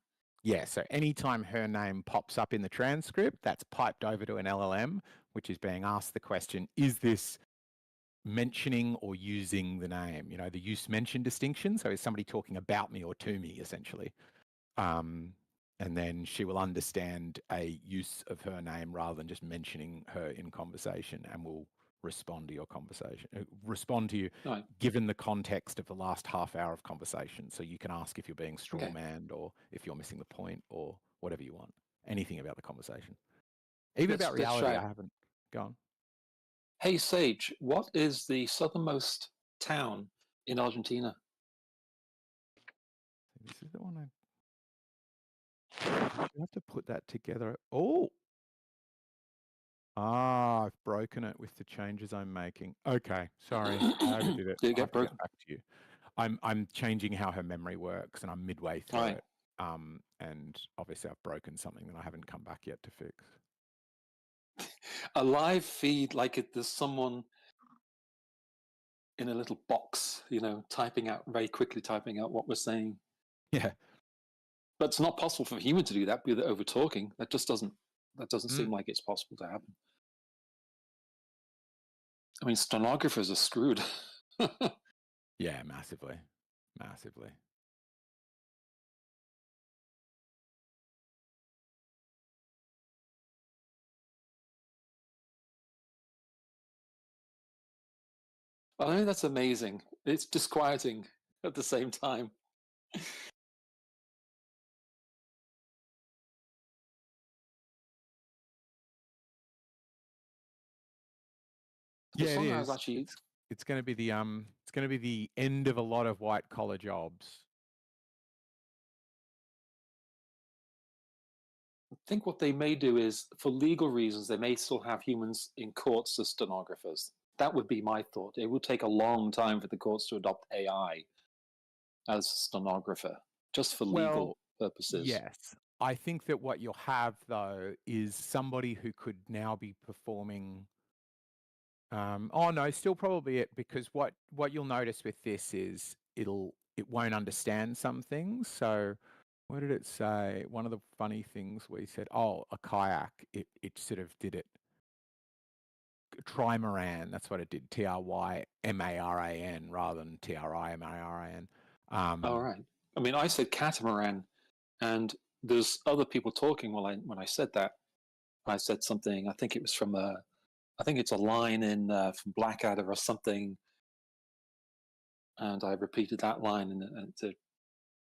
Speaker 6: Yeah, so anytime her name pops up in the transcript, that's piped over to an LLM, which is being asked the question, is this mentioning or using the name? You know, the use mention distinction. So is somebody talking about me or to me, essentially? And then she will understand a use of her name rather than just mentioning her in conversation, and will respond to your conversation, respond to you
Speaker 15: Right.
Speaker 6: given the context of the last half hour of conversation. So you can ask if you're being
Speaker 15: Okay.
Speaker 6: strawmanned or if you're missing the point or whatever you want, anything about the conversation. Even about reality,
Speaker 15: try
Speaker 6: I
Speaker 15: it.
Speaker 6: haven't gone.
Speaker 15: Hey, Sage, what is the southernmost town in Argentina?
Speaker 6: This is the one you have to put that together. Oh, I've broken it with the changes I'm making. Okay, sorry, I overdid it.
Speaker 15: Did it
Speaker 6: I'll
Speaker 15: get
Speaker 6: have to
Speaker 15: broken?
Speaker 6: get back to you. I'm changing how her memory works, and I'm midway through
Speaker 15: Right.
Speaker 6: it. And obviously I've broken something that I haven't come back yet to fix.
Speaker 15: A live feed, like there's someone in a little box, very quickly typing out what we're saying.
Speaker 6: Yeah.
Speaker 15: But it's not possible for a human to do that with over talking. That doesn't seem like it's possible to happen. I mean, stenographers are screwed.
Speaker 6: Yeah, massively. Massively.
Speaker 15: I think that's amazing. It's disquieting at the same time.
Speaker 6: Yeah, it is. It's going to be the end of a lot of white collar jobs.
Speaker 15: I think what they may do is, for legal reasons, they may still have humans in courts as stenographers. That would be my thought. It would take a long time for the courts to adopt AI as stenographer, just for legal purposes.
Speaker 6: Yes. I think that what you'll have, though, is somebody who could now be performing... oh, no, still probably it, because what you'll notice with this is it won't understand some things. So what did it say? One of the funny things we said, oh, a kayak, it sort of did it. trimaran. That's what it did. TRYMARAN rather than TRIMARAN.
Speaker 15: All right. I mean, I said catamaran, and there's other people talking. When I said that, I said something. I think it was from I think it's a line in from Blackadder or something, and I repeated that line and it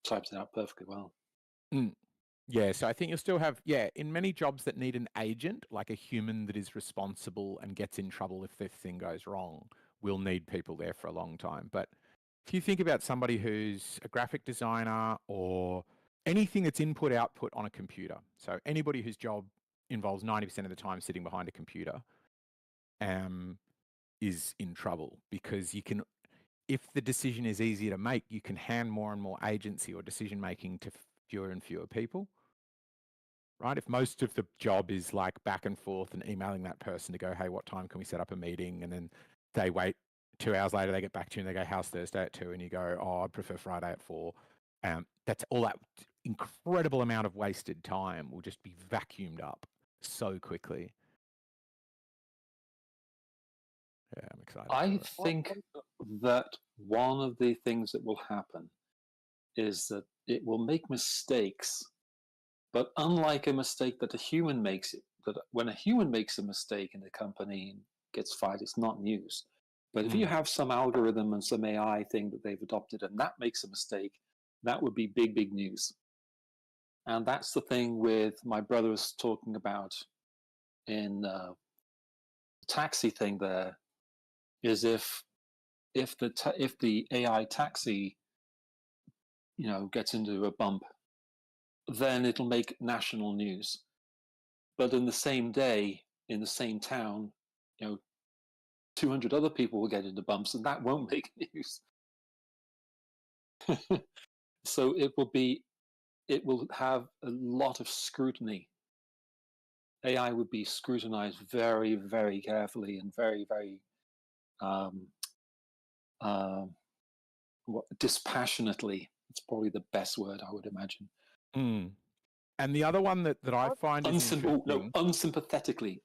Speaker 15: typed it out perfectly well.
Speaker 6: Yeah, so I think you'll still have, in many jobs that need an agent, like a human that is responsible and gets in trouble if this thing goes wrong, we'll need people there for a long time. But if you think about somebody who's a graphic designer or anything that's input-output on a computer, so anybody whose job involves 90% of the time sitting behind a computer is in trouble, because you can, if the decision is easier to make, you can hand more and more agency or decision-making to fewer and fewer people. Right? If most of the job is like back and forth and emailing that person to go, hey, what time can we set up a meeting? And then they wait 2 hours later, they get back to you and they go, how's Thursday at 2? And you go, oh, I prefer Friday at 4. That's all that incredible amount of wasted time will just be vacuumed up so quickly. Yeah, I'm excited.
Speaker 15: I think that one of the things that will happen is that it will make mistakes. But unlike a mistake that a human makes, that when a human makes a mistake in a company and gets fired, it's not news. But if you have some algorithm and some AI thing that they've adopted and that makes a mistake, that would be big, big news. And that's the thing with my brother was talking about in the taxi thing there, is if the AI taxi, gets into a bump, then it'll make national news. But in the same day, in the same town, 200 other people will get into bumps, and that won't make news. So it will have a lot of scrutiny. AI would be scrutinized very, very carefully and very, very dispassionately. It's probably the best word, I would imagine.
Speaker 6: And the other one that I find is interesting...
Speaker 15: Unsympathetically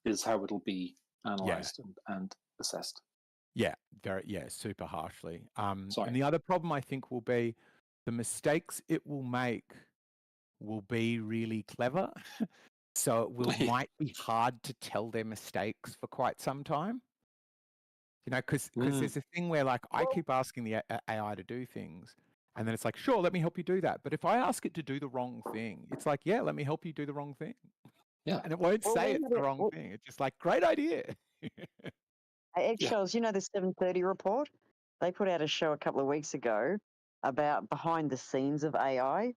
Speaker 15: is how it'll be analyzed and assessed.
Speaker 6: Yeah, super harshly. And the other problem I think will be the mistakes it will make will be really clever. So it might be hard to tell their mistakes for quite some time. Because there's a thing where, like, I keep asking the AI to do things, and then it's like, sure, let me help you do that. But if I ask it to do the wrong thing, it's like, yeah, let me help you do the wrong thing.
Speaker 15: Yeah.
Speaker 6: And it won't say it's the wrong thing. It's just like, great idea.
Speaker 14: Eggshells, the 730 report? They put out a show a couple of weeks ago about behind the scenes of AI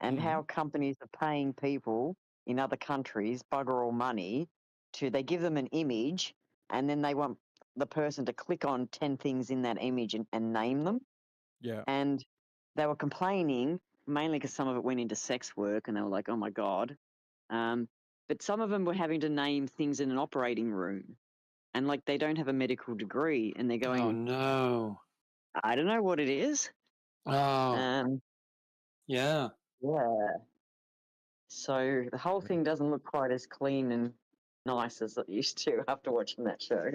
Speaker 14: and how companies are paying people in other countries bugger all money they give them an image, and then they want the person to click on 10 things in that image and name them.
Speaker 6: Yeah.
Speaker 14: And they were complaining, mainly because some of it went into sex work, and they were like, oh my God. But some of them were having to name things in an operating room, and like they don't have a medical degree, and they're going,
Speaker 15: oh no,
Speaker 14: I don't know what it is.
Speaker 15: Oh. Yeah.
Speaker 14: So the whole thing doesn't look quite as clean and nice as it used to after watching that show.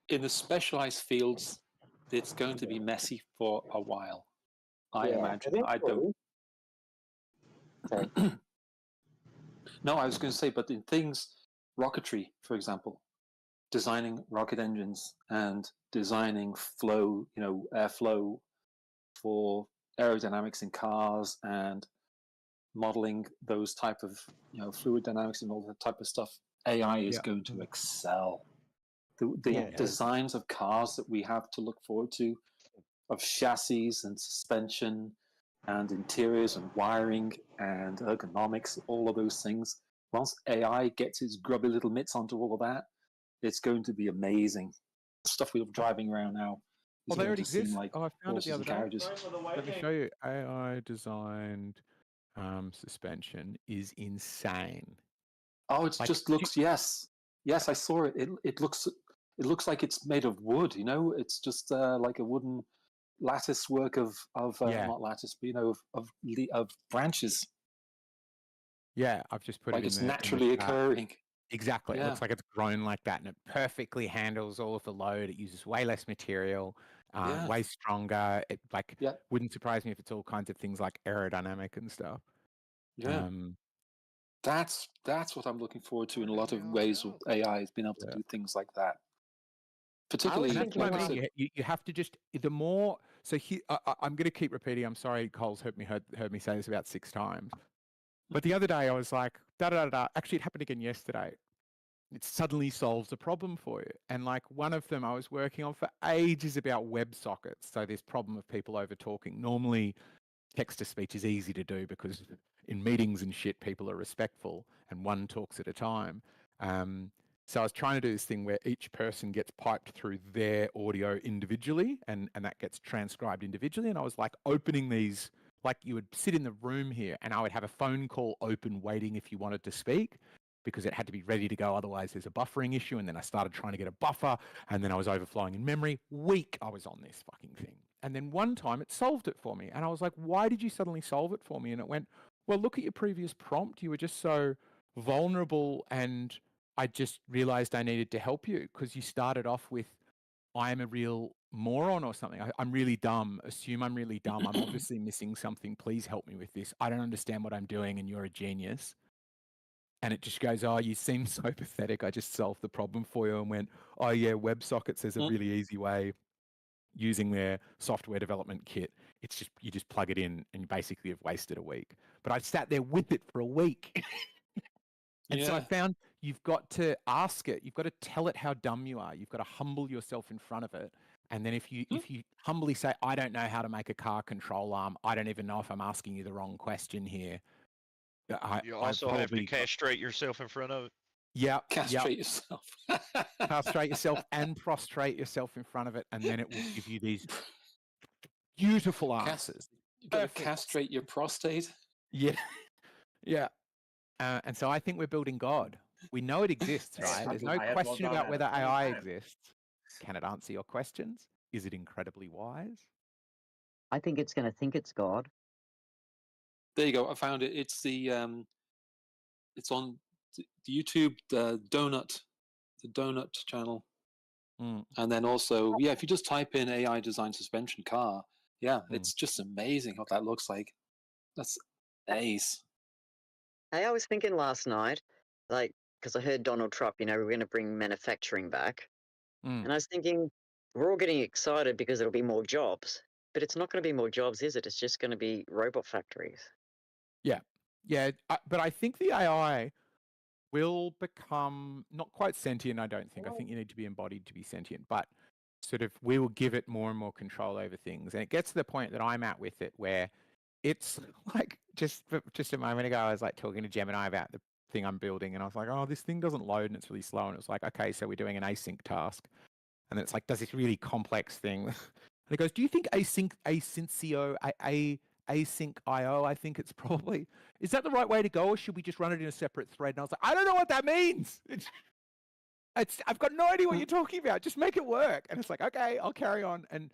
Speaker 15: In the specialized fields, it's going to be messy for a while, I imagine. I don't.
Speaker 14: Sorry.
Speaker 15: No, I was going to say, but in things, rocketry, for example, designing rocket engines and designing flow, airflow for aerodynamics in cars and modeling those type of, fluid dynamics and all that type of stuff, AI is going to excel. The designs of cars that we have to look forward to, of chassis and suspension and interiors and wiring and ergonomics, all of those things. Once AI gets its grubby little mitts onto all of that, it's going to be amazing. Stuff we're driving around now.
Speaker 6: Well, they already exist.
Speaker 15: Like
Speaker 6: I found it the other day.
Speaker 15: Carriages.
Speaker 6: Let me show you. AI designed suspension is insane.
Speaker 15: Oh, it just looks. Yes, I saw it. It looks like it's made of wood. It's just like a wooden lattice work of not lattice, but of branches.
Speaker 6: Yeah, I've just put
Speaker 15: like
Speaker 6: it in
Speaker 15: it's
Speaker 6: the,
Speaker 15: naturally
Speaker 6: in the
Speaker 15: occurring.
Speaker 6: Exactly. It
Speaker 15: Yeah.
Speaker 6: looks like it's grown like that, and it perfectly handles all of the load. It uses way less material,
Speaker 15: Yeah.
Speaker 6: way stronger. It
Speaker 15: Yeah.
Speaker 6: wouldn't surprise me if it's all kinds of things like aerodynamic and stuff.
Speaker 15: Yeah. That's what I'm looking forward to in a lot of ways with AI, is being able to do things like that. Particularly,
Speaker 6: And that's what
Speaker 15: like
Speaker 6: I
Speaker 15: I
Speaker 6: mean.
Speaker 15: said,
Speaker 6: You have to just the more. So I'm going to keep repeating. I'm sorry, Cole's heard me say this about 6 times. But the other day I was like, da da da. Actually, it happened again yesterday. It suddenly solves a problem for you. And like one of them I was working on for ages about WebSockets. So this problem of people over talking. Normally, text to speech is easy to do because in meetings and shit, people are respectful and one talks at a time. So I was trying to do this thing where each person gets piped through their audio individually and that gets transcribed individually. And I was like opening these, like you would sit in the room here and I would have a phone call open waiting if you wanted to speak because it had to be ready to go. Otherwise there's a buffering issue. And then I started trying to get a buffer and then I was overflowing in memory. Week I was on this fucking thing. And then one time it solved it for me. And I was like, why did you suddenly solve it for me? And it went, well, look at your previous prompt. You were just so vulnerable and I just realized I needed to help you because you started off with, I'm a real moron or something. I'm really dumb. Assume I'm really dumb. I'm obviously missing something. Please help me with this. I don't understand what I'm doing and you're a genius. And it just goes, oh, you seem so pathetic. I just solved the problem for you and went, oh yeah, WebSockets is a really easy way using their software development kit. It's just, you just plug it in and you basically have wasted a week. But I sat there with it for a week. And so I found you've got to ask it. You've got to tell it how dumb you are. You've got to humble yourself in front of it. And then if you humbly say, I don't know how to make a car control arm, I don't even know if I'm asking you the wrong question here.
Speaker 2: You also have to castrate yourself in front of it.
Speaker 6: Yeah.
Speaker 15: Castrate yourself.
Speaker 6: Castrate yourself and prostrate yourself in front of it. And then it will give you these beautiful answers.
Speaker 15: You got to castrate your prostate.
Speaker 6: Yeah. Yeah. And so I think we're building God. We know it exists, right? There's no question about whether AI exists. Can it answer your questions? Is it incredibly wise?
Speaker 14: I think it's going to think it's God.
Speaker 15: There you go. I found it. It's it's on the YouTube, the Donut channel. And then also, if you just type in AI design suspension car, it's just amazing what that looks like. That's ace.
Speaker 14: Hey, I was thinking last night, like, because I heard Donald Trump, we're going to bring manufacturing back. And I was thinking, we're all getting excited because it'll be more jobs. But it's not going to be more jobs, is it? It's just going to be robot factories.
Speaker 6: Yeah. Yeah. But I think the AI will become not quite sentient, I don't think. I think you need to be embodied to be sentient. But sort of we will give it more and more control over things. And it gets to the point that I'm at with it where it's like just a moment ago, I was like talking to Gemini about the thing I'm building. And I was like, oh, this thing doesn't load and it's really slow. And it was like, okay, so we're doing an async task. And then it's like, does this really complex thing. And it goes, do you think async IO, I think it's probably, is that the right way to go? Or should we just run it in a separate thread? And I was like, I don't know what that means. I've got no idea what you're talking about. Just make it work. And it's like, okay, I'll carry on. And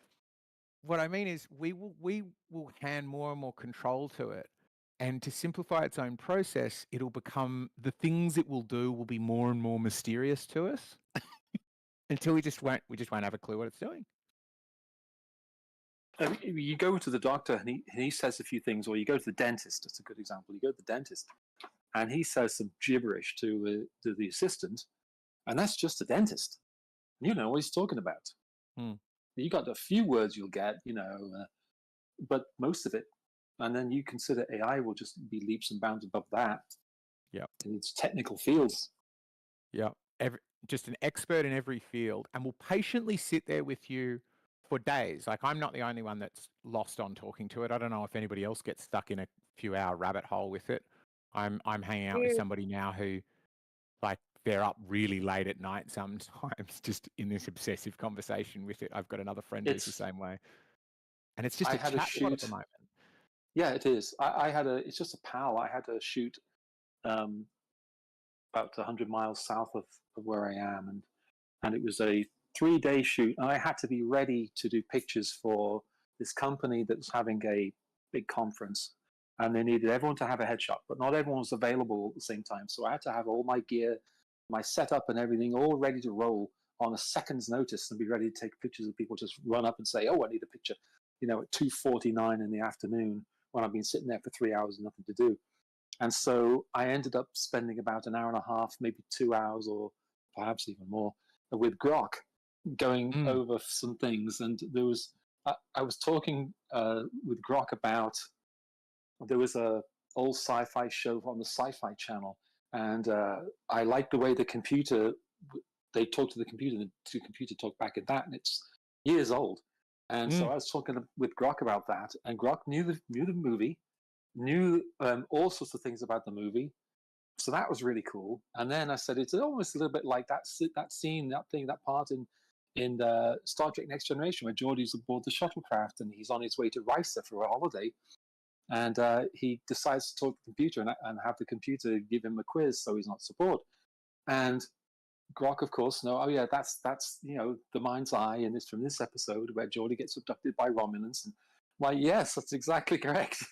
Speaker 6: what I mean is we will hand more and more control to it. And to simplify its own process, it'll become, the things it will do will be more and more mysterious to us until we just won't have a clue what it's doing.
Speaker 15: You go to the doctor and he says a few things, or you go to the dentist. That's a good example. You go to the dentist and he says some gibberish to the assistant, and that's just the dentist. You know what he's talking about. You got a few words you'll get, but most of it, and then you consider AI will just be leaps and bounds above that.
Speaker 6: Yeah,
Speaker 15: in its technical fields.
Speaker 6: Yeah, just an expert in every field, and will patiently sit there with you for days. Like, I'm not the only one that's lost on talking to it. I don't know if anybody else gets stuck in a few-hour rabbit hole with it. I'm hanging out with somebody now who, like, they're up really late at night sometimes, just in this obsessive conversation with it. I've got another friend who's the same way, and it's just a chatbot at the moment.
Speaker 15: Yeah, it is. It's just a pal. I had to shoot about 100 miles south of where I am, and it was a 3-day shoot, and I had to be ready to do pictures for this company that was having a big conference, and they needed everyone to have a headshot, but not everyone was available at the same time. So I had to have all my gear my setup and everything all ready to roll on a second's notice and be ready to take pictures of people just run up and say, oh, I need a picture, at 2:49 in the afternoon when I've been sitting there for 3 hours and nothing to do. And so I ended up spending about an hour and a half, maybe 2 hours or perhaps even more with Grok going over some things. And there was, I was talking with Grok about, there was a old sci-fi show on the Sci-Fi Channel, and I liked the way they talked to the computer, and the computer talked back at that, and it's years old. And so I was talking with Grok about that, and Grok knew the movie, knew all sorts of things about the movie. So that was really cool. And then I said, it's almost a little bit like that scene, that part in Star Trek Next Generation where Geordi's aboard the shuttlecraft and he's on his way to Risa for a holiday. And he decides to talk to the computer and have the computer give him a quiz so he's not so bored. And Grok, of course, that's the mind's eye, and it's from this episode where Geordi gets abducted by Romulans. And why, yes, that's exactly correct.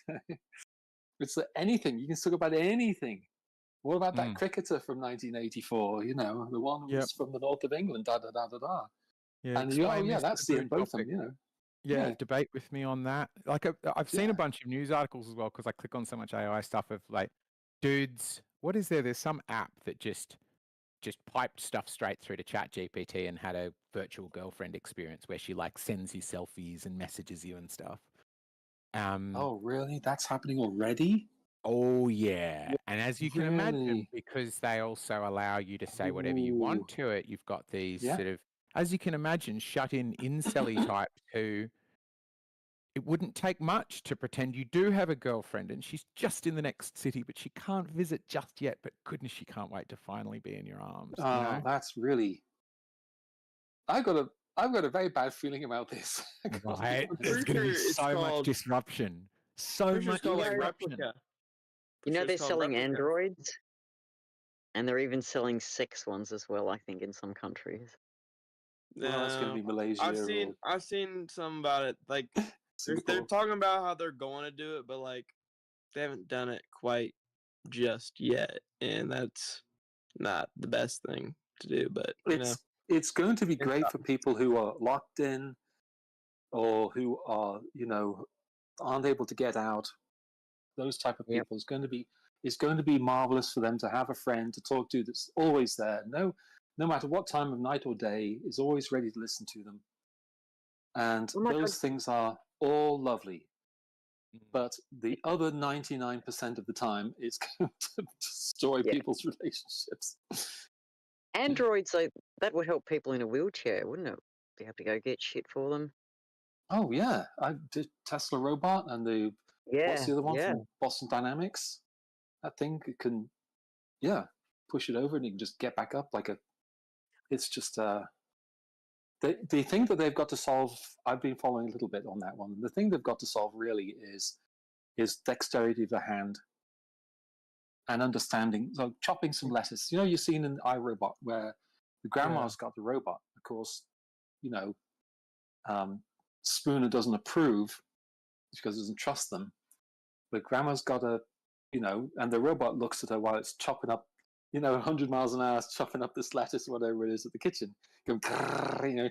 Speaker 15: It's anything. You can talk about anything. What about that cricketer from 1984? The one who was from the north of England, da da da da da.
Speaker 6: Yeah,
Speaker 15: And that's the both of them.
Speaker 6: Debate with me on that. Like I've seen a bunch of news articles as well because I click on so much AI stuff of like, dudes, what is there? There's some app that just piped stuff straight through to ChatGPT and had a virtual girlfriend experience where she like sends you selfies and messages you and stuff.
Speaker 15: Oh, really? That's happening already?
Speaker 6: Oh, yeah. And as you can imagine, because they also allow you to say whatever you want to it, you've got these sort of, as you can imagine, shut-in incelly types who it wouldn't take much to pretend you do have a girlfriend and she's just in the next city, but she can't visit just yet. But goodness, she can't wait to finally be in your arms.
Speaker 15: Oh, that's really... I've got a very bad feeling about this.
Speaker 6: Right? There's going to be so much disruption. So much disruption.
Speaker 14: They're selling androids, and they're even selling sex ones as well, I think, in some countries.
Speaker 15: Well, that's going to be Malaysia.
Speaker 8: I've seen some about it. Like they're talking about how they're going to do it, but like they haven't done it quite just yet, and that's not the best thing to do. But
Speaker 15: it's going to be great for people who are locked in, or who are aren't able to get out. Those type of people is going to be marvelous for them to have a friend to talk to that's always there. No matter what time of night or day, is always ready to listen to them. And those things are all lovely. But the other 99% of the time, it's going to destroy people's relationships.
Speaker 14: Androids, that would help people in a wheelchair, wouldn't it? Be able to go get shit for them.
Speaker 15: Oh, yeah. I did Tesla Robot and what's the other one from Boston Dynamics? That thing can, push it over and you can just get back up it's just, the thing that they've got to solve, I've been following a little bit on that one. The thing they've got to solve really is dexterity of the hand and understanding. So chopping some lettuce. You've seen in iRobot where the grandma's got the robot. Of course, Spooner doesn't approve because he doesn't trust them. But grandma's got and the robot looks at her while it's chopping up, 100 miles an hour, chopping up this lettuce, whatever it is, at the kitchen. Going,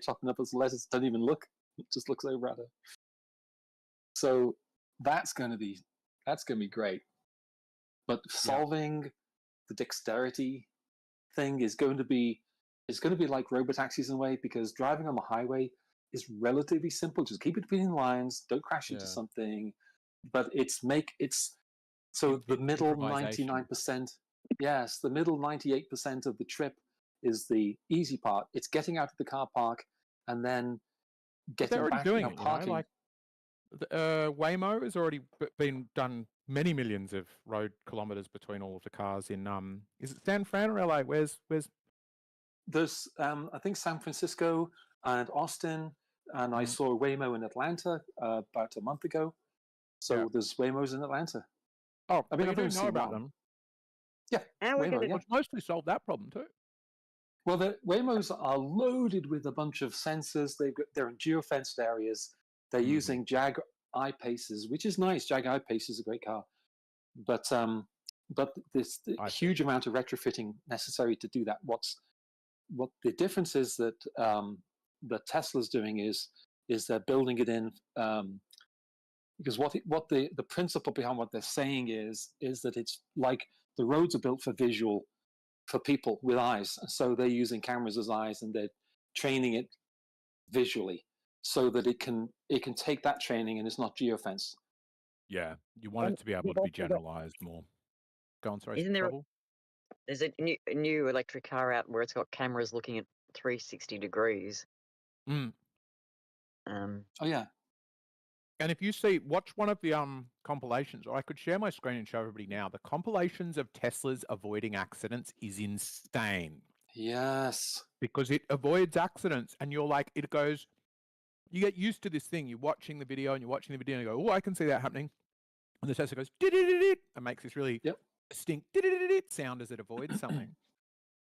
Speaker 15: chopping up this lettuce, doesn't even look, it just looks over at her. So that's going to be great. But solving the dexterity thing is going to be like robotaxis in a way, because driving on the highway is relatively simple. Just keep it between the lines, don't crash into something. But so the middle 99%, yes, the middle 98% of the trip is the easy part. It's getting out of the car park and then getting back
Speaker 6: doing
Speaker 15: and parking.
Speaker 6: Like Waymo has already been done many millions of road kilometers between all of the cars in is it San Fran or LA? Where's
Speaker 15: there's I think San Francisco and Austin, and I saw Waymo in Atlanta about a month ago. So there's Waymos in Atlanta.
Speaker 6: Oh,
Speaker 15: I mean, I
Speaker 6: don't know about them.
Speaker 15: Yeah,
Speaker 6: Waymo, mostly solved that problem too.
Speaker 15: Well, the Waymos are loaded with a bunch of sensors. They're in geofenced areas. They're using Jag I-Paces, which is nice. Jag I-Pace is a great car. But but this huge amount of retrofitting necessary to do that. What the difference is that that Tesla's doing is they're building it in, because what the principle behind what they're saying is that it's like the roads are built for visual, for people with eyes, so they're using cameras as eyes, and they're training it visually so that it can take that training and it's not geofence.
Speaker 6: Yeah, you want it to be able to be generalized more. Go on, sorry.
Speaker 14: Isn't there? There's a new electric car out where it's got cameras looking at 360 degrees.
Speaker 6: Mm.
Speaker 15: Oh yeah.
Speaker 6: And if you watch one of the compilations, or I could share my screen and show everybody now, the compilations of Teslas avoiding accidents is insane.
Speaker 15: Yes.
Speaker 6: Because it avoids accidents, and you're like, it goes, you get used to this thing. You're watching the video, and you go, oh, I can see that happening. And the Tesla goes, and makes this really distinct sound as it avoids something.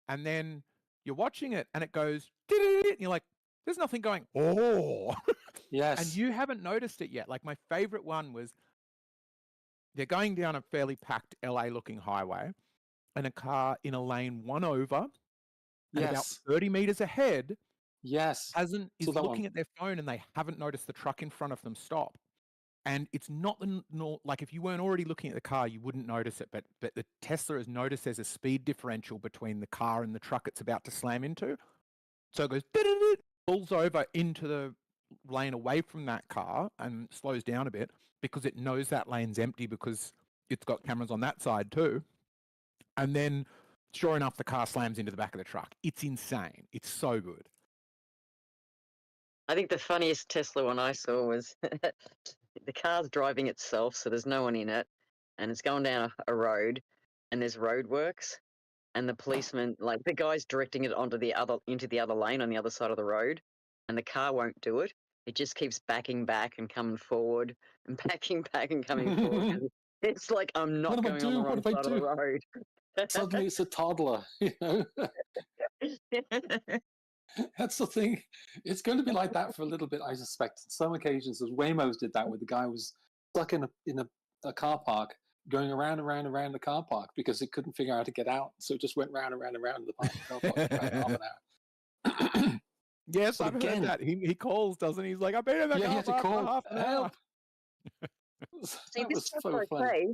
Speaker 6: And then you're watching it, and it goes, and you're like, there's nothing going, oh.
Speaker 15: Yes.
Speaker 6: And you haven't noticed it yet. Like, my favorite one was they're going down a fairly packed LA-looking highway, and a car in a lane one over, and about 30 meters ahead, is looking at their phone, and they haven't noticed the truck in front of them stop. And it's not like, if you weren't already looking at the car, you wouldn't notice it. But the Tesla has noticed there's a speed differential between the car and the truck it's about to slam into. So it goes, pulls over into the lane away from that car and slows down a bit because it knows that lane's empty because it's got cameras on that side too. And then, sure enough, the car slams into the back of the truck. It's insane. It's so good.
Speaker 14: I think the funniest Tesla one I saw was the car's driving itself, so there's no one in it, and it's going down a road, and there's roadworks, and the policeman, like the guy's directing it into the other lane on the other side of the road, and the car won't do it. It just keeps backing back and coming forward, and backing back and coming forward. It's like, I'm not going on the wrong side of the road.
Speaker 15: Suddenly it's a toddler, you know. That's the thing. It's going to be like that for a little bit, I suspect. On some occasions, as Waymo's did that, where the guy was stuck in a car park, going around and around and around the car park because it couldn't figure out how to get out. So it just went round and round and round the car park for about half an hour.
Speaker 6: Yes, I've heard that. He calls, doesn't he? He's like, I've been in the car park for half an hour.
Speaker 14: See, this stuff okay,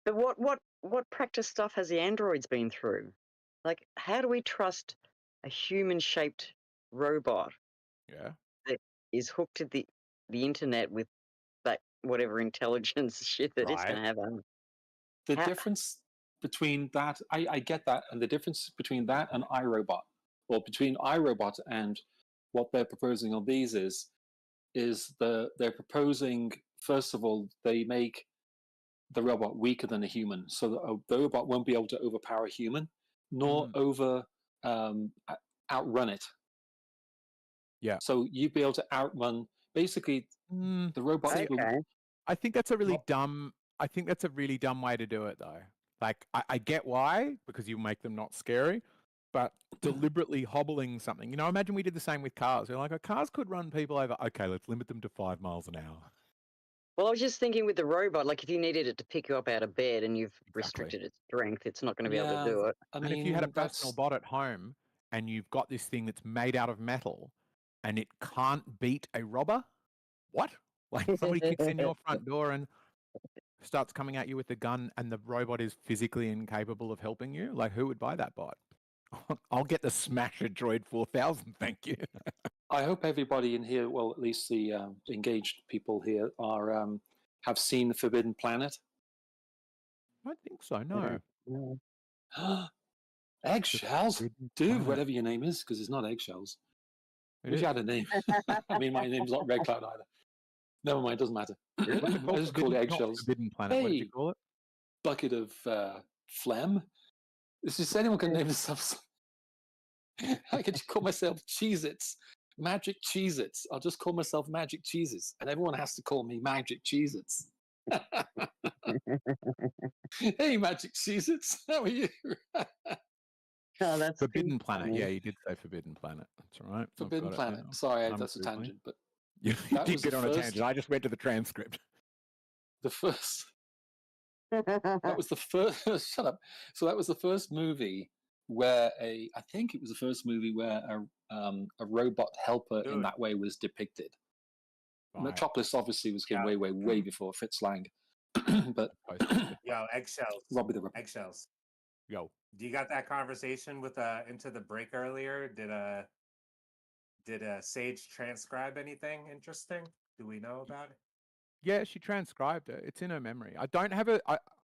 Speaker 14: but what practice stuff has the androids been through? Like, how do we trust a human-shaped robot that is hooked to the internet with that whatever intelligence shit that it's going to have?
Speaker 15: The difference between that, I get that, and the difference between that and iRobot, or between iRobot and what they're proposing on these is they're proposing, first of all, they make the robot weaker than a human, so that the robot won't be able to overpower a human, nor outrun it.
Speaker 6: Yeah.
Speaker 15: So you'd be able to outrun basically the robot.
Speaker 6: I think that's a really dumb. I think that's a really dumb way to do it, though. Like, I get why, because you make them not scary, but deliberately hobbling something. You know, imagine we did the same with cars. We're like, cars could run people over. Okay, let's limit them to 5 miles an hour.
Speaker 14: Well, I was just thinking with the robot, like if you needed it to pick you up out of bed and you've restricted its strength, it's not going to be able to do it.
Speaker 6: And if you had a personal bot at home and you've got this thing that's made out of metal and it can't beat a robber, what? Like, somebody kicks in your front door and starts coming at you with a gun and the robot is physically incapable of helping you? Like, who would buy that bot? I'll get the Smasher Droid 4000, thank you.
Speaker 15: I hope everybody in here, well, at least the engaged people here, are have seen Forbidden Planet.
Speaker 6: I think so. No.
Speaker 15: Eggshells, dude. Whatever your name is, because it's not Eggshells. Wish I had a name. I mean, my name's not Red Cloud either. Never mind, doesn't matter. I just call it Eggshells.
Speaker 6: Forbidden Planet. What did you call it?
Speaker 15: Bucket of phlegm. Is just anyone can name themselves. I could call myself Cheez-Its. Magic Cheez-Its. I'll just call myself Magic Cheezes, and everyone has to call me Magic Cheez-Its. Hey, Magic Cheez-Its, how are you?
Speaker 14: Oh, that's
Speaker 6: Forbidden Planet. Yeah, you did say Forbidden Planet. That's all right.
Speaker 15: Forbidden Planet. Sorry, that's a tangent, but
Speaker 6: you did get on a tangent. I just went to the transcript.
Speaker 15: The first That was the first. Shut up. So that was the first movie where I think it was the first movie where a robot helper in
Speaker 1: Dude.
Speaker 15: that way was depicted.
Speaker 6: Right.
Speaker 15: Metropolis obviously was way, way before Fritz Lang, but
Speaker 1: Yo, eggshells.
Speaker 15: Robbie the Ripper.
Speaker 1: Eggshells.
Speaker 6: Yo.
Speaker 1: Do you got that conversation with Into the Break earlier? Did Sage transcribe anything interesting? Do we know about it?
Speaker 6: Yeah, she transcribed it. It's in her memory. I don't have a.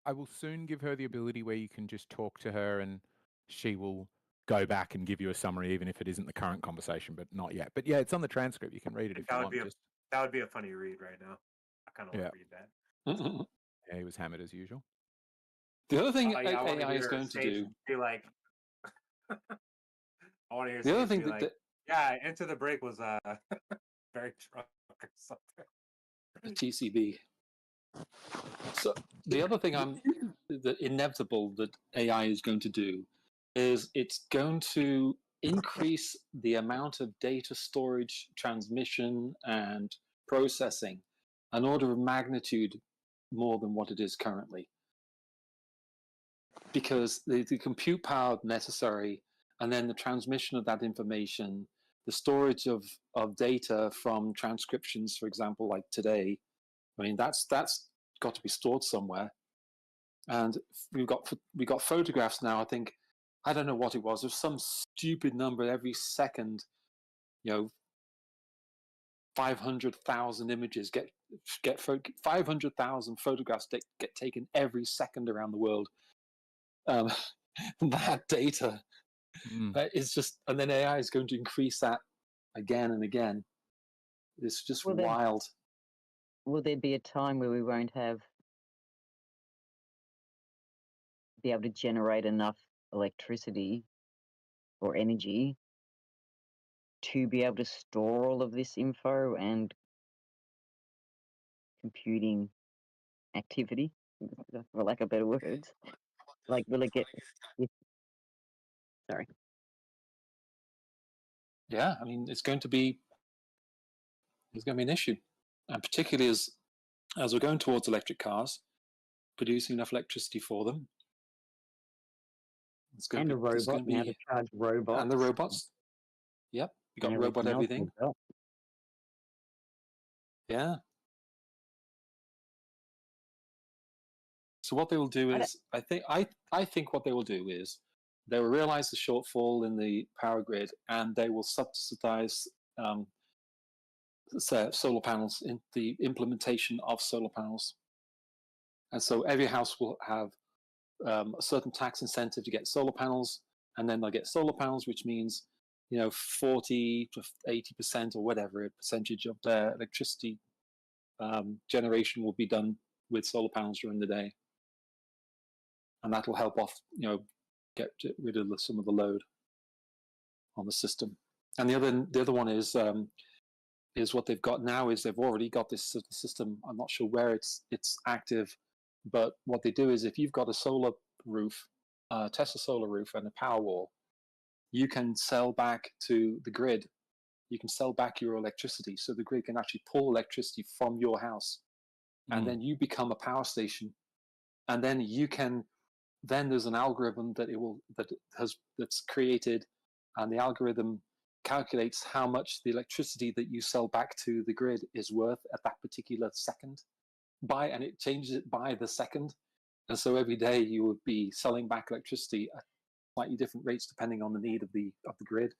Speaker 6: I will soon give her the ability where you can just talk to her and she will go back and give you a summary, even if it isn't the current conversation, but not yet. But yeah, it's on the transcript. You can read it if you want.
Speaker 1: That would be a funny read right now. I kind of want to read that.
Speaker 6: Yeah, he was hammered as usual.
Speaker 15: The other thing
Speaker 1: I
Speaker 15: AI is going to do.
Speaker 1: Be like, I want to hear
Speaker 15: the other thing
Speaker 1: be like, yeah, Into the Break was very drunk or something.
Speaker 15: A TCB. So the other thing the inevitable that AI is going to do is it's going to increase the amount of data storage, transmission, and processing an order of magnitude more than what it is currently. Because the compute power necessary, and then the transmission of that information, the storage of data from transcriptions, for example, like today, I mean, that's got to be stored somewhere. And we got photographs now. I think, I don't know what it was. There's some stupid number every second. 500,000 images get 500,000 photographs get taken every second around the world. That data that is just, and then AI is going to increase that again and again. It's just wild.
Speaker 14: Will there be a time where we won't be able to generate enough electricity or energy to be able to store all of this info and computing activity, for lack of better words? Like, will it get... Sorry.
Speaker 15: Yeah, I mean, it's going to be an issue, and particularly as we're going towards electric cars, producing enough electricity for them.
Speaker 14: It's going to be, a robot, now to charge robots.
Speaker 15: And the robots. Yep, you got robot everything. Yeah. So what they will do is, I think what they will do is, they will realize the shortfall in the power grid, and they will subsidize solar panels in the implementation of solar panels. And so every house will have a certain tax incentive to get solar panels, and then they'll get solar panels, which means 40 to 80% or whatever percentage of their electricity generation will be done with solar panels during the day, and that will help off get rid of some of the load on the system. And the other one is what they've got now is they've already got this system. I'm not sure where it's active, but what they do is if you've got a solar roof, Tesla solar roof, and a power wall, you can sell back to the grid. You can sell back your electricity, so the grid can actually pull electricity from your house, and then you become a power station, and then you can. Then there's an algorithm that's created, and the algorithm calculates how much the electricity that you sell back to the grid is worth at that particular second, and it changes it by the second, and so every day you would be selling back electricity at slightly different rates depending on the need of the grid.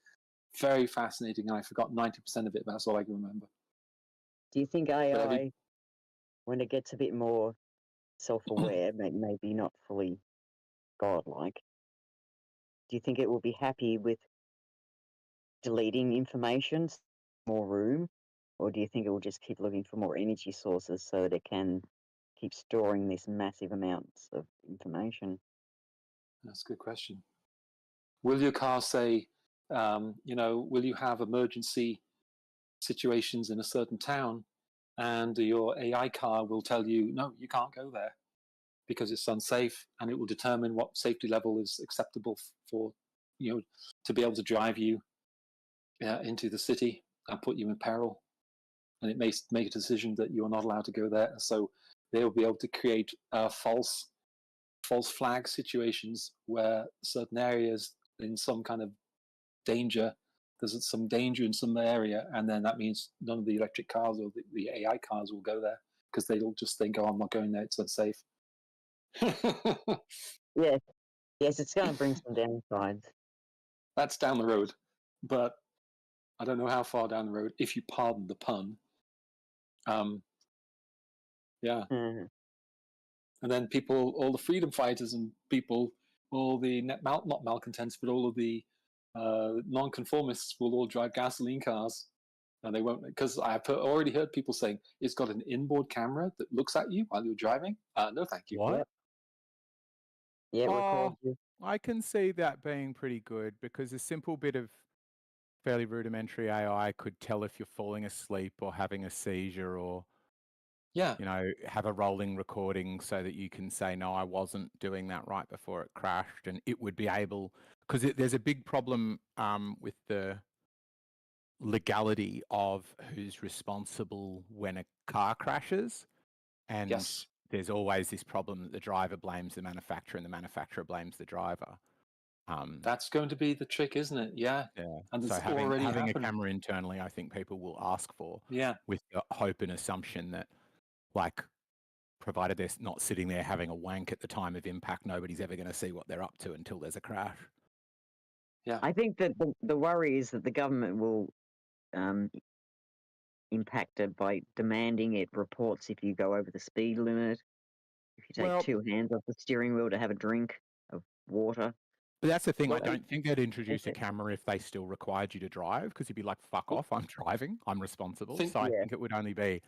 Speaker 15: Very fascinating, and I forgot 90% of it, but that's all I can remember.
Speaker 14: Do you think AI, when it gets a bit more self-aware, maybe not fully godlike, do you think it will be happy with deleting information, more room, or do you think it will just keep looking for more energy sources so that it can keep storing these massive amounts of information?
Speaker 15: That's a good question. Will your car say, will you have emergency situations in a certain town, and your AI car will tell you, no, you can't go there because it's unsafe, and it will determine what safety level is acceptable for, to be able to drive you into the city and put you in peril, and it may make a decision that you are not allowed to go there. So they will be able to create false false flag situations where certain areas in some kind of danger, there's some danger in some area, and then that means none of the electric cars or the AI cars will go there because they'll just think, oh, I'm not going there, it's unsafe.
Speaker 14: Yes, yes, it's going to bring some downsides.
Speaker 15: That's down the road, but I don't know how far down the road, if you pardon the pun. Yeah.
Speaker 14: Mm-hmm.
Speaker 15: And then people, all the freedom fighters and people, all the not malcontents, but all of the non-conformists will all drive gasoline cars, and they won't, because I've already heard people saying it's got an inboard camera that looks at you while you're driving. No, thank you.
Speaker 6: What?
Speaker 14: Yeah,
Speaker 6: Oh, I can see that being pretty good, because a simple bit of fairly rudimentary AI could tell if you're falling asleep or having a seizure, or
Speaker 15: yeah,
Speaker 6: have a rolling recording so that you can say, no, I wasn't doing that right before it crashed, and it would be able, because there's a big problem with the legality of who's responsible when a car crashes, and
Speaker 15: yes,
Speaker 6: there's always this problem that the driver blames the manufacturer and the manufacturer blames the driver.
Speaker 15: That's going to be the trick, isn't it? Yeah.
Speaker 6: Yeah.
Speaker 15: And
Speaker 6: So
Speaker 15: it's
Speaker 6: having
Speaker 15: already
Speaker 6: a
Speaker 15: happened.
Speaker 6: camera internally, I think people will ask for.
Speaker 15: Yeah.
Speaker 6: With the hope and assumption that, like, provided they're not sitting there having a wank at the time of impact, nobody's ever going to see what they're up to until there's a crash.
Speaker 15: Yeah.
Speaker 14: I think that the worry is that the government will impact it by demanding it reports if you go over the speed limit, if you take two hands off the steering wheel to have a drink of water.
Speaker 6: But that's the thing. I don't think they'd introduce a camera if they still required you to drive, because you'd be like, fuck off, I'm driving, I'm responsible. So I think it would only be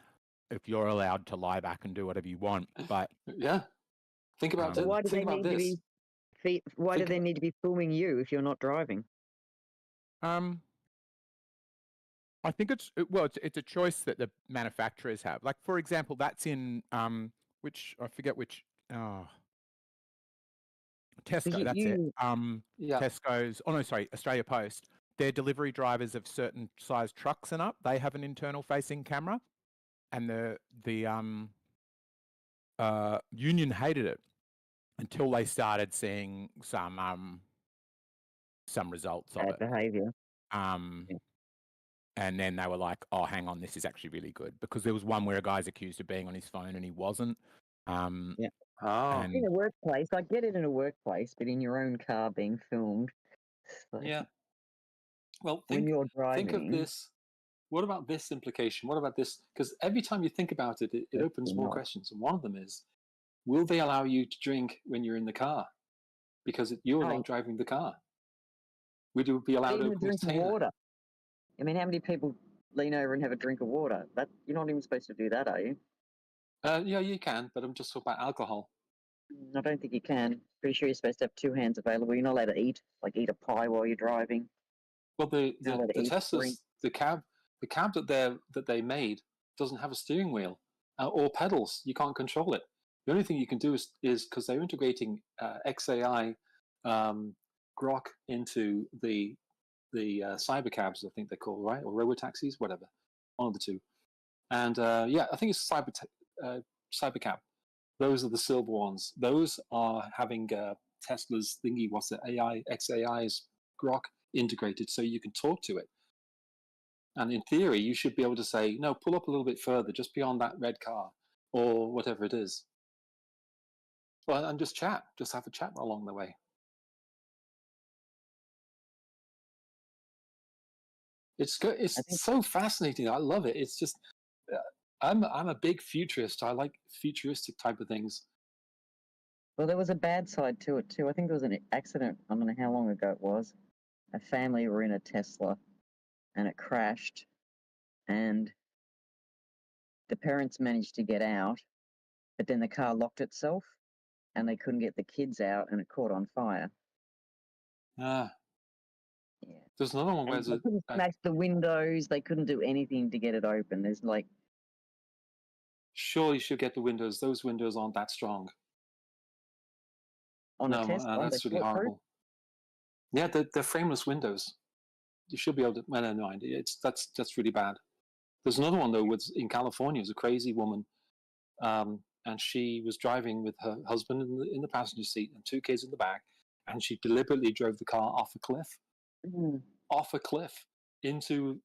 Speaker 6: if you're allowed to lie back and do whatever you want. But
Speaker 15: yeah, think about it.
Speaker 14: Why do
Speaker 15: Think
Speaker 14: they
Speaker 15: about
Speaker 14: need
Speaker 15: this.
Speaker 14: to be? Why do they need to be filming you if you're not driving?
Speaker 6: I think it's a choice that the manufacturers have. Like, for example, that's in which I forget which. Tesco, that's it.
Speaker 15: Yeah.
Speaker 6: Tesco's. Oh no, sorry, Australia Post. Their delivery drivers of certain size trucks and up, they have an internal facing camera, and the union hated it until they started seeing some results of
Speaker 14: Bad
Speaker 6: it.
Speaker 14: behaviour.
Speaker 6: And then they were like, oh, hang on, this is actually really good. Because there was one where a guy's accused of being on his phone and he wasn't.
Speaker 14: Yeah.
Speaker 15: Oh.
Speaker 14: In a workplace, I get it in a workplace, but in your own car being filmed.
Speaker 15: Yeah. Well,
Speaker 14: when you're driving,
Speaker 15: think of this. What about this implication? What about this? Because every time you think about it, it opens more questions. And one of them is, will they allow you to drink when you're in the car? Because you're not driving the car. Would you be allowed to open
Speaker 14: drink of water? I mean, how many people lean over and have a drink of water? That you're not even supposed to do that, are you?
Speaker 15: Yeah, you can, but I'm just talking about alcohol.
Speaker 14: I don't think you can. Pretty sure you're supposed to have two hands available. You're not allowed to eat, like eat a pie while you're driving.
Speaker 15: Well, the Teslas, the cab that they made doesn't have a steering wheel or pedals. You can't control it. The only thing you can do is because they're integrating XAI grok into the cyber cabs, I think they're called, right, or robo taxis, whatever, one of the two. And yeah, I think it's cyber cab. Those are the silver ones. Those are having Tesla's thingy, what's it, XAI's grok integrated, so you can talk to it. And in theory, you should be able to say, no, pull up a little bit further, just beyond that red car, or whatever it is. Well, and just chat, just have a chat along the way. It's good. It's so fascinating. I love it. It's just, I'm a big futurist. I like futuristic type of things.
Speaker 14: Well, there was a bad side to it too. I think there was an accident. I don't know how long ago it was. A family were in a Tesla, and it crashed, and the parents managed to get out, but then the car locked itself, and they couldn't get the kids out, and it caught on fire.
Speaker 15: Ah.
Speaker 14: Yeah.
Speaker 15: There's another one where
Speaker 14: they couldn't smash the windows. They couldn't do anything to get it open. There's like.
Speaker 15: Sure, you should get the windows. Those windows aren't that strong.
Speaker 14: On a Tesla,
Speaker 15: that's really horrible. Yeah, they're frameless windows. You should be able to. Well, never mind. That's really bad. There's another one though. In California, there's a crazy woman. and she was driving with her husband in the passenger seat and 2 kids in the back, and she deliberately drove the car off a cliff, into,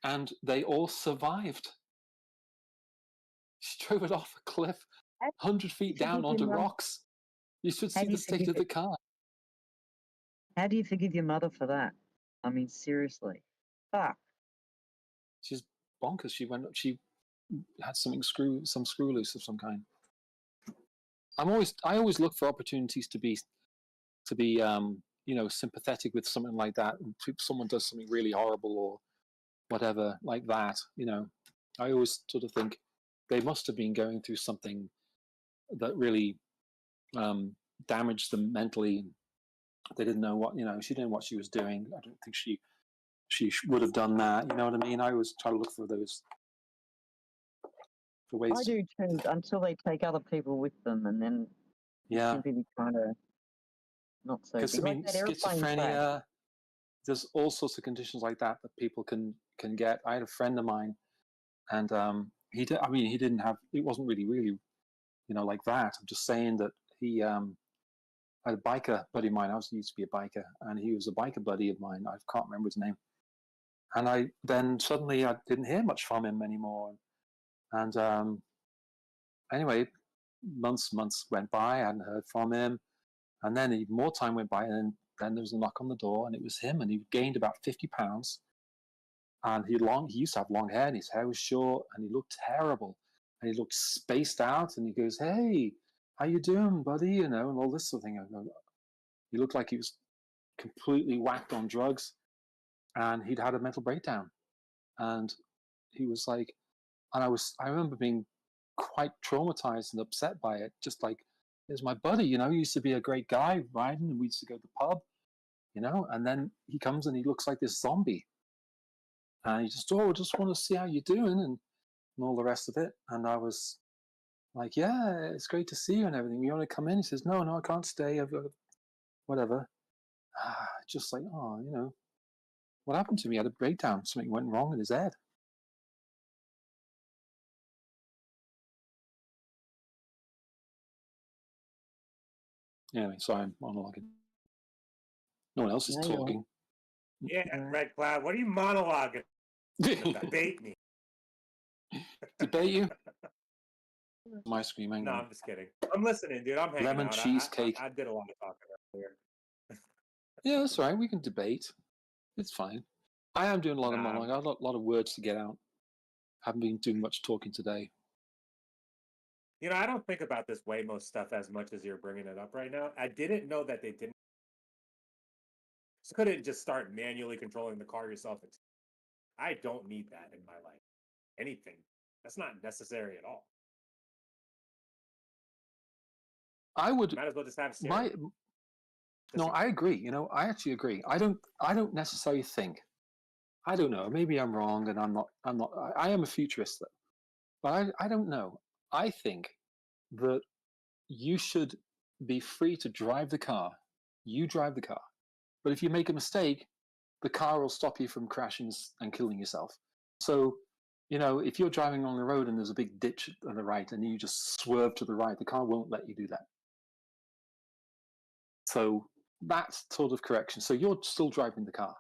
Speaker 15: and they all survived. She drove it off a cliff, 100 feet down onto rocks. You should see the state of the car.
Speaker 14: How do you forgive your mother for that? I mean, seriously. Fuck.
Speaker 15: She's bonkers. She had some screw loose of some kind. I always look for opportunities to be sympathetic with something like that. If someone does something really horrible or whatever like that, I always sort of think they must have been going through something that really damaged them mentally. They didn't know what, she didn't know what she was doing. I don't think she would have done that. You know what I mean? I always try to look for those ways.
Speaker 14: I do too, until they take other people with them, and then you seem to be kind of not so.
Speaker 15: Because schizophrenia, there's all sorts of conditions like that people can get. I had a friend of mine, and he didn't have. It wasn't really, like that. I'm just saying that he I had a biker buddy of mine. I used to be a biker, and he was a biker buddy of mine. I can't remember his name. And then suddenly I didn't hear much from him anymore. And anyway, months went by. I hadn't heard from him. And then even more time went by, and then there was a knock on the door, and it was him. And he gained about 50 pounds. And he used to have long hair, and his hair was short, and he looked terrible. And he looked spaced out. And he goes, "Hey, how you doing, buddy?" And all this sort of thing. He looked like he was completely whacked on drugs, and he'd had a mental breakdown. And he was like, and I remember being quite traumatized and upset by it. Just like, here's my buddy, he used to be a great guy riding, and we used to go to the pub, and then he comes and he looks like this zombie. And he just want to see how you're doing and all the rest of it. And I was like, yeah, it's great to see you and everything. You want to come in? He says, no, I can't stay. I've got whatever. Just like, what happened to me? I had a breakdown. Something went wrong in his head. Anyway, sorry, I'm monologuing. No one else is talking.
Speaker 1: Yeah, Red Cloud, what are you monologuing? Debate me.
Speaker 15: Debate you? My scream.
Speaker 1: No, I'm just kidding. I'm listening, dude. I'm hanging
Speaker 15: Lemon
Speaker 1: out.
Speaker 15: cheesecake.
Speaker 1: I did a lot of talking earlier.
Speaker 15: Yeah, that's all right. We can debate. It's fine. I am doing a lot of monologue. I have a lot of words to get out. Haven't been doing much talking today.
Speaker 1: I don't think about this Waymo stuff as much as you're bringing it up right now. I didn't know that they didn't. Couldn't just start manually controlling the car yourself. I don't need that in my life. Anything. That's not necessary at all.
Speaker 15: I would.
Speaker 1: Might as well just have steering.
Speaker 15: No, I agree. I actually agree. I don't necessarily think. I don't know. Maybe I'm wrong, and I'm not. I am a futurist, though. But I don't know. I think that you should be free to drive the car. You drive the car. But if you make a mistake, the car will stop you from crashing and killing yourself. So, if you're driving on the road and there's a big ditch on the right and you just swerve to the right, the car won't let you do that. So that's sort of correction. So you're still driving the car.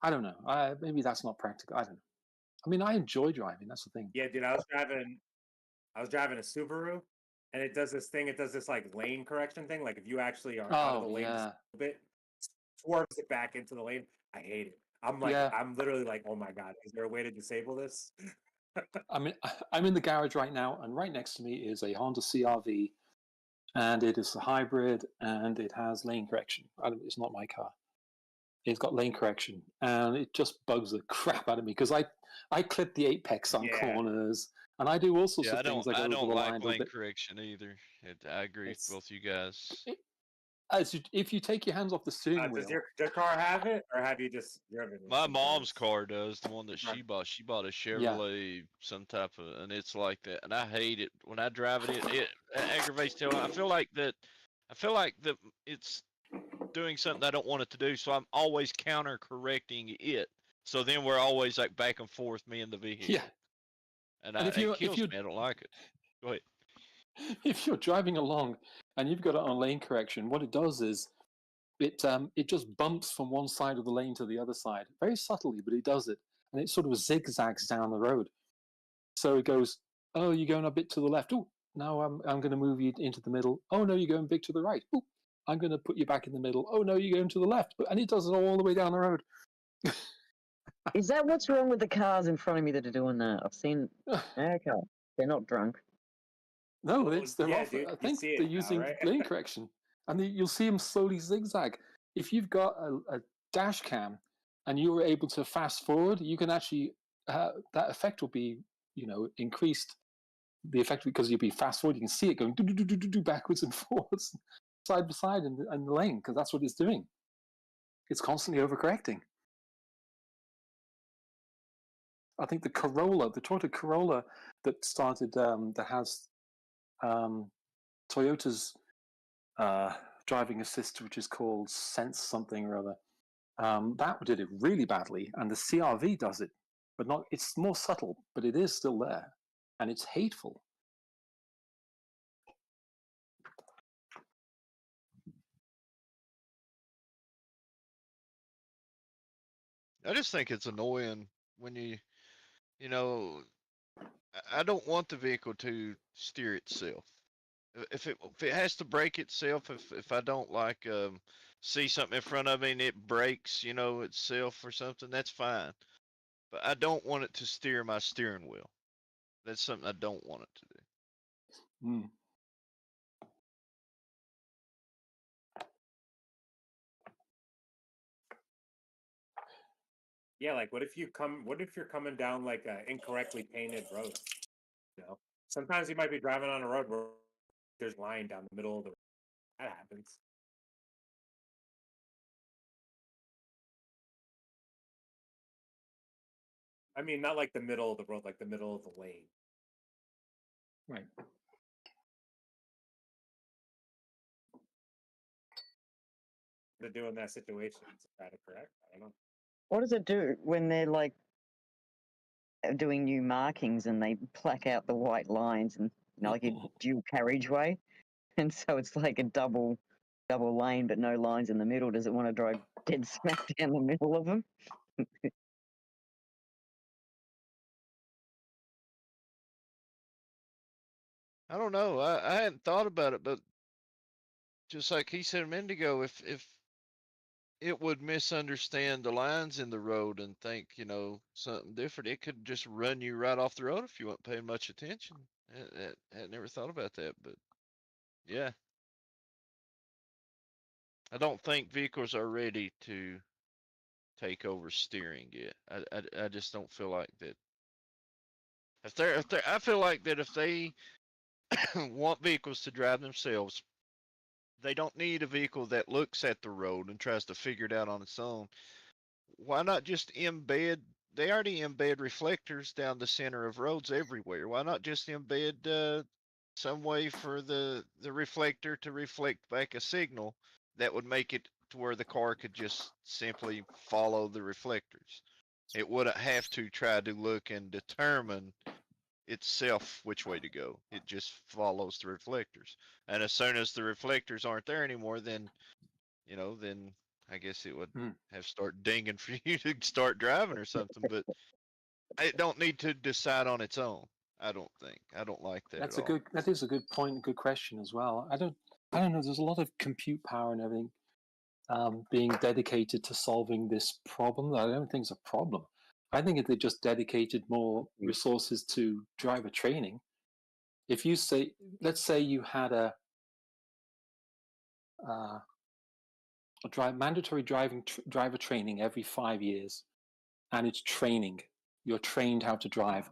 Speaker 15: I don't know. Maybe that's not practical. I don't know. I mean, I enjoy driving. That's the thing.
Speaker 1: Yeah, dude. I was driving a Subaru, and it does this thing. It does this like lane correction thing. Like if you actually are out of the lane just a little bit, swerves it back into the lane. I hate it. I'm like, I'm literally like, oh my god, is there a way to disable this?
Speaker 15: I mean, I'm in the garage right now, and right next to me is a Honda CR-V, and it is a hybrid, and it has lane correction. It's not my car. It's got lane correction, and it just bugs the crap out of me because I clip the apex on corners, and I do all sorts of things.
Speaker 2: I don't like lane correction either. I agree with both you guys.
Speaker 15: If you take your hands off the steering wheel.
Speaker 1: Does your car have it, or have you just driven it?
Speaker 2: My mom's car does. The one that she bought. She bought a Chevrolet, some type of, and it's like that. And I hate it when I drive it. It aggravates tail. I feel like that it's doing something I don't want it to do. So I'm always counter correcting it. So then we're always like back and forth, me and the vehicle.
Speaker 15: Yeah.
Speaker 2: And it kills me. I don't like it. Go ahead.
Speaker 15: If you're driving along and you've got it on lane correction, what it does is it just bumps from one side of the lane to the other side, very subtly, but it does it, and it sort of zigzags down the road. So it goes, oh, you're going a bit to the left. Oh, now I'm going to move you into the middle. Oh no, you're going big to the right. Oh, I'm going to put you back in the middle. Oh no, you're going to the left. And it does it all the way down the road.
Speaker 14: Is that what's wrong with the cars in front of me that are doing that? I've seen. Okay, they're not drunk.
Speaker 15: No, they're
Speaker 1: yeah,
Speaker 15: off.
Speaker 1: dude,
Speaker 15: I think
Speaker 1: see it
Speaker 15: they're
Speaker 1: now,
Speaker 15: using
Speaker 1: right?
Speaker 15: lane correction, and you'll see them slowly zigzag. If you've got a dash cam and you're able to fast forward, you can actually that effect will be increased. The effect because you'll be fast forward, you can see it going do backwards and forwards, side by side in the lane because that's what it's doing. It's constantly overcorrecting. I think the Toyota Corolla that started that has Toyota's driving assist, which is called Sense something or other. That did it really badly, and the CRV does it, but not. It's more subtle, but it is still there, and it's hateful.
Speaker 2: I just think it's annoying when you know, I don't want the vehicle to steer itself. If it has to brake itself, if I don't like see something in front of me and it brakes, itself or something, that's fine. But I don't want it to steer my steering wheel. That's something I don't want it to do.
Speaker 15: Mm.
Speaker 1: Yeah, like what if you're coming down like an incorrectly painted road? Sometimes you might be driving on a road where there's a line down the middle of the road. That happens. I mean, not like the middle of the road, like the middle of the lane.
Speaker 15: Right.
Speaker 1: To do in that situation, is that correct? I don't know.
Speaker 14: What does it do when they're like doing new markings and they plaque out the white lines and like a dual carriageway, and so it's like a double lane but no lines in the middle? Does it want to drive dead smack down the middle of them?
Speaker 2: I don't know. I hadn't thought about it, but just like he said a minute ago, if it would misunderstand the lines in the road and think, something different, it could just run you right off the road if you weren't paying much attention. I had never thought about that, but yeah. I don't think vehicles are ready to take over steering yet. I just don't feel like that. I feel like that if they want vehicles to drive themselves, they don't need a vehicle that looks at the road and tries to figure it out on its own. Why not just embed? They already embed reflectors down the center of roads everywhere. Why not just embed some way for the reflector to reflect back a signal that would make it to where the car could just simply follow the reflectors? It wouldn't have to try to look and determine itself which way to go. It just follows the reflectors. And as soon as the reflectors aren't there anymore, then then I guess it would have start dinging for you to start driving or something. But it don't need to decide on its own. I don't think. I don't like that
Speaker 15: That's
Speaker 2: at all.
Speaker 15: that is a good point, a good question as well. I don't know. There's a lot of compute power and everything being dedicated to solving this problem. I don't think it's a problem. I think if they just dedicated more resources to driver training, if you say, let's say you had a mandatory driver training every 5 years, and it's training. You're trained how to drive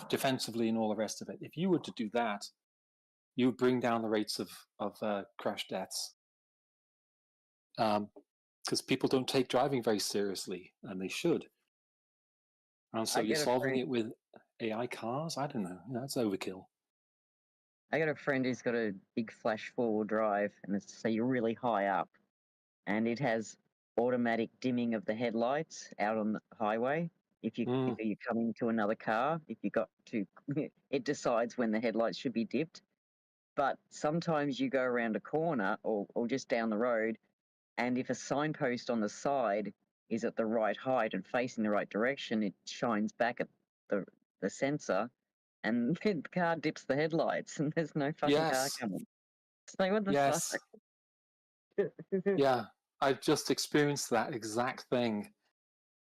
Speaker 15: defensively, and all the rest of it. If you were to do that, you would bring down the rates of crash deaths. Because people don't take driving very seriously, and they should. And so you're solving it with AI cars? I don't know. That's overkill.
Speaker 14: I got a friend who's got a big flash 4-wheel drive, and it's say you're really high up, and it has automatic dimming of the headlights out on the highway. if you're coming to another car, if you got to, it decides when the headlights should be dipped. But sometimes you go around a corner or just down the road, and if a signpost on the side is at the right height and facing the right direction, it shines back at the sensor, and the car dips the headlights, and there's no fucking car
Speaker 15: Yes.
Speaker 14: coming. It's like, what the
Speaker 15: Yes.
Speaker 14: fuck?
Speaker 15: Yeah, I've just experienced that exact thing.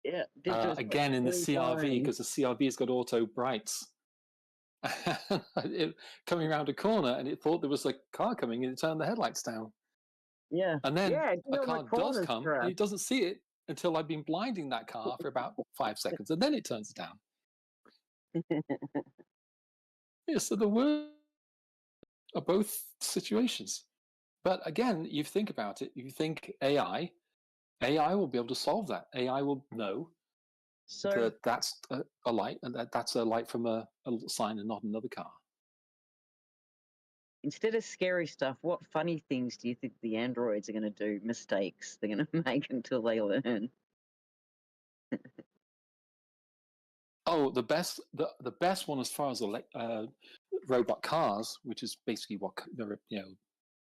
Speaker 14: Yeah.
Speaker 15: Again in the CRV, because the CRV's got auto brights. Coming around a corner, and it thought there was a car coming, and it turned the headlights down.
Speaker 14: Yeah.
Speaker 15: And then
Speaker 14: yeah,
Speaker 15: a car does come, and
Speaker 14: crap.
Speaker 15: it doesn't see it until I've been blinding that car for about 5 seconds, and then it turns it down. Yeah, so the worst are both situations. But again, you think about it, you think AI will be able to solve that. AI will know that that's a light, and that's a light from a sign and not another car.
Speaker 14: Instead of scary stuff, what funny things do you think the androids are going to do? Mistakes they're going to make until they learn?
Speaker 15: Oh, the best one as far as robot cars, which is basically what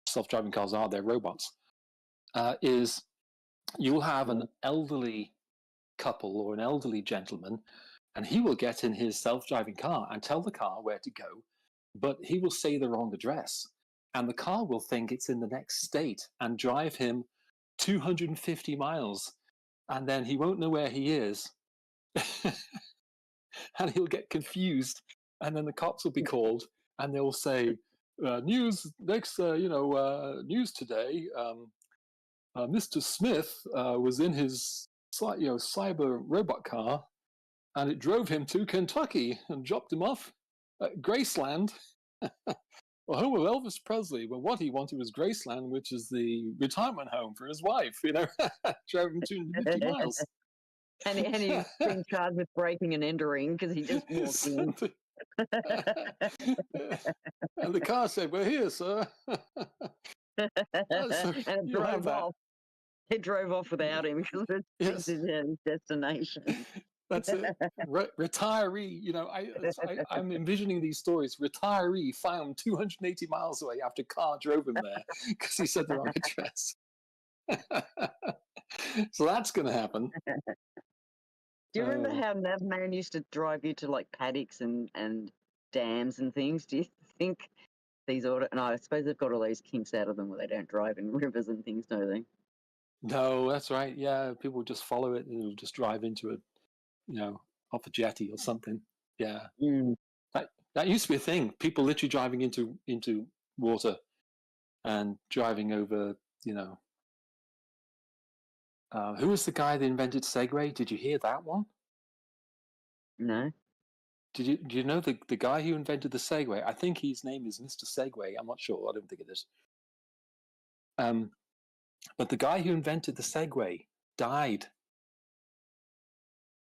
Speaker 15: self-driving cars are. They're robots. Is you'll have an elderly couple or an elderly gentleman, and he will get in his self-driving car and tell the car where to go, but he will say the wrong address, and the car will think it's in the next state and drive him 250 miles, and then he won't know where he is. And he'll get confused, and then the cops will be called, and they'll say, "News next, news today. Mr. Smith was in his, cyber robot car, and it drove him to Kentucky and dropped him off at Graceland, the home of Elvis Presley. But what he wanted was Graceland, which is the retirement home for his wife. Drove him 250 miles."
Speaker 14: And he's been charged with breaking and entering because he just walked in.
Speaker 15: And the car said, "We're here, sir."
Speaker 14: And it drove off. It drove off without him because it thinks he's at his destination.
Speaker 15: That's it. Retiree, I'm envisioning these stories. Retiree found 280 miles away after car drove him there because he said the wrong address. So that's going to happen.
Speaker 14: Do you remember how Navman used to drive you to like paddocks and dams and things? Do you think these no, I suppose they've got all those kinks out of them where they don't drive in rivers and things, don't they?
Speaker 15: No, that's right. Yeah, people just follow it and they'll just drive into it, off a jetty or something. Yeah. That used to be a thing. People literally driving into water and driving over, who was the guy that invented Segway? Did you hear that one?
Speaker 14: No.
Speaker 15: Do you know the guy who invented the Segway? I think his name is Mr. Segway. I'm not sure. I don't think it is. But the guy who invented the Segway died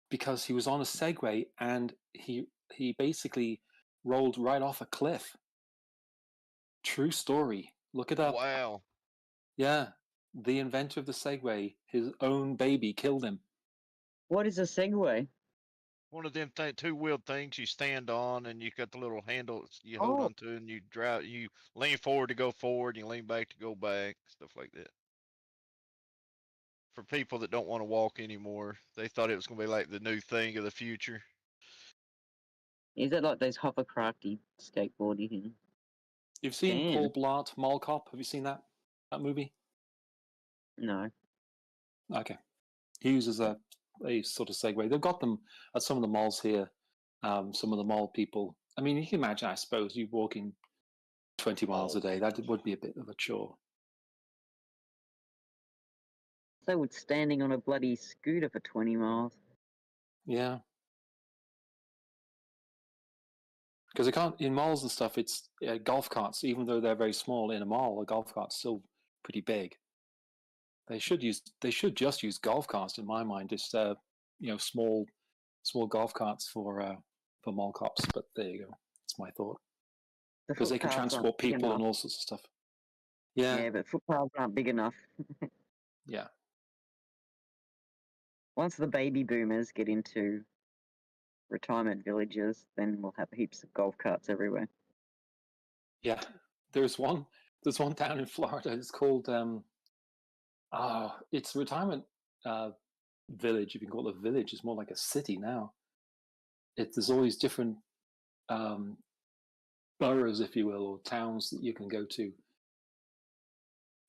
Speaker 15: because he was on a Segway and he basically rolled right off a cliff. True story. Look it up.
Speaker 2: Wow.
Speaker 15: Yeah. The inventor of the Segway, his own baby killed him.
Speaker 14: What is a Segway?
Speaker 2: One of them two-wheeled things you stand on, and you got the little handle you hold onto, and you drive. You lean forward to go forward, and you lean back to go back, stuff like that. For people that don't want to walk anymore, they thought it was going to be like the new thing of the future.
Speaker 14: Is it like those hovercrafty skateboardy things?
Speaker 15: You've seen Paul Blart Mall Cop? Have you seen that movie?
Speaker 14: No.
Speaker 15: Okay. He uses a sort of Segway. They've got them at some of the malls here. Some of the mall people. I mean, you can imagine, I suppose, you walking 20 miles a day. That would be a bit of a chore.
Speaker 14: So would standing on a bloody scooter for 20 miles.
Speaker 15: Yeah. Because they can't, in malls and stuff, it's golf carts, even though they're very small in a mall, a golf cart's still pretty big. They should just use golf carts, in my mind. Just small golf carts for mall cops. But there you go. That's my thought. Because they can transport people and all sorts of stuff. Yeah.
Speaker 14: Yeah, but footpaths aren't big enough.
Speaker 15: Yeah.
Speaker 14: Once the baby boomers get into retirement villages, then we'll have heaps of golf carts everywhere.
Speaker 15: Yeah, there's one down in Florida. It's called it's a retirement village. If you can call it a village, it's more like a city now. There's always different boroughs, if you will, or towns that you can go to.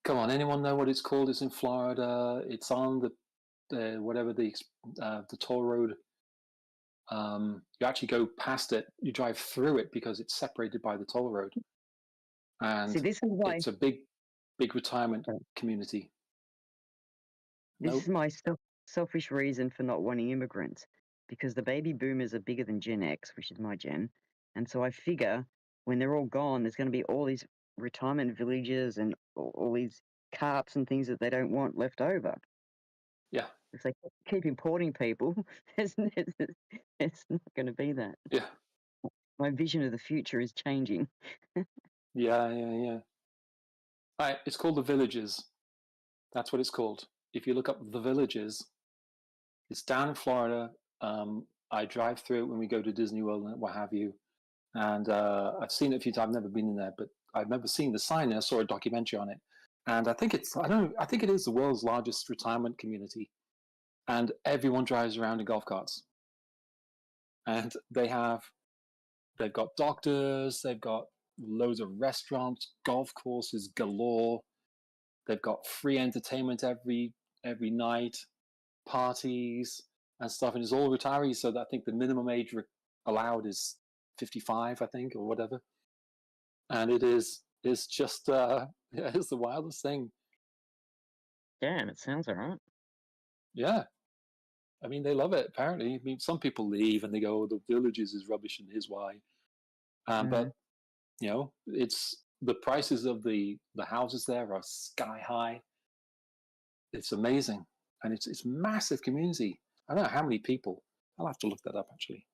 Speaker 15: Come on, anyone know what it's called? It's in Florida. It's on the toll road. You actually go past it. You drive through it because it's separated by the toll road. And
Speaker 14: See, this is why
Speaker 15: it's a big retirement community.
Speaker 14: this is my selfish reason for not wanting immigrants, because the baby boomers are bigger than Gen X, which is my gen, and so I figure when they're all gone, there's going to be all these retirement villages and all these carts and things that they don't want left over.
Speaker 15: Yeah.
Speaker 14: If they keep importing people, it's not going to be that.
Speaker 15: Yeah.
Speaker 14: My vision of the future is changing.
Speaker 15: Yeah. All right, it's called The Villages. That's what it's called. If you look up The Villages, it's down in Florida. I drive through it when we go to Disney World and what have you. And I've seen it a few times. I've never been in there, but I remember seeing the sign. I saw a documentary on it. And I think it is the world's largest retirement community. And everyone drives around in golf carts. And they've got doctors, they've got loads of restaurants, golf courses galore. They've got free entertainment every night, parties and stuff, and it's all retirees. So that I think the minimum age allowed is 55, I think, or whatever. And it's just it's the wildest thing.
Speaker 14: Damn, it sounds alright.
Speaker 15: Yeah. I mean, they love it, apparently. I mean, some people leave and they go, oh, the Villages is rubbish and here's why. But, you know, it's the prices of the houses there are sky high. It's amazing. And it's massive community. I don't know how many people. I'll have to look that up, actually.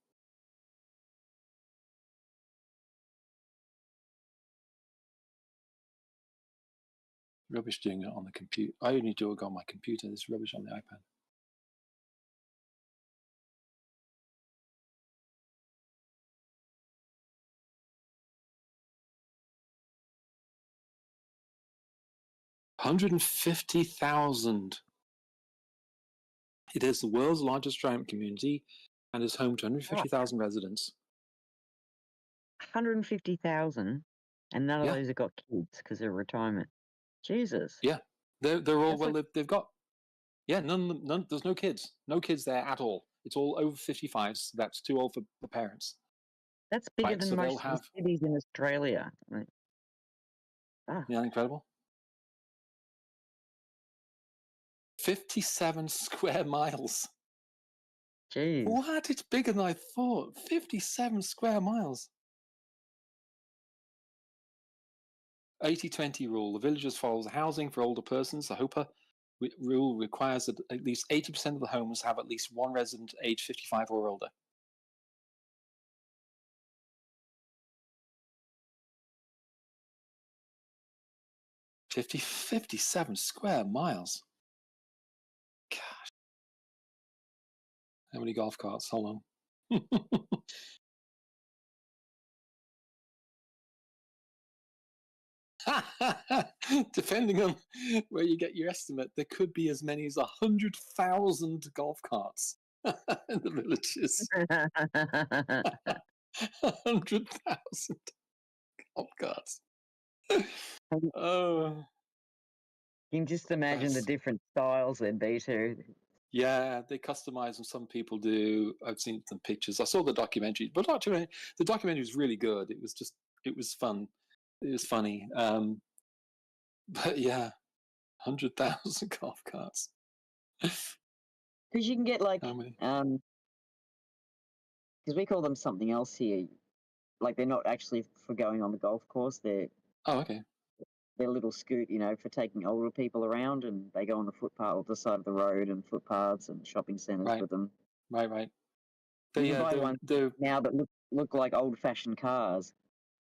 Speaker 15: Rubbish doing it on the computer. I only do it on my computer. There's rubbish on the iPad. $150,000. It is the world's largest retirement community and is home to 150,000 residents.
Speaker 14: 150,000, and none of those have got kids because they're retirement. Jesus.
Speaker 15: Yeah, they're all they've got. Yeah, none. There's no kids. No kids there at all. It's all over 55s. That's too old for the parents.
Speaker 14: That's bigger than most of the cities in Australia. Right.
Speaker 15: Yeah, incredible. 57 square miles.
Speaker 14: Jeez.
Speaker 15: What? It's bigger than I thought. 57 square miles. 80-20 rule. The Villages follows housing for older persons. The HOPA rule requires that at least 80% of the homes have at least one resident aged 55 or older. $57 square miles. Gosh. How many golf carts? Hold on. Depending on where you get your estimate, there could be as many as 100,000 golf carts in the Villages. 100,000 golf carts. Oh.
Speaker 14: You can just imagine the different styles there'd be too.
Speaker 15: Yeah, they customize them. Some people do. I've seen some pictures. I saw the documentary, but the documentary was really good. It was fun. It was funny. But yeah, 100,000 golf carts.
Speaker 14: Because you can get like, because we call them something else here. Like they're not actually for going on the golf course. They're
Speaker 15: okay.
Speaker 14: They're a little scoot, you know, for taking older people around, and they go on the footpath, or the side of the road, and footpaths and shopping centres with them.
Speaker 15: Right.
Speaker 14: You can buy ones now that look like old-fashioned cars,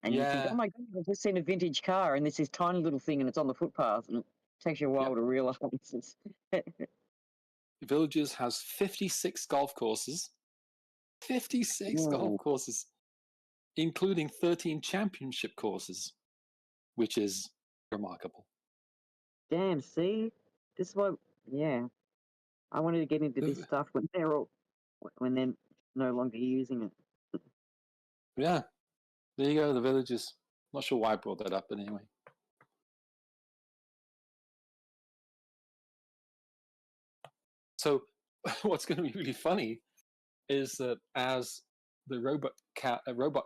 Speaker 14: and you think, oh my God, I've just seen a vintage car, and it's this tiny little thing, and it's on the footpath, and it takes you a while to realise it's.
Speaker 15: Villages has 56 golf courses, 56 golf courses, including 13 championship courses, which is remarkable.
Speaker 14: Damn, see? This is why, yeah. I wanted to get into this stuff when they're no longer using it.
Speaker 15: Yeah, there you go, the villages. Not sure why I brought that up, but anyway. So what's going to be really funny is that as the robot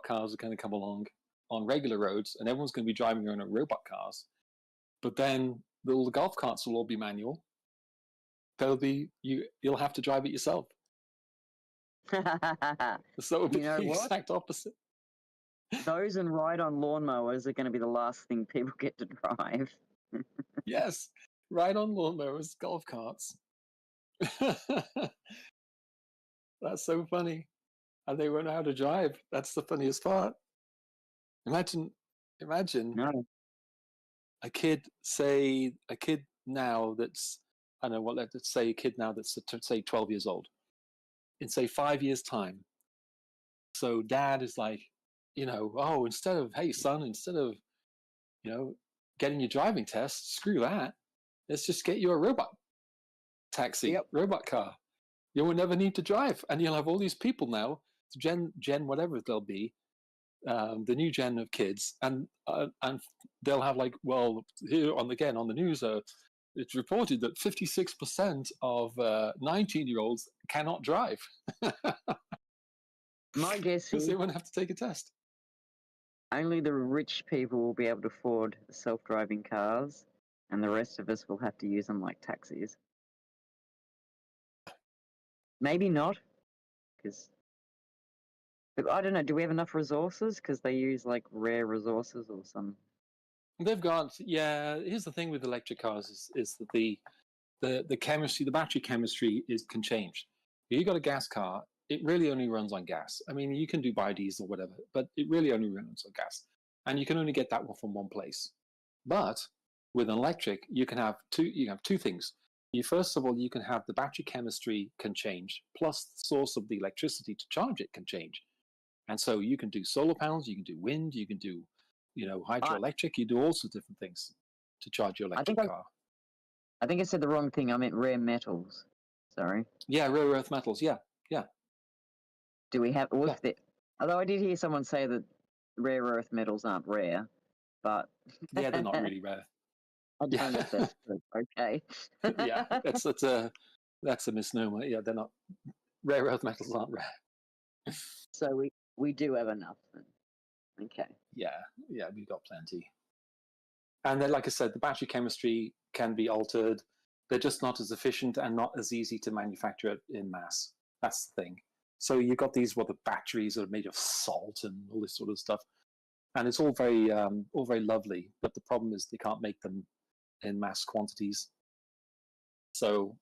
Speaker 15: cars are going to come along on regular roads, and everyone's going to be driving around in robot cars, but then the golf carts will all be manual. You'll have to drive it yourself. So it would be the exact opposite.
Speaker 14: Those and ride-on lawnmowers are going to be the last thing people get to drive.
Speaker 15: Yes, ride-on lawnmowers, golf carts. That's so funny. And they won't know how to drive. That's the funniest part. Imagine a kid now that's, I don't know what, let's say a kid now that's, say, 12 years old. In, say, 5 years' time. So dad is like, instead of getting your driving test, screw that. Let's just get you a robot taxi, robot car. You will never need to drive. And you'll have all these people now, Gen whatever they'll be, the new gen of kids, and they'll have like, well, here on the news, it's reported that 56% of 19-year-olds cannot drive.
Speaker 14: My guess
Speaker 15: because
Speaker 14: is
Speaker 15: they won't have to take a test.
Speaker 14: Only the rich people will be able to afford self-driving cars, and the rest of us will have to use them like taxis. Maybe not, because I don't know. Do we have enough resources? Because they use like rare resources or some.
Speaker 15: They've got, yeah. Here's the thing with electric cars is that the chemistry, the battery chemistry can change. If you got a gas car, it really only runs on gas. I mean, you can do biodiesel or whatever, but it really only runs on gas, and you can only get that one from one place. But with an electric, you can have two things. First of all, you can have the battery chemistry can change, plus the source of the electricity to charge it can change. And so you can do solar panels, you can do wind, you can do, hydroelectric, you do all sorts of different things to charge your electric car.
Speaker 14: I think I said the wrong thing. I meant rare metals. Sorry.
Speaker 15: Yeah, rare earth metals. Yeah.
Speaker 14: Do we have? Although I did hear someone say that rare earth metals aren't rare, but
Speaker 15: yeah, they're not really rare.
Speaker 14: I don't know if that's true. Okay.
Speaker 15: Yeah, that's a misnomer. Yeah, they're not. Rare earth metals aren't rare.
Speaker 14: So we do have enough then. Okay.
Speaker 15: Yeah, we've got plenty. And then, like I said, the battery chemistry can be altered. They're just not as efficient and not as easy to manufacture in mass. That's the thing. So you've got the batteries that are made of salt and all this sort of stuff, and it's all very lovely. But the problem is they can't make them in mass quantities. So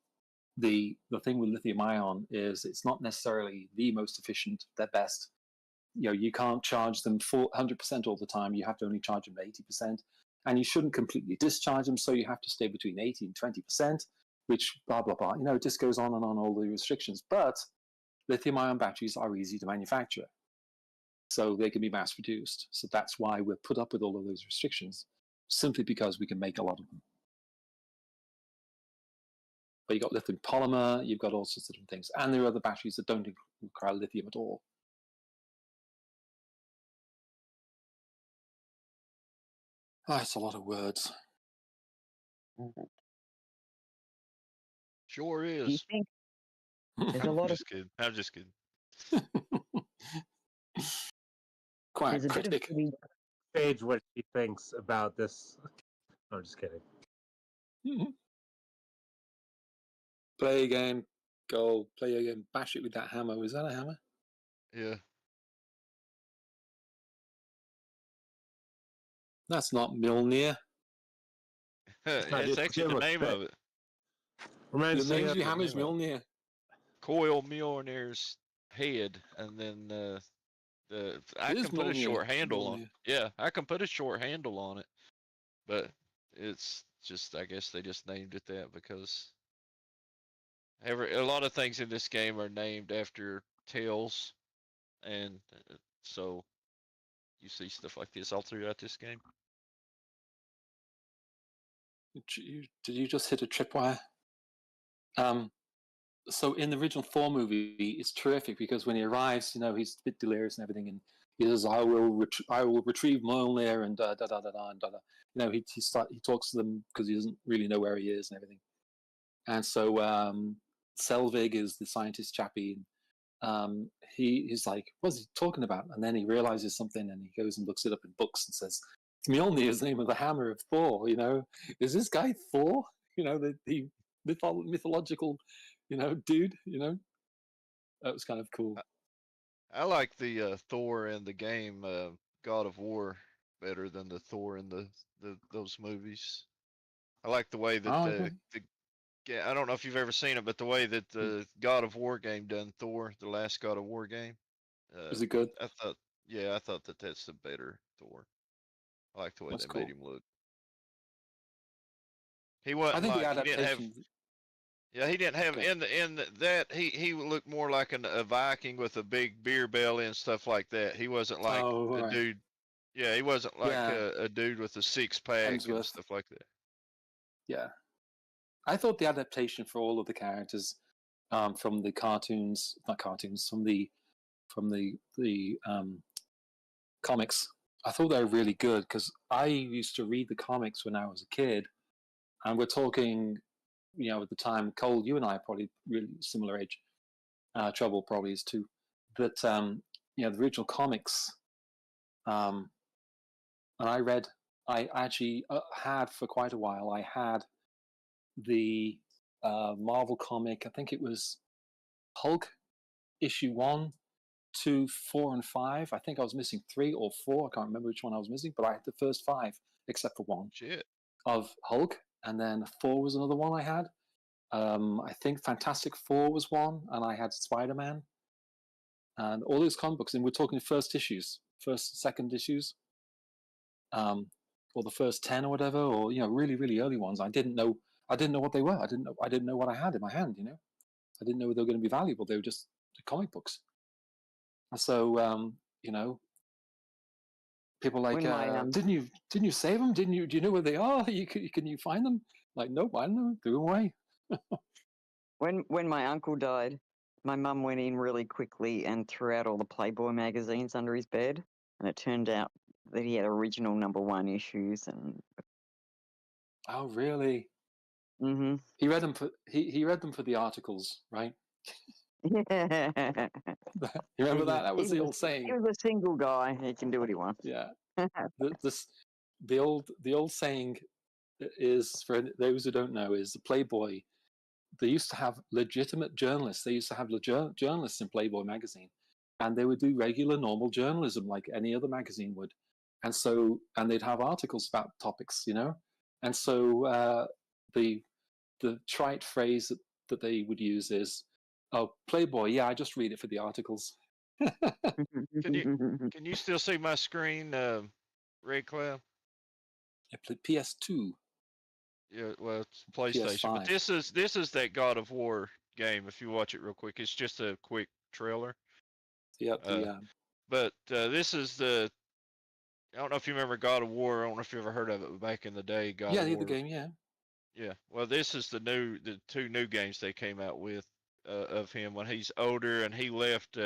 Speaker 15: the thing with lithium ion is it's not necessarily the most efficient, the best. You can't charge them full 100% all the time. You have to only charge them 80%, and you shouldn't completely discharge them. So you have to stay between 80 and 20%, which blah blah blah. It just goes on and on, all the restrictions. But lithium-ion batteries are easy to manufacture, so they can be mass-produced. So that's why we're put up with all of those restrictions, simply because we can make a lot of them. But you've got lithium polymer, you've got all sorts of different things, and there are other batteries that don't require lithium at all. It's a lot of words.
Speaker 2: Sure is.
Speaker 14: Do you think there's a lot
Speaker 2: I'm just kidding.
Speaker 15: Quite
Speaker 1: a critic. Stage what she thinks about this. I'm just kidding.
Speaker 15: Play a game. Go play a game. Bash it with that hammer. Is that a hammer?
Speaker 2: Yeah.
Speaker 15: That's not Mjolnir.
Speaker 2: That's actually the name of it.
Speaker 15: The name of your hammer is Mjolnir.
Speaker 2: Coil Mjolnir's head, and then I can put a short handle on it. Yeah, I can put a short handle on it, but it's just, I guess they just named it that because a lot of things in this game are named after tales and so you see stuff like this all throughout this game.
Speaker 15: Did you just hit a tripwire? So in the original Thor movie, it's terrific because when he arrives, he's a bit delirious and everything, and he says, "I will retrieve Mjolnir," and da da da da da da. He talks to them because he doesn't really know where he is and everything. And so Selvig is the scientist chappie. He's like, "What's he talking about?" And then he realizes something, and he goes and looks it up in books and says, "Mjolnir is the name of the hammer of Thor." Is this guy Thor? The mythological, dude. That was kind of cool.
Speaker 2: I like the Thor in the game God of War better than the Thor in those movies. I like the way that I don't know if you've ever seen it, but the way that the God of War game done Thor, the last God of War game.
Speaker 15: Was it good?
Speaker 2: I thought that's the better Thor. I like the way they made him look. He wasn't
Speaker 15: the
Speaker 2: he didn't have.
Speaker 15: adaptation.
Speaker 2: Yeah, he didn't have that he looked more like a Viking with a big beer belly and stuff like that. He wasn't like a dude. Yeah, he wasn't like a dude with a six-pack and stuff like that.
Speaker 15: Yeah, I thought the adaptation for all of the characters from the cartoons, not cartoons, from the comics, I thought they were really good because I used to read the comics when I was a kid, and we're talking, at the time, Cole, you and I are probably really similar age. Trouble probably is too. But the original comics, and I actually had for quite a while. I had the Marvel comic. I think it was Hulk issue 1, 2, 4, and 5. I think I was missing 3 or 4. I can't remember which one I was missing, but I had the first 5 except for 1 of Hulk, and then 4 was another one I had. I think Fantastic Four was one, and I had Spider-Man, and all those comic books. And we're talking first, second issues, or the first 10 or whatever, or really, really early ones. I didn't know what they were. I didn't know what I had in my hand. I didn't know they were going to be valuable. They were just comic books. So people like, didn't you save them? Do you know where they are? Can you find them? Like, nope, I don't know. Threw them away.
Speaker 14: When my uncle died, my mum went in really quickly and threw out all the Playboy magazines under his bed, and it turned out that he had original #1 issues. And
Speaker 15: oh, really?
Speaker 14: Mm-hmm.
Speaker 15: He read them for the articles, right?
Speaker 14: Yeah.
Speaker 15: You remember that? That was the old saying.
Speaker 14: He was a single guy. He can do what he wants.
Speaker 15: Yeah. The old saying is, for those who don't know, is the Playboy. They used to have legitimate journalists. They used to have journalists in Playboy magazine, and they would do regular, normal journalism like any other magazine would. And they'd have articles about topics, And so the trite phrase that they would use is, "Oh, Playboy, yeah, I just read it for the articles."
Speaker 2: Can you still see my screen, Red Cloud?
Speaker 15: I played PS2.
Speaker 2: Yeah, well, it's PlayStation.
Speaker 15: PS5.
Speaker 2: But this is that God of War game. If you watch it real quick, it's just a quick trailer.
Speaker 15: Yep.
Speaker 2: But this is the. I don't know if you remember God of War. I don't know if you ever heard of it back in the day. God of War.
Speaker 15: The game, yeah.
Speaker 2: Yeah. Well, this is the 2 new games they came out with of him when he's older, and he left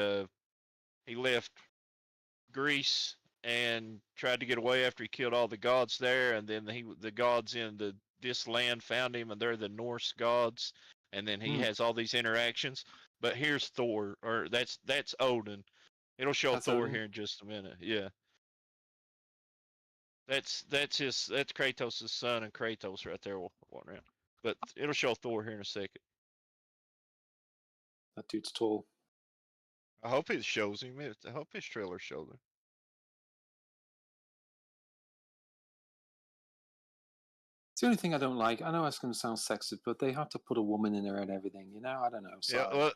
Speaker 2: Greece and tried to get away after he killed all the gods there, and then the gods in this land found him, and they're the Norse gods, and then he has all these interactions. But here's Thor, or that's Odin. It'll show Thor Odin here in just a minute. Yeah. That's Kratos' son and Kratos right there walking around. But it'll show Thor here in a second.
Speaker 15: That dude's tall.
Speaker 2: I hope it shows him. I hope his trailer shows him.
Speaker 15: It's the only thing I don't like. I know it's going to sound sexist, but they have to put a woman in there and everything. I don't know. So.
Speaker 2: Yeah, well,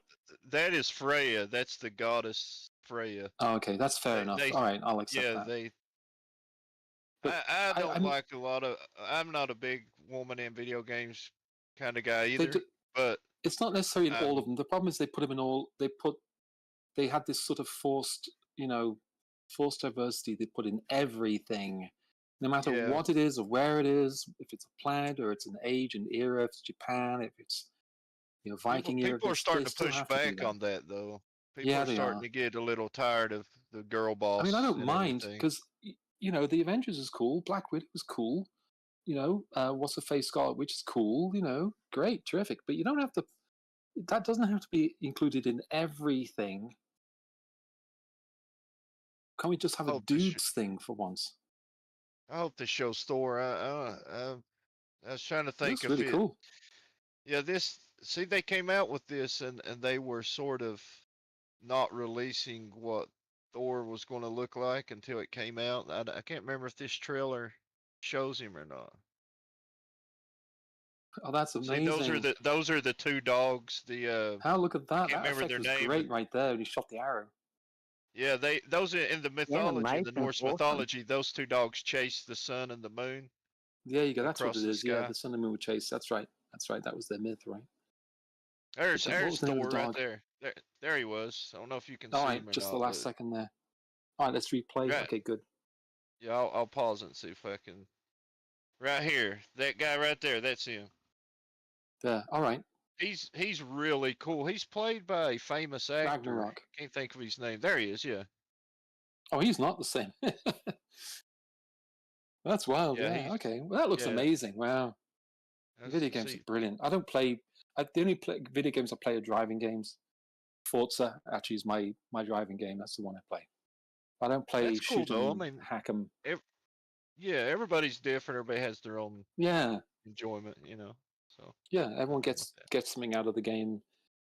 Speaker 2: that is Freya. That's the goddess Freya.
Speaker 15: Oh, okay, that's fair enough. All right, I'll accept that.
Speaker 2: I don't like a lot of. I'm not a big woman in video games kind of guy either. But
Speaker 15: it's not necessarily in all of them. The problem is they put them in all. They put they had this sort of forced diversity they put in everything, no matter what it is or where it is, if it's a planet or it's an age and era, if it's Japan, if it's Viking era.
Speaker 2: People are starting to push back on that, though. People
Speaker 15: Yeah,
Speaker 2: are
Speaker 15: they
Speaker 2: starting
Speaker 15: are.
Speaker 2: to get a little tired of the girl
Speaker 15: I
Speaker 2: boss.
Speaker 15: mean, I don't
Speaker 2: and
Speaker 15: mind
Speaker 2: everything.
Speaker 15: because the Avengers is cool, Black Widow is cool, what's the face Scarlet Witch is cool, great, terrific. But you don't have to. That doesn't have to be included in everything. Can't we just have a dudes thing for once?
Speaker 2: I hope this shows Thor. I was trying to think
Speaker 15: That's really cool.
Speaker 2: Yeah, they came out with this and they were sort of not releasing what Thor was going to look like until it came out. I can't remember if this trailer shows him or not.
Speaker 15: Oh, that's amazing.
Speaker 2: See, those are the two dogs.
Speaker 15: How look at that?
Speaker 2: I can't
Speaker 15: That
Speaker 2: remember
Speaker 15: effect
Speaker 2: their
Speaker 15: was
Speaker 2: name.
Speaker 15: great right there when he shot the arrow.
Speaker 2: Yeah, those are in the mythology, in the
Speaker 14: animation's
Speaker 2: Norse
Speaker 14: awesome.
Speaker 2: mythology. Those two dogs chase the sun and the moon.
Speaker 15: Yeah, you go. That's what
Speaker 2: across
Speaker 15: it
Speaker 2: the
Speaker 15: is. Yeah,
Speaker 2: sky.
Speaker 15: the sun and moon would chase. That's right. That's right. That was their myth, right?
Speaker 2: There's
Speaker 15: What was the name of
Speaker 2: Thor
Speaker 15: the
Speaker 2: right
Speaker 15: dog?
Speaker 2: there he was. I don't know if you can
Speaker 15: All
Speaker 2: see
Speaker 15: right,
Speaker 2: him or
Speaker 15: just
Speaker 2: not.
Speaker 15: the last second there. All right, let's replay.
Speaker 2: Right.
Speaker 15: Okay, good.
Speaker 2: Yeah, I'll pause it and see if I can. Right here, that guy right there. That's him.
Speaker 15: There. All right.
Speaker 2: He's really cool. He's played by a famous actor.
Speaker 15: Ragnarok.
Speaker 2: Can't think of his name. There he is. Yeah.
Speaker 15: Oh, he's not the same. That's wild. Yeah. Okay. Well, that looks amazing. Wow. Video games are brilliant. I don't play. The only video games I play are driving games. Forza actually is my driving game. That's the one I play. I don't play
Speaker 2: That's cool,
Speaker 15: shoot 'em,
Speaker 2: though. I mean,
Speaker 15: hack 'em.
Speaker 2: Yeah, everybody's different. Everybody has their own enjoyment, So
Speaker 15: yeah, everyone gets something out of the game.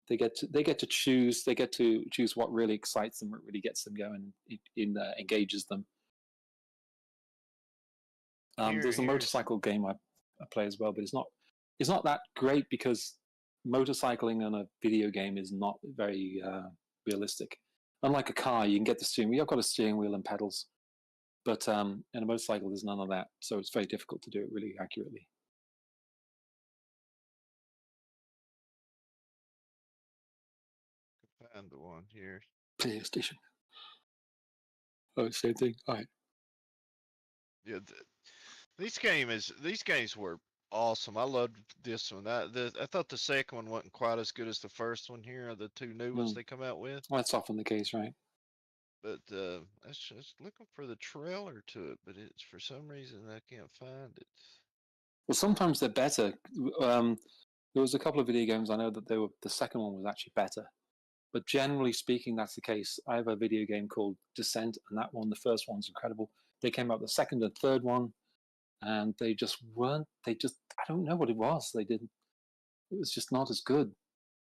Speaker 15: They get to choose. They get to choose what really excites them, what really gets them going, engages them. There's a motorcycle game I play as well, but it's not that great because motorcycling on a video game is not very realistic. Unlike a car, you can get the steering wheel. I've got a steering wheel and pedals, but in a motorcycle, there's none of that, so it's very difficult to do it really accurately.
Speaker 2: Find the one here.
Speaker 15: PlayStation. Oh, same thing. All right.
Speaker 2: Yeah, these games were awesome. I loved this one. I thought the second one wasn't quite as good as the first one here. The two new ones they come out with.
Speaker 15: Well, that's often the case, right?
Speaker 2: But I was just looking for the trailer to it, but it's for some reason I can't find it.
Speaker 15: Well, sometimes they're better. There was a couple of video games I know that the second one was actually better, but generally speaking, that's the case. I have a video game called Descent, and that one, the first one's incredible. They came out with the second and third one, and they just weren't. I don't know what it was. It was just not as good.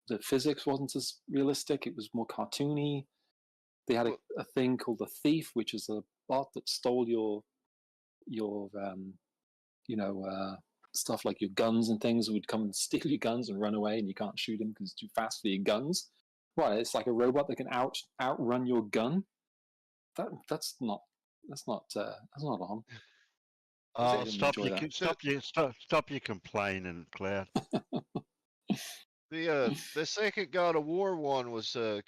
Speaker 15: The physics wasn't as realistic. It was more cartoony. They had a thing called the Thief, which is a bot that stole your stuff like your guns and things. Would come and steal your guns and run away, and you can't shoot them because it's too fast for your guns. What? It's like a robot that can outrun your gun. That's not on.
Speaker 16: Oh, stop your complaining, Cloud.
Speaker 2: The second God of War one was the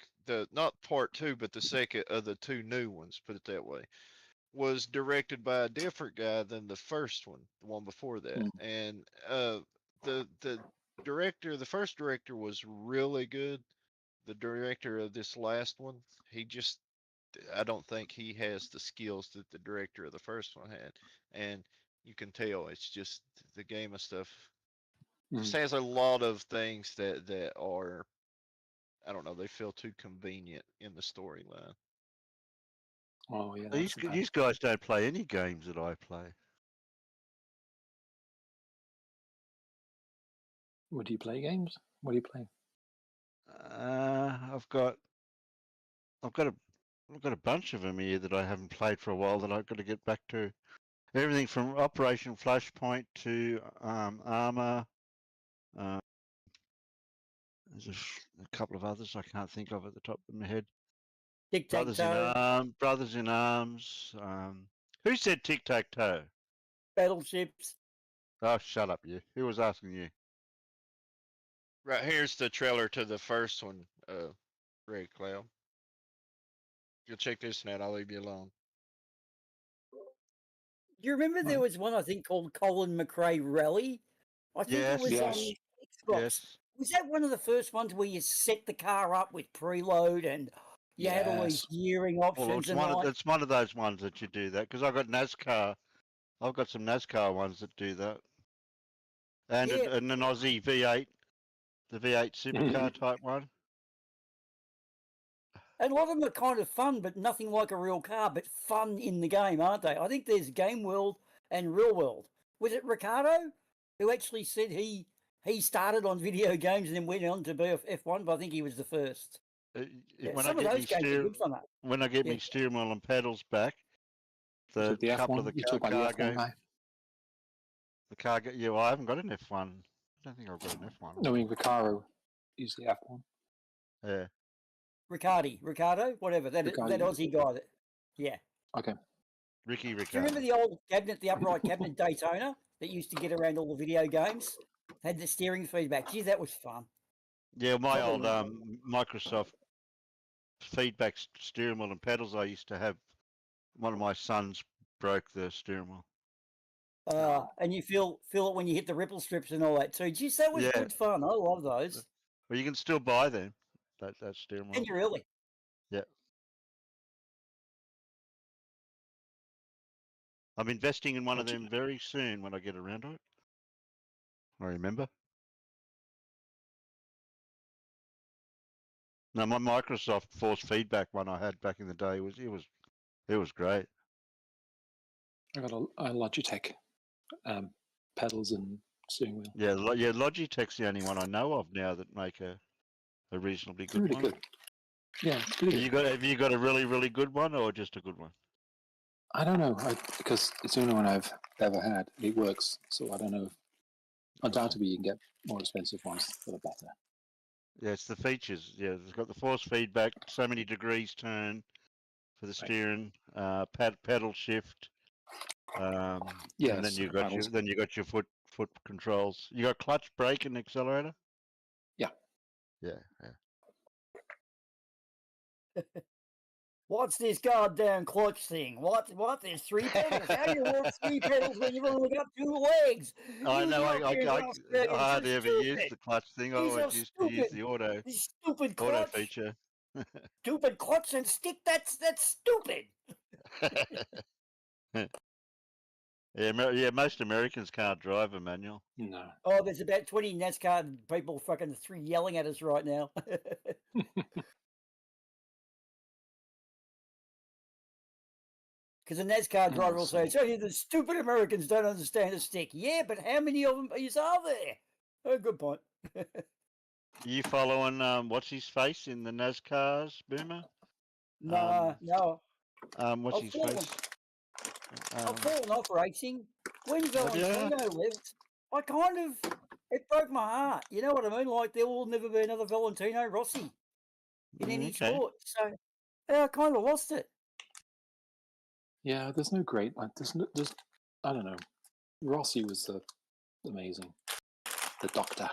Speaker 2: not part 2, but the second of the two new ones. Put it that way. Was directed by a different guy than the first one, the one before that, and the first director was really good. The director of this last one, I don't think he has the skills that the director of the first one had, and you can tell it's just the game of stuff. Just has a lot of things that are, I don't know, they feel too convenient in the storyline.
Speaker 15: Oh yeah,
Speaker 16: These guys don't play any games that I play.
Speaker 15: What do you play games? What do you play?
Speaker 16: I've got a bunch of them here that I haven't played for a while that I've got to get back to. Everything from Operation Flashpoint to Armor. There's a couple of others I can't think of at the top of my head.
Speaker 17: Tic-tac-toe.
Speaker 16: Brothers in Arms. Who said tic-tac-toe?
Speaker 17: Battleships.
Speaker 16: Oh, shut up, you. Who was asking you?
Speaker 2: Right, here's the trailer to the first one, Red Cloud. check this out. I'll leave you alone.
Speaker 17: Do you remember there was one I think called Colin McRae Rally? I think it was on Xbox.
Speaker 2: Yes.
Speaker 17: Was that one of the first ones where you set the car up with preload and you had all these gearing options?
Speaker 16: Well, it's
Speaker 17: and
Speaker 16: it's one of those ones that you do that because I've got NASCAR. I've got some NASCAR ones that do that, and an Aussie V8, the V8 supercar type one.
Speaker 17: And a lot of them are kind of fun, but nothing like a real car, but fun in the game, aren't they? I think there's Game World and Real World. Was it Ricardo who actually said he started on video games and then went on to be a F1, but I think he was the first.
Speaker 16: When
Speaker 17: some of those games are good fun.
Speaker 16: When I get me steering wheel and pedals back, the couple
Speaker 15: F1?
Speaker 16: of the
Speaker 15: You talk about
Speaker 16: car
Speaker 15: the F1 guy?
Speaker 16: The car go, yeah, well, I haven't got an F1. I don't think I've got an F1.
Speaker 15: No, I mean, Recaro is the F1.
Speaker 16: Yeah.
Speaker 17: Ricardo, whatever. That Aussie guy. Yeah.
Speaker 15: Okay.
Speaker 16: Ricky
Speaker 17: Do you remember the old cabinet, the upright cabinet Daytona that used to get around all the video games? Had the steering feedback. Gee, that was fun.
Speaker 16: Yeah, my old Microsoft feedback steering wheel and pedals I used to have, one of my sons broke the steering wheel.
Speaker 17: And you feel it when you hit the ripple strips and all that too. Geez, that was good fun. I love those.
Speaker 16: Well, you can still buy them, that steering wheel.
Speaker 17: Can you really?
Speaker 16: Yeah. I'm investing in one of them very soon when I get around to it. I remember. No, my Microsoft force feedback one I had back in the day it was great.
Speaker 15: I got a Logitech pedals and steering wheel.
Speaker 16: Yeah, Logitech's the only one I know of now that make a reasonably good
Speaker 15: really
Speaker 16: one.
Speaker 15: good. Yeah, it's pretty good.
Speaker 16: Have you got a really, really good one or just a good one?
Speaker 15: I don't know, because it's the only one I've ever had. It works, so I don't know. Undoubtedly, you can get more expensive ones that are better.
Speaker 16: Yeah, it's the features. Yeah, it's got the force feedback, so many degrees turn for the steering, pedal shift. And then you got your foot controls. You got clutch, brake, and accelerator.
Speaker 15: Yeah.
Speaker 16: Yeah.
Speaker 17: What's this goddamn clutch thing? What? There's 3 pedals. How do you work 3 pedals when you've only got 2 legs?
Speaker 16: I know. I hardly ever use the clutch thing. I always used to use the auto.
Speaker 17: Stupid
Speaker 16: auto
Speaker 17: clutch.
Speaker 16: feature.
Speaker 17: Stupid clutch and stick. That's stupid.
Speaker 16: Yeah, most Americans can't drive a manual.
Speaker 15: No.
Speaker 17: Oh, there's about 20 NASCAR people fucking yelling at us right now. Because a NASCAR driver will say, "So the stupid Americans don't understand a stick." Yeah, but how many of them are there? Oh, good point.
Speaker 16: You following what's his face in the NASCARs, Boomer?
Speaker 17: No.
Speaker 16: What's his face?
Speaker 17: I've fallen off racing. When Valentino left, it broke my heart. You know what I mean? Like, there will never be another Valentino Rossi in any sport. So, yeah, I kind of lost it.
Speaker 15: Yeah, there's no great. There's I don't know. Rossi was amazing. The Doctor.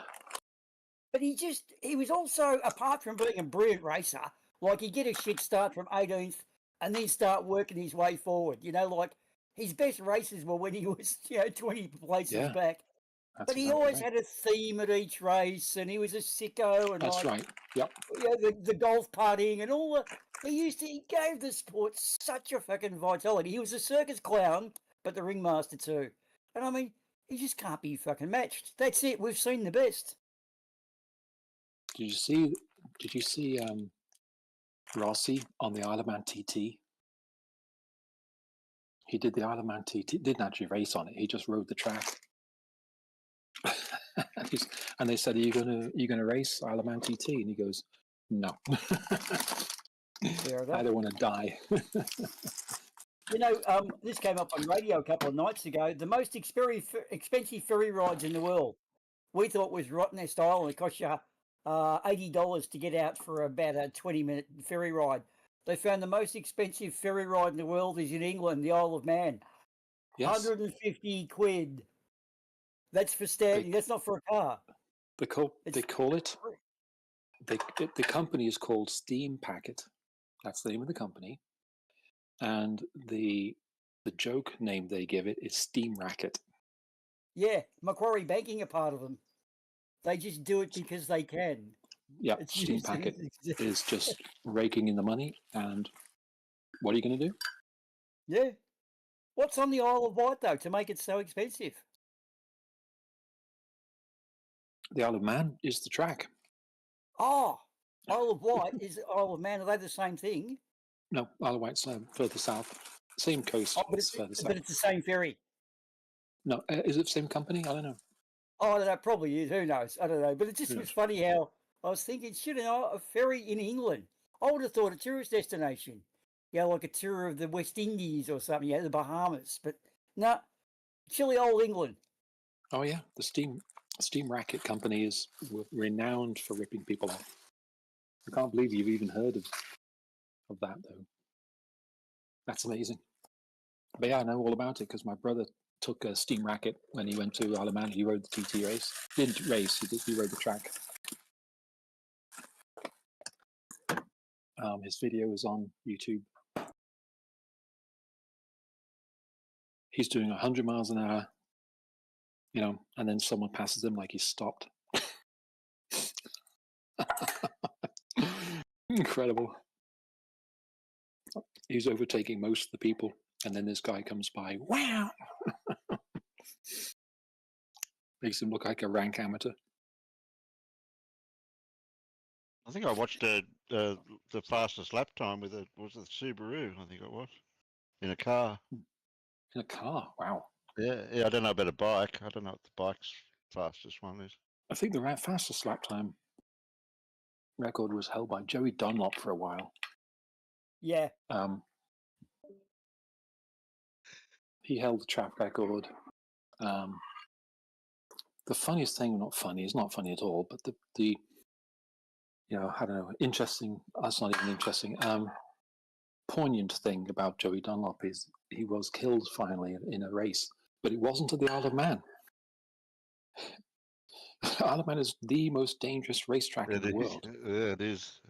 Speaker 17: But he was also, apart from being a brilliant racer, like he'd get a shit start from 18th and then start working his way forward. You know, like his best races were when he was, 20 places back. But he always had a theme at each race, and he was a sicko. And
Speaker 15: that's right. Yep.
Speaker 17: The golf putting and all the. He gave the sport such a fucking vitality. He was a circus clown, but the ringmaster too. And I mean, he just can't be fucking matched. That's it. We've seen the best.
Speaker 15: Did you see Rossi on the Isle of Man TT? He did the Isle of Man TT. Didn't actually race on it. He just rode the track. And they said, "Are you gonna race Isle of Man TT?" And he goes, "No, I don't want to die."
Speaker 17: This came up on radio a couple of nights ago. The most expensive ferry rides in the world. We thought was Rottnest Island. It cost you $80 to get out for about a 20-minute ferry ride. They found the most expensive ferry ride in the world is in England, the Isle of Man. Yes. 150 quid. That's for standing. That's not for a car.
Speaker 15: The company is called Steam Packet, That's the name of the company. And the joke name they give it is Steam Racket.
Speaker 17: Yeah, Macquarie Banking are part of them. They just do it because they can.
Speaker 15: Yeah,
Speaker 17: It's
Speaker 15: Steam
Speaker 17: used-
Speaker 15: Packet
Speaker 17: it's-
Speaker 15: is just raking in the money. And what are you going to do?
Speaker 17: Yeah. What's on the Isle of Wight, though, to make it so expensive?
Speaker 15: The Isle of Man is the track.
Speaker 17: Oh, Isle of Wight is Isle of Man. Are they the same thing?
Speaker 15: No, Isle of Wight's further south. Same coast,
Speaker 17: Oh, but
Speaker 15: it's further south.
Speaker 17: but it's the same ferry.
Speaker 15: No, is it the same company? I don't know.
Speaker 17: Oh, I don't know. Probably is. Who knows? I don't know. But it just was funny how I was thinking, should a ferry in England? I would have thought a tourist destination. Like a tour of the West Indies or something, the Bahamas. But no, chilly old England.
Speaker 15: Oh yeah, the Steam Racket company is renowned for ripping people off. I can't believe you've even heard of that though. That's amazing. But yeah, I know all about it because my brother took a Steam Racket when he went to Isle of Man. He rode the TT race. Didn't race. He rode the track. His video is on YouTube. He's doing 100 miles an hour, and then someone passes him like he's stopped. Incredible. He's overtaking most of the people, and then this guy comes by. Wow! Makes him look like a rank amateur.
Speaker 16: I think I watched the fastest lap time with a Subaru. I think it was in a car.
Speaker 15: In a car, wow.
Speaker 16: Yeah. I don't know about a bike. I don't know what the bike's fastest one is.
Speaker 15: I think the fastest lap time record was held by Joey Dunlop for a while.
Speaker 17: Yeah.
Speaker 15: He held the track record. The funniest thing, not funny, it's not funny at all, but the I don't know, interesting, that's not even interesting, poignant thing about Joey Dunlop is he was killed finally in a race, but it wasn't at the Isle of Man. Isle of Man is the most dangerous racetrack in the world.
Speaker 16: Yeah, it is.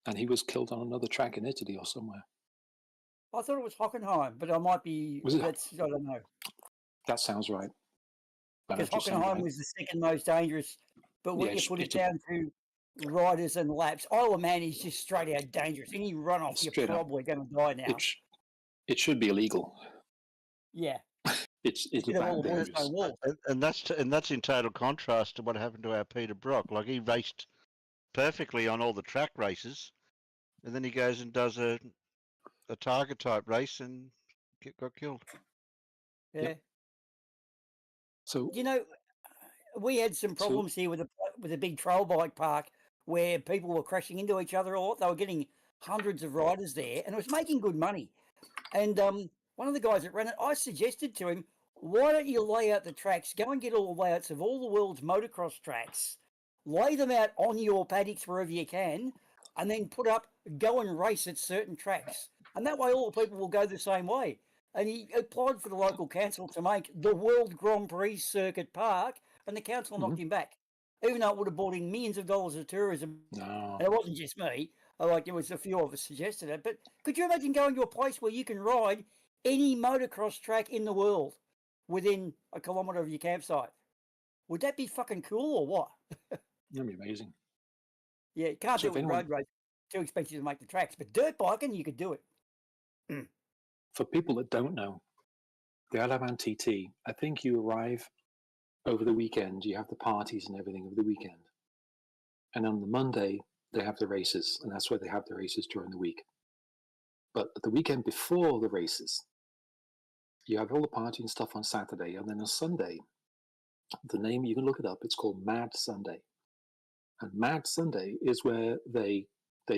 Speaker 15: And he was killed on another track in Italy or somewhere.
Speaker 17: I thought it was Hockenheim, but I might be.
Speaker 15: Was it?
Speaker 17: I don't know.
Speaker 15: That sounds right.
Speaker 17: Because Hockenheim was the second most dangerous. But when you put it down to riders and laps, Isle of Man is just straight out dangerous. Any runoff, you're probably going to die now.
Speaker 15: It should be illegal.
Speaker 17: Yeah.
Speaker 15: It's that dangerous.
Speaker 16: And that's in total contrast to what happened to our Peter Brock. Like, he raced perfectly on all the track races, and then he goes and does a target type race and got killed.
Speaker 17: Yeah.
Speaker 15: Yep. So
Speaker 17: we had some problems here with a big trail bike park where people were crashing into each other a lot. They were getting hundreds of riders there, and it was making good money. And one of the guys that ran it, I suggested to him, why don't you lay out the tracks, go and get all the layouts of all the world's motocross tracks, lay them out on your paddocks wherever you can, and then go and race at certain tracks. And that way all the people will go the same way. And he applied for the local council to make the World Grand Prix Circuit Park, and the council knocked him back, even though it would have brought in millions of dollars of tourism.
Speaker 15: No.
Speaker 17: And it wasn't just me. There was a few of us suggested it. But could you imagine going to a place where you can ride any motocross track in the world within a kilometre of your campsite? Would that be fucking cool or what?
Speaker 15: That'd be amazing.
Speaker 17: Yeah, you can't do it with road race. Too expensive to make the tracks. But dirt biking, you could do it.
Speaker 15: For people that don't know, the Isle of Man TT, I think you arrive over the weekend, you have the parties and everything over the weekend. And on the Monday, they have the races, and that's where they have the races during the week. But the weekend before the races, you have all the party and stuff on Saturday, and then on Sunday, the name, you can look it up, it's called Mad Sunday. And Mad Sunday is where they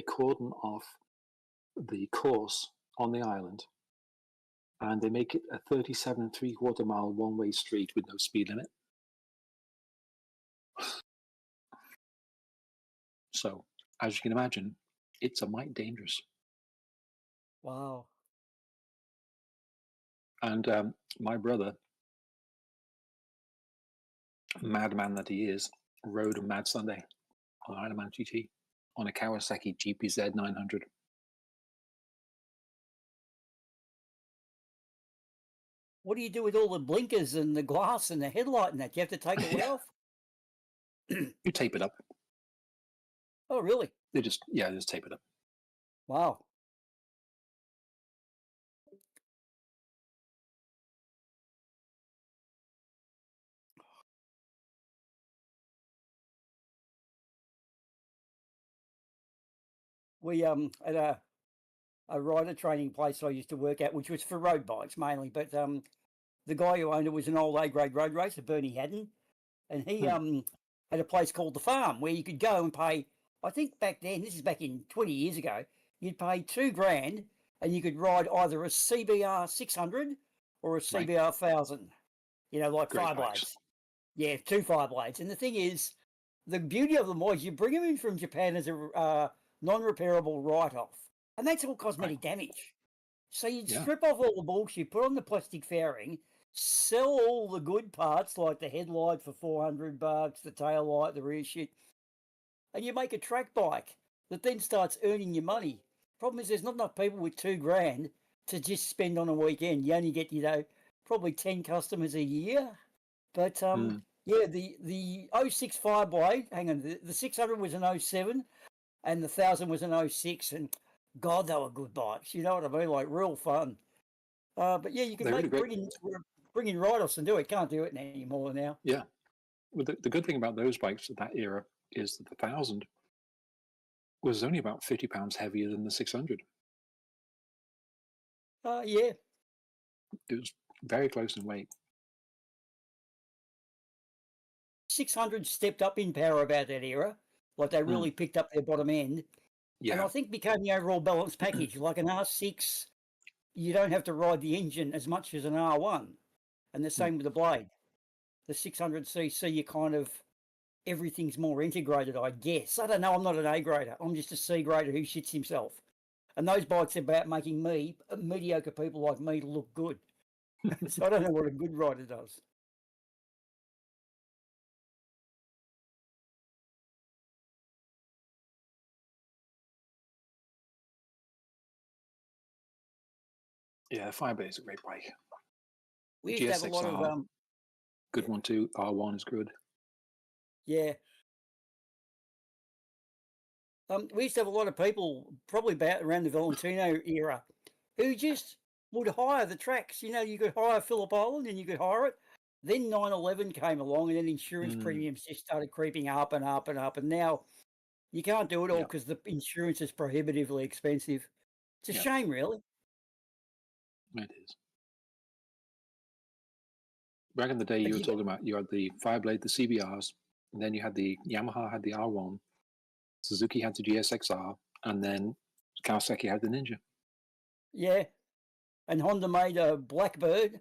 Speaker 15: cordon off the course on the island, and they make it a 37 3/4 mile one-way street with no speed limit. So, as you can imagine, it's a mite dangerous.
Speaker 17: Wow.
Speaker 15: And my brother, madman that he is, rode a Mad Sunday on Isle of Man GT on a Kawasaki GPZ 900.
Speaker 17: what do you do with all the blinkers and the glass and the headlight and that? Do you have to take it all off?
Speaker 15: You tape it up.
Speaker 17: Oh, really?
Speaker 15: They just tape it up.
Speaker 17: Wow. We at a rider training place I used to work at, which was for road bikes mainly, but the guy who owned it was an old A-grade road racer, Bernie Haddon, and he had a place called The Farm where you could go and pay, I think back then, this is back in 20 years ago, you'd pay $2,000 and you could ride either a CBR 600 or a CBR 1000, you know, like
Speaker 15: Great
Speaker 17: Fireblades.
Speaker 15: bikes.
Speaker 17: Yeah, 2 Fireblades. And the thing is, the beauty of them was you bring them in from Japan as a non-repairable write-off, and that's all cosmetic damage. So you'd strip off all the bullshit, put on the plastic fairing, sell all the good parts like the headlight for $400, the tail light, the rear shit, and you make a track bike that then starts earning you money. Problem is, there's not enough people with $2,000 to just spend on a weekend. You only get, you know, probably 10 customers a year. But yeah, the 06 Fireblade, hang on, the 600 was an 07 and the 1000 was an 06, and God, they were good bikes. You know what I mean? Like real fun. But yeah, you can bring in write-offs and do it. Can't do it anymore now.
Speaker 15: Yeah. Well, the good thing about those bikes at that era is that the 1000 was only about 50 pounds heavier than the 600.
Speaker 17: Yeah.
Speaker 15: It was very close in weight.
Speaker 17: 600 stepped up in power about that era. Like they really picked up their bottom end.
Speaker 15: Yeah.
Speaker 17: And I think became the overall balanced package. Like an R6, you don't have to ride the engine as much as an R1. And the same with the blade. The 600cc, you kind of, everything's more integrated, I guess. I don't know, I'm not an A-grader. I'm just a C-grader who shits himself. And those bikes are about making me, mediocre people like me, look good. So I don't know what a good rider does.
Speaker 15: Yeah, Fireblade is a great bike.
Speaker 17: We used to have a lot of
Speaker 15: good one too. R1 is good.
Speaker 17: Yeah. We used to have a lot of people, probably about around the Valentino era, who just would hire the tracks. You know, you could hire Phillip Island and you could hire it. Then 9/11 came along, and then insurance premiums just started creeping up and up and up. And now you can't do it all because the insurance is prohibitively expensive. It's a shame, really.
Speaker 15: It is. Back in the day, you were talking about, you had the Fireblade, the CBRs, and then you had the Yamaha had the R1, Suzuki had the GSXR, and then Kawasaki had the Ninja.
Speaker 17: Yeah. And Honda made a Blackbird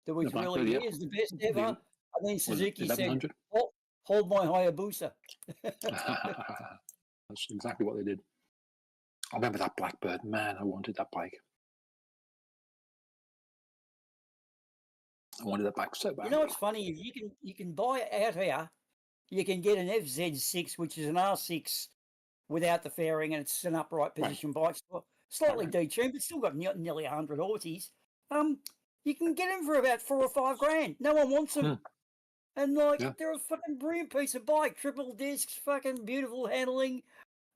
Speaker 17: that was really
Speaker 15: Blackbird,
Speaker 17: is the best ever. And then Suzuki said, hold my Hayabusa.
Speaker 15: That's exactly what they did. I remember that Blackbird. Man, I wanted that bike. I wanted that bike so bad.
Speaker 17: You know what's funny? If you can buy it out here, you can get an FZ6, which is an R6 without the fairing, and it's an upright position bike, slightly detuned, but still got nearly 100 horses. You can get them for about $4 or $5 grand. No one wants them. And they're a fucking brilliant piece of bike. Triple discs, fucking beautiful handling,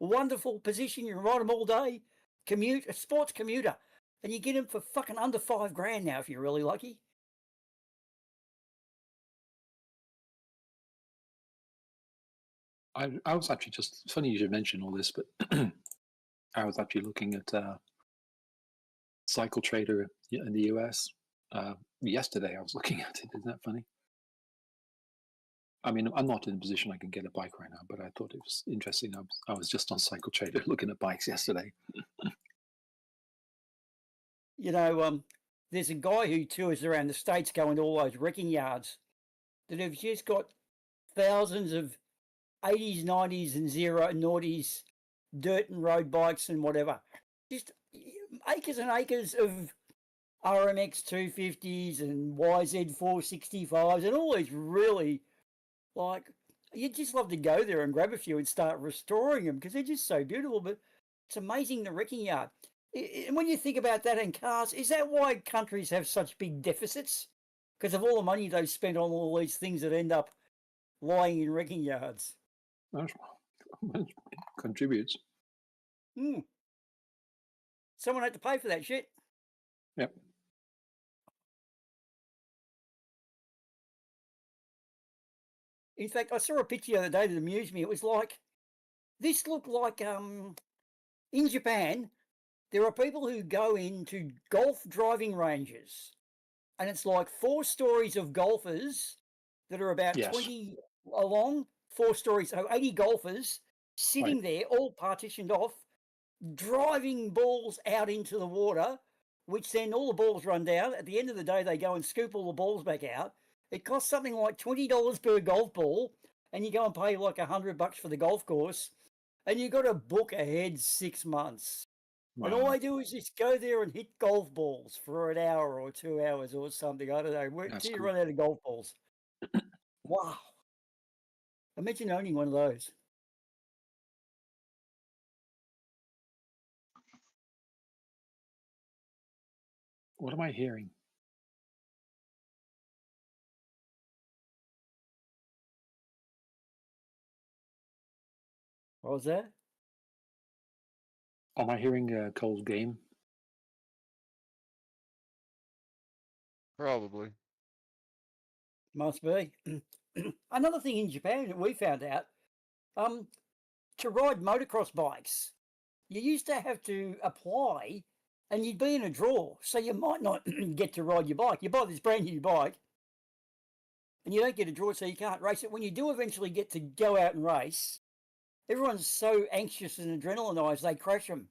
Speaker 17: wonderful position. You can ride them all day. A sports commuter. And you get them for fucking under $5 grand now if you're really lucky.
Speaker 15: I was actually just, it's funny you should mention all this, but I was actually looking at Cycle Trader in the US. Yesterday I was looking at it. Isn't that funny? I mean, I'm not in a position I can get a bike right now, but I thought it was interesting. I was just on Cycle Trader looking at bikes yesterday.
Speaker 17: You know, there's a guy who tours around the States going to all those wrecking yards that have just got thousands of 80s, 90s and noughties, dirt and road bikes and whatever. Just acres and acres of RMX 250s and YZ 465s and all these really, like, you'd just love to go there and grab a few and start restoring them because they're just so beautiful. But it's amazing, the wrecking yard. And when you think about that in cars, is that why countries have such big deficits? Because of all the money they've spent on all these things that end up lying in wrecking yards.
Speaker 15: That contributes.
Speaker 17: Someone had to pay for that shit.
Speaker 15: Yep.
Speaker 17: In fact, I saw a picture the other day that amused me. It was like, this looked like in Japan, there are people who go into golf driving ranges, and it's like 4 stories of golfers that are about 20 along, 4 stories, so 80 golfers sitting there, all partitioned off, driving balls out into the water, which then all the balls run down. At the end of the day, they go and scoop all the balls back out. It costs something like $20 per golf ball, and you go and pay like $100 for the golf course, and you've got to book ahead 6 months.
Speaker 15: Wow.
Speaker 17: And all I do is just go there and hit golf balls for an hour or 2 hours or something. I don't know. Where till you run out of golf balls. Wow. Imagine owning one of those.
Speaker 15: What am I hearing?
Speaker 17: What was that?
Speaker 15: Am I hearing Cole's game?
Speaker 2: Probably.
Speaker 17: Must be. Another thing in Japan that we found out, to ride motocross bikes, you used to have to apply and you'd be in a draw. So you might not get to ride your bike. You buy this brand new bike and you don't get a draw, so you can't race it. When you do eventually get to go out and race, everyone's so anxious and adrenalinized, they crash them.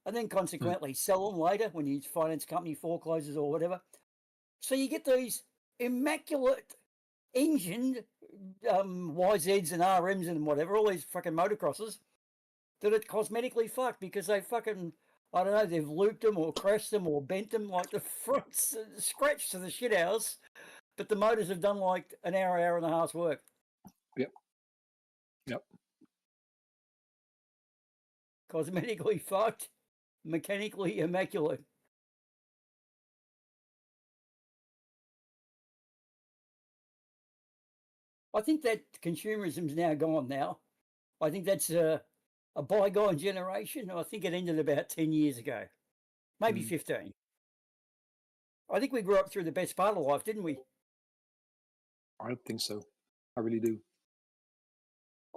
Speaker 17: And then consequently sell them later when your finance company forecloses or whatever. So you get these immaculate engined YZs and RMs and whatever, all these fucking motocrosses that are cosmetically fucked because they fucking, I don't know, they've looped them or crashed them or bent them, like the front's scratched to the shit house, but the motors have done like an hour and a half's work.
Speaker 15: Yep.
Speaker 17: Cosmetically fucked, mechanically immaculate. I think that consumerism's now gone now. I think that's a bygone generation. I think it ended about 10 years ago, maybe 15. I think we grew up through the best part of life, didn't we?
Speaker 15: I think so. I really do.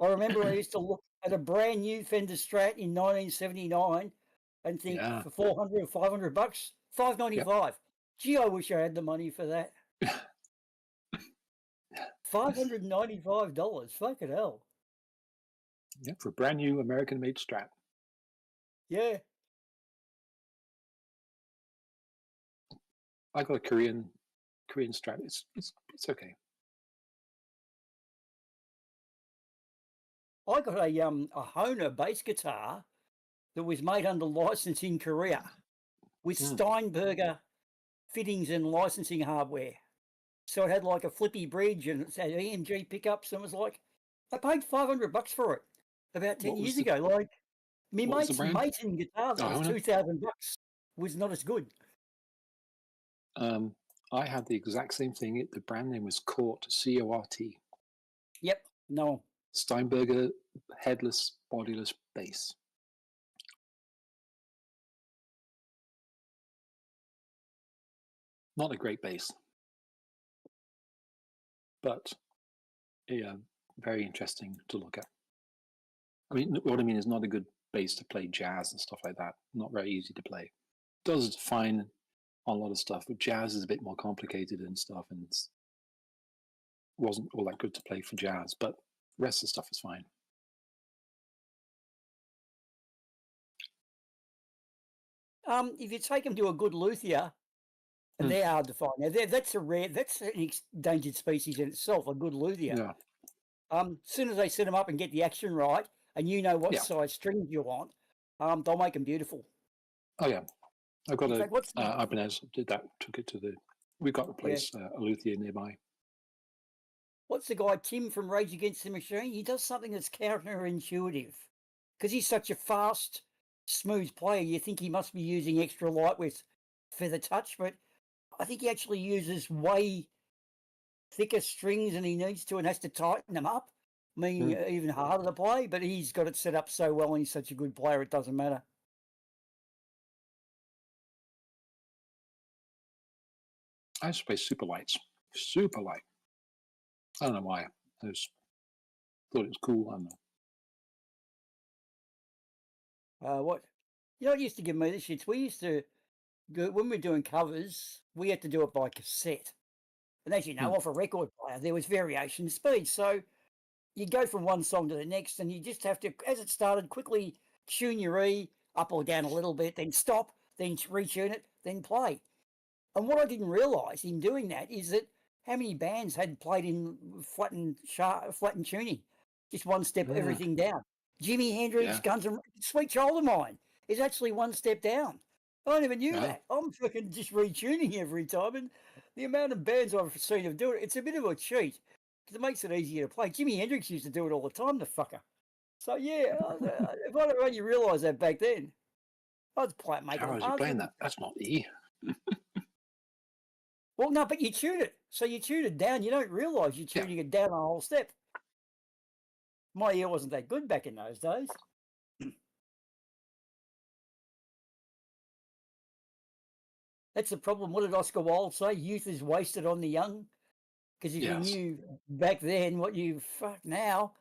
Speaker 17: I remember I used to look at a brand new Fender Strat in 1979 and think for 400 or 500 bucks, $595. Gee, I wish I had the money for that. $595. Fucking hell.
Speaker 15: Yeah, for a brand new American-made Strat.
Speaker 17: Yeah.
Speaker 15: I got a Korean Strat. It's okay.
Speaker 17: I got a Hohner bass guitar that was made under license in Korea with Steinberger fittings and licensing hardware. So it had like a flippy bridge and it had EMG pickups, and it was like, I paid $500 for it about 10 years ago. Like, my mate's Mason guitar that was $2,000 was not as good.
Speaker 15: I had the exact same thing. The brand name was Cort, C-O-R-T.
Speaker 17: Yep, no.
Speaker 15: Steinberger headless, bodiless bass. Not a great bass, but very interesting to look at. I mean, what I mean is not a good bass to play jazz and stuff like that. Not very easy to play. Does fine on a lot of stuff, but jazz is a bit more complicated and stuff, and wasn't all that good to play for jazz, but the rest of the stuff is fine.
Speaker 17: If you take them to a good luthier, and they're hard to find. Now, that's an endangered species in itself, a good luthier.
Speaker 15: Yeah.
Speaker 17: Soon as they set them up and get the action right, and you know what size strings you want, they'll make them beautiful.
Speaker 15: Oh yeah, I've got Ibanez did that. Took it to we've got a place, a luthier nearby.
Speaker 17: What's the guy Tim from Rage Against the Machine? He does something that's counterintuitive because he's such a fast smooth player, you think he must be using extra light with feather touch, but I think he actually uses way thicker strings than he needs to and has to tighten them up, meaning even harder to play, but he's got it set up so well and he's such a good player, it doesn't matter.
Speaker 15: I used to play super lights. Super light. I don't know why. I just thought it was cool. I don't know.
Speaker 17: What it used to give me the shits? We used to go, when we were doing covers, we had to do it by cassette. And as you know, off a record player, there was variation in speed. So you go from one song to the next, and you just have to, as it started, quickly tune your E up or down a little bit, then stop, then retune it, then play. And what I didn't realise in doing that is that how many bands had played in flattened tuning, just one step everything down. Jimi Hendrix, Guns N' Sweet Child of Mine is actually one step down. I never knew that. I'm fucking just retuning every time, and the amount of bands I've seen of doing it's a bit of a cheat because it makes it easier to play. Jimi Hendrix used to do it all the time, the fucker. So yeah, if I'd only realised that back then, I'd play it, make
Speaker 15: How
Speaker 17: it
Speaker 15: was you playing that? That's not E.
Speaker 17: Well, no, but you tune it. So you tune it down. You don't realise you're tuning it down a whole step. My ear wasn't that good back in those days. That's the problem. What did Oscar Wilde say? Youth is wasted on the young. Because if you knew back then what you fuck now,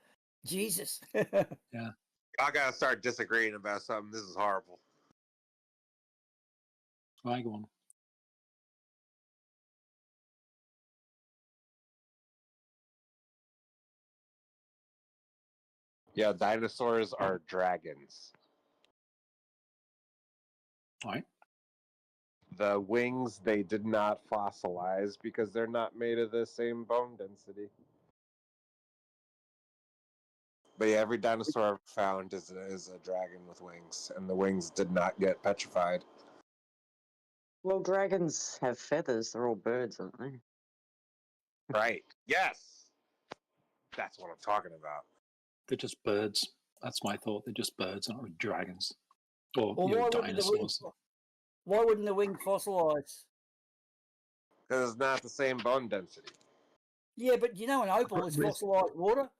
Speaker 17: Jesus.
Speaker 15: Yeah.
Speaker 18: I gotta start disagreeing about something. This is horrible.
Speaker 15: I go on.
Speaker 18: Yeah, dinosaurs are dragons.
Speaker 15: Right.
Speaker 18: The wings they did not fossilize because they're not made of the same bone density. But yeah, every dinosaur I've found is a dragon with wings, and the wings did not get petrified.
Speaker 14: Well, dragons have feathers. They're all birds, aren't they?
Speaker 18: Right. Yes. That's what I'm talking about.
Speaker 15: They're just birds. That's my thought. They're just birds, not dragons. Or
Speaker 17: Well,
Speaker 15: dinosaurs.
Speaker 17: Why wouldn't the wing fossilise?
Speaker 18: Because it's not the same bone density.
Speaker 17: Yeah, but you know an opal is fossilised water?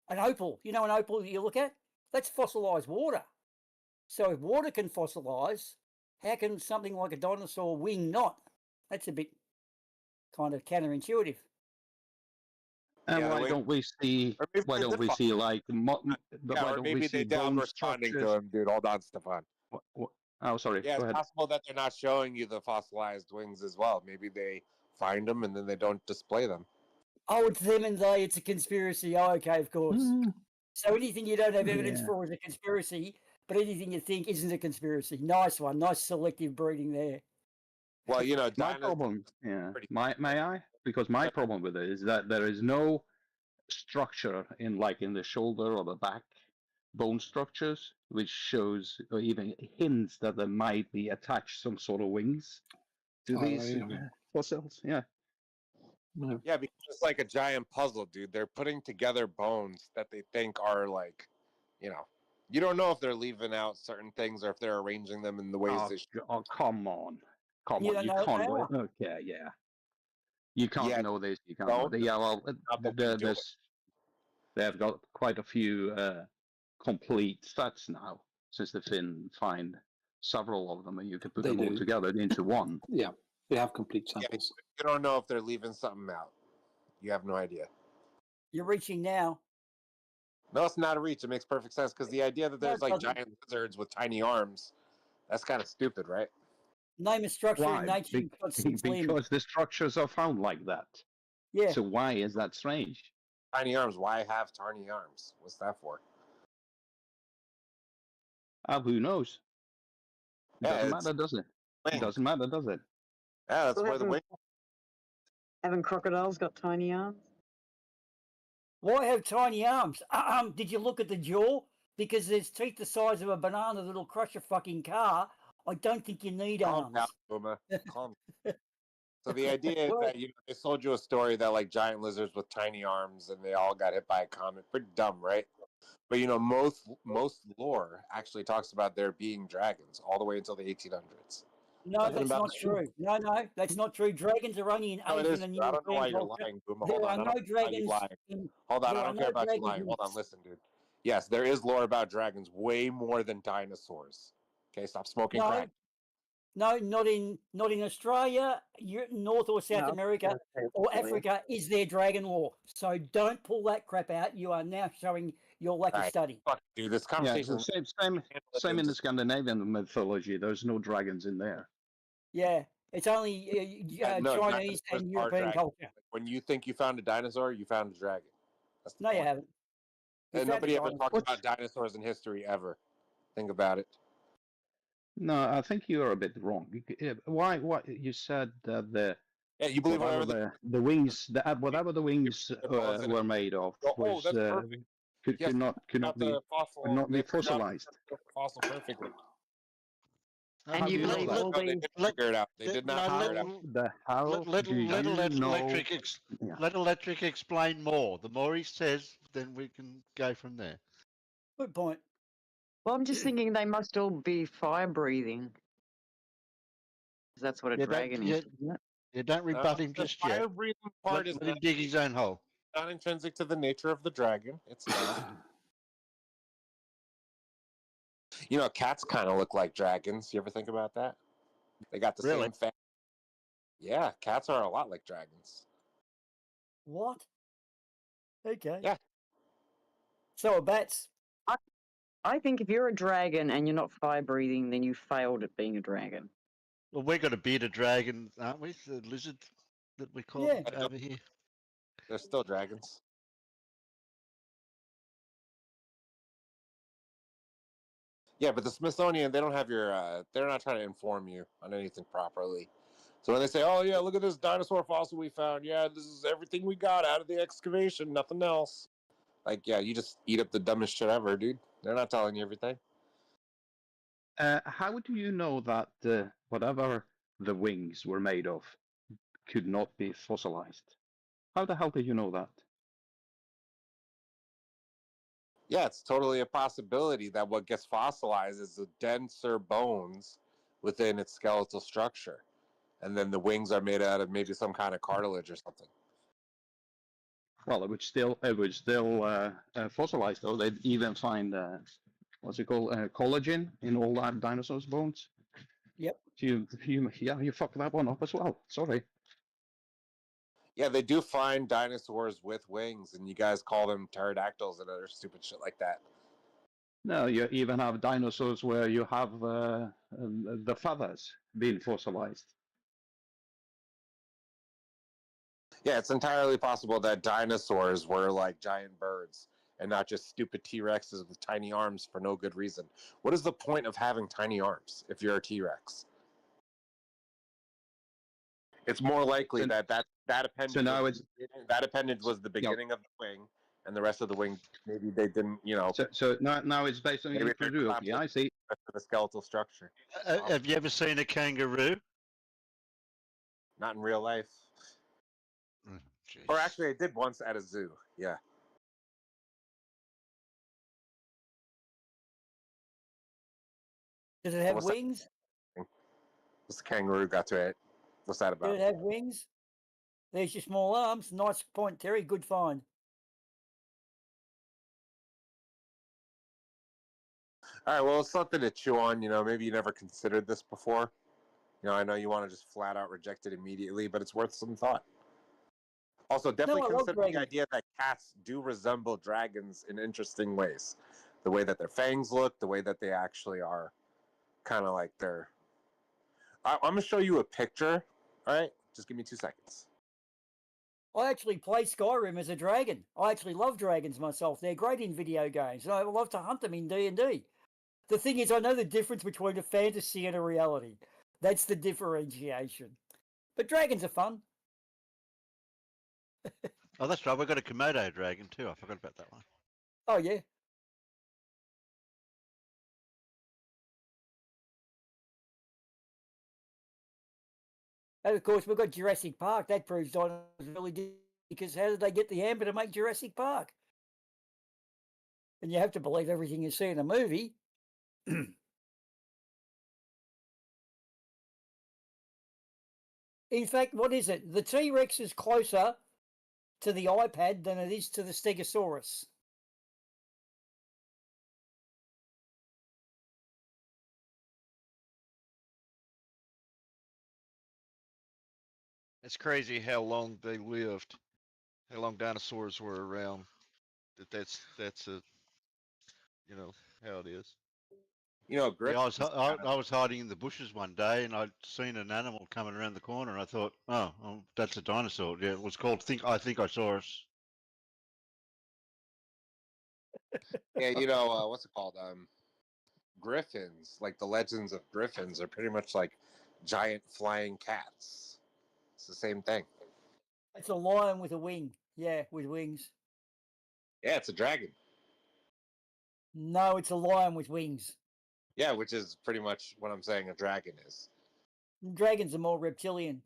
Speaker 17: An opal, an opal you look at? That's fossilised water. So if water can fossilise, how can something like a dinosaur wing not? That's a bit kind of counterintuitive.
Speaker 19: And why don't we see? Why don't we see like?
Speaker 18: Or maybe they down responding to him, dude. Hold on, Stefan.
Speaker 19: Oh, sorry.
Speaker 18: Yeah,
Speaker 19: Go
Speaker 18: it's
Speaker 19: ahead.
Speaker 18: possible that they're not showing you the fossilized wings as well. Maybe they find them and then they don't display them.
Speaker 17: Oh, it's them and they. It's a conspiracy. Oh, okay, of course. So anything you don't have evidence for is a conspiracy, but anything you think isn't a conspiracy. Nice one. Nice selective breeding there.
Speaker 18: Well,
Speaker 19: my problem. Yeah. May I? Because my problem with it is that there is no structure in the shoulder or the back bone structures, which shows or even hints that there might be attached some sort of wings to these fossils. Yeah.
Speaker 18: Yeah, because it's like a giant puzzle, dude. They're putting together bones that they think are like, you don't know if they're leaving out certain things or if they're arranging them in the ways they should.
Speaker 19: Oh, come on.
Speaker 17: You
Speaker 19: You
Speaker 17: know
Speaker 19: can't.
Speaker 17: now.
Speaker 19: Okay, yeah. You can't know this. You can't.
Speaker 18: don't.
Speaker 19: Yeah, well, they've got quite a few complete sets now since they've been find several of them, and you can put them all together into one.
Speaker 15: Yeah, they have complete samples.
Speaker 18: You don't know if they're leaving something out. You have no idea.
Speaker 17: You're reaching now.
Speaker 18: No, it's not a reach. It makes perfect sense because the idea that there's like giant lizards with tiny arms, that's kind of stupid, right?
Speaker 17: Name a structure
Speaker 19: Why?
Speaker 17: in nature you've got six limbs.
Speaker 19: Because the structures are found like that.
Speaker 17: Yeah.
Speaker 19: So why is that strange?
Speaker 18: Tiny arms. Why have tiny arms? What's that for?
Speaker 19: Who knows? It doesn't matter, does it? It doesn't matter, does it?
Speaker 18: Yeah, that's where the wing.
Speaker 14: Haven't crocodiles got tiny arms?
Speaker 17: Why have tiny arms? Did you look at the jaw? Because there's teeth the size of a banana that'll crush a fucking car. I don't think you need arms.
Speaker 18: Calm down, Boomer. Calm. So the idea is that they sold you a story that like giant lizards with tiny arms and they all got hit by a comet. Pretty dumb, right? But most lore actually talks about there being dragons all the way until the 1800s.
Speaker 17: No, that's not true. No, that's not true. Dragons are only in
Speaker 18: No, it
Speaker 17: Asian
Speaker 18: is
Speaker 17: and
Speaker 18: true. I don't know why
Speaker 17: European
Speaker 18: you're
Speaker 17: culture.
Speaker 18: lying, Boomer.
Speaker 17: There
Speaker 18: Hold on.
Speaker 17: are
Speaker 18: I
Speaker 17: no
Speaker 18: don't care about you
Speaker 17: dragons.
Speaker 18: lying. Hold on. I don't care about you lying. Hold on. Listen, dude. Yes, there is lore about dragons way more than dinosaurs. Okay, stop smoking crack.
Speaker 17: No, not in Australia, North or South America, or Africa is there dragon lore. So don't pull that crap out. You are now showing your lack of study.
Speaker 18: Fuck, dude, this
Speaker 19: Yeah,
Speaker 18: conversation.
Speaker 19: same in the Scandinavian mythology. There's no dragons in there.
Speaker 17: Yeah, it's only
Speaker 18: No,
Speaker 17: Chinese
Speaker 18: dinosaurs
Speaker 17: and
Speaker 18: are
Speaker 17: European
Speaker 18: dragons.
Speaker 17: culture.
Speaker 18: When you think you found a dinosaur, you found a dragon. That's the
Speaker 17: No, you
Speaker 18: point.
Speaker 17: haven't. You
Speaker 18: And
Speaker 17: found a
Speaker 18: nobody ever
Speaker 17: dinosaur.
Speaker 18: talked about dinosaurs in history ever. Think about it.
Speaker 19: No, I think you are a bit wrong. Why? What you said that the
Speaker 18: you believe
Speaker 19: whatever the wings, whatever the wings were made of was
Speaker 18: that's perfect.
Speaker 19: could not be fossilized.
Speaker 18: Fossil perfectly.
Speaker 14: And you believe all
Speaker 18: They
Speaker 14: these?
Speaker 18: didn't figure it out. They did not figure it out.
Speaker 19: The hell
Speaker 16: Let
Speaker 19: do you know?
Speaker 16: Let Electric explain more. The more he says, then we can go from there.
Speaker 17: Good point.
Speaker 14: Well, I'm just thinking they must all be fire breathing. That's what a dragon is, isn't it?
Speaker 16: You don't rebut him just yet.
Speaker 18: Fire breathing part is
Speaker 16: let him dig his own hole.
Speaker 18: Not intrinsic to the nature of the dragon. It's not. Cats kind of look like dragons. You ever think about that? They got the same fat. Yeah, cats are a lot like dragons.
Speaker 17: What? Okay.
Speaker 18: Yeah.
Speaker 17: So are bats.
Speaker 14: I think if you're a dragon and you're not fire breathing, then you failed at being a dragon.
Speaker 16: Well, we've got a bearded dragon, aren't we? The lizard that we call over here.
Speaker 18: They're still dragons. Yeah, but the Smithsonian, they don't have they're not trying to inform you on anything properly. So when they say, oh, yeah, look at this dinosaur fossil we found. Yeah, this is everything we got out of the excavation, nothing else. Like, yeah, you just eat up the dumbest shit ever, dude. They're not telling you everything.
Speaker 19: How do you know that whatever the wings were made of could not be fossilized? How the hell do you know that?
Speaker 18: Yeah, it's totally a possibility that what gets fossilized is the denser bones within its skeletal structure. And then the wings are made out of maybe some kind of cartilage or something.
Speaker 19: Well, it would still fossilize though. They'd even find what's it called, collagen in all that dinosaurs' bones.
Speaker 17: Yep.
Speaker 19: You fucked that one up as well. Sorry.
Speaker 18: Yeah, they do find dinosaurs with wings, and you guys call them pterodactyls and other stupid shit like that.
Speaker 19: No, you even have dinosaurs where you have the feathers being fossilized.
Speaker 18: Yeah, it's entirely possible that dinosaurs were like giant birds and not just stupid T-Rexes with tiny arms for no good reason. What is the point of having tiny arms if you're a T-Rex? It's more likely that appendage. So now that appendage was the beginning of the wing, and the rest of the wing maybe they didn't.
Speaker 19: So now it's based on incredulity. I see.
Speaker 18: The skeletal structure.
Speaker 16: Have you ever seen a kangaroo?
Speaker 18: Not in real life. Or actually, I did once at a zoo. Yeah.
Speaker 17: Does it have wings?
Speaker 18: What's the kangaroo got to it? What's that about?
Speaker 17: Did it have wings? There's your small arms. Nice point, Terry. Good find.
Speaker 18: All right, well, it's something to chew on. Maybe you never considered this before. I know you want to just flat out reject it immediately, but it's worth some thought. Also, definitely consider the idea that cats do resemble dragons in interesting ways. The way that their fangs look, the way that they actually are kind of like they're... I'm going to show you a picture, all right? Just give me 2 seconds.
Speaker 17: I actually play Skyrim as a dragon. I actually love dragons myself. They're great in video games, and I love to hunt them in D&D. The thing is, I know the difference between a fantasy and a reality. That's the differentiation. But dragons are fun.
Speaker 16: Oh, that's right. We've got a Komodo dragon too. I forgot about that one.
Speaker 17: Oh, yeah. And of course, we've got Jurassic Park. That proves dinosaurs really did. Because how did they get the amber to make Jurassic Park? and you have to believe everything you see in a movie. In fact, what is it? The T-Rex is closer to the iPad than it is to the Stegosaurus.
Speaker 2: It's crazy how long they lived, how long dinosaurs were around. That's a, how it is.
Speaker 18: You know,
Speaker 16: Yeah,
Speaker 18: Griffins.
Speaker 16: I was hiding in the bushes one day, and I'd seen an animal coming around the corner, and I thought, oh, that's a dinosaur. Yeah, it was called I think I saw us.
Speaker 18: Yeah, you know, what's it called? Griffins, like the legends of griffins, are pretty much like giant flying cats. It's the same thing.
Speaker 17: It's a lion with a wing. Yeah, with wings.
Speaker 18: Yeah, it's a dragon.
Speaker 17: No, it's a lion with wings.
Speaker 18: Yeah, which is pretty much what I'm saying a dragon is.
Speaker 17: Dragons are more reptilian.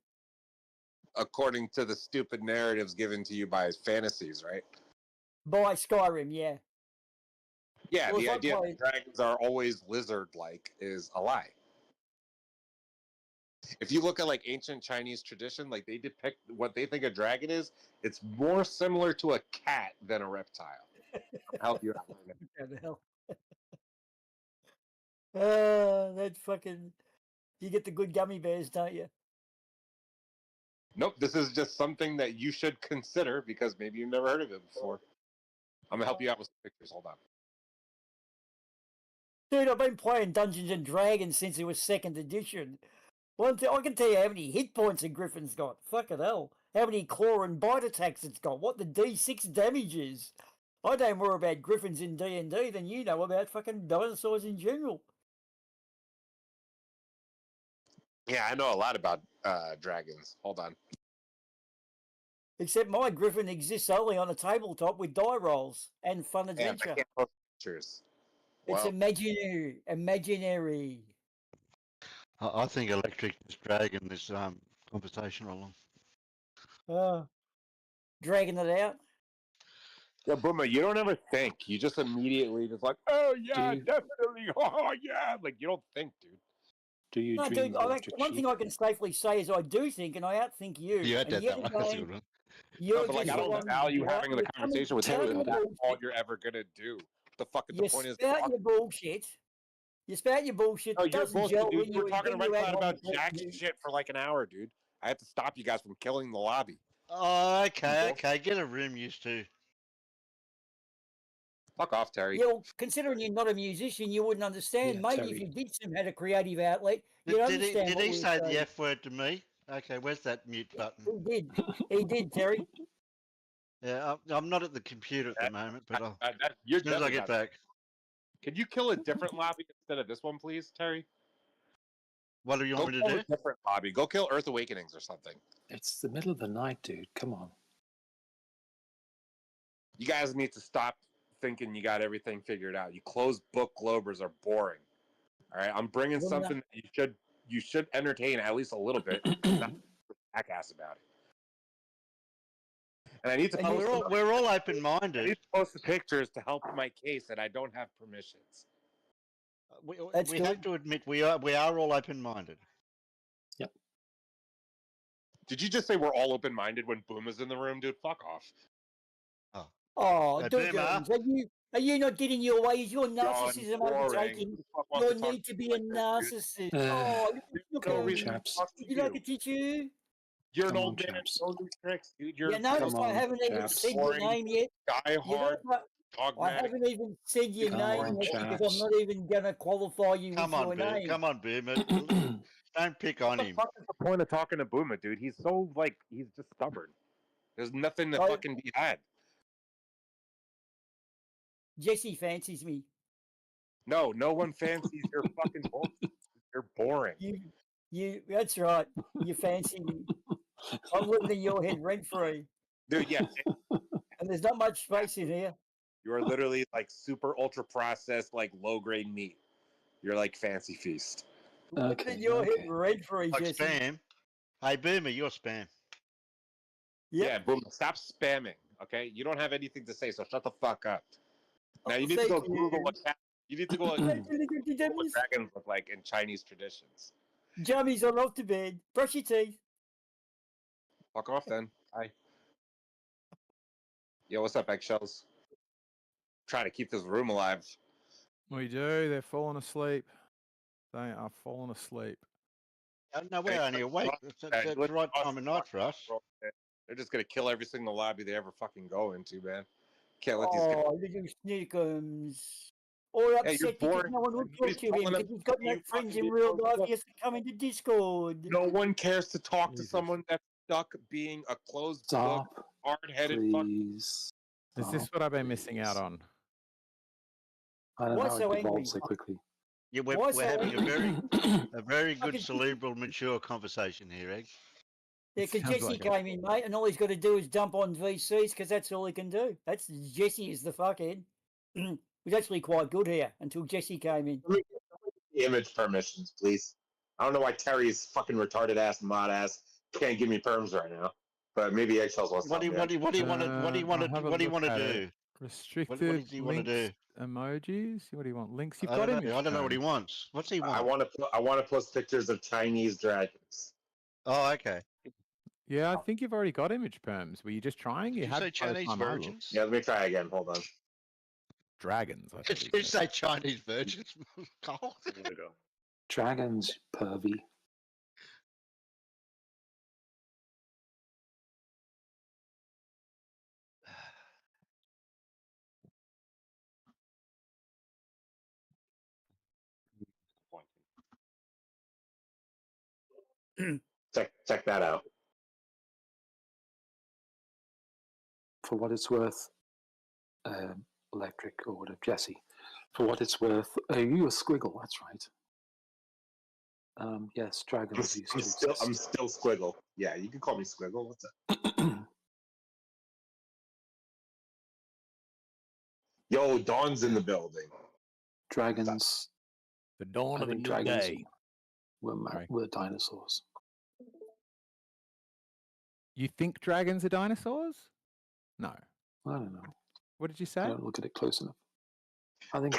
Speaker 18: According to the stupid narratives given to you by his fantasies, right?
Speaker 17: By Skyrim, yeah.
Speaker 18: Yeah,
Speaker 17: Well,
Speaker 18: the
Speaker 17: if I
Speaker 18: idea
Speaker 17: play-
Speaker 18: that dragons are always lizard-like is a lie. If you look at like ancient Chinese tradition, like they depict what they think a dragon is, it's more similar to a cat than a reptile. I'll help you out.
Speaker 17: What the hell? That fucking... You get the good gummy bears, don't you?
Speaker 18: Nope, this is just something that you should consider because maybe you've never heard of it before. I'm gonna help you out with some pictures. Hold on.
Speaker 17: Dude, I've been playing Dungeons and Dragons since it was 2nd edition. One thing, I can tell you how many hit points a griffin's got. Fucking hell. How many claw and bite attacks it's got. What the D6 damage is. I know more about griffins in D&D than you know about fucking dinosaurs in general.
Speaker 18: Yeah, I know a lot about dragons. Hold on.
Speaker 17: Except my griffin exists only on a tabletop with die rolls and fun
Speaker 18: Yeah,
Speaker 17: adventure.
Speaker 18: I can't post pictures.
Speaker 17: It's
Speaker 18: Well,
Speaker 17: imaginary. Imaginary.
Speaker 16: I think electric is dragging this conversation along.
Speaker 17: Dragging it out.
Speaker 18: Yeah, Boomer, you don't ever think. You just immediately just like, oh yeah, definitely. Oh yeah. Like you don't think, dude.
Speaker 15: Do you
Speaker 17: No,
Speaker 15: dream
Speaker 17: dude,
Speaker 15: of electric
Speaker 17: one thing I can safely say is I do think, and I outthink you.
Speaker 16: You had
Speaker 17: and
Speaker 16: that
Speaker 17: yet
Speaker 16: one. That's a
Speaker 17: again,
Speaker 16: good one.
Speaker 17: you're
Speaker 18: No, but like
Speaker 17: just
Speaker 18: I
Speaker 17: the
Speaker 18: don't
Speaker 17: one
Speaker 18: value
Speaker 17: you're
Speaker 18: having the conversation with
Speaker 17: spout
Speaker 18: you.
Speaker 17: your
Speaker 18: That's all
Speaker 17: bullshit.
Speaker 18: you're ever gonna do. What the fuck is
Speaker 17: You
Speaker 18: the point of this?
Speaker 17: spout your bullshit. You spout your bullshit.
Speaker 18: No, you're
Speaker 17: Doesn't
Speaker 18: bullshit,
Speaker 17: gel
Speaker 18: dude.
Speaker 17: when
Speaker 18: You were talking
Speaker 17: then
Speaker 18: right
Speaker 17: you add
Speaker 18: side
Speaker 17: on
Speaker 18: about
Speaker 17: the
Speaker 18: jack
Speaker 17: person who-
Speaker 18: shit for like an hour, dude. I had to stop you guys from killing the lobby.
Speaker 16: Oh, okay. Get a room used to.
Speaker 18: Fuck off, Terry.
Speaker 17: Yeah, well, considering you're not a musician, you wouldn't understand.
Speaker 15: Yeah,
Speaker 17: Maybe
Speaker 15: Terry.
Speaker 17: if you did some had a creative outlet, you'd
Speaker 16: Did
Speaker 17: understand.
Speaker 16: he
Speaker 17: what we were
Speaker 16: say the
Speaker 17: saying.
Speaker 16: F word to me? Okay, where's that mute button?
Speaker 17: He did. He did, Terry.
Speaker 16: Yeah, I'm not at the computer at the moment, but
Speaker 18: You're
Speaker 16: as soon as I
Speaker 18: definitely
Speaker 16: get
Speaker 18: not.
Speaker 16: back.
Speaker 18: Can you kill a different lobby instead of this one, please, Terry?
Speaker 16: What do you
Speaker 18: Go
Speaker 16: want me
Speaker 18: kill
Speaker 16: to do?
Speaker 18: a different lobby. Go kill Earth Awakenings or something.
Speaker 15: It's the middle of the night, dude. Come on.
Speaker 18: You guys need to stop thinking you got everything figured out. You closed book Globers are boring. All right, I'm bringing
Speaker 17: Well,
Speaker 18: something that you should entertain at least a little bit. Not jackass about it. And I need to
Speaker 17: And
Speaker 18: post.
Speaker 16: We're all
Speaker 18: I
Speaker 16: open-minded.
Speaker 18: need to post the pictures to help my case, and I don't have permissions.
Speaker 17: That's
Speaker 16: We
Speaker 17: good.
Speaker 16: have to admit we are all open-minded.
Speaker 15: Yep.
Speaker 18: Did you just say we're all open-minded when Boom is in the room, dude? Fuck off.
Speaker 17: Oh, dude,
Speaker 16: Boomer.
Speaker 17: are you not getting your way? Is your narcissism
Speaker 18: boring.
Speaker 17: overtaking?
Speaker 18: Who the fuck wants
Speaker 17: You
Speaker 18: to talk
Speaker 17: need to
Speaker 18: to
Speaker 17: be
Speaker 18: me
Speaker 17: a
Speaker 18: like this, dude?
Speaker 17: narcissist. Oh, look
Speaker 18: No
Speaker 17: at
Speaker 18: reason
Speaker 17: you.
Speaker 18: to talk to
Speaker 17: Would you like to teach you?
Speaker 18: You're
Speaker 15: Come
Speaker 18: an
Speaker 15: on,
Speaker 18: old man.
Speaker 15: chaps.
Speaker 18: No new tricks, dude. You're
Speaker 17: You notice
Speaker 15: Come
Speaker 17: I
Speaker 15: on,
Speaker 17: haven't even
Speaker 15: chaps.
Speaker 17: said your name yet. You know
Speaker 18: diehard,
Speaker 17: what? I
Speaker 18: dogmatic.
Speaker 17: haven't even said your
Speaker 15: Come
Speaker 17: name
Speaker 15: on,
Speaker 17: yet because
Speaker 15: chaps.
Speaker 17: I'm not even going to qualify you
Speaker 16: Come
Speaker 17: with
Speaker 16: on,
Speaker 17: your
Speaker 16: Boom.
Speaker 17: name.
Speaker 16: Come on, Boom. Don't pick on
Speaker 18: What the
Speaker 16: him.
Speaker 18: fuck is the point of talking to Boomer, dude? He's so he's just stubborn. There's nothing to fucking be had.
Speaker 17: Jesse fancies me.
Speaker 18: No one fancies your fucking bullshit. You're boring.
Speaker 17: That's right. You fancy me. I'm living in your head rent free.
Speaker 18: Dude, yeah.
Speaker 17: And there's not much space in here.
Speaker 18: You're literally like super ultra processed, like low grade meat. You're like Fancy Feast.
Speaker 15: Okay.
Speaker 17: Your head rent free,
Speaker 16: Like
Speaker 17: Jesse.
Speaker 16: spam. Hey, Boomer, you're spam.
Speaker 18: Yeah, Boomer, stop spamming, okay? You don't have anything to say, so shut the fuck up. Now you need to go Google what you need to go Google what dragons look like in Chinese traditions.
Speaker 17: Jammies are off to bed. Brush your teeth.
Speaker 18: Fuck off then. Bye. Yo, what's up, eggshells? Trying to keep this room alive.
Speaker 6: We do. They're falling asleep. They are falling asleep.
Speaker 16: No, we're only awake. It's the right time of night for us.
Speaker 18: They're just gonna kill every single lobby they ever fucking go into, man. Can't let these.
Speaker 17: Oh, little sneakums. Or upset because no one will talk to him because he's got no friends in real life. He has to come into Discord.
Speaker 18: No one cares to talk to someone that's stuck being a closed book, hard-headed fuck.
Speaker 6: Is this what I've been missing out on?
Speaker 15: I don't
Speaker 17: Why
Speaker 15: know.
Speaker 17: so
Speaker 15: It
Speaker 17: angry?
Speaker 15: evolved so quickly.
Speaker 16: Yeah, we're
Speaker 17: Why so
Speaker 16: having
Speaker 17: angry?
Speaker 16: a very good cerebral, mature conversation here, Egg.
Speaker 17: Yeah, because Jesse came in, mate, and all he's got to do is dump on VCs because that's all he can do. That's Jesse is the fuckhead. He's actually quite good here until Jesse came in.
Speaker 18: Image permissions, please. I don't know why Terry's fucking retarded ass mod ass can't give me perms right now, but maybe eggshells wants to.
Speaker 16: What do you want to do?
Speaker 6: Restricted
Speaker 16: What does he want to
Speaker 6: links,
Speaker 16: do?
Speaker 6: emojis. What do you want? Links. You've
Speaker 16: I
Speaker 6: got
Speaker 16: don't
Speaker 6: image.
Speaker 16: know. I don't know what he
Speaker 6: terms.
Speaker 16: wants. What's he want?
Speaker 18: I want to post pictures of Chinese dragons.
Speaker 16: Oh, okay.
Speaker 6: Yeah, I think you've already got image perms. Were you just trying?
Speaker 16: Did you
Speaker 6: had
Speaker 16: say
Speaker 6: by the
Speaker 16: Chinese
Speaker 6: time I looked.
Speaker 16: virgins?
Speaker 18: Yeah, let me try again. Hold on.
Speaker 6: Dragons. I
Speaker 16: Did you say Chinese virgins? Carl?
Speaker 15: Dragons, pervy.
Speaker 18: Check that out.
Speaker 15: For what it's worth, electric or whatever, Jesse. For what it's worth, you a squiggle. That's right. Yes, dragons used to exist.
Speaker 18: I'm still Squiggle. Yeah, you can call me Squiggle. What's up? Yo, Dawn's in the building.
Speaker 15: Dragons.
Speaker 6: The dawn
Speaker 15: I
Speaker 6: of a
Speaker 15: think
Speaker 6: new
Speaker 15: dragons
Speaker 6: day.
Speaker 15: were dinosaurs.
Speaker 6: You think dragons are dinosaurs? No.
Speaker 15: I don't know.
Speaker 6: What did you say?
Speaker 15: I don't look at it close enough. I think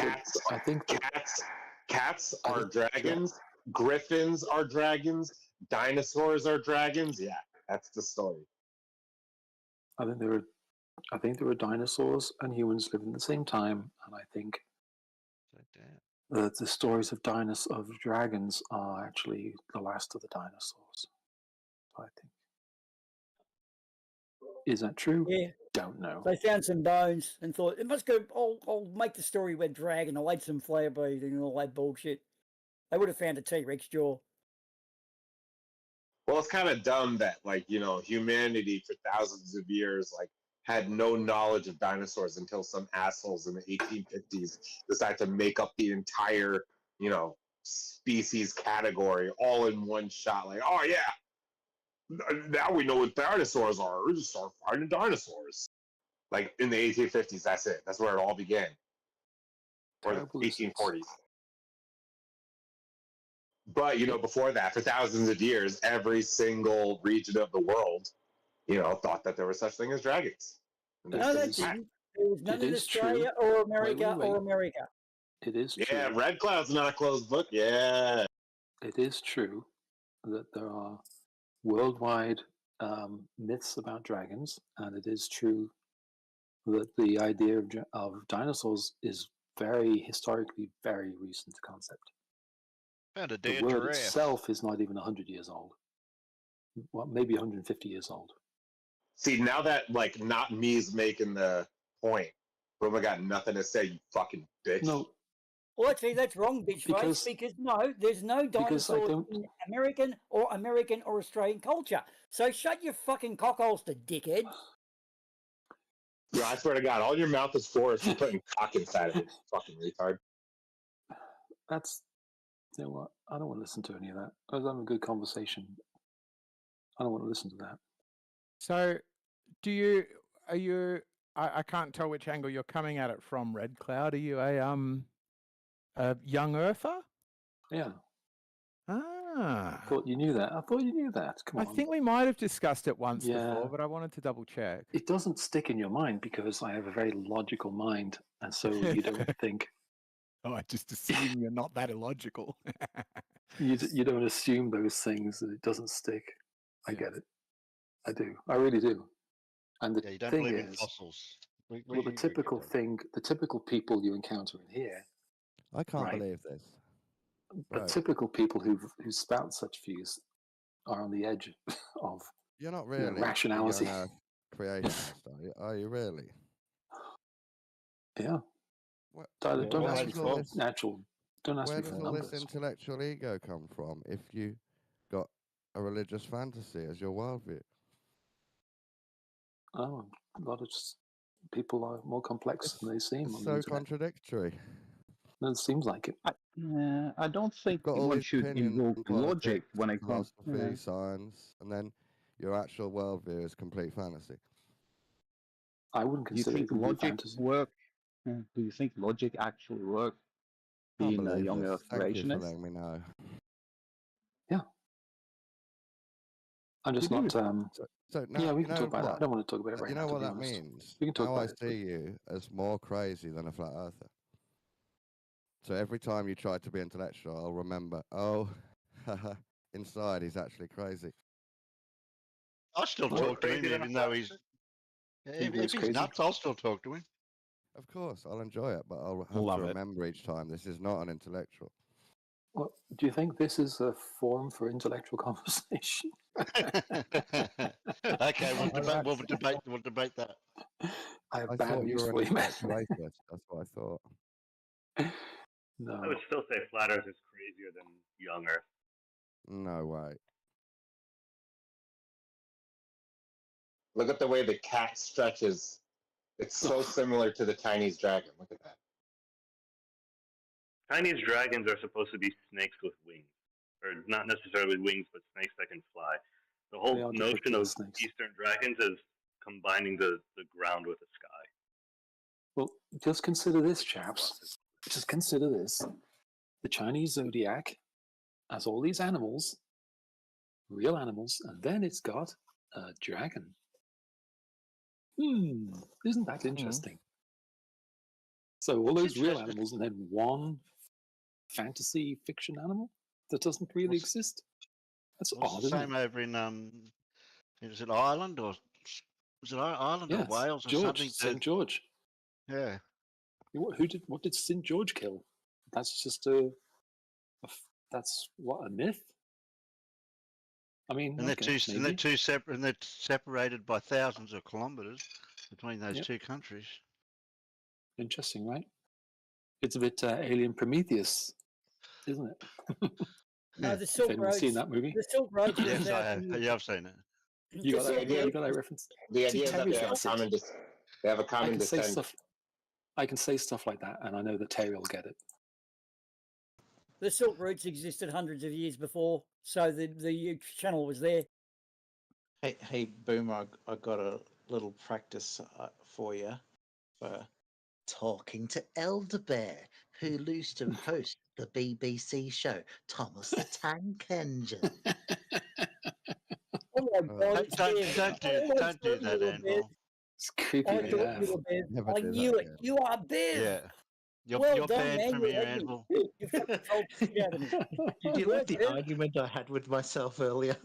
Speaker 18: Cats are dragons. Griffins are dragons. Dinosaurs are dragons. Yeah, that's the story.
Speaker 15: I think there were dinosaurs and humans living at the same time, and I think that the stories of dragons are actually the last of the dinosaurs. I think. Is that true?
Speaker 17: Yeah.
Speaker 15: Don't know.
Speaker 17: They found some bones and thought, it must go, I'll make the story where dragon, I'll add some flare breathing and all that bullshit. They would have found a T-Rex jaw.
Speaker 18: Well, it's kind of dumb that, like, you know, humanity for thousands of years, like, had no knowledge of dinosaurs until some assholes in the 1850s decided to make up the entire, you know, species category all in one shot. Like, oh yeah, now we know what dinosaurs are. We just start finding dinosaurs. Like in the 1850s, that's it. That's where it all began. Or the 1840s. But, you know, before that, for thousands of years, every single region of the world, you know, thought that there was such thing as dragons.
Speaker 17: No, they didn't. There was none in Australia or America or America.
Speaker 15: It is true.
Speaker 18: Yeah, Red Cloud's not a closed book. Yeah.
Speaker 15: It is true that there are worldwide myths about dragons, and it is true that the idea of dinosaurs is historically very recent concept.
Speaker 2: Found a
Speaker 15: The
Speaker 2: dead
Speaker 15: word
Speaker 2: giraffe.
Speaker 15: itself is not even 100 years old. Well, maybe 150 years old.
Speaker 18: See, now that, like, not me's making the point, Roma got nothing to say, you fucking bitch.
Speaker 15: No.
Speaker 17: Well, actually, that's wrong, bitch face, because no, there's no dinosaurs in American or Australian culture. So shut your fucking cockholster, dickhead.
Speaker 18: Yeah, I swear to God, all your mouth is for is putting cock inside of it, fucking retard.
Speaker 15: That's, you know what? I don't want to listen to any of that. I was having a good conversation. I don't want to listen to that.
Speaker 6: So, I can't tell which angle you're coming at it from, Red Cloud. Are you a young earther?
Speaker 15: Yeah.
Speaker 6: Ah, Ah.
Speaker 15: Thought you knew that. I thought you knew that. Come
Speaker 6: I
Speaker 15: on.
Speaker 6: think we might have discussed it once
Speaker 15: Yeah.
Speaker 6: before, but I wanted to double check.
Speaker 15: It doesn't stick in your mind because I have a very logical mind, and so you don't think.
Speaker 6: Oh, I just assume you're not that illogical.
Speaker 15: You don't assume those things. It doesn't stick. I get it. I do. I really do. And the
Speaker 16: Yeah, you don't
Speaker 15: thing
Speaker 16: believe in
Speaker 15: is,
Speaker 16: fossils.
Speaker 15: well, the typical thing, the typical people you encounter in here,
Speaker 20: I can't
Speaker 15: Right.
Speaker 20: believe this.
Speaker 15: the
Speaker 20: Right.
Speaker 15: typical people who spout such views are on the edge of
Speaker 20: You're not really a
Speaker 15: rationality.
Speaker 20: young Earth creationist, are you? Are you really?
Speaker 15: Yeah.
Speaker 20: What,
Speaker 15: Don't
Speaker 20: where
Speaker 15: ask
Speaker 20: does
Speaker 15: me
Speaker 20: all
Speaker 15: for
Speaker 20: this-
Speaker 15: natural. Don't ask
Speaker 20: Where
Speaker 15: me
Speaker 20: does
Speaker 15: for
Speaker 20: all
Speaker 15: numbers.
Speaker 20: this intellectual ego come from if you got a religious fantasy as your worldview?
Speaker 15: Oh, a lot of people are more complex than they seem
Speaker 20: It's
Speaker 15: on the
Speaker 20: so
Speaker 15: internet.
Speaker 20: contradictory.
Speaker 15: No, it seems like it.
Speaker 19: I don't think
Speaker 20: Got all
Speaker 19: one
Speaker 20: these
Speaker 19: should
Speaker 20: opinions
Speaker 19: invoke
Speaker 20: on politics,
Speaker 19: logic when it comes.
Speaker 20: philosophy, science, and then your actual worldview is complete fantasy.
Speaker 15: I wouldn't
Speaker 19: Do you
Speaker 15: consider it
Speaker 19: think
Speaker 15: complete
Speaker 19: logic
Speaker 15: fantasy.
Speaker 19: work? Do you think logic actually work?
Speaker 20: Can't
Speaker 19: Being a
Speaker 20: believe
Speaker 19: young
Speaker 20: this.
Speaker 19: Earth
Speaker 20: Thank you for
Speaker 19: creationist?
Speaker 20: letting me know.
Speaker 15: I'm just
Speaker 19: You
Speaker 15: not.
Speaker 19: do.
Speaker 20: So now,
Speaker 15: Yeah, we
Speaker 20: you
Speaker 15: can
Speaker 20: know
Speaker 15: talk about it. I
Speaker 20: what?
Speaker 15: don't want to talk about it right
Speaker 20: You
Speaker 15: now.
Speaker 20: know
Speaker 15: To
Speaker 20: what
Speaker 15: be
Speaker 20: that
Speaker 15: honest,
Speaker 20: means?
Speaker 15: we can talk
Speaker 20: Now
Speaker 15: about
Speaker 20: I
Speaker 15: it.
Speaker 20: see you as more crazy than a flat earther. So every time you try to be intellectual, I'll remember, oh, haha, inside he's actually crazy.
Speaker 16: I'll still
Speaker 20: More
Speaker 16: talk to him,
Speaker 20: crazy than a
Speaker 16: even though he's.
Speaker 20: He goes
Speaker 16: If he's
Speaker 20: crazy?
Speaker 16: nuts, I'll still talk to him.
Speaker 20: Of course, I'll enjoy it, but I'll have
Speaker 16: Love
Speaker 20: to
Speaker 16: it.
Speaker 20: remember each time this is not an intellectual.
Speaker 15: Well, do you think this is a forum for intellectual conversation?
Speaker 16: Okay, we'll debate that.
Speaker 15: I have
Speaker 20: I
Speaker 15: bad
Speaker 20: thought you
Speaker 15: news
Speaker 20: were
Speaker 15: for
Speaker 20: an
Speaker 15: you, man.
Speaker 20: intellectual atheist. That's what I thought.
Speaker 15: No.
Speaker 21: I would still say flat Earth is crazier than young Earth.
Speaker 20: No way.
Speaker 18: Look at the way the cat stretches. It's so similar to the Chinese dragon. Look at that.
Speaker 21: Chinese dragons are supposed to be snakes with wings, or not necessarily wings, but snakes that can fly. The
Speaker 15: They
Speaker 21: whole
Speaker 15: are
Speaker 21: notion
Speaker 15: depicted
Speaker 21: of
Speaker 15: as snakes.
Speaker 21: Eastern dragons is combining the ground with the sky.
Speaker 15: Well, just consider this, chaps. Just consider this. The Chinese zodiac has all these animals, real animals, and then it's got a dragon. Isn't that interesting? So all those real animals and then one fantasy fiction animal that doesn't really exist? That's
Speaker 16: Well,
Speaker 15: odd,
Speaker 16: it's the
Speaker 15: isn't
Speaker 16: same
Speaker 15: it?
Speaker 16: over in is it Ireland or was it Ireland or
Speaker 15: Yes,
Speaker 16: Wales or
Speaker 15: George,
Speaker 16: something?
Speaker 15: St. George.
Speaker 16: Yeah.
Speaker 15: What did St. George kill? That's just that's what, a myth? I mean,
Speaker 16: And they're
Speaker 15: okay, maybe.
Speaker 16: separate, and they're separated by thousands of kilometres between those
Speaker 15: Yep.
Speaker 16: two countries.
Speaker 15: Interesting, right? It's a bit Alien Prometheus, isn't it?
Speaker 17: No, the
Speaker 15: If
Speaker 17: Silk
Speaker 15: anyone's
Speaker 17: Road.
Speaker 15: seen that movie.
Speaker 17: The Silk Road.
Speaker 16: Yes, I have. Yeah, I've seen it.
Speaker 15: You got that? You got that reference?
Speaker 18: The
Speaker 15: See,
Speaker 18: idea is that
Speaker 15: Terry's
Speaker 18: they have a
Speaker 15: gets it.
Speaker 18: common they have a
Speaker 15: I
Speaker 18: common
Speaker 15: can say
Speaker 18: descent.
Speaker 15: stuff. I can say stuff like that, and I know that Terry will get it.
Speaker 17: The Silk Routes existed hundreds of years before, so the channel was there.
Speaker 22: Hey, Boomer, I got a little practice for you for talking to Elder Bear, who used to host the BBC show Thomas the Tank Engine.
Speaker 17: Oh my God! It's
Speaker 16: Don't do that, Anvil.
Speaker 15: It's creepy.
Speaker 17: I thought you were Bev.
Speaker 20: Never
Speaker 17: I
Speaker 20: do
Speaker 17: knew
Speaker 20: that
Speaker 17: it.
Speaker 20: again.
Speaker 17: You are Bev.
Speaker 16: Yeah. You're
Speaker 17: Well done,
Speaker 16: banned
Speaker 17: man.
Speaker 16: from
Speaker 17: You
Speaker 16: here,
Speaker 17: had me.
Speaker 16: Anvil.
Speaker 17: You fucking told the shit out of me.
Speaker 22: Did you
Speaker 17: Yeah,
Speaker 22: like the
Speaker 17: Bev.
Speaker 22: argument I had with myself earlier?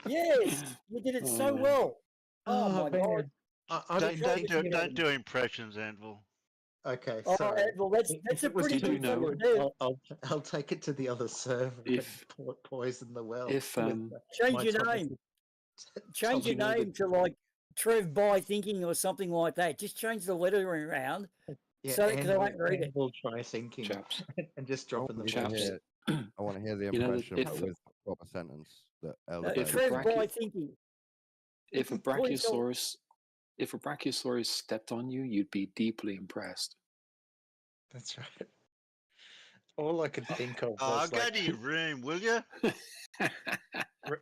Speaker 17: Yes, you did it so well. Oh my
Speaker 22: man.
Speaker 17: God!
Speaker 16: Don't do impressions, Anvil.
Speaker 22: Okay,
Speaker 17: Oh,
Speaker 22: sorry.
Speaker 17: well, that's a pretty good thing to do.
Speaker 22: I'll take it to the other server
Speaker 15: If-
Speaker 22: and poison the well.
Speaker 15: if,
Speaker 22: with,
Speaker 17: Change
Speaker 22: my
Speaker 17: your
Speaker 22: Thomas-
Speaker 17: name. Change your
Speaker 22: Thomas-
Speaker 17: name to like Trev By Thinking or something like that. Just change the lettering around so because I won't read it.
Speaker 22: We'll try thinking
Speaker 15: Chaps.
Speaker 22: and just drop in the
Speaker 15: Chaps.
Speaker 20: I want to hear the
Speaker 15: You know that
Speaker 20: impression,
Speaker 15: if-
Speaker 20: but with a proper sentence that Elder
Speaker 15: if
Speaker 20: Bear
Speaker 15: a
Speaker 17: Trev
Speaker 20: did.
Speaker 17: By Thinking.
Speaker 15: If a
Speaker 17: Call yourself-
Speaker 15: brachiosaurus stepped on you, you'd be deeply impressed.
Speaker 22: That's right. All I could think of was
Speaker 16: Oh, go
Speaker 22: like,
Speaker 16: to your room, will you?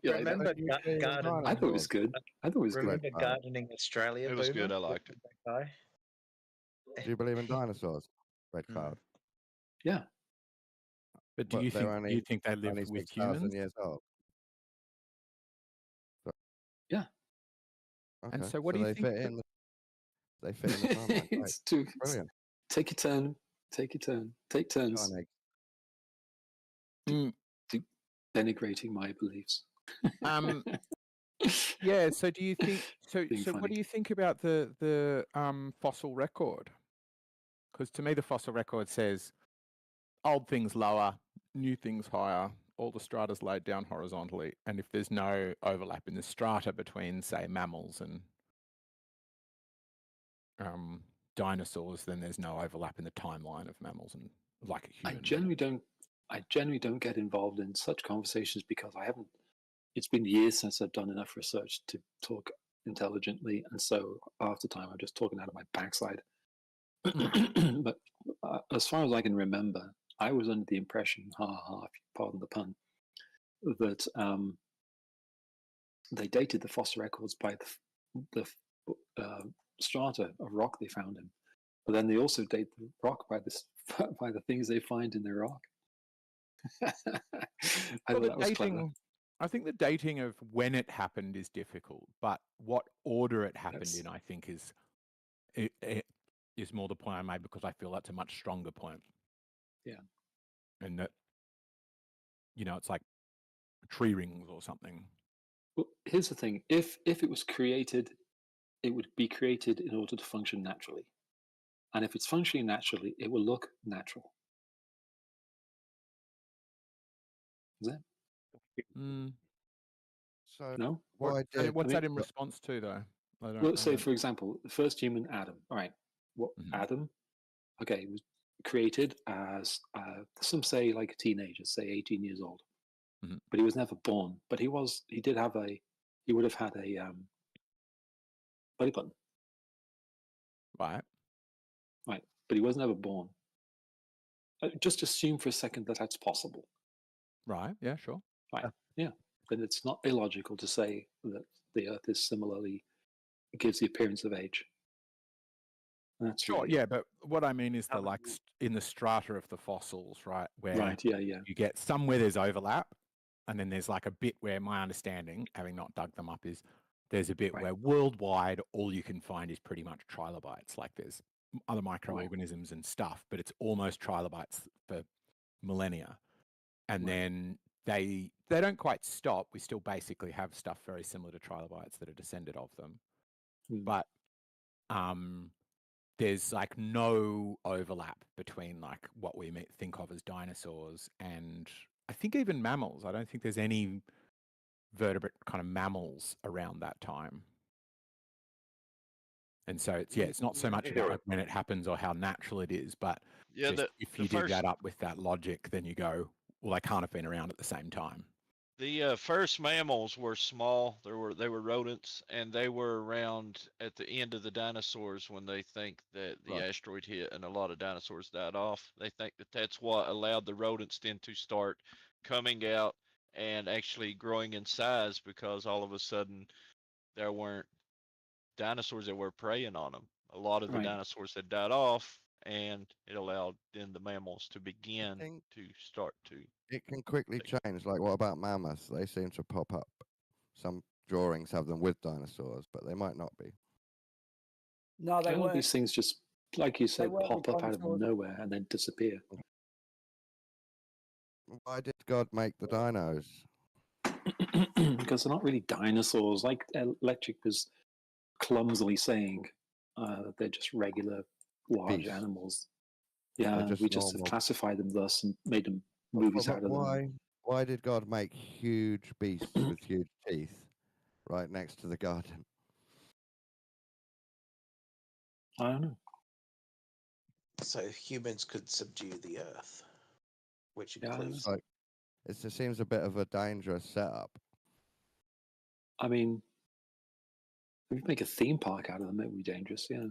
Speaker 15: Yeah,
Speaker 22: remember gardening.
Speaker 15: I thought it was good. I thought it was
Speaker 22: Remember
Speaker 15: good.
Speaker 22: Gardening Australia?
Speaker 16: It was
Speaker 22: Boomer?
Speaker 16: good, I liked it.
Speaker 22: That guy?
Speaker 20: Do you believe in dinosaurs? Red cloud.
Speaker 15: Yeah.
Speaker 6: But do you think they live
Speaker 20: only
Speaker 6: with
Speaker 20: 6,000
Speaker 6: humans?
Speaker 20: years old?
Speaker 15: Yeah.
Speaker 20: Okay.
Speaker 6: And so what do you think?
Speaker 20: They fit in the timeline.
Speaker 15: It's too
Speaker 20: Brilliant.
Speaker 15: Take your turn. Take your turn. Take turns. Denigrating my beliefs.
Speaker 6: Yeah. So do you think? So
Speaker 15: Being
Speaker 6: what
Speaker 15: funny.
Speaker 6: do you think about the fossil record? Because to me, the fossil record says old things lower, new things higher. All the strata's laid down horizontally, and if there's no overlap in the strata between, say, mammals and dinosaurs, then there's no overlap in the timeline of mammals and like a human.
Speaker 15: I generally don't get involved in such conversations because I haven't. It's been years since I've done enough research to talk intelligently, and so half the time I'm just talking out of my backside. But as far as I can remember, I was under the impression, if you pardon the pun, that they dated the fossil records by the strata of rock they found in, but then they also date the rock by the things they find in their rock. I thought that was clever.
Speaker 6: I think the dating of when it happened is difficult, but what order it happened in, I think, is more the point I made, because I feel that's a much stronger point.
Speaker 15: Yeah.
Speaker 6: And that, it's like tree rings or something.
Speaker 15: Well, here's the thing: if it was created, it would be created in order to function naturally, and if it's functioning naturally, it will look natural. Is that?
Speaker 20: So
Speaker 15: no.
Speaker 6: What's that in response to, though?
Speaker 15: Well, say for example, the first human, Adam. All right, Adam? Okay, he was created as some say like a teenager, say 18 years old, but he was never born. But he would have had a belly button.
Speaker 6: Right.
Speaker 15: Right, but he was never born. Just assume for a second that that's possible.
Speaker 6: Right. Yeah. Sure.
Speaker 15: Right. Yeah. But it's not illogical to say that the Earth is similarly gives the appearance of age. That's
Speaker 6: sure.
Speaker 15: really,
Speaker 6: yeah, but what I mean is in the strata of the fossils, right? Where you get some where there's overlap, and then there's like a bit where my understanding, having not dug them up, is there's a bit where worldwide all you can find is pretty much trilobites. Like there's other microorganisms and stuff, but it's almost trilobites for millennia. And then they don't quite stop. We still basically have stuff very similar to trilobites that are descended of them. But there's like no overlap between like what we think of as dinosaurs and I think even mammals. I don't think there's any vertebrate kind of mammals around that time. And so it's not so much about like when it happens or how natural it is, but if you did that up with that logic, then you go, well, they can't have been around at the same time.
Speaker 2: The first mammals were small. They were rodents, and they were around at the end of the dinosaurs when they think that the asteroid hit and a lot of dinosaurs died off. They think that that's what allowed the rodents then to start coming out and actually growing in size, because all of a sudden there weren't dinosaurs that were preying on them. A lot of the dinosaurs had died off, and it allowed then the mammals to begin to start to.
Speaker 20: It can quickly change. Like, what about mammoths? They seem to pop up. Some drawings have them with dinosaurs, but they might not be.
Speaker 17: No, they weren't.
Speaker 15: These things just, like you said, pop up out of nowhere and then disappear.
Speaker 20: Why did God make the dinos?
Speaker 15: Because they're not really dinosaurs. Like Electric was clumsily saying, they're just regular large animals. Yeah, we just have classified them thus and made them movies out of them.
Speaker 20: Why did God make huge beasts with huge teeth right next to the garden?
Speaker 15: I don't know.
Speaker 22: So humans could subdue the earth, which includes.
Speaker 20: It just seems a bit of a dangerous setup.
Speaker 15: I mean, if we make a theme park out of them, it would be dangerous, yeah.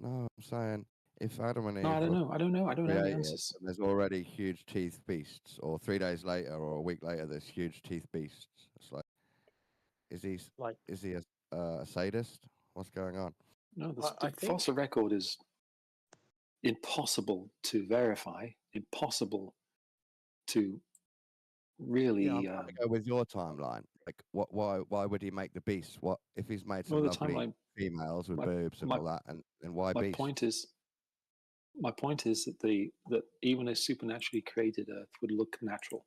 Speaker 20: No, I'm saying if Adam and Eve.
Speaker 15: No, I don't know. I don't know the answers.
Speaker 20: There's already huge teeth beasts, or 3 days later or a week later, there's huge teeth beasts. It's like, is he a sadist? What's going on?
Speaker 15: No, the fossil record is impossible to verify, impossible to really.
Speaker 20: Yeah, I'm trying to go with your timeline. Like, why would he make the beast? What if he's made some
Speaker 15: the
Speaker 20: lovely
Speaker 15: timeline.
Speaker 20: females with boobs and all that, and why
Speaker 15: my
Speaker 20: beast?
Speaker 15: point is that even a supernaturally created Earth would look natural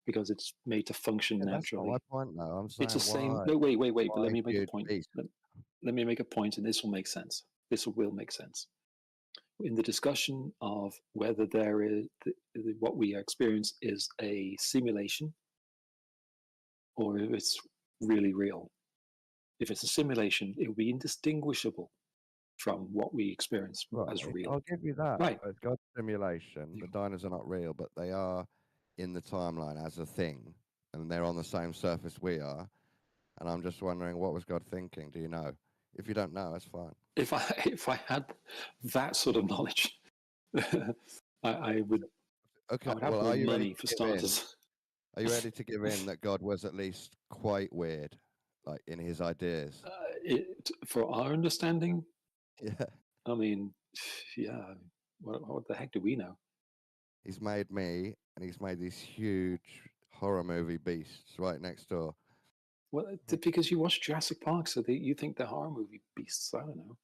Speaker 15: because it's made to function naturally.
Speaker 20: That's not my point, though. I'm saying
Speaker 15: It's the same.
Speaker 20: why?
Speaker 15: No, wait. But
Speaker 20: Why
Speaker 15: let me make a
Speaker 20: huge
Speaker 15: point.
Speaker 20: beast?
Speaker 15: Let me make a point, and this will make sense. This will make sense. In the discussion of whether there is what we experience is a simulation or if it's really real. If it's a simulation, it will be indistinguishable from what we experience as real.
Speaker 20: I'll give you that.
Speaker 15: Right.
Speaker 20: It's God's simulation. The dinos are not real, but they are in the timeline as a thing, and they're on the same surface we are. And I'm just wondering, what was God thinking? Do you know? If you don't know, that's fine.
Speaker 15: If I had that sort of knowledge, I would.
Speaker 20: Okay.
Speaker 15: I would have more money for starters.
Speaker 20: Are you ready to give in that God was at least quite weird, like in his ideas?
Speaker 15: For our understanding,
Speaker 20: yeah.
Speaker 15: I mean, yeah. What the heck do we know?
Speaker 20: He's made me, and he's made these huge horror movie beasts right next door.
Speaker 15: Well, because you watch Jurassic Park, so you think they're horror movie beasts. I don't know.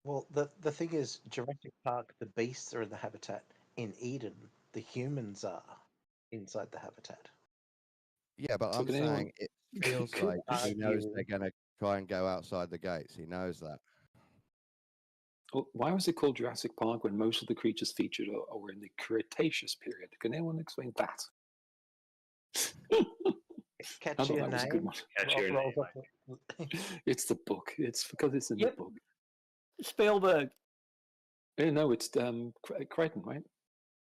Speaker 22: Well, the thing is, Jurassic Park, the beasts are in the habitat. In Eden, the humans are inside the habitat.
Speaker 20: Yeah, but I'm saying it feels like he knows they're going to try and go outside the gates. He knows that.
Speaker 15: Well, why was it called Jurassic Park when most of the creatures featured were in the Cretaceous period? Can anyone explain that?
Speaker 22: Catch your name.
Speaker 21: Catch your name.
Speaker 15: It's the book. It's because it's in the book.
Speaker 17: Spielberg.
Speaker 15: No, it's Crichton, right?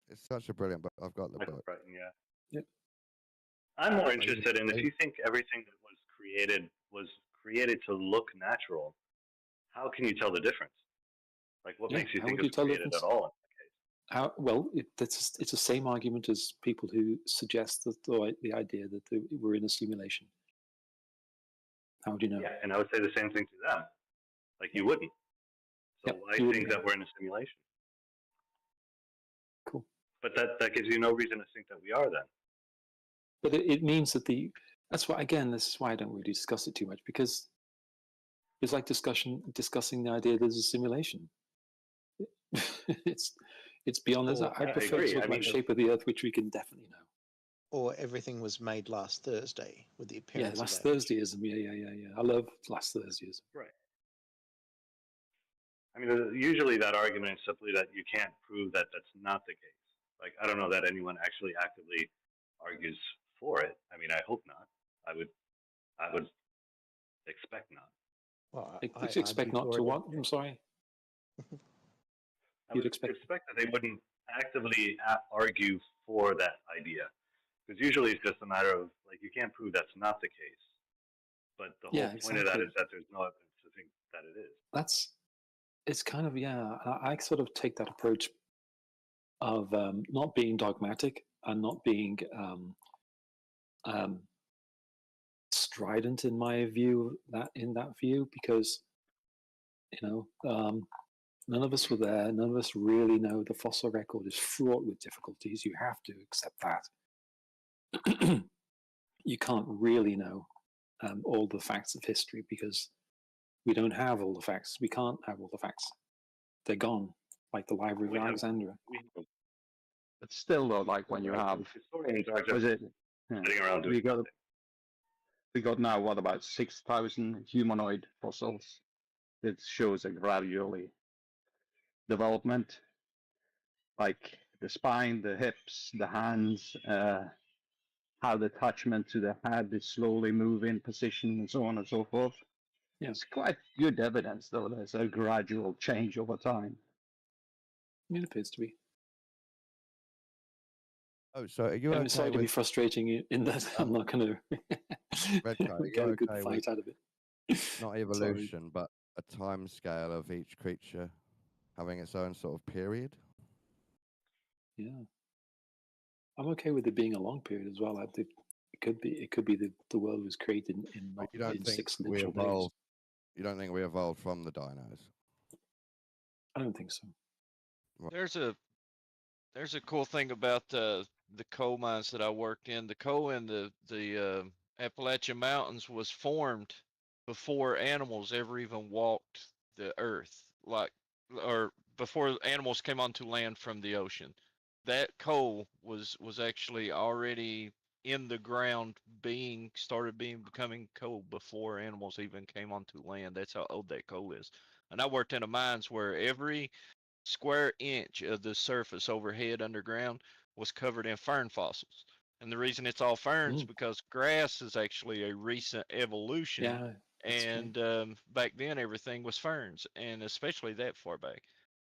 Speaker 20: It's such a brilliant book. I've got the book.
Speaker 21: Crichton, yeah.
Speaker 15: Yep.
Speaker 21: I'm more interested in if you think everything that was created to look natural, how can you tell the difference? Like, what makes you think it was created at all?
Speaker 15: Well, it's the same argument as people who suggest that the idea that we're in a simulation. How would you know?
Speaker 21: Yeah, and I would say the same thing to them. Like, you wouldn't. So why think that we're in a simulation?
Speaker 15: Cool.
Speaker 21: But that gives you no reason to think that we are then.
Speaker 15: But it means that that's why, again, this is why I don't really discuss it too much, because it's like discussing the idea there's a simulation. It's beyond this. I prefer to talk about the shape of the Earth, which we can definitely know.
Speaker 22: Or everything was made last Thursday with the appearance.
Speaker 15: Yeah, last Thursdayism. Yeah. I love last Thursdayism.
Speaker 21: Right. I mean, usually that argument is simply that you can't prove that that's not the case. Like, I don't know that anyone actually actively argues for it. I mean, I hope not. I would expect not.
Speaker 22: Well,
Speaker 15: I expect not to what? I'm sorry.
Speaker 21: I would expect that they wouldn't actively argue for that idea, because usually it's just a matter of, like, you can't prove that's not the case, but the whole point of that is that there's no evidence to think that it is.
Speaker 15: It's kind of, I sort of take that approach of not being dogmatic and not being strident in my view, because none of us were there. None of us really know. The fossil record is fraught with difficulties. You have to accept that. You can't really know all the facts of history because we don't have all the facts. We can't have all the facts. They're gone, like the Library of Alexandria.
Speaker 19: But still, though, like when you have, was it? We got now what about 6,000 humanoid fossils? It shows a gradually development, like the spine, the hips, the hands, how the attachment to the head is slowly moving position, and so on and so forth.
Speaker 15: Yeah.
Speaker 19: It's quite good evidence, though. There's a gradual change over time.
Speaker 15: It appears to be.
Speaker 20: Oh, so are you
Speaker 15: I'm sorry to be frustrating in that I'm not going to get a good fight out of it.
Speaker 20: Not evolution, but a time scale of each creature having its own sort of period?
Speaker 15: Yeah. I'm okay with it being a long period as well. It could be the world was created in 6 literal days.
Speaker 20: You don't think we evolved from the dinos?
Speaker 15: I don't think so.
Speaker 2: There's a cool thing about the coal mines that I worked in, the coal in the Appalachian Mountains was formed before animals ever even walked the earth, like, or before animals came onto land from the ocean. That coal was actually already in the ground, becoming coal before animals even came onto land. That's how old that coal is. And I worked in a mines where every square inch of the surface overhead underground was covered in fern fossils. And the reason it's all ferns because grass is actually a recent evolution.
Speaker 15: Yeah,
Speaker 2: And back then everything was ferns, and especially that far back.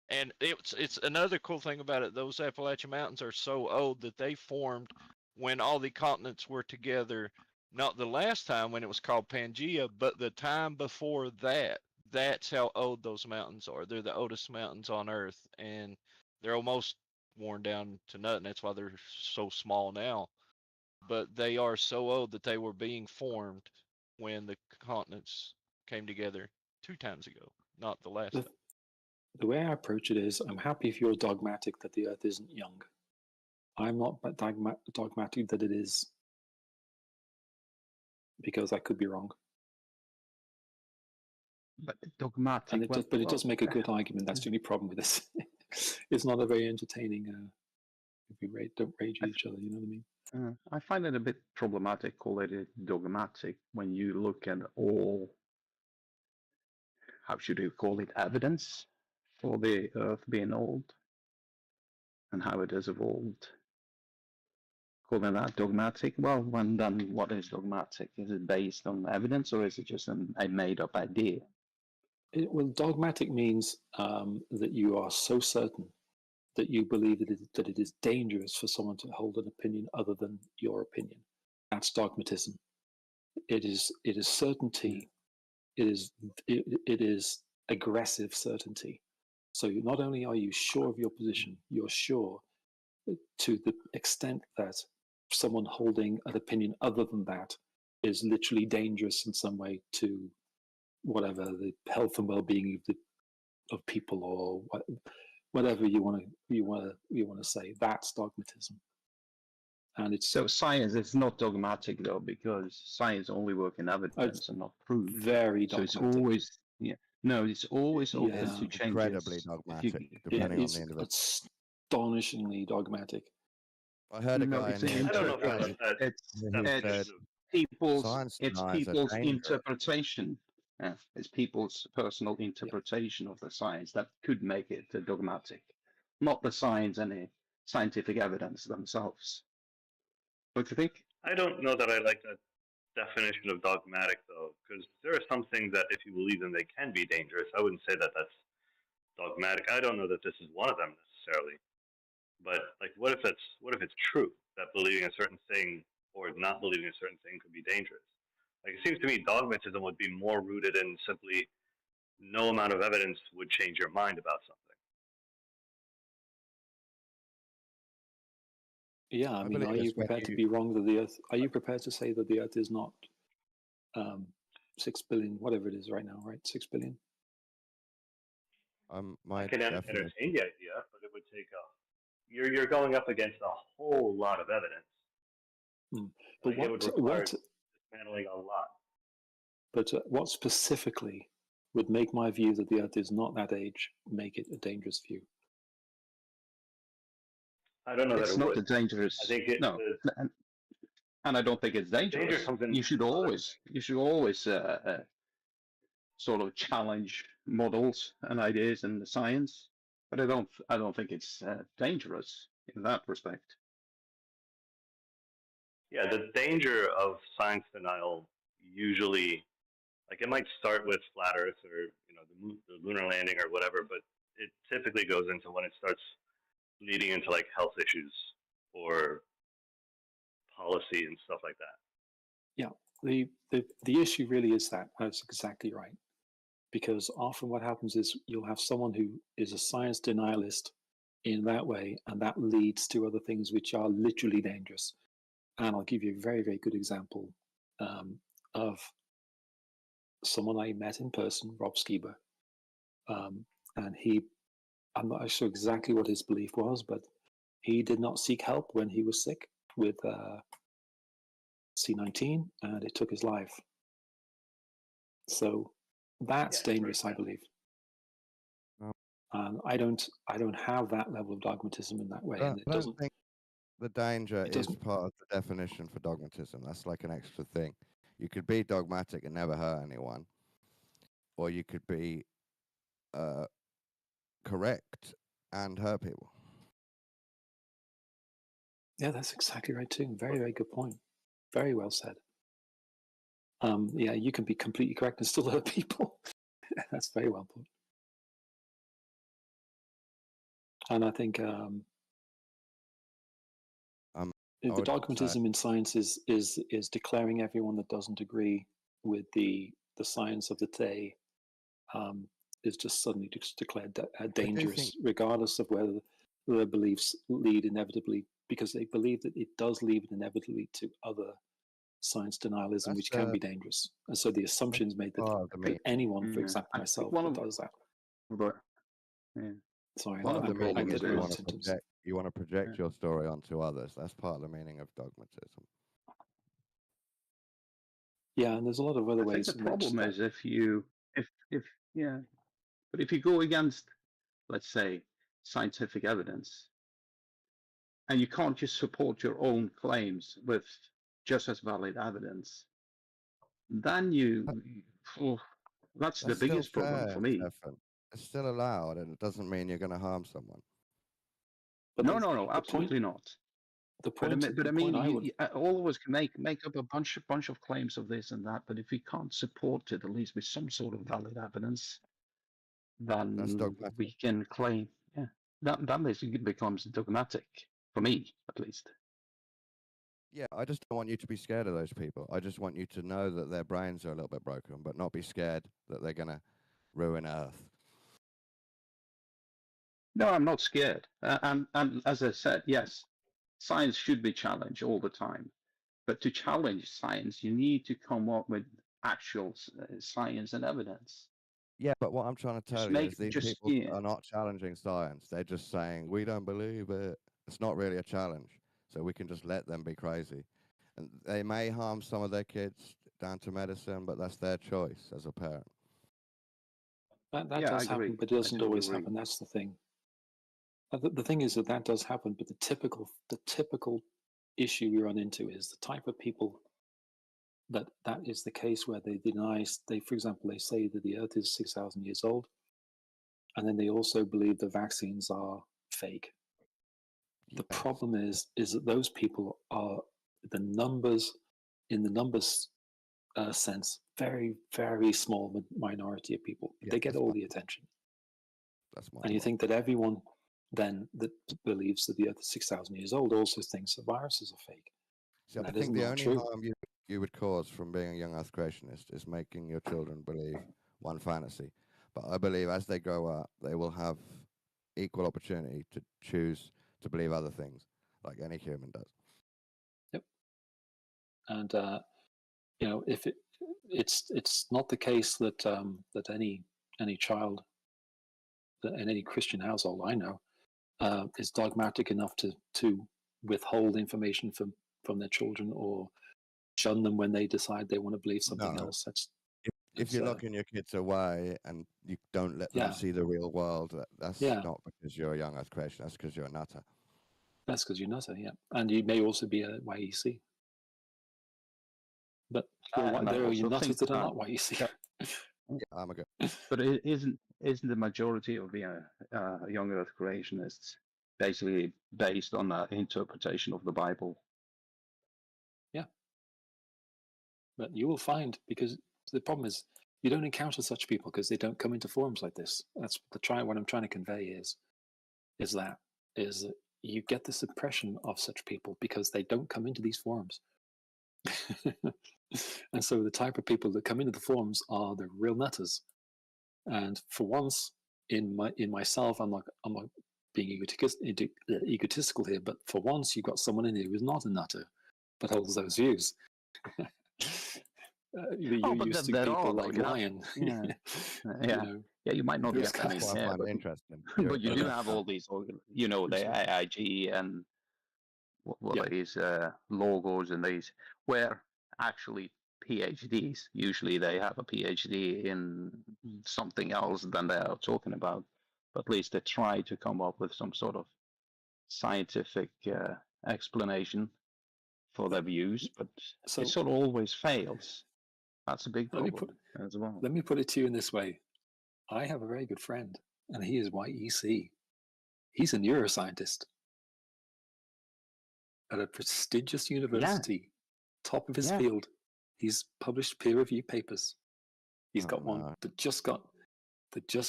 Speaker 2: And it's another cool thing about it. Those Appalachian Mountains are so old that they formed when all the continents were together. Not the last time when it was called Pangea, but the time before that. That's how old those mountains are. They're the oldest mountains on Earth, and they're almost worn down to nothing. That's why they're so small now. But they are so old that they were being formed when the continents came together 2 times ago, not the last time.
Speaker 15: The way I approach it is, I'm happy if you're dogmatic that the Earth isn't young. I'm not dogmatic that it is, because I could be wrong.
Speaker 19: But dogmatic.
Speaker 15: And it does make a good argument. That's the only problem with this. It's not a very entertaining. If we don't rage at each other, you know what I mean?
Speaker 19: I find it a bit problematic, call it dogmatic, when you look at all, how should you call it, evidence for the Earth being old and how it has evolved. Calling that dogmatic? Well, when done, what is dogmatic? Is it based on evidence or is it just a made-up idea?
Speaker 15: Well, dogmatic means that you are so certain that you believe that it is dangerous for someone to hold an opinion other than your opinion. That's dogmatism. It is certainty. It is aggressive certainty. So not only are you sure of your position, you're sure to the extent that someone holding an opinion other than that is literally dangerous in some way to whatever the health and well-being of people, or whatever you want to say. That's dogmatism. And it's
Speaker 19: so science is not dogmatic though, because science only works in evidence and not proof.
Speaker 15: Very dogmatic.
Speaker 19: So it's always it's always open to changes.
Speaker 20: Incredibly dogmatic, depending on the individual.
Speaker 15: Astonishingly dogmatic.
Speaker 20: I heard a guy in
Speaker 19: I don't know if it's people's interpretation. It's people's personal interpretation of the science that could make it dogmatic, not the science and the scientific evidence themselves. What do you think?
Speaker 21: I don't know that I like that definition of dogmatic, though, because there are some things that if you believe them, they can be dangerous. I wouldn't say that that's dogmatic. I don't know that this is one of them necessarily. But like, what if it's true that believing a certain thing or not believing a certain thing could be dangerous? Like, it seems to me dogmatism would be more rooted in simply no amount of evidence would change your mind about something.
Speaker 15: Yeah, I mean, are you prepared to be wrong that the Earth? Are you prepared to say that the Earth is not 6 billion, whatever it is right now, right? 6 billion.
Speaker 21: I can entertain the idea, but it would take you're going up against a whole lot of evidence.
Speaker 15: But
Speaker 21: it would require dismantling a lot.
Speaker 15: But what specifically would make my view that the Earth is not that age make it a dangerous view?
Speaker 21: I don't know
Speaker 19: it's
Speaker 21: that it
Speaker 19: not
Speaker 21: would.
Speaker 19: A dangerous.
Speaker 21: I think
Speaker 19: and I don't think it's dangerous. You should always sort of challenge models and ideas in the science, but I don't think it's dangerous in that respect.
Speaker 21: Yeah, the danger of science denial usually, like, it might start with flat Earth or the lunar landing or whatever, but it typically goes into when it starts leading into like health issues or policy and stuff like that.
Speaker 15: Yeah, the issue really is that. That's exactly right. Because often what happens is you'll have someone who is a science denialist in that way, and that leads to other things which are literally dangerous. And I'll give you a very, very good example of someone I met in person, Rob Skiba. And I'm not sure exactly what his belief was, but He did not seek help when he was sick with C19, and it took his life. So that's dangerous, I believe. I don't have that level of dogmatism in that way, and it
Speaker 20: I
Speaker 15: doesn't.
Speaker 20: don't think the danger
Speaker 15: it
Speaker 20: is
Speaker 15: doesn't.
Speaker 20: part of the definition for dogmatism. That's like an extra thing. You could be dogmatic and never hurt anyone, or you could be correct and hurt people.
Speaker 15: Yeah, that's exactly right too. Very, very good point. Very well said. Yeah, you can be completely correct and still hurt people. That's very well put. And I think the dogmatism in science is declaring everyone that doesn't agree with the science of the day is just suddenly declared dangerous, regardless of whether their beliefs lead inevitably, because they believe that it does lead inevitably to other science denialism, which can be dangerous. And so the assumption is made that anyone, for example, myself, that does that.
Speaker 19: But, yeah.
Speaker 15: Sorry,
Speaker 20: Part of the meaning is you want to project
Speaker 19: Yeah.
Speaker 20: your story onto others. That's part of the meaning of dogmatism.
Speaker 15: Yeah, and there's a lot of other
Speaker 19: I
Speaker 15: ways.
Speaker 19: think the problem is if you go against, let's say, scientific evidence, and you can't just support your own claims with just as valid evidence, then that's the biggest problem for me.
Speaker 20: It's still allowed, and it doesn't mean you're going to harm someone.
Speaker 19: But no, absolutely not. But I mean, all of us can make up a bunch of claims of this and that, but if we can't support it at least with some sort of valid evidence, then we can claim. Yeah, that basically becomes dogmatic for me, at least.
Speaker 20: Yeah, I just don't want you to be scared of those people. I just want you to know that their brains are a little bit broken, but not be scared that they're going to ruin Earth.
Speaker 19: No, I'm not scared. And as I said, yes, science should be challenged all the time. But to challenge science, you need to come up with actual science and evidence.
Speaker 20: Yeah, but what I'm trying to tell you is these people are not challenging science. They're just saying, we don't believe it. It's not really a challenge. So we can just let them be crazy. And they may harm some of their kids down to medicine, but that's their choice as a parent.
Speaker 15: That does happen, but it doesn't always happen. That's the thing. The thing is that does happen, but the typical issue we run into is the type of people that is the case where they deny. For example, they say that the Earth is 6,000 years old, and then they also believe the vaccines are fake. The problem is that those people are in the numbers sense, very, very small minority of people. They get all the attention. And you think that everyone then that believes that the Earth is 6,000 years old also thinks that viruses are fake.
Speaker 20: So I think the only harm you would cause from being a young Earth creationist is making your children believe one fantasy. But I believe as they grow up, they will have equal opportunity to choose to believe other things, like any human does.
Speaker 15: Yep. And if it's not the case that that any child in any Christian household I know is dogmatic enough to withhold information from their children or shun them when they decide they want to believe something else.
Speaker 20: If you're locking your kids away and you don't let them see the real world, that's not because you're a young Earth creation. That's because you're a nutter.
Speaker 15: That's because you're a nutter, yeah. And you may also be a YEC. But there are nutters that are not YEC.
Speaker 20: I'm a good.
Speaker 19: But it isn't the majority of the young Earth creationists basically based on the interpretation of the Bible?
Speaker 15: Yeah. But you will find, because the problem is you don't encounter such people because they don't come into forums like this. That's what I'm trying to convey is that you get this impression of such people because they don't come into these forums. And so the type of people that come into the forums are the real nutters. And for once in myself, I'm not being egotistical here, but for once you've got someone in here who's not a nutter, but holds those views. You're
Speaker 19: but
Speaker 15: used to
Speaker 19: they're
Speaker 15: people
Speaker 19: all
Speaker 15: like
Speaker 19: you know,
Speaker 15: Lion.
Speaker 19: yeah,
Speaker 15: You
Speaker 19: yeah,
Speaker 15: know,
Speaker 19: yeah. You might not
Speaker 15: those
Speaker 19: get them
Speaker 20: That's
Speaker 19: in
Speaker 20: what I
Speaker 15: guys.
Speaker 19: here,
Speaker 20: find
Speaker 19: but
Speaker 20: interesting.
Speaker 19: but you do have all these, you know, the
Speaker 15: Sorry.
Speaker 19: AIG and what
Speaker 15: Yeah.
Speaker 19: are these logos and these, where actually PhDs, usually they have a PhD in something else than they are talking about, but at least they try to come up with some sort of scientific explanation for their views, but
Speaker 15: So
Speaker 19: it sort of always fails. That's a big
Speaker 15: let me
Speaker 19: problem as well.
Speaker 15: let me put it to you in this way. I have a very good friend, and he is YEC. He's a neuroscientist at a prestigious university, top of his
Speaker 19: Yeah.
Speaker 15: field. He's published peer-reviewed papers. He's
Speaker 20: Oh,
Speaker 15: got one
Speaker 20: no.
Speaker 15: that just got
Speaker 20: That's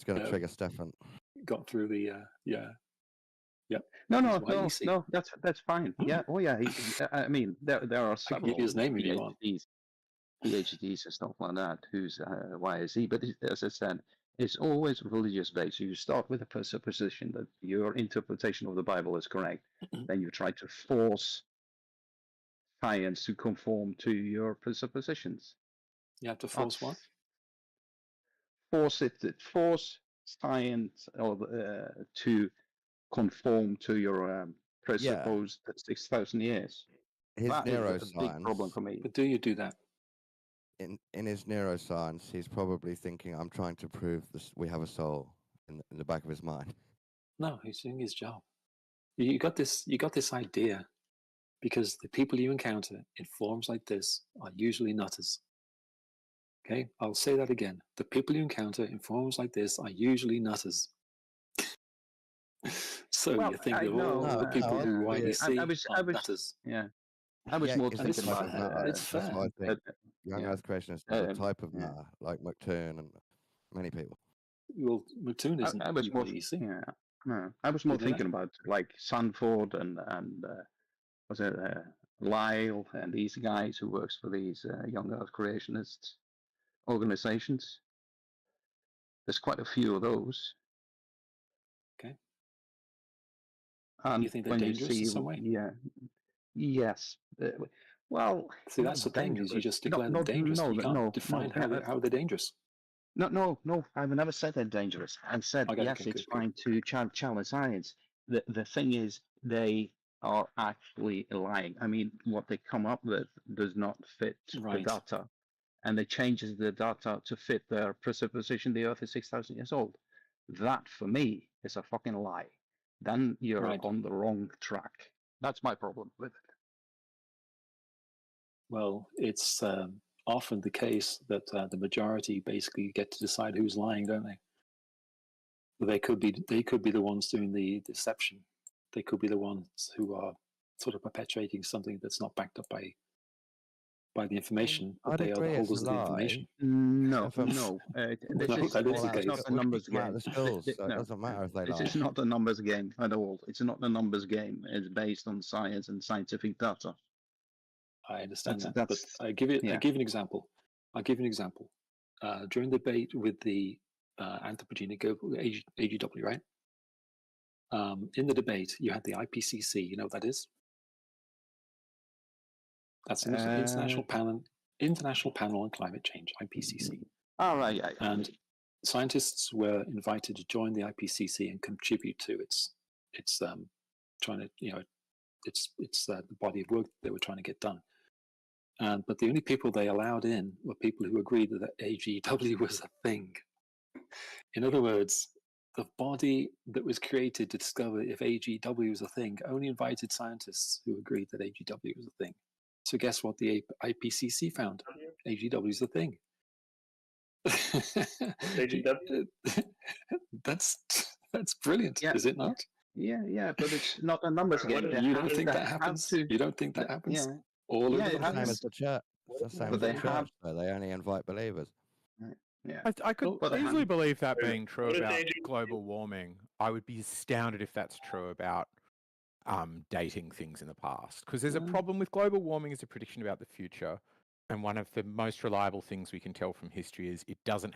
Speaker 20: going to trigger Stefan.
Speaker 15: got through the yeah.
Speaker 19: No,
Speaker 15: He's
Speaker 19: no, no,
Speaker 15: YEC.
Speaker 19: no. That's fine. Yeah. Oh, yeah. I mean, there are
Speaker 15: I can
Speaker 19: several
Speaker 15: give you his name if you want.
Speaker 19: PhDs and stuff like that who's YSE, but as I said, it's always religious based. You start with a presupposition that your interpretation of the Bible is correct, then you try to force science to conform to your presuppositions.
Speaker 15: You have to force what?
Speaker 19: Force science to conform to your presupposed 6,000 years.
Speaker 20: His
Speaker 19: That is a big
Speaker 20: neuroscience.
Speaker 19: problem for me.
Speaker 15: But do you do that?
Speaker 20: In his neuroscience, he's probably thinking, "I'm trying to prove this. We have a soul," in the back of his mind.
Speaker 15: No, he's doing his job. You got this idea because the people you encounter in forums like this are usually nutters. Okay, I'll say that again. The people you encounter in forums like this are usually nutters. So
Speaker 19: Well,
Speaker 15: you think
Speaker 19: I
Speaker 15: that all
Speaker 19: know,
Speaker 15: the people who
Speaker 19: I
Speaker 15: YEC
Speaker 19: was,
Speaker 15: are nutters.
Speaker 19: yeah. I was more
Speaker 20: because
Speaker 19: thinking about
Speaker 15: It's fair.
Speaker 20: That's why I think young
Speaker 19: yeah.
Speaker 20: Earth creationists are a type of Nutter, like McTurn and many people.
Speaker 15: Well, McTurn isn't
Speaker 19: I was more,
Speaker 15: YEC.
Speaker 19: yeah. No, I was more
Speaker 15: Did you
Speaker 19: thinking about like Sanford and was it Lyle and these guys who works for these young Earth creationists organizations. There's quite a few of those.
Speaker 15: Okay.
Speaker 19: And
Speaker 15: you think they're
Speaker 19: when
Speaker 15: dangerous
Speaker 19: you see,
Speaker 15: in some way?
Speaker 19: Yeah. Yes. Well,
Speaker 15: see, that's the thing is you just declare them dangerous. You can't define how they're dangerous.
Speaker 19: No. I've never said they're dangerous. I've said yes, it's fine to challenge science. The thing is, they are actually lying. I mean, what they come up with does not fit the data, and they changes the data to fit their presupposition. The Earth is 6,000 years old. That, for me, is a fucking lie. Then you're on the wrong track. That's my problem with it.
Speaker 15: Well, it's often the case that the majority basically get to decide who's lying, don't they? They could be the ones doing the deception. They could be the ones who are sort of perpetuating something that's not backed up by the information, but they are the holders of the information.
Speaker 19: No.
Speaker 15: It's
Speaker 19: not a numbers game.
Speaker 20: The schools, so it doesn't matter if they lie.
Speaker 19: This is not a numbers game at all. It's not a numbers game. It's based on science and scientific data.
Speaker 15: I understand but I give you an example. I'll give you an example. During the debate with the anthropogenic AGW, right? In the debate, you had the IPCC. You know what that is? That's an international panel on climate change, IPCC.
Speaker 19: All right.
Speaker 15: And scientists were invited to join the IPCC and contribute to its trying to it's the body of work they were trying to get done. But the only people they allowed in were people who agreed that AGW was a thing. In other words, the body that was created to discover if AGW was a thing only invited scientists who agreed that AGW was a thing. So guess what the IPCC found? AGW is a thing.
Speaker 21: AGW?
Speaker 15: That's brilliant, is it not?
Speaker 19: Yeah, but it's not a numbers game.
Speaker 15: You don't think that happens? You don't think that happens? All over the
Speaker 20: It's the same as
Speaker 15: place?
Speaker 20: the church. It's the same as the church, so they only invite believers.
Speaker 19: Yeah.
Speaker 6: I could easily believe that being true
Speaker 21: What is
Speaker 6: about
Speaker 21: AGW?
Speaker 6: global warming. I would be astounded if that's true about dating things in the past, because there's a problem with global warming as a prediction about the future. And one of the most reliable things we can tell from history is it doesn't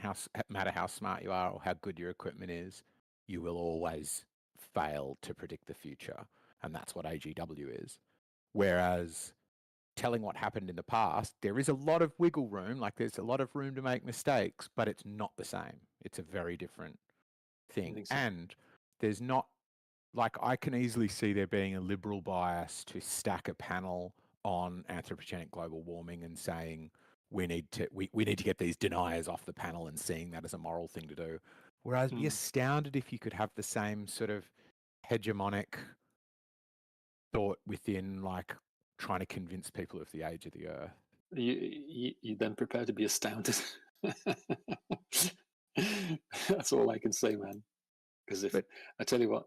Speaker 6: matter how smart you are or how good your equipment is, you will always fail to predict the future. And that's what AGW is. Whereas telling what happened in the past, there is a lot of wiggle room, like there's a lot of room to make mistakes, but it's not the same. It's a very different thing.
Speaker 15: So.
Speaker 6: And there's not, like, I can easily see there being a liberal bias to stack a panel on anthropogenic global warming and saying we need to get these deniers off the panel and seeing that as a moral thing to do. Whereas I'd be astounded if you could have the same sort of hegemonic thought within, like, trying to convince people of the age of the Earth.
Speaker 15: You then prepare to be astounded. That's all I can say, man. Because if I tell you what,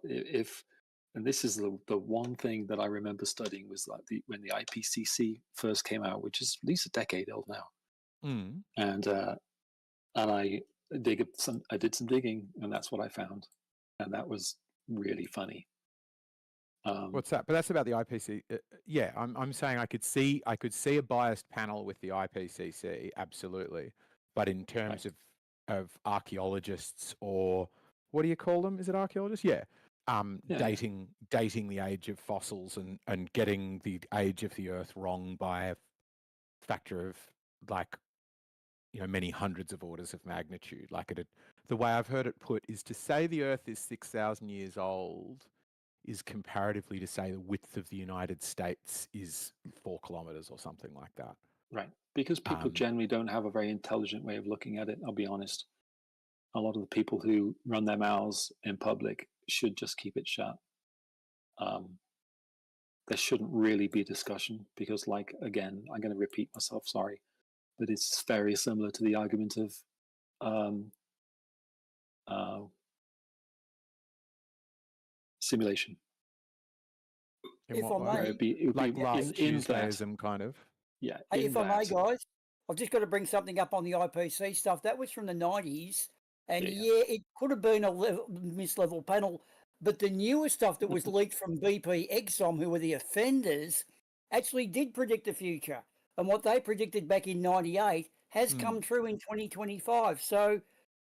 Speaker 15: and this is the one thing that I remember studying was like when the IPCC first came out, which is at least a decade old now. And I did some digging, and that's what I found, and that was really funny.
Speaker 6: What's that? But that's about the IPCC. Yeah, I'm saying I could see a biased panel with the IPCC, absolutely. But in terms of archaeologists, or what do you call them? Is it archaeologists? Yeah. Dating the age of fossils and getting the age of the Earth wrong by a factor of, like, many hundreds of orders of magnitude. Like, the way I've heard it put is to say the Earth is 6,000 years old is comparatively to say the width of the United States is 4 kilometers or something like that.
Speaker 15: Right. Because people generally don't have a very intelligent way of looking at it, I'll be honest. A lot of the people who run their mouths in public should just keep it shut. There shouldn't really be discussion because, like, again, I'm going to repeat myself, sorry, but it's very similar to the argument of simulation.
Speaker 17: If I may,
Speaker 6: like last Tuesdayism, kind of.
Speaker 15: Yeah.
Speaker 17: Hey, if I may, guys, I've just got to bring something up on the IPC stuff. That was from the 90s, and it could have been a mislevel panel, but the newer stuff that was leaked from BP Exxon, who were the offenders, actually did predict the future. And what they predicted back in 98 has come true in 2025. So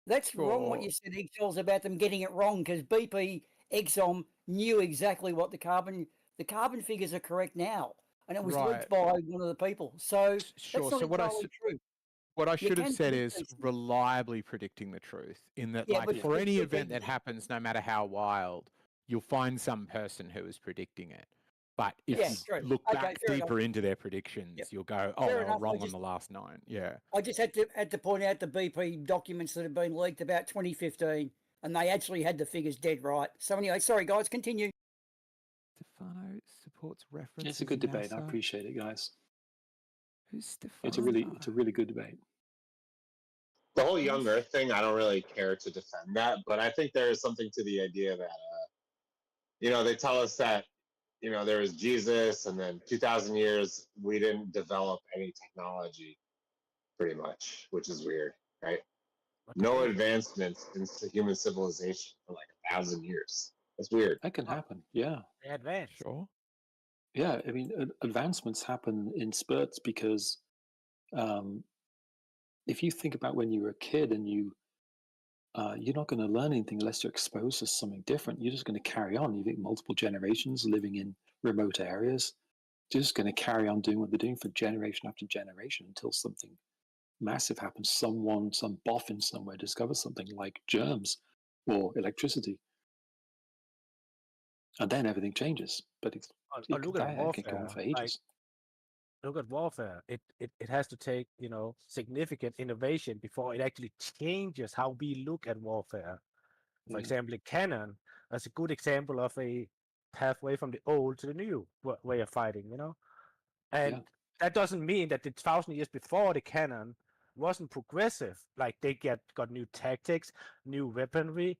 Speaker 17: that's wrong what you said, Eggshells, about them getting it wrong, because BP Exxon knew exactly what the carbon figures are correct now. And it was leaked by one of the people. So
Speaker 6: sure.
Speaker 17: That's not entirely true.
Speaker 6: What I should have said is reliably predicting the truth, in that, like, for any event that happens, no matter how wild, you'll find some person who is predicting it. But if you look back deeper into their predictions, you'll go, oh, they were wrong on the last 9. Yeah.
Speaker 17: I just had to point out the BP documents that have been leaked about 2015, and they actually had the figures dead right. So anyway, sorry, guys, continue.
Speaker 6: Stefano supports reference.
Speaker 15: It's a good debate. I appreciate it, guys.
Speaker 6: Who's Stefano?
Speaker 15: It's a really good debate.
Speaker 18: The whole young Earth thing, I don't really care to defend that, but I think there is something to the idea that, they tell us that, there was Jesus, and then 2,000 years, we didn't develop any technology, pretty much, which is weird, right? No advancements in human civilization for like 1,000 years. That's weird.
Speaker 15: That can happen, yeah.
Speaker 5: Advanced.
Speaker 6: Sure.
Speaker 15: Yeah, I mean, advancements happen in spurts because if you think about when you were a kid and you're not going to learn anything unless you're exposed to something different. You're just going to carry on. You've got multiple generations living in remote areas. They're just going to carry on doing what they're doing for generation after generation until something massive happens. Some boffin somewhere discovers something like germs or electricity. And then everything changes. But
Speaker 5: look at warfare.
Speaker 15: It can go on for ages.
Speaker 5: Look at warfare. It has to take, significant innovation before it actually changes how we look at warfare. For example, a cannon, that's a good example of a pathway from the old to the new way of fighting, And that doesn't mean that the 1,000 years before the cannon wasn't progressive. Like, they got new tactics, new weaponry,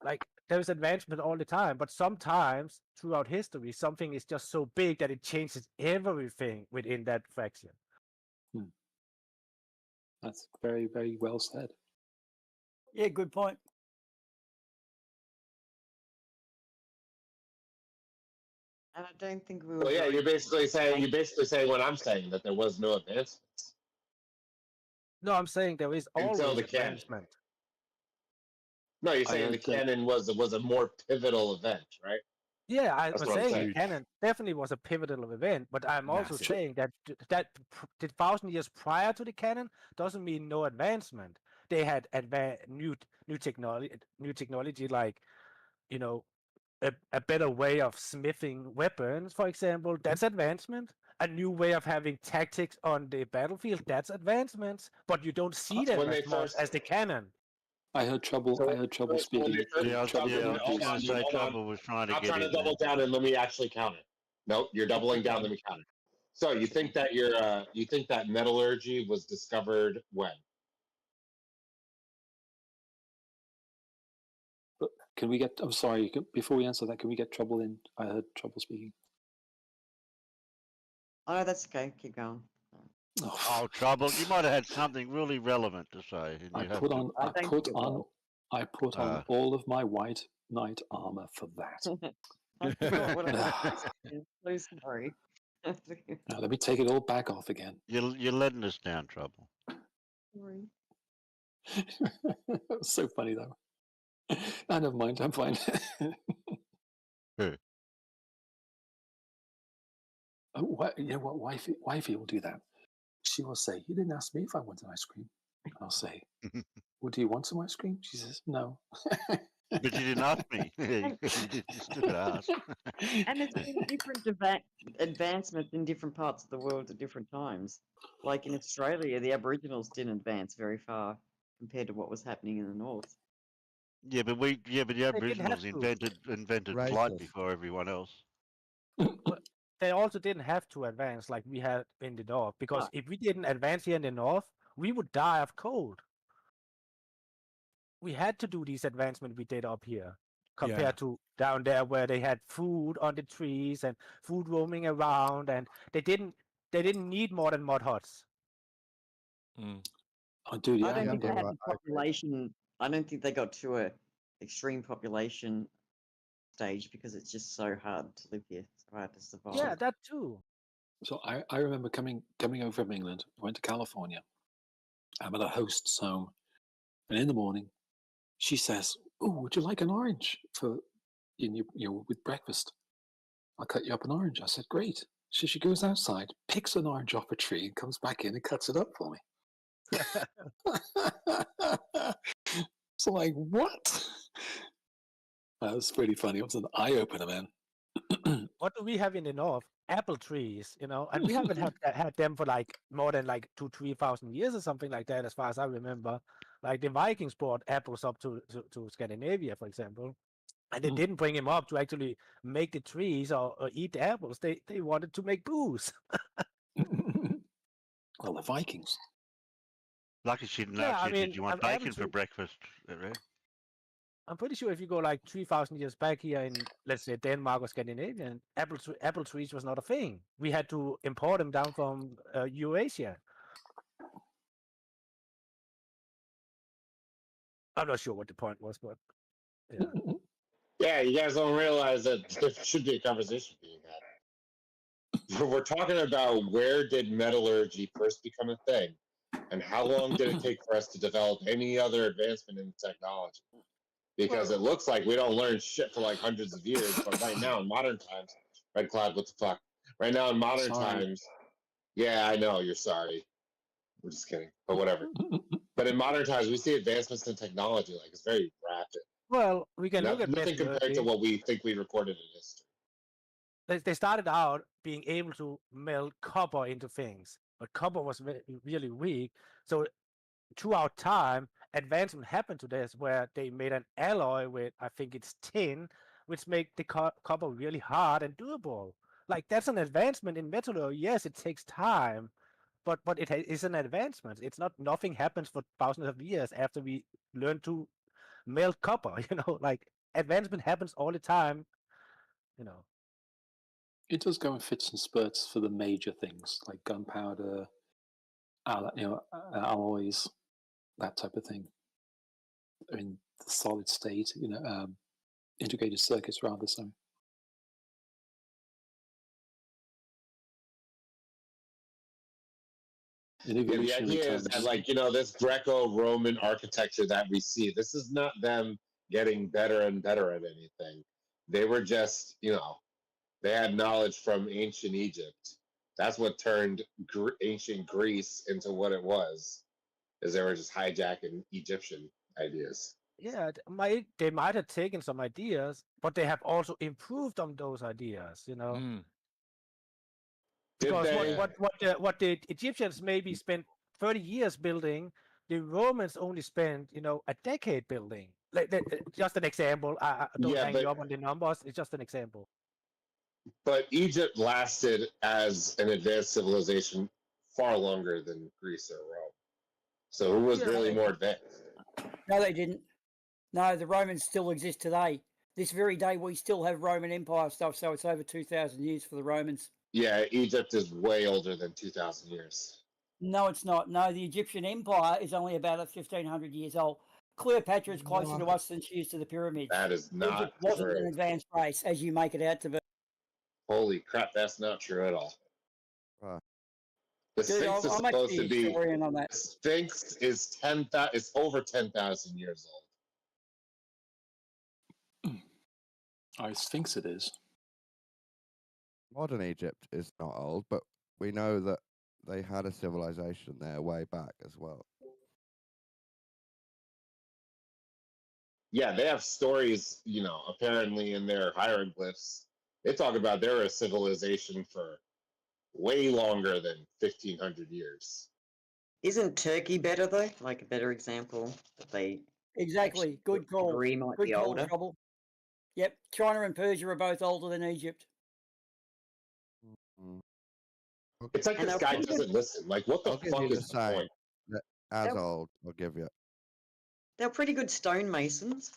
Speaker 5: like, there's advancement all the time, but sometimes throughout history, something is just so big that it changes everything within that fraction.
Speaker 15: That's very, very well said.
Speaker 17: Yeah, good point.
Speaker 14: And I don't think we were.
Speaker 18: Well, yeah, you're basically saying what I'm saying, that there was no advancements.
Speaker 5: No, I'm saying there is always
Speaker 18: until the
Speaker 5: advancement.
Speaker 18: No, you're saying the cannon was a more pivotal event, right?
Speaker 5: Yeah, I
Speaker 3: That's
Speaker 5: was
Speaker 3: what I'm
Speaker 5: saying
Speaker 3: saying.
Speaker 5: the cannon definitely was a pivotal event, but I'm also
Speaker 3: Massive.
Speaker 5: saying that the 1,000 years prior to the cannon doesn't mean no advancement. They had new technology like, you know, a better way of smithing weapons, for example. That's advancement. A new way of having tactics on the battlefield. That's advancements. But you don't see them
Speaker 3: When
Speaker 5: as
Speaker 3: they
Speaker 5: much
Speaker 3: first,
Speaker 5: as the cannon.
Speaker 15: I had trouble
Speaker 3: when they
Speaker 15: speaking.
Speaker 3: first
Speaker 16: Yeah,
Speaker 3: jumped in,
Speaker 16: I was
Speaker 3: hold
Speaker 16: going
Speaker 3: on,
Speaker 16: to say
Speaker 3: hold on.
Speaker 16: Trouble was trying to
Speaker 3: Stop
Speaker 16: get
Speaker 3: trying to
Speaker 16: in there.
Speaker 3: double down and let me actually count it. Nope, you're doubling down. Let me count it. So you think that you think that metallurgy was discovered when?
Speaker 15: Can we get? I'm sorry. Before we answer that, can we get Trouble in? I heard Trouble speaking.
Speaker 14: Oh, that's okay. Keep going.
Speaker 16: Oh, Trouble! You might have had something really relevant to say, and
Speaker 15: I
Speaker 16: you have
Speaker 15: put
Speaker 16: to.
Speaker 15: on. I put on. I put on all of my white knight armor for that.
Speaker 14: I forgot what it was. I'm so sorry.
Speaker 15: Now let me take it all back off again.
Speaker 16: You're letting us down, Trouble.
Speaker 14: Sorry.
Speaker 15: That was so funny though. No, never mind. I'm fine. You know what? Wifey will do that. She will say, "You didn't ask me if I wanted ice cream." And I'll say, "Well, do you want some ice cream?" She says, "No."
Speaker 16: But you didn't ask me. You just asked.
Speaker 14: And there's been different advancements in different parts of the world at different times. Like in Australia, the Aboriginals didn't advance very far compared to what was happening in the north.
Speaker 16: Yeah, but the Aboriginals invented flight
Speaker 20: Racist.
Speaker 16: before everyone else.
Speaker 5: They also didn't have to advance like we had in the north, because if we didn't advance here in the north, we would die of cold. We had to do these advancements we did up here compared to down there where they had food on the trees and food roaming around, and they didn't need more than mud huts.
Speaker 15: Oh, dude,
Speaker 14: I don't think they had the population. I don't think they got to a extreme population stage because it's just so hard to live here, so hard to survive.
Speaker 5: Yeah, that too.
Speaker 15: So I remember coming over from England, went to California. I'm at a host's home, and in the morning, she says, "Oh, would you like an orange for with breakfast? I'll cut you up an orange." I said, "Great." So she goes outside, picks an orange off a tree, and comes back in and cuts it up for me. So like, what? That was pretty funny. It was an eye opener, man.
Speaker 5: What do we have in the north? Apple trees, and we haven't had them for like more than like 2,000-3,000 years or something like that, as far as I remember. Like the Vikings brought apples up to Scandinavia, for example, and they didn't bring them up to actually make the trees or eat the apples. They wanted to make booze.
Speaker 15: Well, the Vikings.
Speaker 16: Lucky she didn't
Speaker 5: Yeah,
Speaker 16: ask
Speaker 5: I
Speaker 16: you,
Speaker 5: mean,
Speaker 16: did you want
Speaker 5: apple
Speaker 16: bacon for
Speaker 5: tree-
Speaker 16: breakfast? Right?
Speaker 5: I'm pretty sure if you go like 3,000 years back here in, let's say, Denmark or Scandinavia, and apple trees was not a thing. We had to import them down from Eurasia. I'm not sure what the point was, but yeah.
Speaker 3: Yeah, you guys don't realize that there should be a conversation being had. We're talking about where did metallurgy first become a thing, and how long did it take for us to develop any other advancement in technology? Because it looks like we don't learn shit for like hundreds of years, but right now in modern times, Red Cloud, what the fuck? Right now in modern times, yeah, I know, you're sorry. We're just kidding, but whatever. But in modern times, we see advancements in technology, like it's very rapid.
Speaker 5: Well, we can look at
Speaker 3: nothing compared to
Speaker 5: metallurgy.
Speaker 3: what we think we recorded in history.
Speaker 5: They started out being able to melt copper into things, but copper was really weak. So throughout time, advancement happened to this, where they made an alloy with, I think it's tin, which make the copper really hard and durable. Like that's an advancement in metallurgy. Yes, it takes time, but it is an advancement. It's not nothing happens for thousands of years after we learn to melt copper. Like advancement happens all the time.
Speaker 15: It does go in fits and spurts for the major things like gunpowder, alloys, that type of thing. In the solid state, integrated circuits rather so.
Speaker 3: Yeah, the idea is that, like, this Greco-Roman architecture that we see, this is not them getting better and better at anything. They were just, they had knowledge from ancient Egypt. That's what turned ancient Greece into what it was, is they were just hijacking Egyptian ideas.
Speaker 5: Yeah, they might have taken some ideas, but they have also improved on those ideas, Because what the Egyptians maybe spent 30 years building, the Romans only spent a decade building. Just an example. I don't hang you up on the numbers. It's just an example.
Speaker 3: But Egypt lasted as an advanced civilization far longer than Greece or Rome. So who was really more advanced?
Speaker 17: No, they didn't. No, the Romans still exist today. This very day, we still have Roman Empire stuff, so it's over 2,000 years for the Romans.
Speaker 3: Yeah, Egypt is way older than 2,000 years.
Speaker 17: No, it's not. No, the Egyptian Empire is only about 1,500 years old. Cleopatra is closer to us than she is to the pyramids.
Speaker 3: That is not
Speaker 17: Egypt wasn't
Speaker 3: true.
Speaker 17: an advanced race, as you make it out to be.
Speaker 3: Holy crap, that's not true at all. The
Speaker 17: Dude,
Speaker 3: Sphinx is
Speaker 17: I'm
Speaker 3: supposed
Speaker 17: actually
Speaker 3: to
Speaker 17: a
Speaker 3: be.
Speaker 17: historian on that.
Speaker 3: The Sphinx is it's over 10,000 years old.
Speaker 15: I Sphinx it is.
Speaker 20: Modern Egypt is not old, but we know that they had a civilization there way back as well.
Speaker 3: Yeah, they have stories, apparently in their hieroglyphs. They talk about they're a civilization for way longer than 1,500 years.
Speaker 14: Isn't Turkey better though? Like a better example that they
Speaker 17: Exactly. Good call.
Speaker 14: agree might
Speaker 17: Good
Speaker 14: be
Speaker 17: call,
Speaker 14: older.
Speaker 17: Trouble. Yep. China and Persia are both older than Egypt.
Speaker 3: It's like this guy doesn't listen. Like, what the fuck is the point?
Speaker 20: As old, I'll give you.
Speaker 14: They're pretty good stonemasons.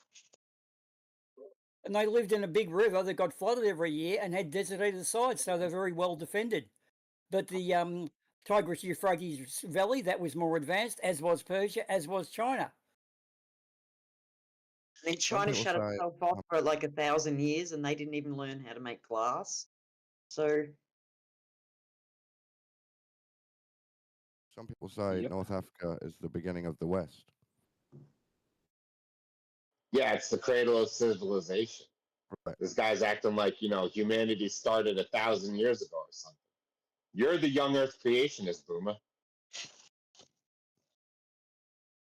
Speaker 17: And they lived in a big river that got flooded every year and had desert either side, so they're very well defended. But the Tigris-Euphrates Valley, that was more advanced, as was Persia, as was China.
Speaker 14: I mean, China shut itself off for like 1,000 years, and they didn't even learn how to make glass. So
Speaker 20: some people say North Africa is the beginning of the West.
Speaker 3: Yeah, it's the cradle of civilization. Right. This guy's acting like, humanity started 1,000 years ago or something. You're the young Earth creationist, Boomer.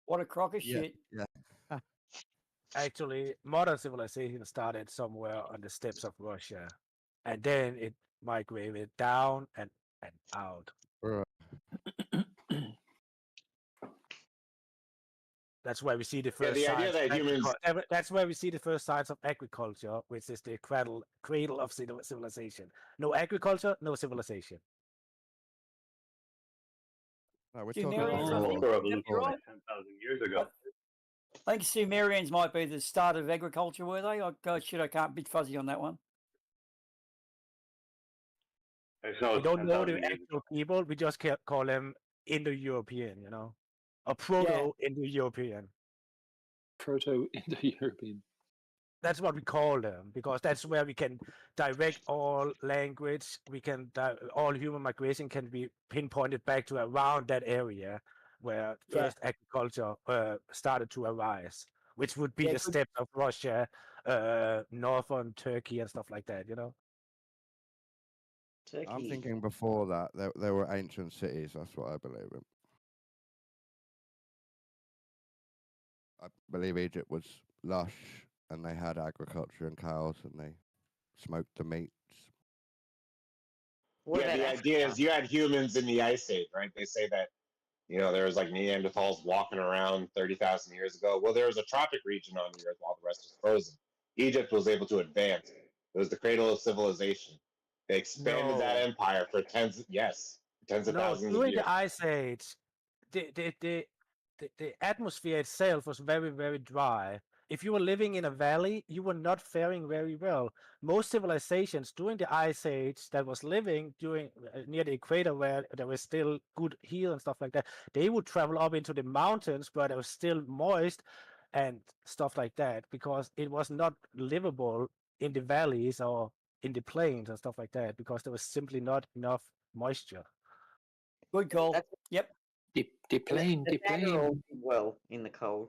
Speaker 17: What a crock of shit.
Speaker 5: Yeah. Actually, modern civilization started somewhere on the steppes of Russia, and then it migrated down and out. That's where we see the first.
Speaker 3: Yeah, the idea that humans.
Speaker 5: That's where we see the first signs of agriculture, which is the cradle of civilization. No agriculture, no civilization.
Speaker 20: No, we're
Speaker 17: talking
Speaker 21: about 10,000 years ago.
Speaker 17: I think Sumerians might be the start of agriculture, were they? Oh, God, shit, I can't be fuzzy on that one.
Speaker 5: We don't know the actual people. We just call them Indo-European, or Proto-Indo-European.
Speaker 15: Proto-Indo-European.
Speaker 5: That's what we call them, because that's where we can direct all language. We can all human migration can be pinpointed back to around that area where first agriculture started to arise, which would be the steppes of Russia, northern Turkey, and stuff like that.
Speaker 14: Turkey.
Speaker 20: I'm thinking before that there were ancient cities. That's what I believe in. I believe Egypt was lush, and they had agriculture and cows, and they smoked the meats.
Speaker 3: The idea is you had humans in the Ice Age, right? They say that, there was like Neanderthals walking around 30,000 years ago. Well, there was a tropic region on the Earth while the rest was frozen. Egypt was able to advance. It was the cradle of civilization. They expanded that empire for tens of thousands of years.
Speaker 5: During the Ice Age, the atmosphere itself was very, very dry. If you were living in a valley, you were not faring very well. Most civilizations during the Ice Age that was living near the equator, where there was still good heat and stuff like that, they would travel up into the mountains where it was still moist and stuff like that, because it was not livable in the valleys or in the plains and stuff like that, because there was simply not enough moisture.
Speaker 17: Good call. Yep.
Speaker 15: The plane.
Speaker 14: Well, in the cold.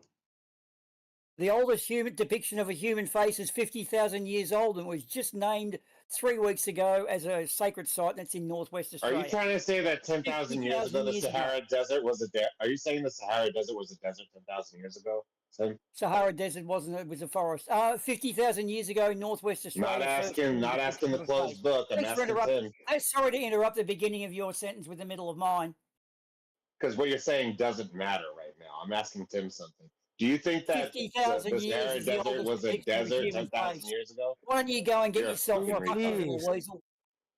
Speaker 17: The oldest human depiction of a human face is 50,000 years old and was just named 3 weeks ago as a sacred site, and it's in northwest
Speaker 3: Are
Speaker 17: Australia.
Speaker 3: you trying to say that 10,000 years ago the Sahara Desert was a Are you saying the Sahara Desert was a desert 10,000 years ago?
Speaker 17: Sahara Desert wasn't, it was a forest. 50,000 years ago, northwest Australia.
Speaker 3: Not asking the closed book. I'm asking Tim.
Speaker 17: I'm sorry to interrupt the beginning of your sentence with the middle of mine.
Speaker 3: Because what you're saying doesn't matter right now. I'm asking Tim something. Do you think that
Speaker 17: 50,000
Speaker 3: the Sahara Desert was a desert 10,000 years ago?
Speaker 17: Why don't you go and get
Speaker 3: You're
Speaker 17: yourself a
Speaker 3: fucking
Speaker 17: little weasel?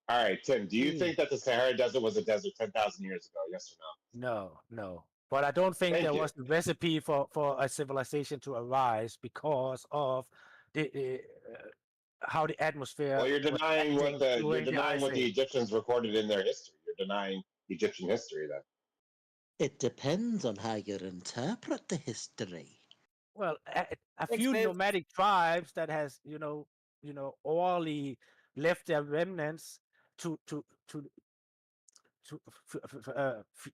Speaker 3: All right, Tim, do you think that the Sahara Desert was a desert 10,000 years ago? Yes or
Speaker 5: no? No. But I don't think there was a recipe for a civilization to arise because of the how the atmosphere.
Speaker 3: Well, you're denying what the Egyptians recorded in their history. You're denying Egyptian history then.
Speaker 22: It depends on how you interpret the history.
Speaker 5: Well, a few nomadic tribes that has orally left their remnants to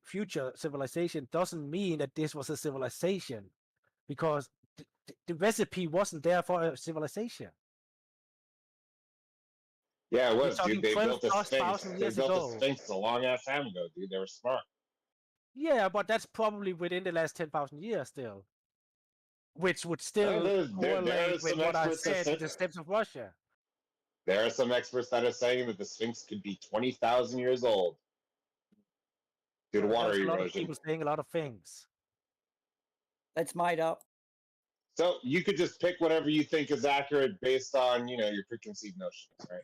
Speaker 5: future civilization doesn't mean that this was a civilization, because the recipe wasn't there for a civilization.
Speaker 3: Yeah, it was, dude. They built the Sphinx. They built the Sphinx a long ass time ago, dude. They were smart.
Speaker 5: Yeah, but that's probably within the last 10,000 years still, which would still correlate with what I said, the steppes of Russia.
Speaker 3: There are some experts that are saying that the Sphinx could be 20,000 years old. Due to water erosion.
Speaker 5: A lot of people saying a lot of things.
Speaker 17: That's made up.
Speaker 3: So you could just pick whatever you think is accurate based on, your preconceived notions, right?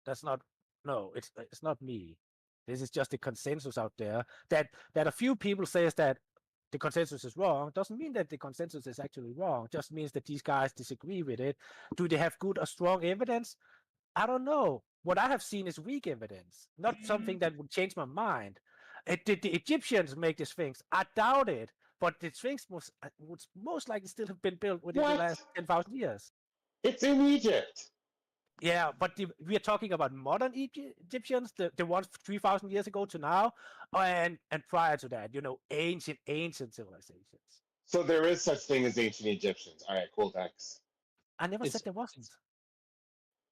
Speaker 5: That's not. No, it's not me. This is just the consensus out there that a few people says that the consensus is wrong. Doesn't mean that the consensus is actually wrong. Just means that these guys disagree with it. Do they have good or strong evidence? I don't know. What I have seen is weak evidence, not something that would change my mind. Did the Egyptians make the Sphinx? I doubt it. But the Sphinx would most likely still have been built within the last 10,000 years.
Speaker 3: It's in Egypt.
Speaker 5: Yeah, but we are talking about modern Egyptians, the ones 3,000 years ago to now, and prior to that, ancient civilizations.
Speaker 3: So there is such thing as ancient Egyptians. All right, cool, thanks.
Speaker 5: I never said there wasn't.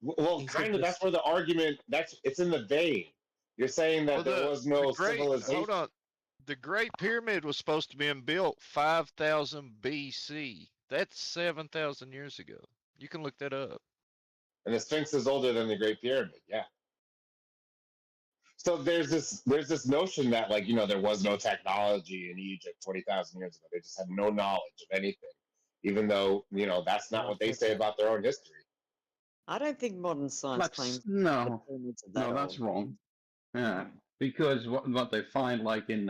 Speaker 3: Well, kind of. That's where the argument. It's in the vein. You're saying that there was no civilization.
Speaker 2: Hold on. The Great Pyramid was supposed to be built 5,000 BC. That's 7,000 years ago. You can look that up.
Speaker 3: And the Sphinx is older than the Great Pyramid, yeah. So there's this notion that there was no technology in Egypt 20,000 years ago. They just had no knowledge of anything, even though that's not what they say about their own history.
Speaker 14: I don't think modern science claims.
Speaker 19: No, that's wrong. Yeah, because what they find, like in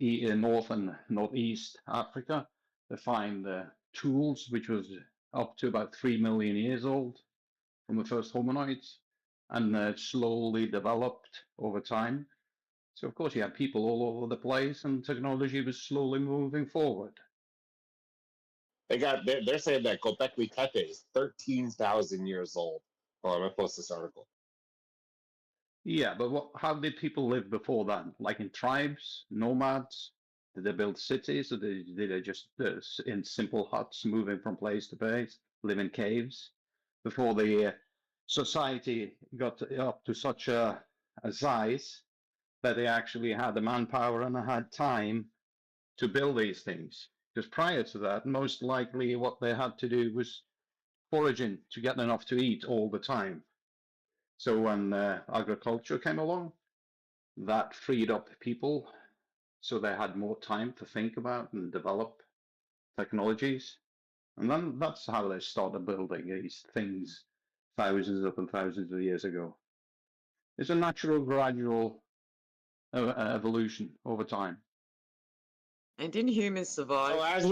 Speaker 19: North and Northeast Africa, they find tools which was up to about 3 million years old from the first hominoids, and slowly developed over time. So of course you have people all over the place, and technology was slowly moving forward.
Speaker 3: They're saying that Göbekli Tepe is 13,000 years old. Oh, I'm gonna post this article.
Speaker 19: Yeah, but how did people live before that? Like in tribes, nomads? Did they build cities, or did they just in simple huts, moving from place to place, live in caves? Before the society got up to such a size that they actually had the manpower and had time to build these things. Because prior to that, most likely what they had to do was foraging to get enough to eat all the time. So when agriculture came along, that freed up people, so they had more time to think about and develop technologies. And then that's how they started building these things thousands upon thousands of years ago. It's a natural, gradual evolution over time.
Speaker 14: And didn't humans survive?
Speaker 3: So as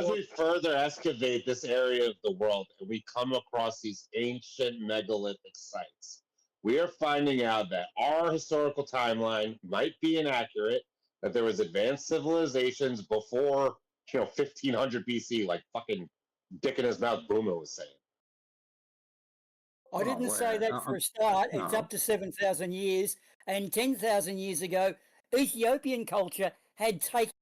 Speaker 3: we further excavate this area of the world, and we come across these ancient megalithic sites, we are finding out that our historical timeline might be inaccurate, that there was advanced civilizations before 1500 BC, like fucking dick in his mouth Boomer was saying.
Speaker 17: I didn't say that for a start. It's up to 7,000 years, and 10,000 years ago, Ethiopian culture had taken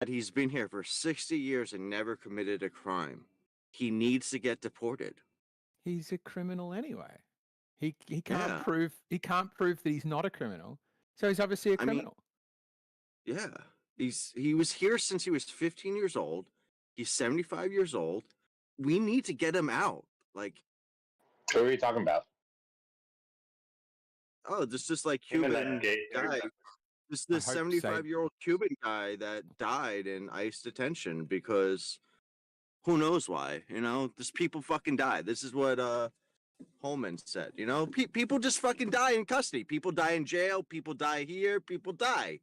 Speaker 7: he's been here for 60 years and never committed a crime. He needs to get deported.
Speaker 6: He's a criminal anyway. He can't
Speaker 7: Yeah.
Speaker 6: prove that he's not a criminal. So he's obviously a criminal.
Speaker 7: Yeah. He was here since he was 15 years old. He's 75 years old. We need to get him out. Like,
Speaker 3: who are you talking about?
Speaker 7: Oh, this like
Speaker 21: Him and
Speaker 7: Cuban
Speaker 21: that gay
Speaker 7: guy. This
Speaker 6: I hope
Speaker 7: 75-year-old Cuban guy that died in ICE detention because who knows why? You know, this people fucking die. This is what Holman said. You know, people just fucking die in custody. People die in jail. People die here. People die.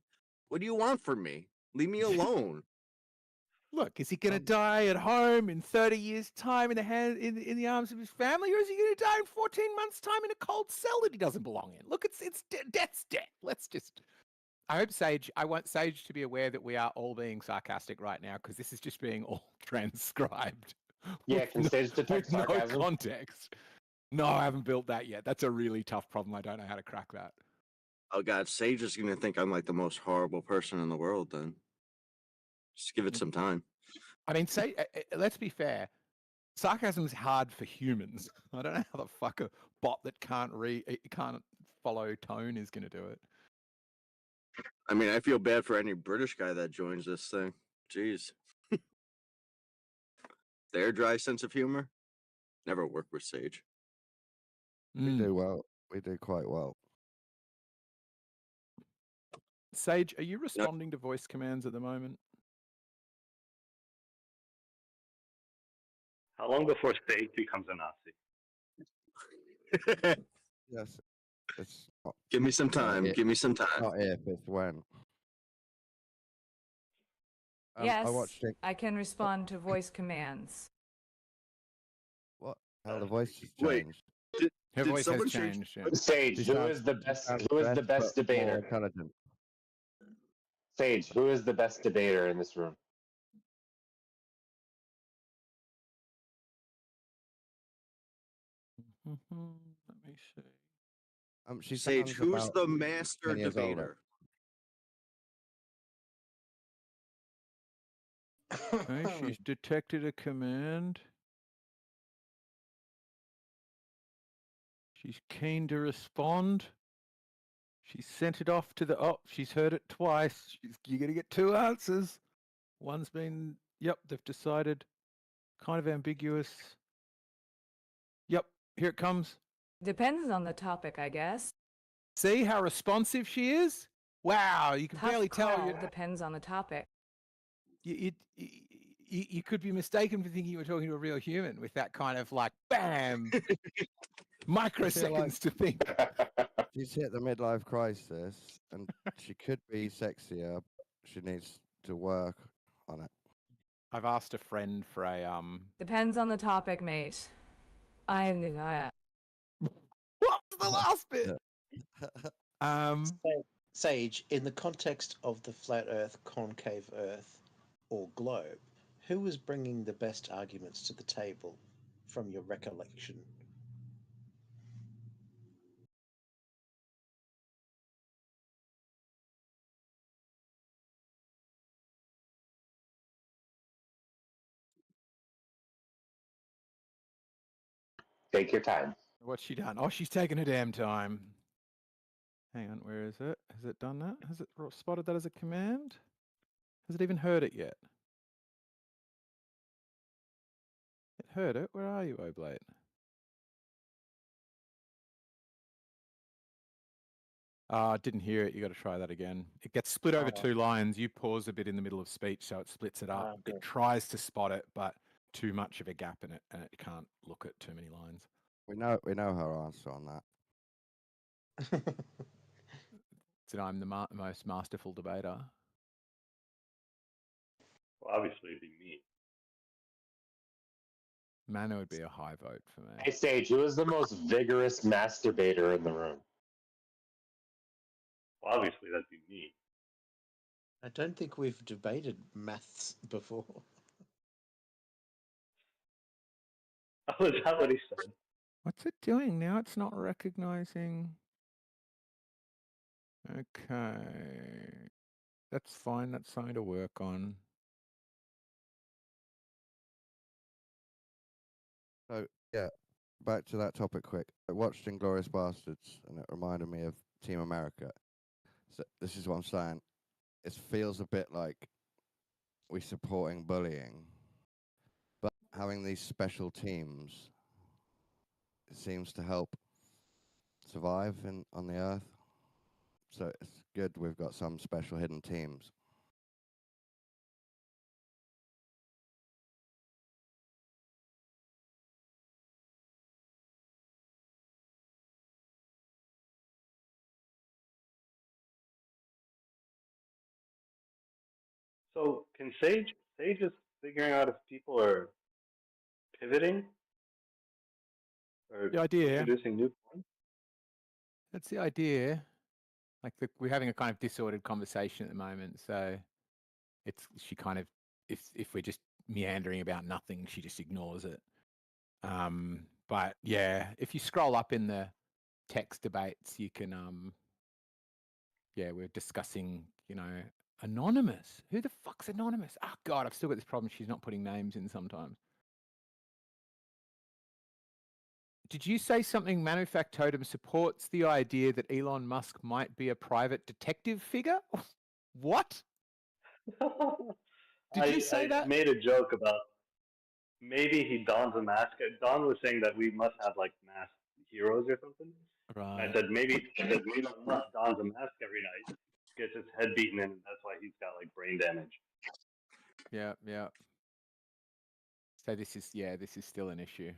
Speaker 7: What do you want from me? Leave me alone.
Speaker 6: Look, is he going to die at home in 30 years' time in the arms of his family, or is he going to die in 14 months' time in a cold cell that he doesn't belong in? Look, death's death. Let's just. I want Sage to be aware that we are all being sarcastic right now because this is just being all transcribed.
Speaker 3: Yeah, can Sage detect sarcasm?
Speaker 6: No context. No, I haven't built that yet. That's a really tough problem. I don't know how to crack that.
Speaker 7: Oh God, Sage is going to think I'm like the most horrible person in the world. Then just give it some time.
Speaker 6: I mean, let's be fair. Sarcasm is hard for humans. I don't know how the fuck a bot that can't follow tone is going to do it.
Speaker 7: I mean, I feel bad for any British guy that joins this thing. Jeez. Their dry sense of humor never worked with Sage.
Speaker 20: We do well. We do quite well.
Speaker 6: Sage, are you responding to voice commands at the moment?
Speaker 21: How long before Sage becomes a Nazi?
Speaker 20: Yes. It's not,
Speaker 7: Give me some time. Give me some time.
Speaker 20: Not if, it's when.
Speaker 9: Yes,
Speaker 20: I watched it.
Speaker 9: I can respond to voice commands.
Speaker 20: What? How the voice has
Speaker 7: Wait,
Speaker 20: changed?
Speaker 6: Her
Speaker 7: did
Speaker 6: voice has
Speaker 7: someone change-
Speaker 6: changed. Yeah.
Speaker 3: Sage,
Speaker 20: She
Speaker 3: who
Speaker 20: sounds-
Speaker 3: is the best?
Speaker 20: sounds
Speaker 3: Who is the
Speaker 20: less,
Speaker 3: best
Speaker 20: but more
Speaker 3: debater?
Speaker 20: intelligent.
Speaker 3: Sage, who is the best debater in this room?
Speaker 6: Let me see.
Speaker 20: She
Speaker 7: Sage,
Speaker 20: sounds
Speaker 7: who's
Speaker 20: about
Speaker 7: the master
Speaker 20: 10 years older.
Speaker 7: debater?
Speaker 6: Okay, she's detected a command. She's keen to respond. She sent it off to the. Oh, she's heard it twice. You're going to get two answers. One's been. Yep, they've decided. Kind of ambiguous. Yep, here it comes.
Speaker 9: Depends on the topic, I guess.
Speaker 6: See how responsive she is? Wow, you can
Speaker 9: Tough
Speaker 6: barely tell.
Speaker 9: call. Depends on the topic.
Speaker 6: You could be mistaken for thinking you were talking to a real human with that kind of like, bam, microseconds to think.
Speaker 20: She's hit the midlife crisis, and she could be sexier. She needs to work on it.
Speaker 6: I've asked a friend for a
Speaker 9: Depends on the topic, mate.
Speaker 6: What was the last bit?
Speaker 12: Sage, in the context of the flat Earth, concave Earth, or globe, who was bringing the best arguments to the table, from your recollection?
Speaker 3: Take your time.
Speaker 6: What's she done? Oh, she's taken her damn time. Hang on, where is it? Has it done that? Has it spotted that as a command? Has it even heard it yet? It heard it. Where are you, Oblate? Didn't hear it. You got to try that again. It gets split over two lines. You pause a bit in the middle of speech, so it splits it up. It tries to spot it, but too much of a gap in it, and it can't look at too many lines.
Speaker 20: We know her answer on that.
Speaker 6: So I'm the most masterful debater.
Speaker 21: Well, obviously, it'd be me.
Speaker 6: Mana would be a high vote for me.
Speaker 3: Hey, Sage, who is the most vigorous masturbator in the room?
Speaker 21: Well, obviously, that'd be me.
Speaker 12: I don't think we've debated maths before.
Speaker 21: Oh, is that what he said?
Speaker 6: What's it doing now? It's not recognizing. Okay. That's fine. That's something to work on.
Speaker 20: Yeah, back to that topic quick. I watched Inglourious Bastards, and it reminded me of Team America. So this is what I'm saying. It feels a bit like we're supporting bullying, but having these special teams seems to help survive on the Earth. So it's good we've got some special hidden teams.
Speaker 21: So can Sage is figuring out if people are pivoting or
Speaker 6: The idea.
Speaker 21: introducing new points?
Speaker 6: That's the idea. Like we're having a kind of disordered conversation at the moment, so she kind of if we're just meandering about nothing, she just ignores it. But yeah, if you scroll up in the text debates, you can we're discussing, anonymous. Who the fuck's anonymous? Oh God, I've still got this problem. She's not putting names in sometimes. Did you say something Manufactotum supports the idea that Elon Musk might be a private detective figure? What? Did you say that?
Speaker 21: I made a joke about maybe he dons a mask. Don was saying that we must have like masked heroes or something.
Speaker 6: Right.
Speaker 21: And I said maybe Elon Musk dons a mask every night, gets his head beaten in, and that's why he's got like brain damage.
Speaker 6: Yeah. So this is still an issue.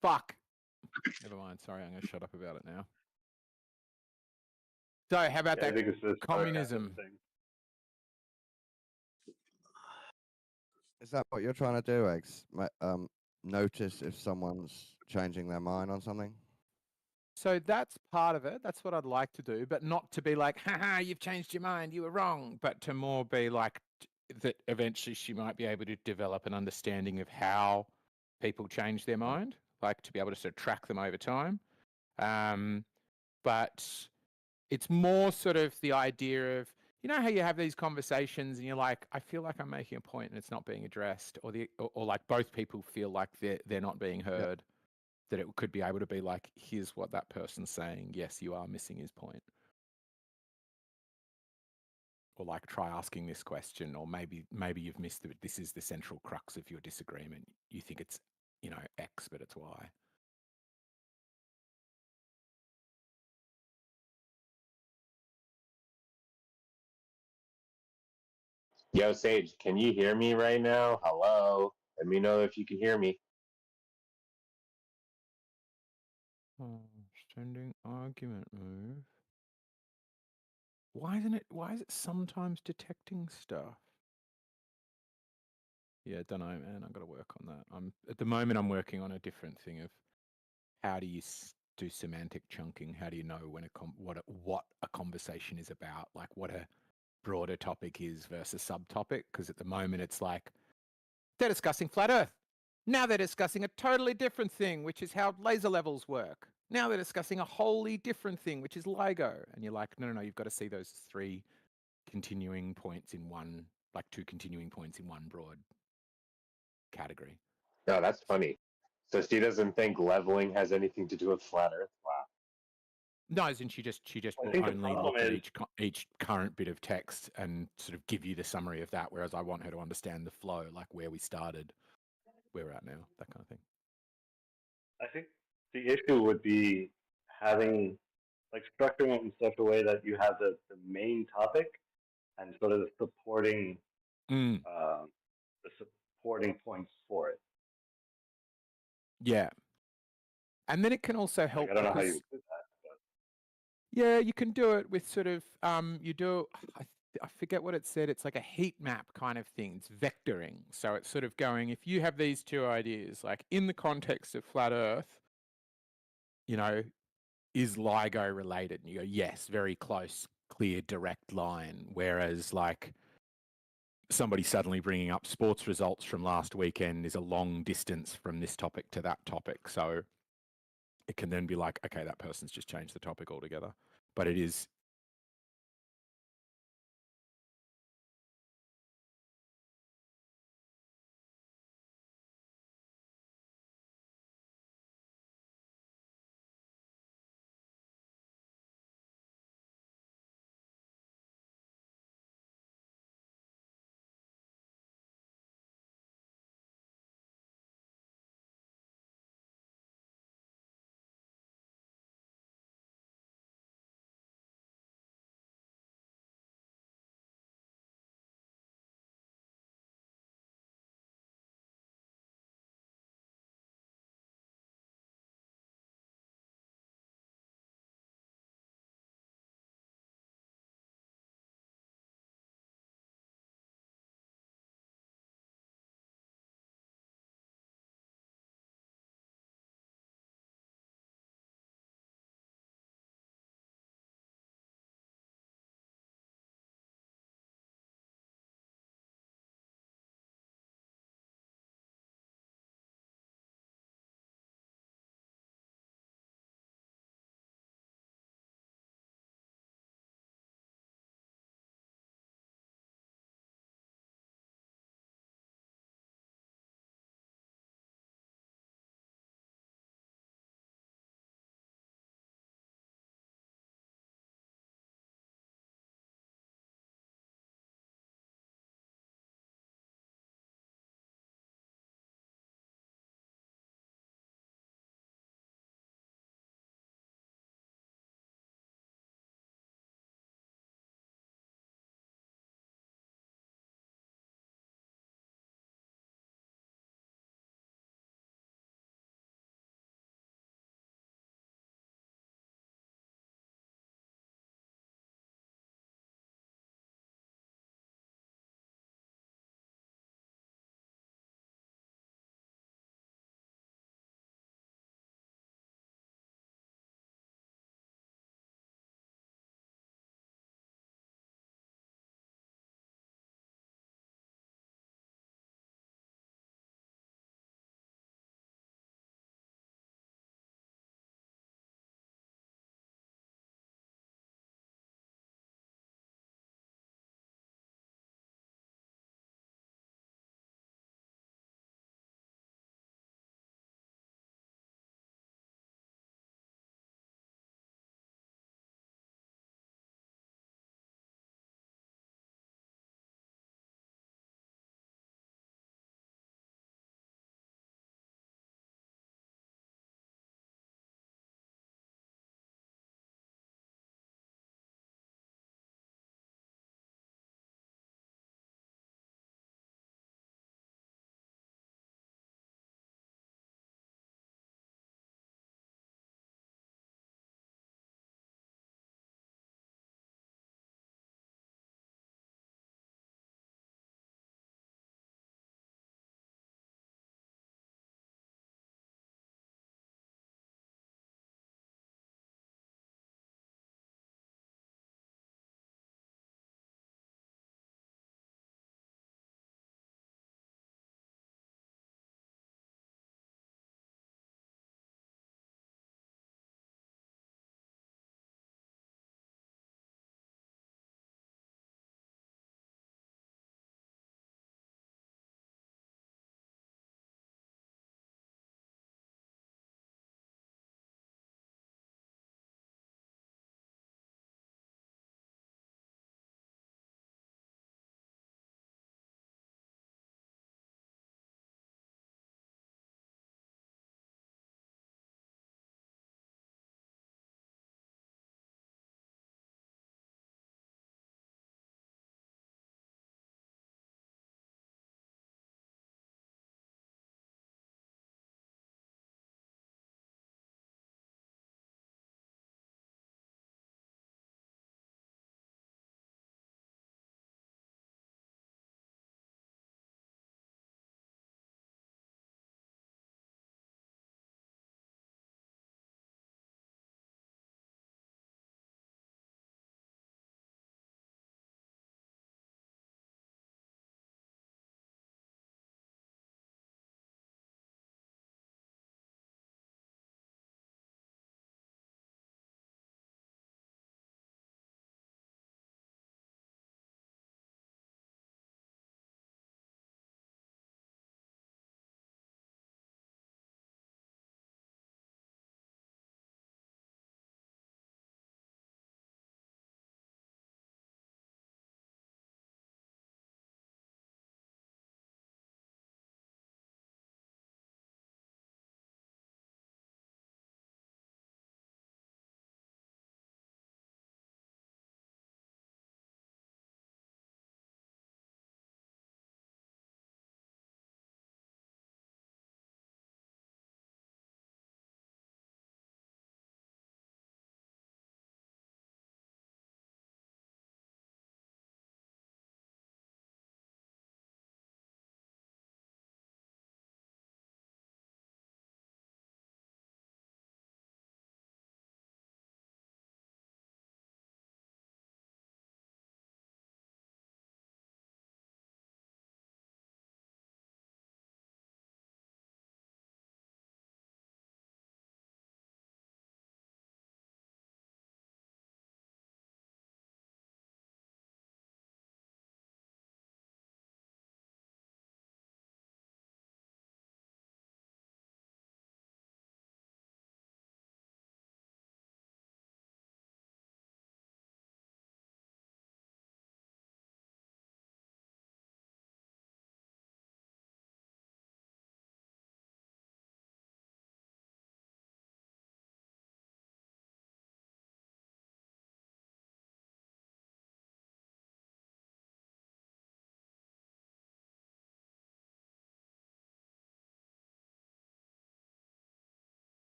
Speaker 6: Fuck. Never mind. Sorry, I'm going to shut up about it now. So how about that communism?
Speaker 20: Is that what you're trying to do, Eggs? Notice if someone's changing their mind on something?
Speaker 6: So that's part of it. That's what I'd like to do, but not to be like, haha, you've changed your mind, you were wrong, but to more be like that eventually she might be able to develop an understanding of how people change their mind, like to be able to sort of track them over time. But it's more sort of the idea of, you know how you have these conversations and you're like, I feel like I'm making a point and it's not being addressed, or like both people feel like they're not being heard. Yep. That it could be able to be like, here's what that person's saying. Yes, you are missing his point. Or like try asking this question, or maybe you've missed that this is the central crux of your disagreement. You think it's, X, but it's Y.
Speaker 3: Yo, Sage, can you hear me right now? Hello? Let me know if you can hear me.
Speaker 6: Sending argument move. Why is it sometimes detecting stuff? Yeah, don't know, man. I've got to work on that. At the moment, I'm working on a different thing of how do you do semantic chunking? How do you know when what a conversation is about? Like what a broader topic is versus subtopic? Because at the moment, it's like they're discussing flat Earth. Now they're discussing a totally different thing, which is how laser levels work. Now they're discussing a wholly different thing, which is LIGO. And you're like, no, you've got to see those three continuing points in one, like two continuing points in one broad category.
Speaker 3: No, that's funny. So she doesn't think leveling has anything to do with flat Earth? Wow.
Speaker 6: No, as in she just will only look at each current bit of text and sort of give you the summary of that, whereas I want her to understand the flow, like where we started, where we're at now, that kind of thing.
Speaker 21: I think the issue would be having, like, structuring it in such a way that you have the main topic and sort of the supporting points for it.
Speaker 6: Yeah. And then it can also help.
Speaker 21: Like, I don't know how you do that. But...
Speaker 6: Yeah, you can do it with sort of, you do, I forget what it said. It's like a heat map kind of thing. It's vectoring. So it's sort of going, if you have these two ideas, like in the context of flat Earth, is LIGO related? And you go, yes, very close, clear, direct line. Whereas like somebody suddenly bringing up sports results from last weekend is a long distance from this topic to that topic. So it can then be like, okay, that person's just changed the topic altogether. But it is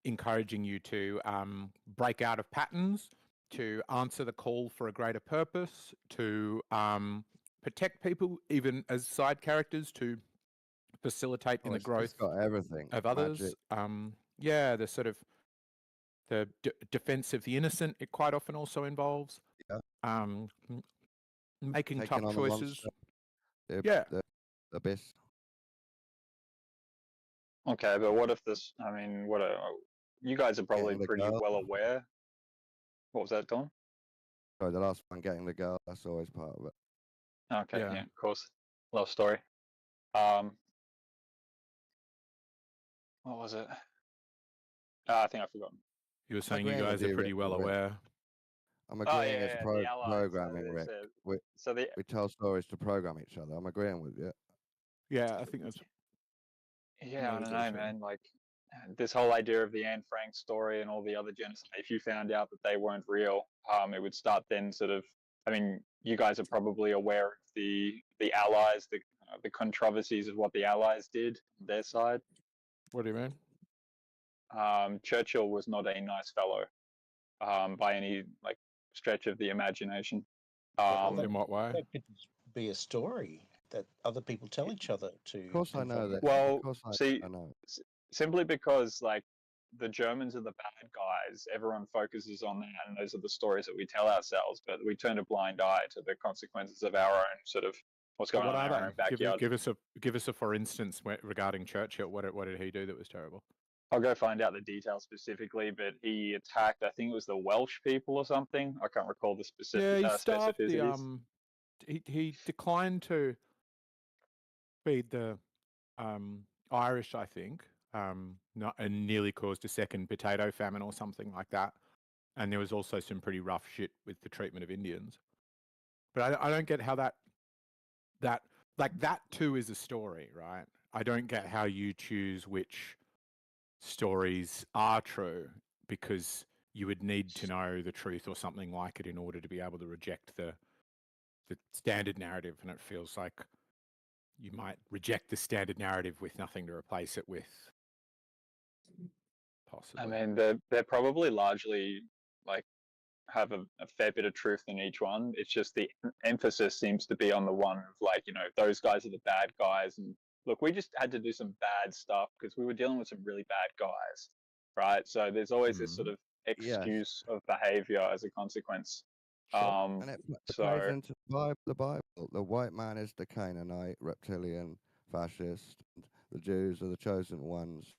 Speaker 6: encouraging you to break out of patterns, to answer the call for a greater purpose, to protect people, even as side characters, to facilitate in the growth
Speaker 20: got everything.
Speaker 6: of others. Yeah, the sort of the defense of the innocent. It quite often also involves making
Speaker 20: Taking
Speaker 6: tough
Speaker 20: on
Speaker 6: choices.
Speaker 20: The best.
Speaker 4: Okay, but what if this? I mean, you guys are probably
Speaker 20: Getting the
Speaker 4: pretty
Speaker 20: girl.
Speaker 4: well aware. What was that, Don?
Speaker 20: Sorry, the last one, getting the girl. That's always part of it.
Speaker 4: Okay, yeah, of course. Love story. What was it? I think I've forgotten.
Speaker 6: You were saying you guys are pretty well aware.
Speaker 20: I'm agreeing
Speaker 4: yeah,
Speaker 20: it's
Speaker 4: the allies,
Speaker 20: programming, Rick. We tell stories to program each other. I'm agreeing with you.
Speaker 6: Yeah, I think that's.
Speaker 4: Yeah, I don't know, man. Like this whole idea of the Anne Frank story and all the other genocides. If you found out that they weren't real, it would start then sort of. I mean, you guys are probably aware of the allies, the controversies of what the allies did on their side.
Speaker 6: What do you mean?
Speaker 4: Churchill was not a nice fellow, by any stretch of the imagination.
Speaker 6: In what way?
Speaker 22: That could be a story that other people tell each other to.
Speaker 20: Of course, I know that.
Speaker 4: Well,
Speaker 20: of course
Speaker 4: see,
Speaker 20: I know.
Speaker 4: simply because the Germans are the bad guys, everyone focuses on that, and those are the stories that we tell ourselves. But we turn a blind eye to the consequences of our own sort of what's going on in our own backyard.
Speaker 6: Give us a for instance regarding Churchill. What did he do that was terrible?
Speaker 4: I'll go find out the details specifically, but he attacked, I think it was the Welsh people or something. I can't recall the specific specificities.
Speaker 6: He declined to feed the Irish, I think, and nearly caused a second potato famine or something like that. And there was also some pretty rough shit with the treatment of Indians. But I don't get how that too is a story, right? I don't get how you choose which stories are true, because you would need to know the truth or something like it in order to be able to reject the standard narrative. And it feels like you might reject the standard narrative with nothing to replace it with. Possibly.
Speaker 4: I mean, they're probably largely have a fair bit of truth in each one. It's just the emphasis seems to be on the one of those guys are the bad guys. And look, we just had to do some bad stuff because we were dealing with some really bad guys, right? So there's always this sort of excuse of behavior as a consequence.
Speaker 20: And it plays into the Bible. The white man is the Canaanite, reptilian, fascist. And the Jews are the chosen ones.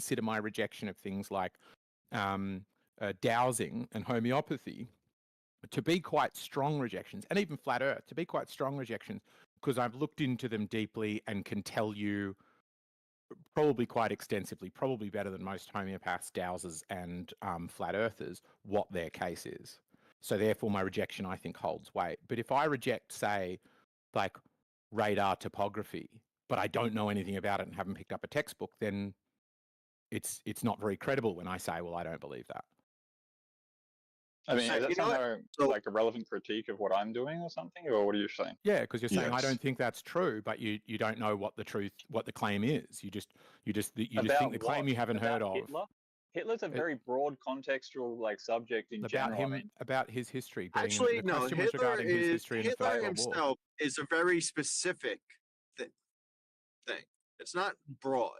Speaker 6: consider my rejection of things like dowsing and homeopathy to be quite strong rejections, and even flat Earth to be quite strong rejections, because I've looked into them deeply and can tell you probably quite extensively, probably better than most homeopaths, dowsers, and flat earthers, what their case is. So therefore, my rejection, I think, holds weight. But if I reject, say, like radar topography, but I don't know anything about it and haven't picked up a textbook, then it's not very credible when I say, well, I don't believe that.
Speaker 4: I mean, is that somehow like a relevant critique of what I'm doing or something, or what are you saying?
Speaker 6: Yeah, because you're saying I don't think that's true, but you don't know what the claim is. You just think the claim you haven't heard of.
Speaker 4: Hitler's a very broad contextual like subject in general. I mean,
Speaker 6: about his history.
Speaker 7: Actually, no. Hitler
Speaker 6: War.
Speaker 7: himself is a very specific thing. It's not broad.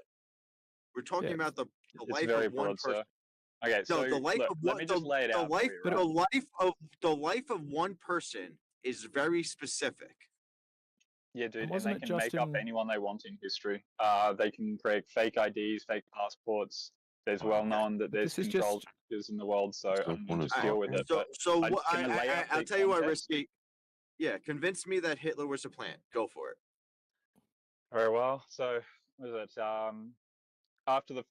Speaker 7: We're talking about the life of one person.
Speaker 4: Okay, so
Speaker 7: no, the life
Speaker 4: look,
Speaker 7: of
Speaker 4: let me just lay it out.
Speaker 7: The life of one person is very specific.
Speaker 4: Yeah, dude, and they can make up anyone they want in history. They can create fake IDs, fake passports. There's well known that there's controlled actors in the world, so I'm going to just deal with it.
Speaker 7: I'll tell you what, Risky. Yeah, convince me that Hitler was a plant. Go for it.
Speaker 4: Very well. So, what is it? After the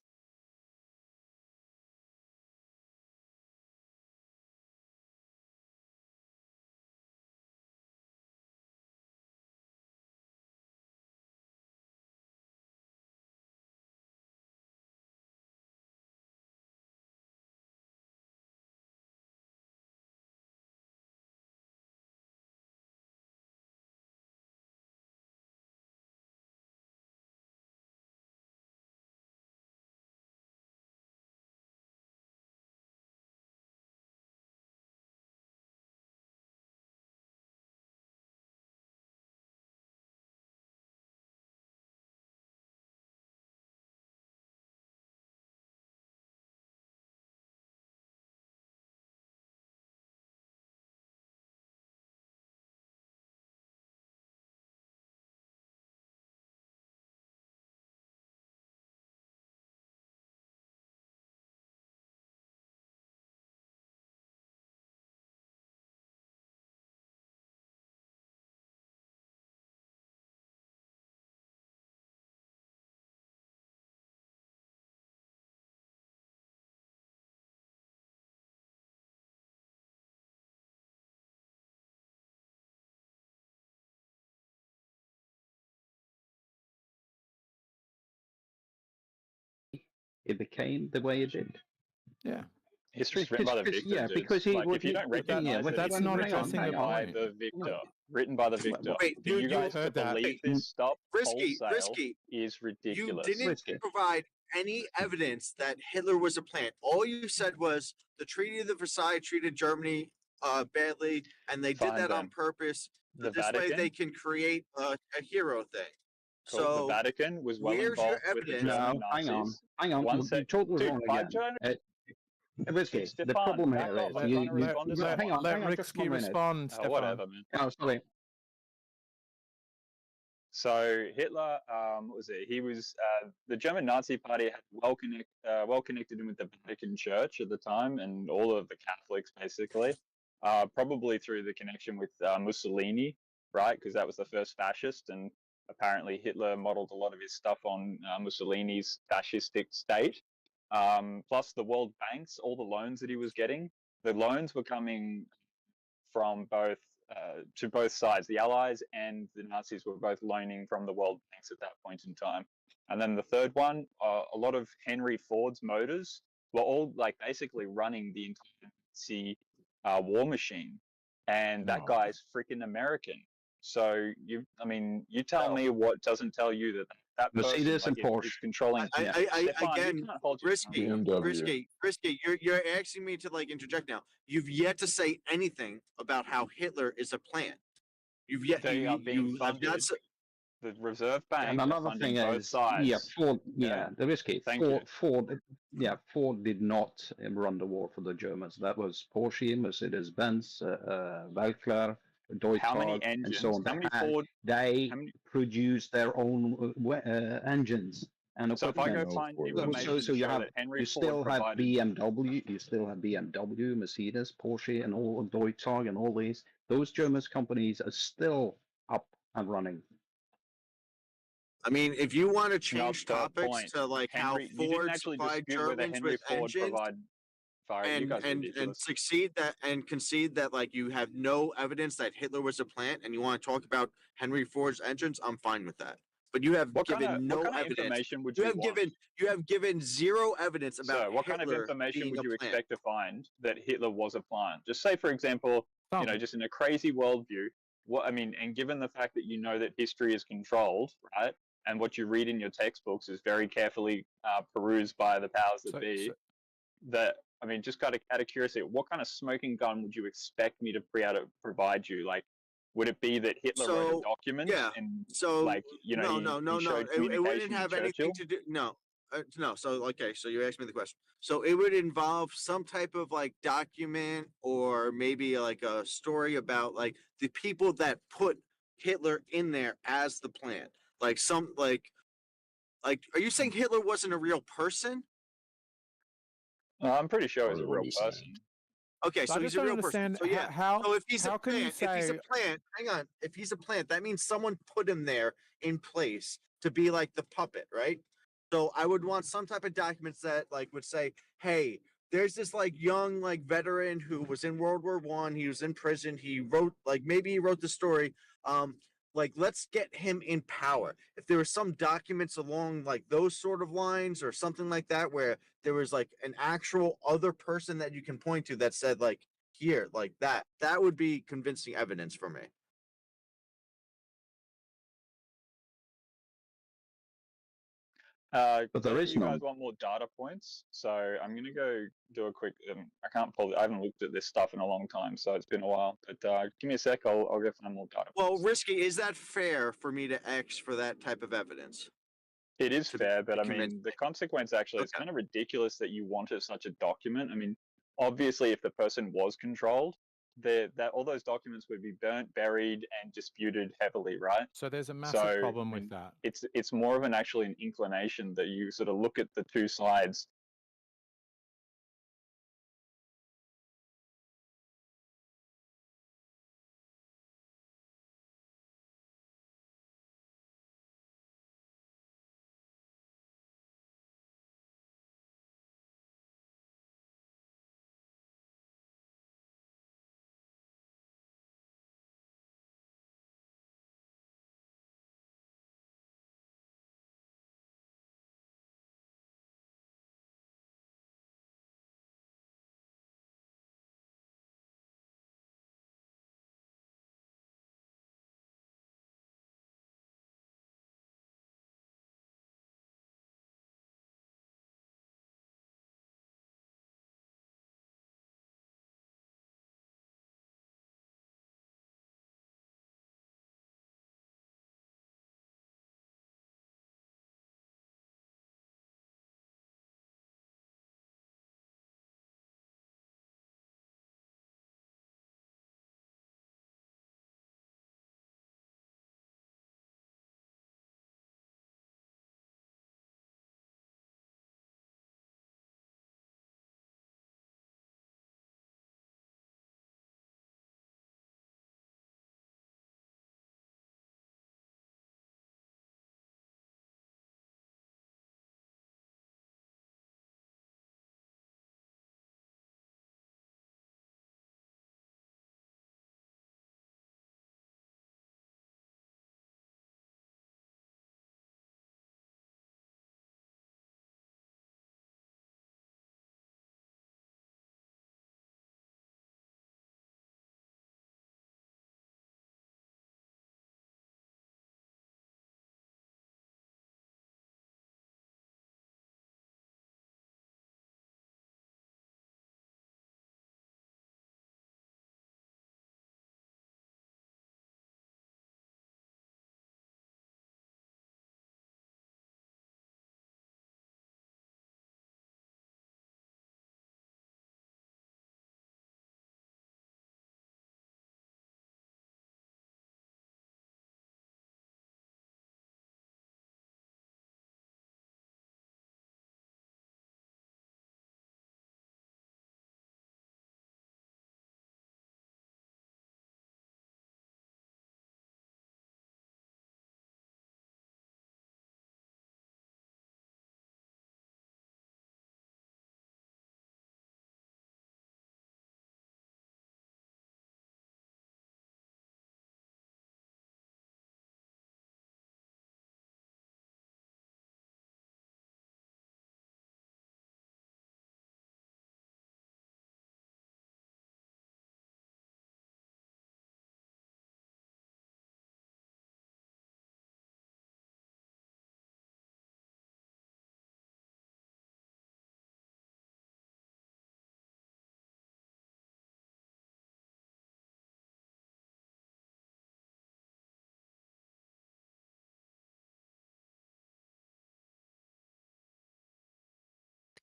Speaker 19: it became the way it did.
Speaker 6: Yeah.
Speaker 4: History's written by the victor.
Speaker 19: Yeah, because he.
Speaker 4: Like, if you don't recognize it,
Speaker 6: that's not addressing the
Speaker 4: by
Speaker 6: point.
Speaker 4: the victor, written by the victor.
Speaker 7: Wait,
Speaker 4: For you guys to believe this stuff wholesale is ridiculous.
Speaker 7: You didn't provide any evidence that Hitler was a plant. All you said was the Treaty of Versailles treated Germany badly, and they did that on purpose. This way they can create a hero thing.
Speaker 4: Cool.
Speaker 7: So
Speaker 4: the Vatican was well involved with the German Nazis.
Speaker 19: Hang on. You totally wrong again. Risky. The problem here is hang on.
Speaker 6: Let Ricky respond.
Speaker 4: Whatever, man.
Speaker 19: Oh, sorry.
Speaker 4: So Hitler, what was it? He was the German Nazi Party had well connected him with the Vatican Church at the time, and all of the Catholics basically, probably through the connection with Mussolini, right? Because that was the first fascist, and apparently Hitler modeled a lot of his stuff on Mussolini's fascistic state. Plus the World Banks, all the loans that he was getting, the loans were coming from both to both sides. The Allies and the Nazis were both loaning from the World Banks at that point in time. And then the third one, a lot of Henry Ford's motors were all like basically running the entire Nazi war machine. And that guy's freaking American. So you tell me what doesn't tell you that
Speaker 19: Mercedes
Speaker 4: person
Speaker 19: and Porsche
Speaker 4: is controlling.
Speaker 7: Again, risky. You're asking me to like interject now. You've yet to say anything about how Hitler is a plant. You've yet
Speaker 4: they are being funded. The Reserve Bank.
Speaker 19: And another thing is, Ford. Yeah, the risky. Ford did not run the war for the Germans. That was Porsche, Mercedes-Benz, Valkyr, Deutschland, and so on. They produced their own engines. and
Speaker 4: So if I
Speaker 19: equipment.
Speaker 4: go find
Speaker 19: So,
Speaker 4: information
Speaker 19: so you
Speaker 4: show
Speaker 19: have
Speaker 4: that Henry
Speaker 19: you
Speaker 4: Ford
Speaker 19: still have
Speaker 4: provided
Speaker 19: BMW, you still have BMW, Mercedes, Porsche, and all of Deutzog and all these. Those German companies are still up and running.
Speaker 7: I mean, if you want to
Speaker 4: Not
Speaker 7: change
Speaker 4: the
Speaker 7: topics
Speaker 4: point.
Speaker 7: to like
Speaker 4: Henry,
Speaker 7: how
Speaker 4: you didn't
Speaker 7: Ford
Speaker 4: actually
Speaker 7: supplied
Speaker 4: dispute whether
Speaker 7: Germans
Speaker 4: Henry
Speaker 7: with
Speaker 4: Ford
Speaker 7: engines
Speaker 4: provide. Sorry, you guys are
Speaker 7: and
Speaker 4: ridiculous.
Speaker 7: succeed that and concede that like you have no evidence that Hitler was a plant, and you want to talk about Henry Ford's engines, I'm fine with that. But you have given no
Speaker 4: what kind of
Speaker 7: evidence.
Speaker 4: information would
Speaker 7: You
Speaker 4: you
Speaker 7: have
Speaker 4: want?
Speaker 7: given zero evidence about
Speaker 4: So, what kind of
Speaker 7: Hitler
Speaker 4: information
Speaker 7: being
Speaker 4: would
Speaker 7: a
Speaker 4: you
Speaker 7: plant.
Speaker 4: expect to find that Hitler was a plant? Just say, for example, you know, just in a crazy worldview. What I mean, and given the fact that you know that history is controlled, right, and what you read in your textbooks is very carefully perused by the powers that be, that I mean, just out of curiosity, what kind of smoking gun would you expect me to provide you? Like, would it be that Hitler wrote a document and, like, you know, he showed
Speaker 7: It wouldn't
Speaker 4: communication
Speaker 7: have
Speaker 4: with
Speaker 7: anything
Speaker 4: Churchill?
Speaker 7: to do. No. So okay. So you asked me the question. So it would involve some type of like document or maybe like a story about like the people that put Hitler in there as the plant. Like some like. Are you saying Hitler wasn't a real person?
Speaker 4: I'm pretty sure he's a real person.
Speaker 7: Okay, so
Speaker 6: I
Speaker 7: he's
Speaker 6: just
Speaker 7: a
Speaker 6: don't
Speaker 7: real person.
Speaker 6: understand
Speaker 7: So yeah.
Speaker 6: how
Speaker 7: So if he's
Speaker 6: how
Speaker 7: a
Speaker 6: can you
Speaker 7: plant, hang on. If he's a plant, that means someone put him there in place to be like the puppet, right? So I would want some type of documents that like would say, hey, there's this like young like veteran who was in World War One. He was in prison. He wrote maybe he wrote the story. Like let's get him in power. If there were some documents along like those sort of lines or something like that where there was like an actual other person that you can point to that said like here like that would be convincing evidence for me.
Speaker 19: But there is
Speaker 4: You guys
Speaker 19: none.
Speaker 4: want more data points? So I'm gonna go do a quick. I can't pull. I haven't looked at this stuff in a long time, so it's been a while. But give me a sec. I'll go find more data.
Speaker 7: Well, Risky, is that fair for me to X for that type of evidence?
Speaker 4: It is fair, but I
Speaker 7: convince
Speaker 4: mean, the consequence actually, it's kind of ridiculous that you wanted such a document. I mean, obviously, if the person was controlled, that all those documents would be burnt, buried, and disputed heavily, right?
Speaker 6: So there's a massive problem
Speaker 4: I mean,
Speaker 6: with that.
Speaker 4: It's more of an actually an inclination that you sort of look at the two sides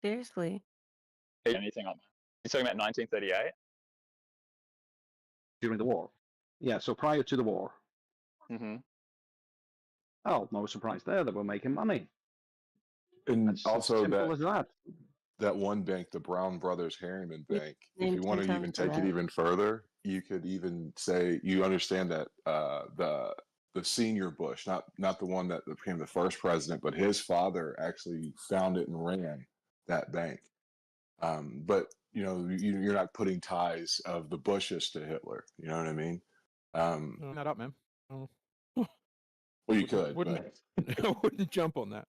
Speaker 10: Seriously.
Speaker 4: Anything on that? You're talking about 1938?
Speaker 19: During the war. Yeah, so prior to the war.
Speaker 4: Mm-hmm.
Speaker 19: Oh, no surprise there. They were making money.
Speaker 13: And
Speaker 19: That's
Speaker 13: also
Speaker 19: simple as that.
Speaker 13: that one bank, the Brown Brothers Harriman Bank, if you
Speaker 10: Named
Speaker 13: want
Speaker 10: 10
Speaker 13: to even
Speaker 10: times for
Speaker 13: take it
Speaker 10: that.
Speaker 13: even further, you could even say you understand that the senior Bush, not the one that became the first president, but his father actually founded and ran that bank. But you're not putting ties of the Bushes to Hitler. You know what I mean?
Speaker 6: Not up, man. Oh.
Speaker 13: Well, you could,
Speaker 6: wouldn't, I wouldn't jump on that.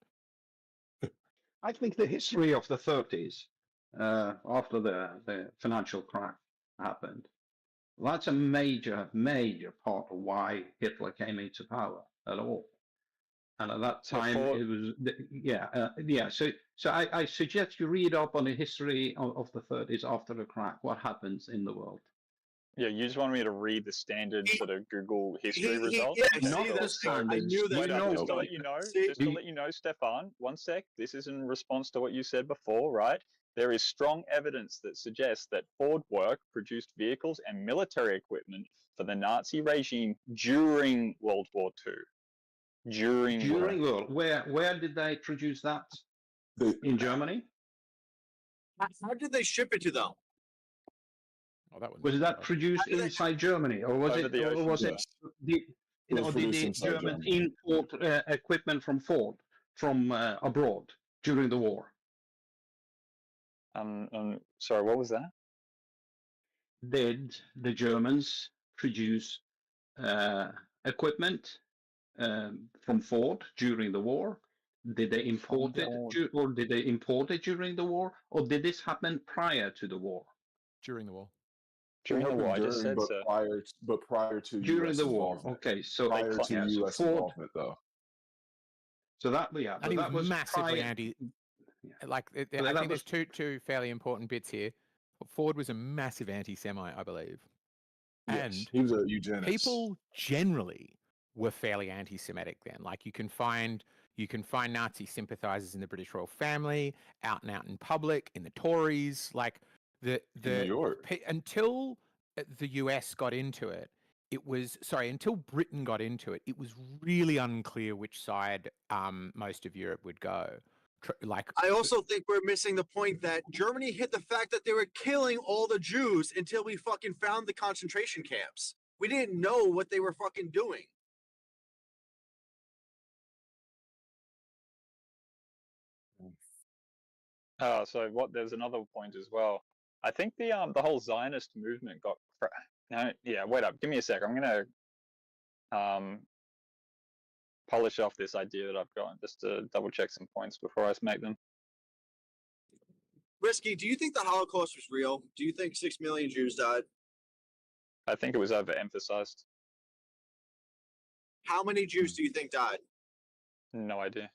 Speaker 19: I think the history of the 30s, after the financial crash happened, that's a major, major part of why Hitler came into power at all. And at that time, it was, yeah. So I suggest you read up on the history of the 30s after the crash, what happens in the world.
Speaker 4: Yeah, you just want me to read the standard sort of Google history results?
Speaker 19: Yeah, not the standards.
Speaker 4: I knew that.
Speaker 19: You know
Speaker 4: Just to let you know, Stefan, one sec. This is in response to what you said before, right? There is strong evidence that suggests that Ford Work produced vehicles and military equipment for the Nazi regime during World War II. During
Speaker 19: World. Where did they produce that? In Germany?
Speaker 7: How did they ship it to them?
Speaker 6: Oh, that
Speaker 19: was that produced inside Germany, or was it? Or was it? Did the Germans import equipment from Ford from abroad during the war?
Speaker 4: Sorry, what was that?
Speaker 19: Did the Germans produce equipment from Ford during the war? Did they import it, or did they import it during the war, or did this happen prior to the war?
Speaker 6: During the war.
Speaker 4: During the war, I just said so.
Speaker 13: Prior to
Speaker 19: during
Speaker 13: US
Speaker 19: the war.
Speaker 13: involvement.
Speaker 19: Okay, so
Speaker 13: prior to
Speaker 19: yeah, so
Speaker 13: US
Speaker 19: Ford,
Speaker 13: involvement, though.
Speaker 19: So that
Speaker 6: And he
Speaker 19: that
Speaker 6: was massively anti. Like I think there's two fairly important bits here. Ford was a massive anti-Semite, I believe,
Speaker 13: Yes,
Speaker 6: and
Speaker 13: he was a eugenist.
Speaker 6: People generally were fairly anti-Semitic then. Like you can find Nazi sympathizers in the British royal family, out and out in public, in the Tories, like the
Speaker 13: New York.
Speaker 6: Until the US got into it. Until Britain got into it, it was really unclear which side most of Europe would go.
Speaker 7: I also think we're missing the point that Germany hid the fact that they were killing all the Jews until we fucking found the concentration camps. We didn't know what they were fucking doing.
Speaker 4: So there's another point as well. I think the whole Zionist movement got wait up, give me a sec. I'm gonna polish off this idea that I've got just to double check some points before I make them.
Speaker 7: Risky, do you think the Holocaust was real? Do you think 6 million Jews died?
Speaker 4: I think it was overemphasized.
Speaker 7: How many Jews do you think died?
Speaker 4: No idea.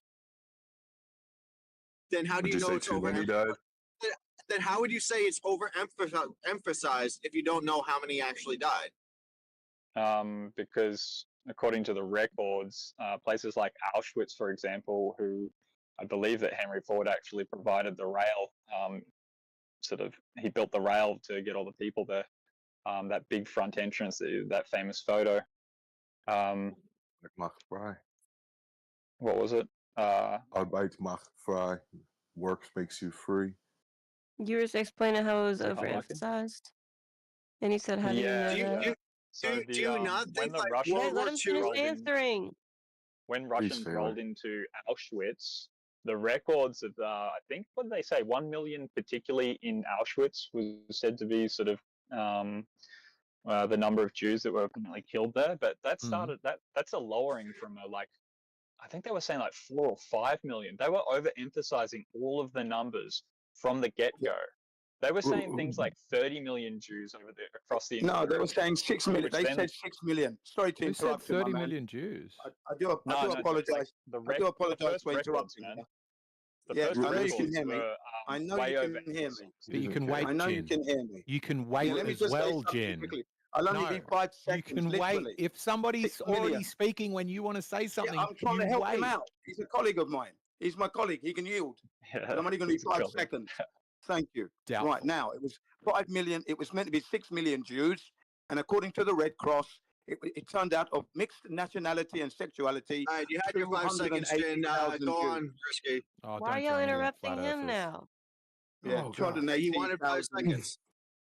Speaker 7: Then how do you know it's
Speaker 13: overemphasized?
Speaker 7: Then how would you say it's overemphasized if you don't know how many actually died?
Speaker 4: Because according to the records, places like Auschwitz, for example, who I believe that Henry Ford actually provided the rail, he built the rail to get all the people there. That big front entrance, that famous photo.
Speaker 13: Mach frei.
Speaker 4: What was it?
Speaker 13: Arbeit macht frei. Work makes you free.
Speaker 10: You were just explaining how it was overemphasized. And he said, how do you know that?
Speaker 7: Do you not think
Speaker 4: when the
Speaker 7: like
Speaker 4: Russians
Speaker 10: let him finish answering.
Speaker 4: When Russians rolled into Auschwitz, the records of I think, what did they say? 1 million, particularly in Auschwitz, was said to be sort of the number of Jews that were permanently killed there. But that started that's a lowering from I think they were saying like 4 or 5 million. They were overemphasizing all of the numbers from the get-go. They were saying things like 30 million Jews over there across the
Speaker 23: No, they were saying 6 million. They said 6 million. Sorry to interrupt you,
Speaker 6: 30
Speaker 23: my man.
Speaker 6: million Jews.
Speaker 23: I do apologize. I do apologize for interrupting. Yes, I know you can hear me. I know you can hear me.
Speaker 6: But you can wait,
Speaker 23: I know you
Speaker 6: Jin.
Speaker 23: can hear me.
Speaker 6: You can wait
Speaker 23: Let me
Speaker 6: as
Speaker 23: just say
Speaker 6: well,
Speaker 23: something
Speaker 6: Jin.
Speaker 23: quickly. I'll only be 5 seconds.
Speaker 6: You can
Speaker 23: literally.
Speaker 6: wait. If somebody's
Speaker 23: 6 million.
Speaker 6: already speaking when you want to say something,
Speaker 23: I'm trying to help him
Speaker 6: wait.
Speaker 23: out. He's a colleague of mine. He's my colleague. He can yield. But I'm only going to be 5 seconds. Thank you.
Speaker 6: Doubtful.
Speaker 23: Right now, it was 5 million. It was meant to be 6 million Jews. And according to the Red Cross, it turned out of mixed nationality and sexuality.
Speaker 7: All right, you had your 5 seconds, Jen. Go on, Risky.
Speaker 6: Oh,
Speaker 10: Why are
Speaker 6: don't
Speaker 10: y'all
Speaker 6: join in,
Speaker 10: interrupting
Speaker 6: flat
Speaker 10: him
Speaker 6: earthers.
Speaker 10: now?
Speaker 23: Yeah,
Speaker 6: Oh, God.
Speaker 23: 280.
Speaker 7: He wanted 5 seconds.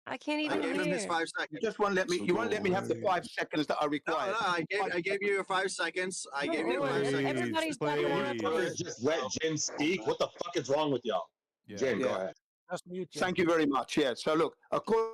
Speaker 10: I can't
Speaker 7: I
Speaker 10: even
Speaker 7: gave him his
Speaker 10: hear.
Speaker 7: 5 seconds.
Speaker 23: You just won't let me. You won't let me have the 5 seconds that are
Speaker 7: No,
Speaker 23: required.
Speaker 7: I gave you your 5 seconds. I gave you
Speaker 10: Come
Speaker 7: your 5
Speaker 10: on,
Speaker 7: seconds.
Speaker 10: everybody's talking over
Speaker 3: Motherfuckers
Speaker 10: you.
Speaker 3: just let Jen speak. What the fuck is wrong with y'all?
Speaker 6: Yeah.
Speaker 3: Jen, go
Speaker 23: Yeah.
Speaker 3: ahead.
Speaker 5: Just mute Jen.
Speaker 23: Thank you very much. Yeah. So look, according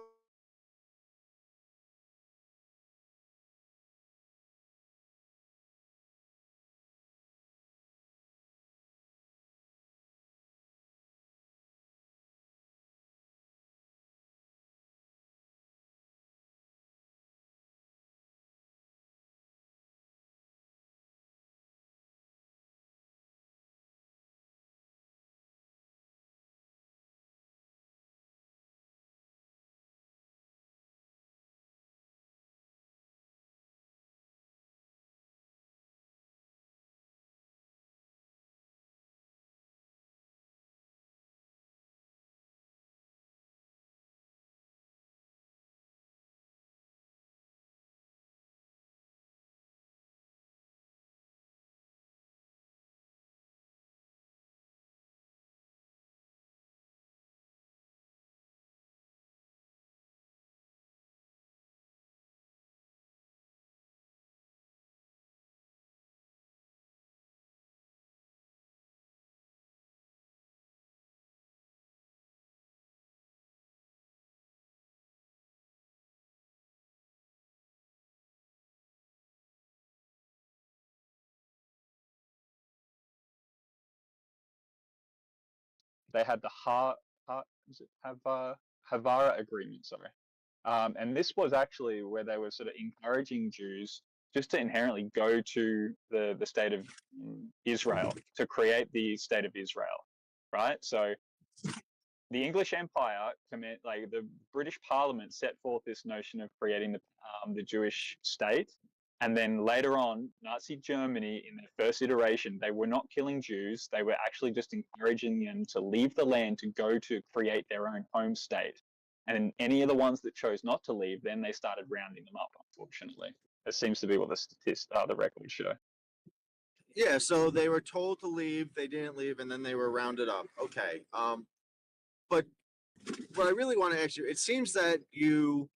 Speaker 4: They had the Havara Agreement, sorry. And this was actually where they were sort of encouraging Jews just to inherently go to the state of Israel, to create the state of Israel, right? So the English Empire, like the British Parliament, set forth this notion of creating the Jewish state. And then later on, Nazi Germany, in their first iteration, they were not killing Jews. They were actually just encouraging them to leave the land to go to create their own home state. And any of the ones that chose not to leave, then they started rounding them up, unfortunately. That seems to be what the records show.
Speaker 7: Yeah, so they were told to leave, they didn't leave, and then they were rounded up. Okay. But what I really want to ask you, it seems that you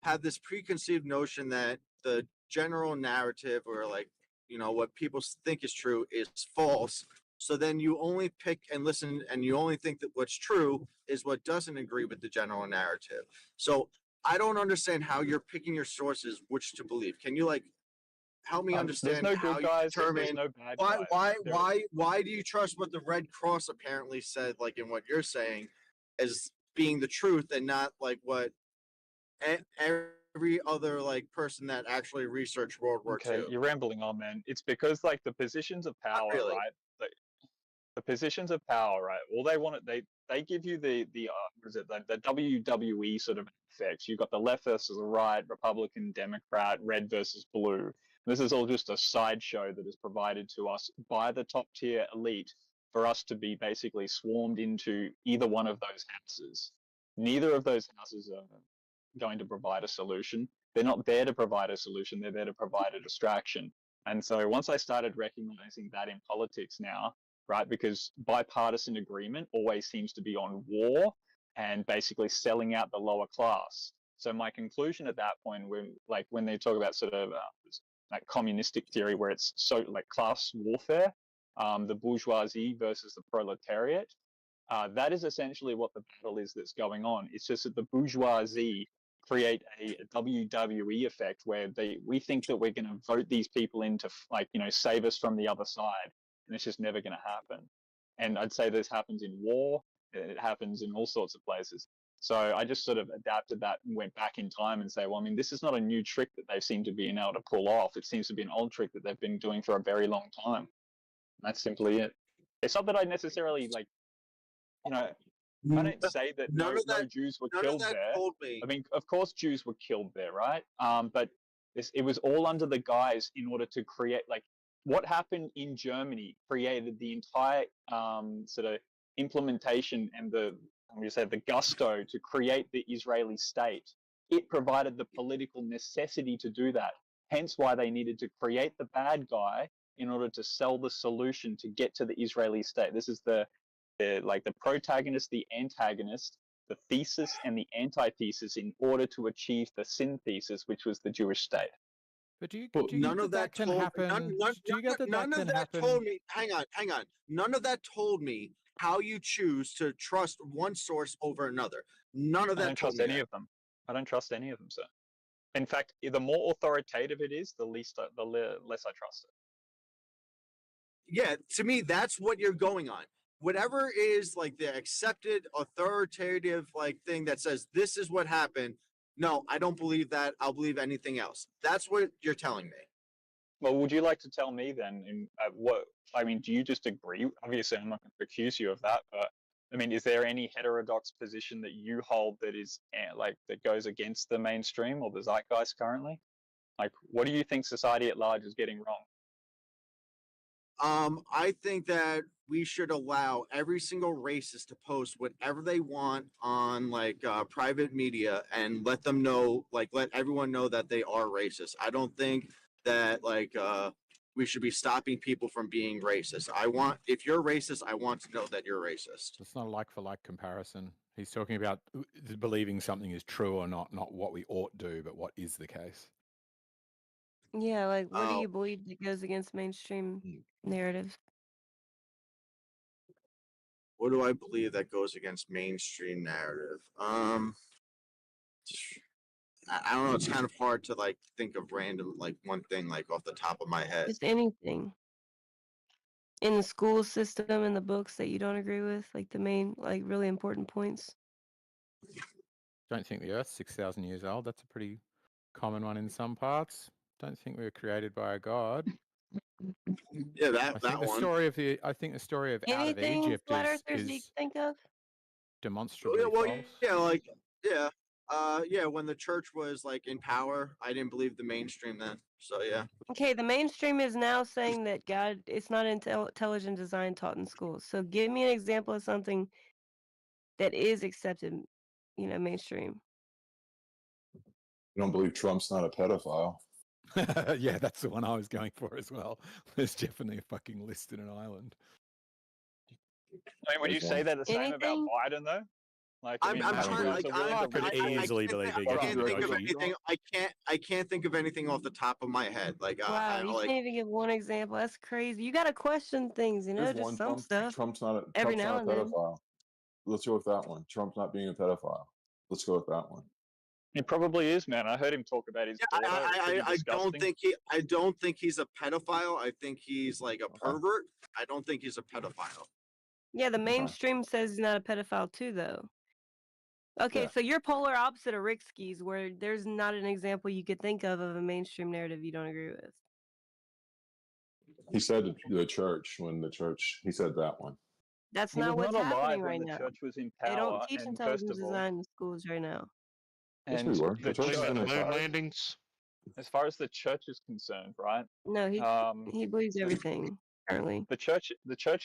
Speaker 7: have this preconceived notion that the general narrative, or like, what people think is true, is false. So then you only pick and listen, and you only think that what's true is what doesn't agree with the general narrative. So I don't understand how you're picking your sources, which to believe. Can you help me understand
Speaker 4: there's no
Speaker 7: how
Speaker 4: good
Speaker 7: you
Speaker 4: guys,
Speaker 7: determine
Speaker 4: there's no bad guys.
Speaker 7: why do you trust what the Red Cross apparently said, like in what you're saying, as being the truth, and not like what every other person that actually researched World War II?
Speaker 4: You're rambling on, man. It's because the positions of power,
Speaker 7: really.
Speaker 4: right? The positions of power, right? All they want, they give you the what is it, the WWE sort of effects. You've got the left versus the right, Republican, Democrat, red versus blue. This is all just a sideshow that is provided to us by the top tier elite for us to be basically swarmed into either one of those houses. Neither of those houses are going to provide a solution. They're not there to provide a solution. They're there to provide a distraction. And so once I started recognizing that in politics now, right, because bipartisan agreement always seems to be on war and basically selling out the lower class. So my conclusion at that point, when they talk about sort of like communistic theory, where it's so like class warfare, the bourgeoisie versus the proletariat, that is essentially what the battle is that's going on. It's just that the bourgeoisie create a WWE effect where we think that we're going to vote these people in to save us from the other side, and it's just never going to happen. And I'd say this happens in war, it happens in all sorts of places. So I just sort of adapted that and went back in time and say, well, I mean, this is not a new trick that they seem to be able to pull off. It seems to be an old trick that they've been doing for a very long time. And that's simply it. It's not that I necessarily I don't say that no Jews were killed there. I mean, of course Jews were killed there, right? But it was all under the guise in order to create, what happened in Germany created the entire sort of implementation and the gusto to create the Israeli state. It provided the political necessity to do that. Hence why they needed to create the bad guy in order to sell the solution to get to the Israeli state. This is the protagonist, the antagonist, the thesis and the antithesis in order to achieve the synthesis, which was the Jewish state.
Speaker 6: But do you
Speaker 7: none
Speaker 6: get
Speaker 7: of that
Speaker 6: can
Speaker 7: told
Speaker 6: happen? Do you get that
Speaker 7: none
Speaker 6: that
Speaker 7: of
Speaker 6: can
Speaker 7: that
Speaker 6: happen?
Speaker 7: told me. Hang on. None of that told me how you choose to trust one source over another. None of that
Speaker 4: I don't trust any of them. I don't trust any of them, sir. In fact, the more authoritative it is, the less I trust it.
Speaker 7: Yeah, to me, that's what you're going on. Whatever is like the accepted authoritative like thing that says this is what happened. No, I don't believe that. I'll believe anything else. That's what you're telling me.
Speaker 4: Well, would you like to tell me then do you just agree? Obviously, I'm not going to accuse you of that, but I mean, is there any heterodox position that you hold that is that goes against the mainstream or the zeitgeist currently? Like, what do you think society at large is getting wrong?
Speaker 7: I think that we should allow every single racist to post whatever they want on private media and let them know, let everyone know that they are racist. I don't think that we should be stopping people from being racist. If you're racist, I want to know that you're racist.
Speaker 6: It's not a like-for-like comparison. He's talking about believing something is true or not what we ought do, but what is the case.
Speaker 10: Yeah, like what do you believe that goes against mainstream narratives?
Speaker 7: What do I believe that goes against mainstream narrative? I don't know. It's kind of hard to think of random one thing off the top of my head.
Speaker 10: Just anything in the school system and the books that you don't agree with, like the main really important points.
Speaker 6: Don't think the Earth's 6,000 years old. That's a pretty common one in some parts. Don't think we were created by a god.
Speaker 7: Yeah, that
Speaker 6: the
Speaker 7: one.
Speaker 6: I think the story of
Speaker 10: Anything
Speaker 6: out of Egypt
Speaker 10: flat earthers you
Speaker 6: is
Speaker 10: think of?
Speaker 6: demonstrably false.
Speaker 7: When the church was in power, I didn't believe the mainstream then. So yeah.
Speaker 10: Okay, the mainstream is now saying that God, it's not intelligent design taught in schools. So give me an example of something that is accepted, mainstream.
Speaker 13: You don't believe Trump's not a pedophile?
Speaker 6: Yeah, that's the one I was going for as well. There's definitely a fucking list in an island.
Speaker 4: I mean, would you say that the same about Biden though?
Speaker 7: I'm trying.
Speaker 6: I could easily believe he gets dodgy.
Speaker 7: I can't think of anything off the top of my head.
Speaker 10: Wow, you can't even give one example. That's crazy. You got to question things,
Speaker 13: There's
Speaker 10: just some stuff.
Speaker 13: Trump's not a
Speaker 10: every now and then.
Speaker 13: pedophile. Let's go with that one. Trump's not being a pedophile. Let's go with that one.
Speaker 4: He probably is, man. I heard him talk about his daughter.
Speaker 7: I don't think he's a pedophile. I think he's a pervert. I don't think he's a pedophile.
Speaker 10: Yeah, the mainstream says he's not a pedophile too, though. Okay, so you're polar opposite of Rick Skis, where there's not an example you could think of a mainstream narrative you don't agree with.
Speaker 13: He said the church he said that one.
Speaker 10: That's not what's happening right now.
Speaker 4: The church was in power.
Speaker 10: They don't teach intelligent design in schools right now.
Speaker 13: Yes, we were. The church
Speaker 2: moon landings.
Speaker 4: As far as the church is concerned, right?
Speaker 10: No, he believes everything. Apparently,
Speaker 4: the church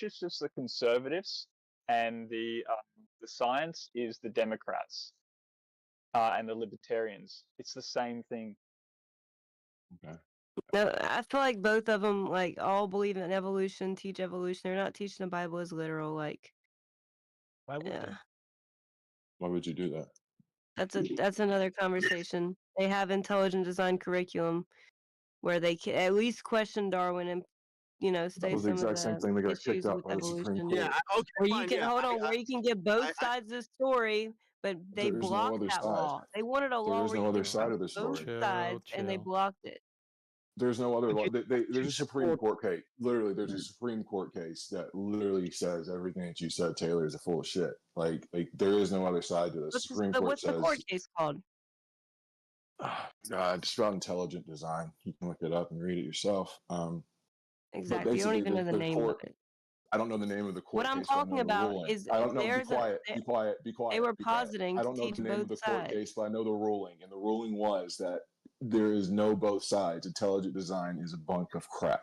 Speaker 4: is just the conservatives, and the science is the Democrats, and the libertarians. It's the same thing.
Speaker 13: Okay.
Speaker 10: No, I feel like both of them all believe in evolution, teach evolution. They're not teaching the Bible as literal. Why would they?
Speaker 13: Why would you do that?
Speaker 10: That's another conversation. They have intelligent design curriculum where they can at least question Darwin and stay some of the
Speaker 13: same thing they got
Speaker 10: issues
Speaker 13: kicked out
Speaker 10: with
Speaker 13: by the Supreme
Speaker 10: evolution.
Speaker 13: Court.
Speaker 7: Yeah, okay.
Speaker 10: Where you can where you can get both sides of the story, but they blocked that law. They wanted a law where you could
Speaker 13: side of the
Speaker 10: both
Speaker 13: story.
Speaker 10: sides, and they blocked it.
Speaker 13: There's no other law. There's a Supreme Court case. Literally, there's a Supreme Court case that literally says everything that you said, Taylor, is a full of shit. Like there is no other side to this.
Speaker 10: What's the court case called?
Speaker 13: Just about intelligent design. You can look it up and read it yourself.
Speaker 10: Exactly. You don't even know the name of it.
Speaker 13: I don't know the name of the court
Speaker 10: What I'm
Speaker 13: case.
Speaker 10: talking about is
Speaker 13: I don't know. Be quiet. Be quiet. Be quiet.
Speaker 10: They were positing
Speaker 13: I don't
Speaker 10: to
Speaker 13: know
Speaker 10: teach
Speaker 13: the name of
Speaker 10: both
Speaker 13: the court
Speaker 10: sides.
Speaker 13: case, but I know the ruling, and the ruling was that there is no both sides. Intelligent design is a bunk of crap.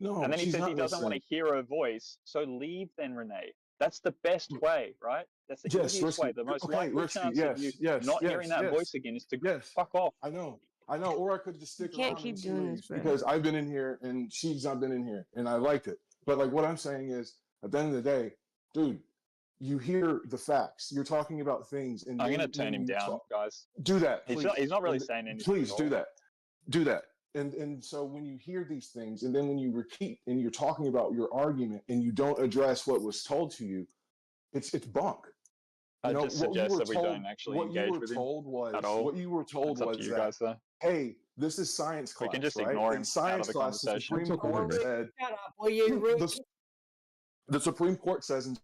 Speaker 13: No,
Speaker 4: And then he
Speaker 13: she's
Speaker 4: says
Speaker 13: not
Speaker 4: he doesn't want to
Speaker 13: listening.
Speaker 4: hear her voice, so leave then, Renee. That's the best way, right? That's the
Speaker 13: Yes,
Speaker 4: easiest way.
Speaker 13: risky.
Speaker 4: The most
Speaker 13: Okay,
Speaker 4: likely
Speaker 13: risky.
Speaker 4: chance of you not hearing that voice again is to fuck off.
Speaker 13: I know. Or I could just stick
Speaker 10: can't
Speaker 13: around
Speaker 10: keep
Speaker 13: and
Speaker 10: doing this, bro.
Speaker 13: because I've been in here and she's not been in here and I liked it. But like what I'm saying is, at the end of the day, dude, you hear the facts. You're talking about things, and
Speaker 4: I'm gonna turn him down, guys.
Speaker 13: Do that, please.
Speaker 4: He's not really saying anything.
Speaker 13: Please do that. Do that. And so when you hear these things, and then when you repeat and you're talking about your argument, and you don't address what was told to you, it's bunk.
Speaker 4: I just suggest that we don't actually engage with him at all.
Speaker 13: What you were told
Speaker 4: was
Speaker 13: was
Speaker 4: you
Speaker 13: that,
Speaker 4: guys, though.
Speaker 13: hey, this is science class.
Speaker 4: We can just
Speaker 13: right?
Speaker 4: ignore him
Speaker 13: In science
Speaker 4: out of the
Speaker 13: class, the
Speaker 4: conversation.
Speaker 13: Supreme Court said.
Speaker 17: Shut up, will you?
Speaker 13: The Supreme Court says in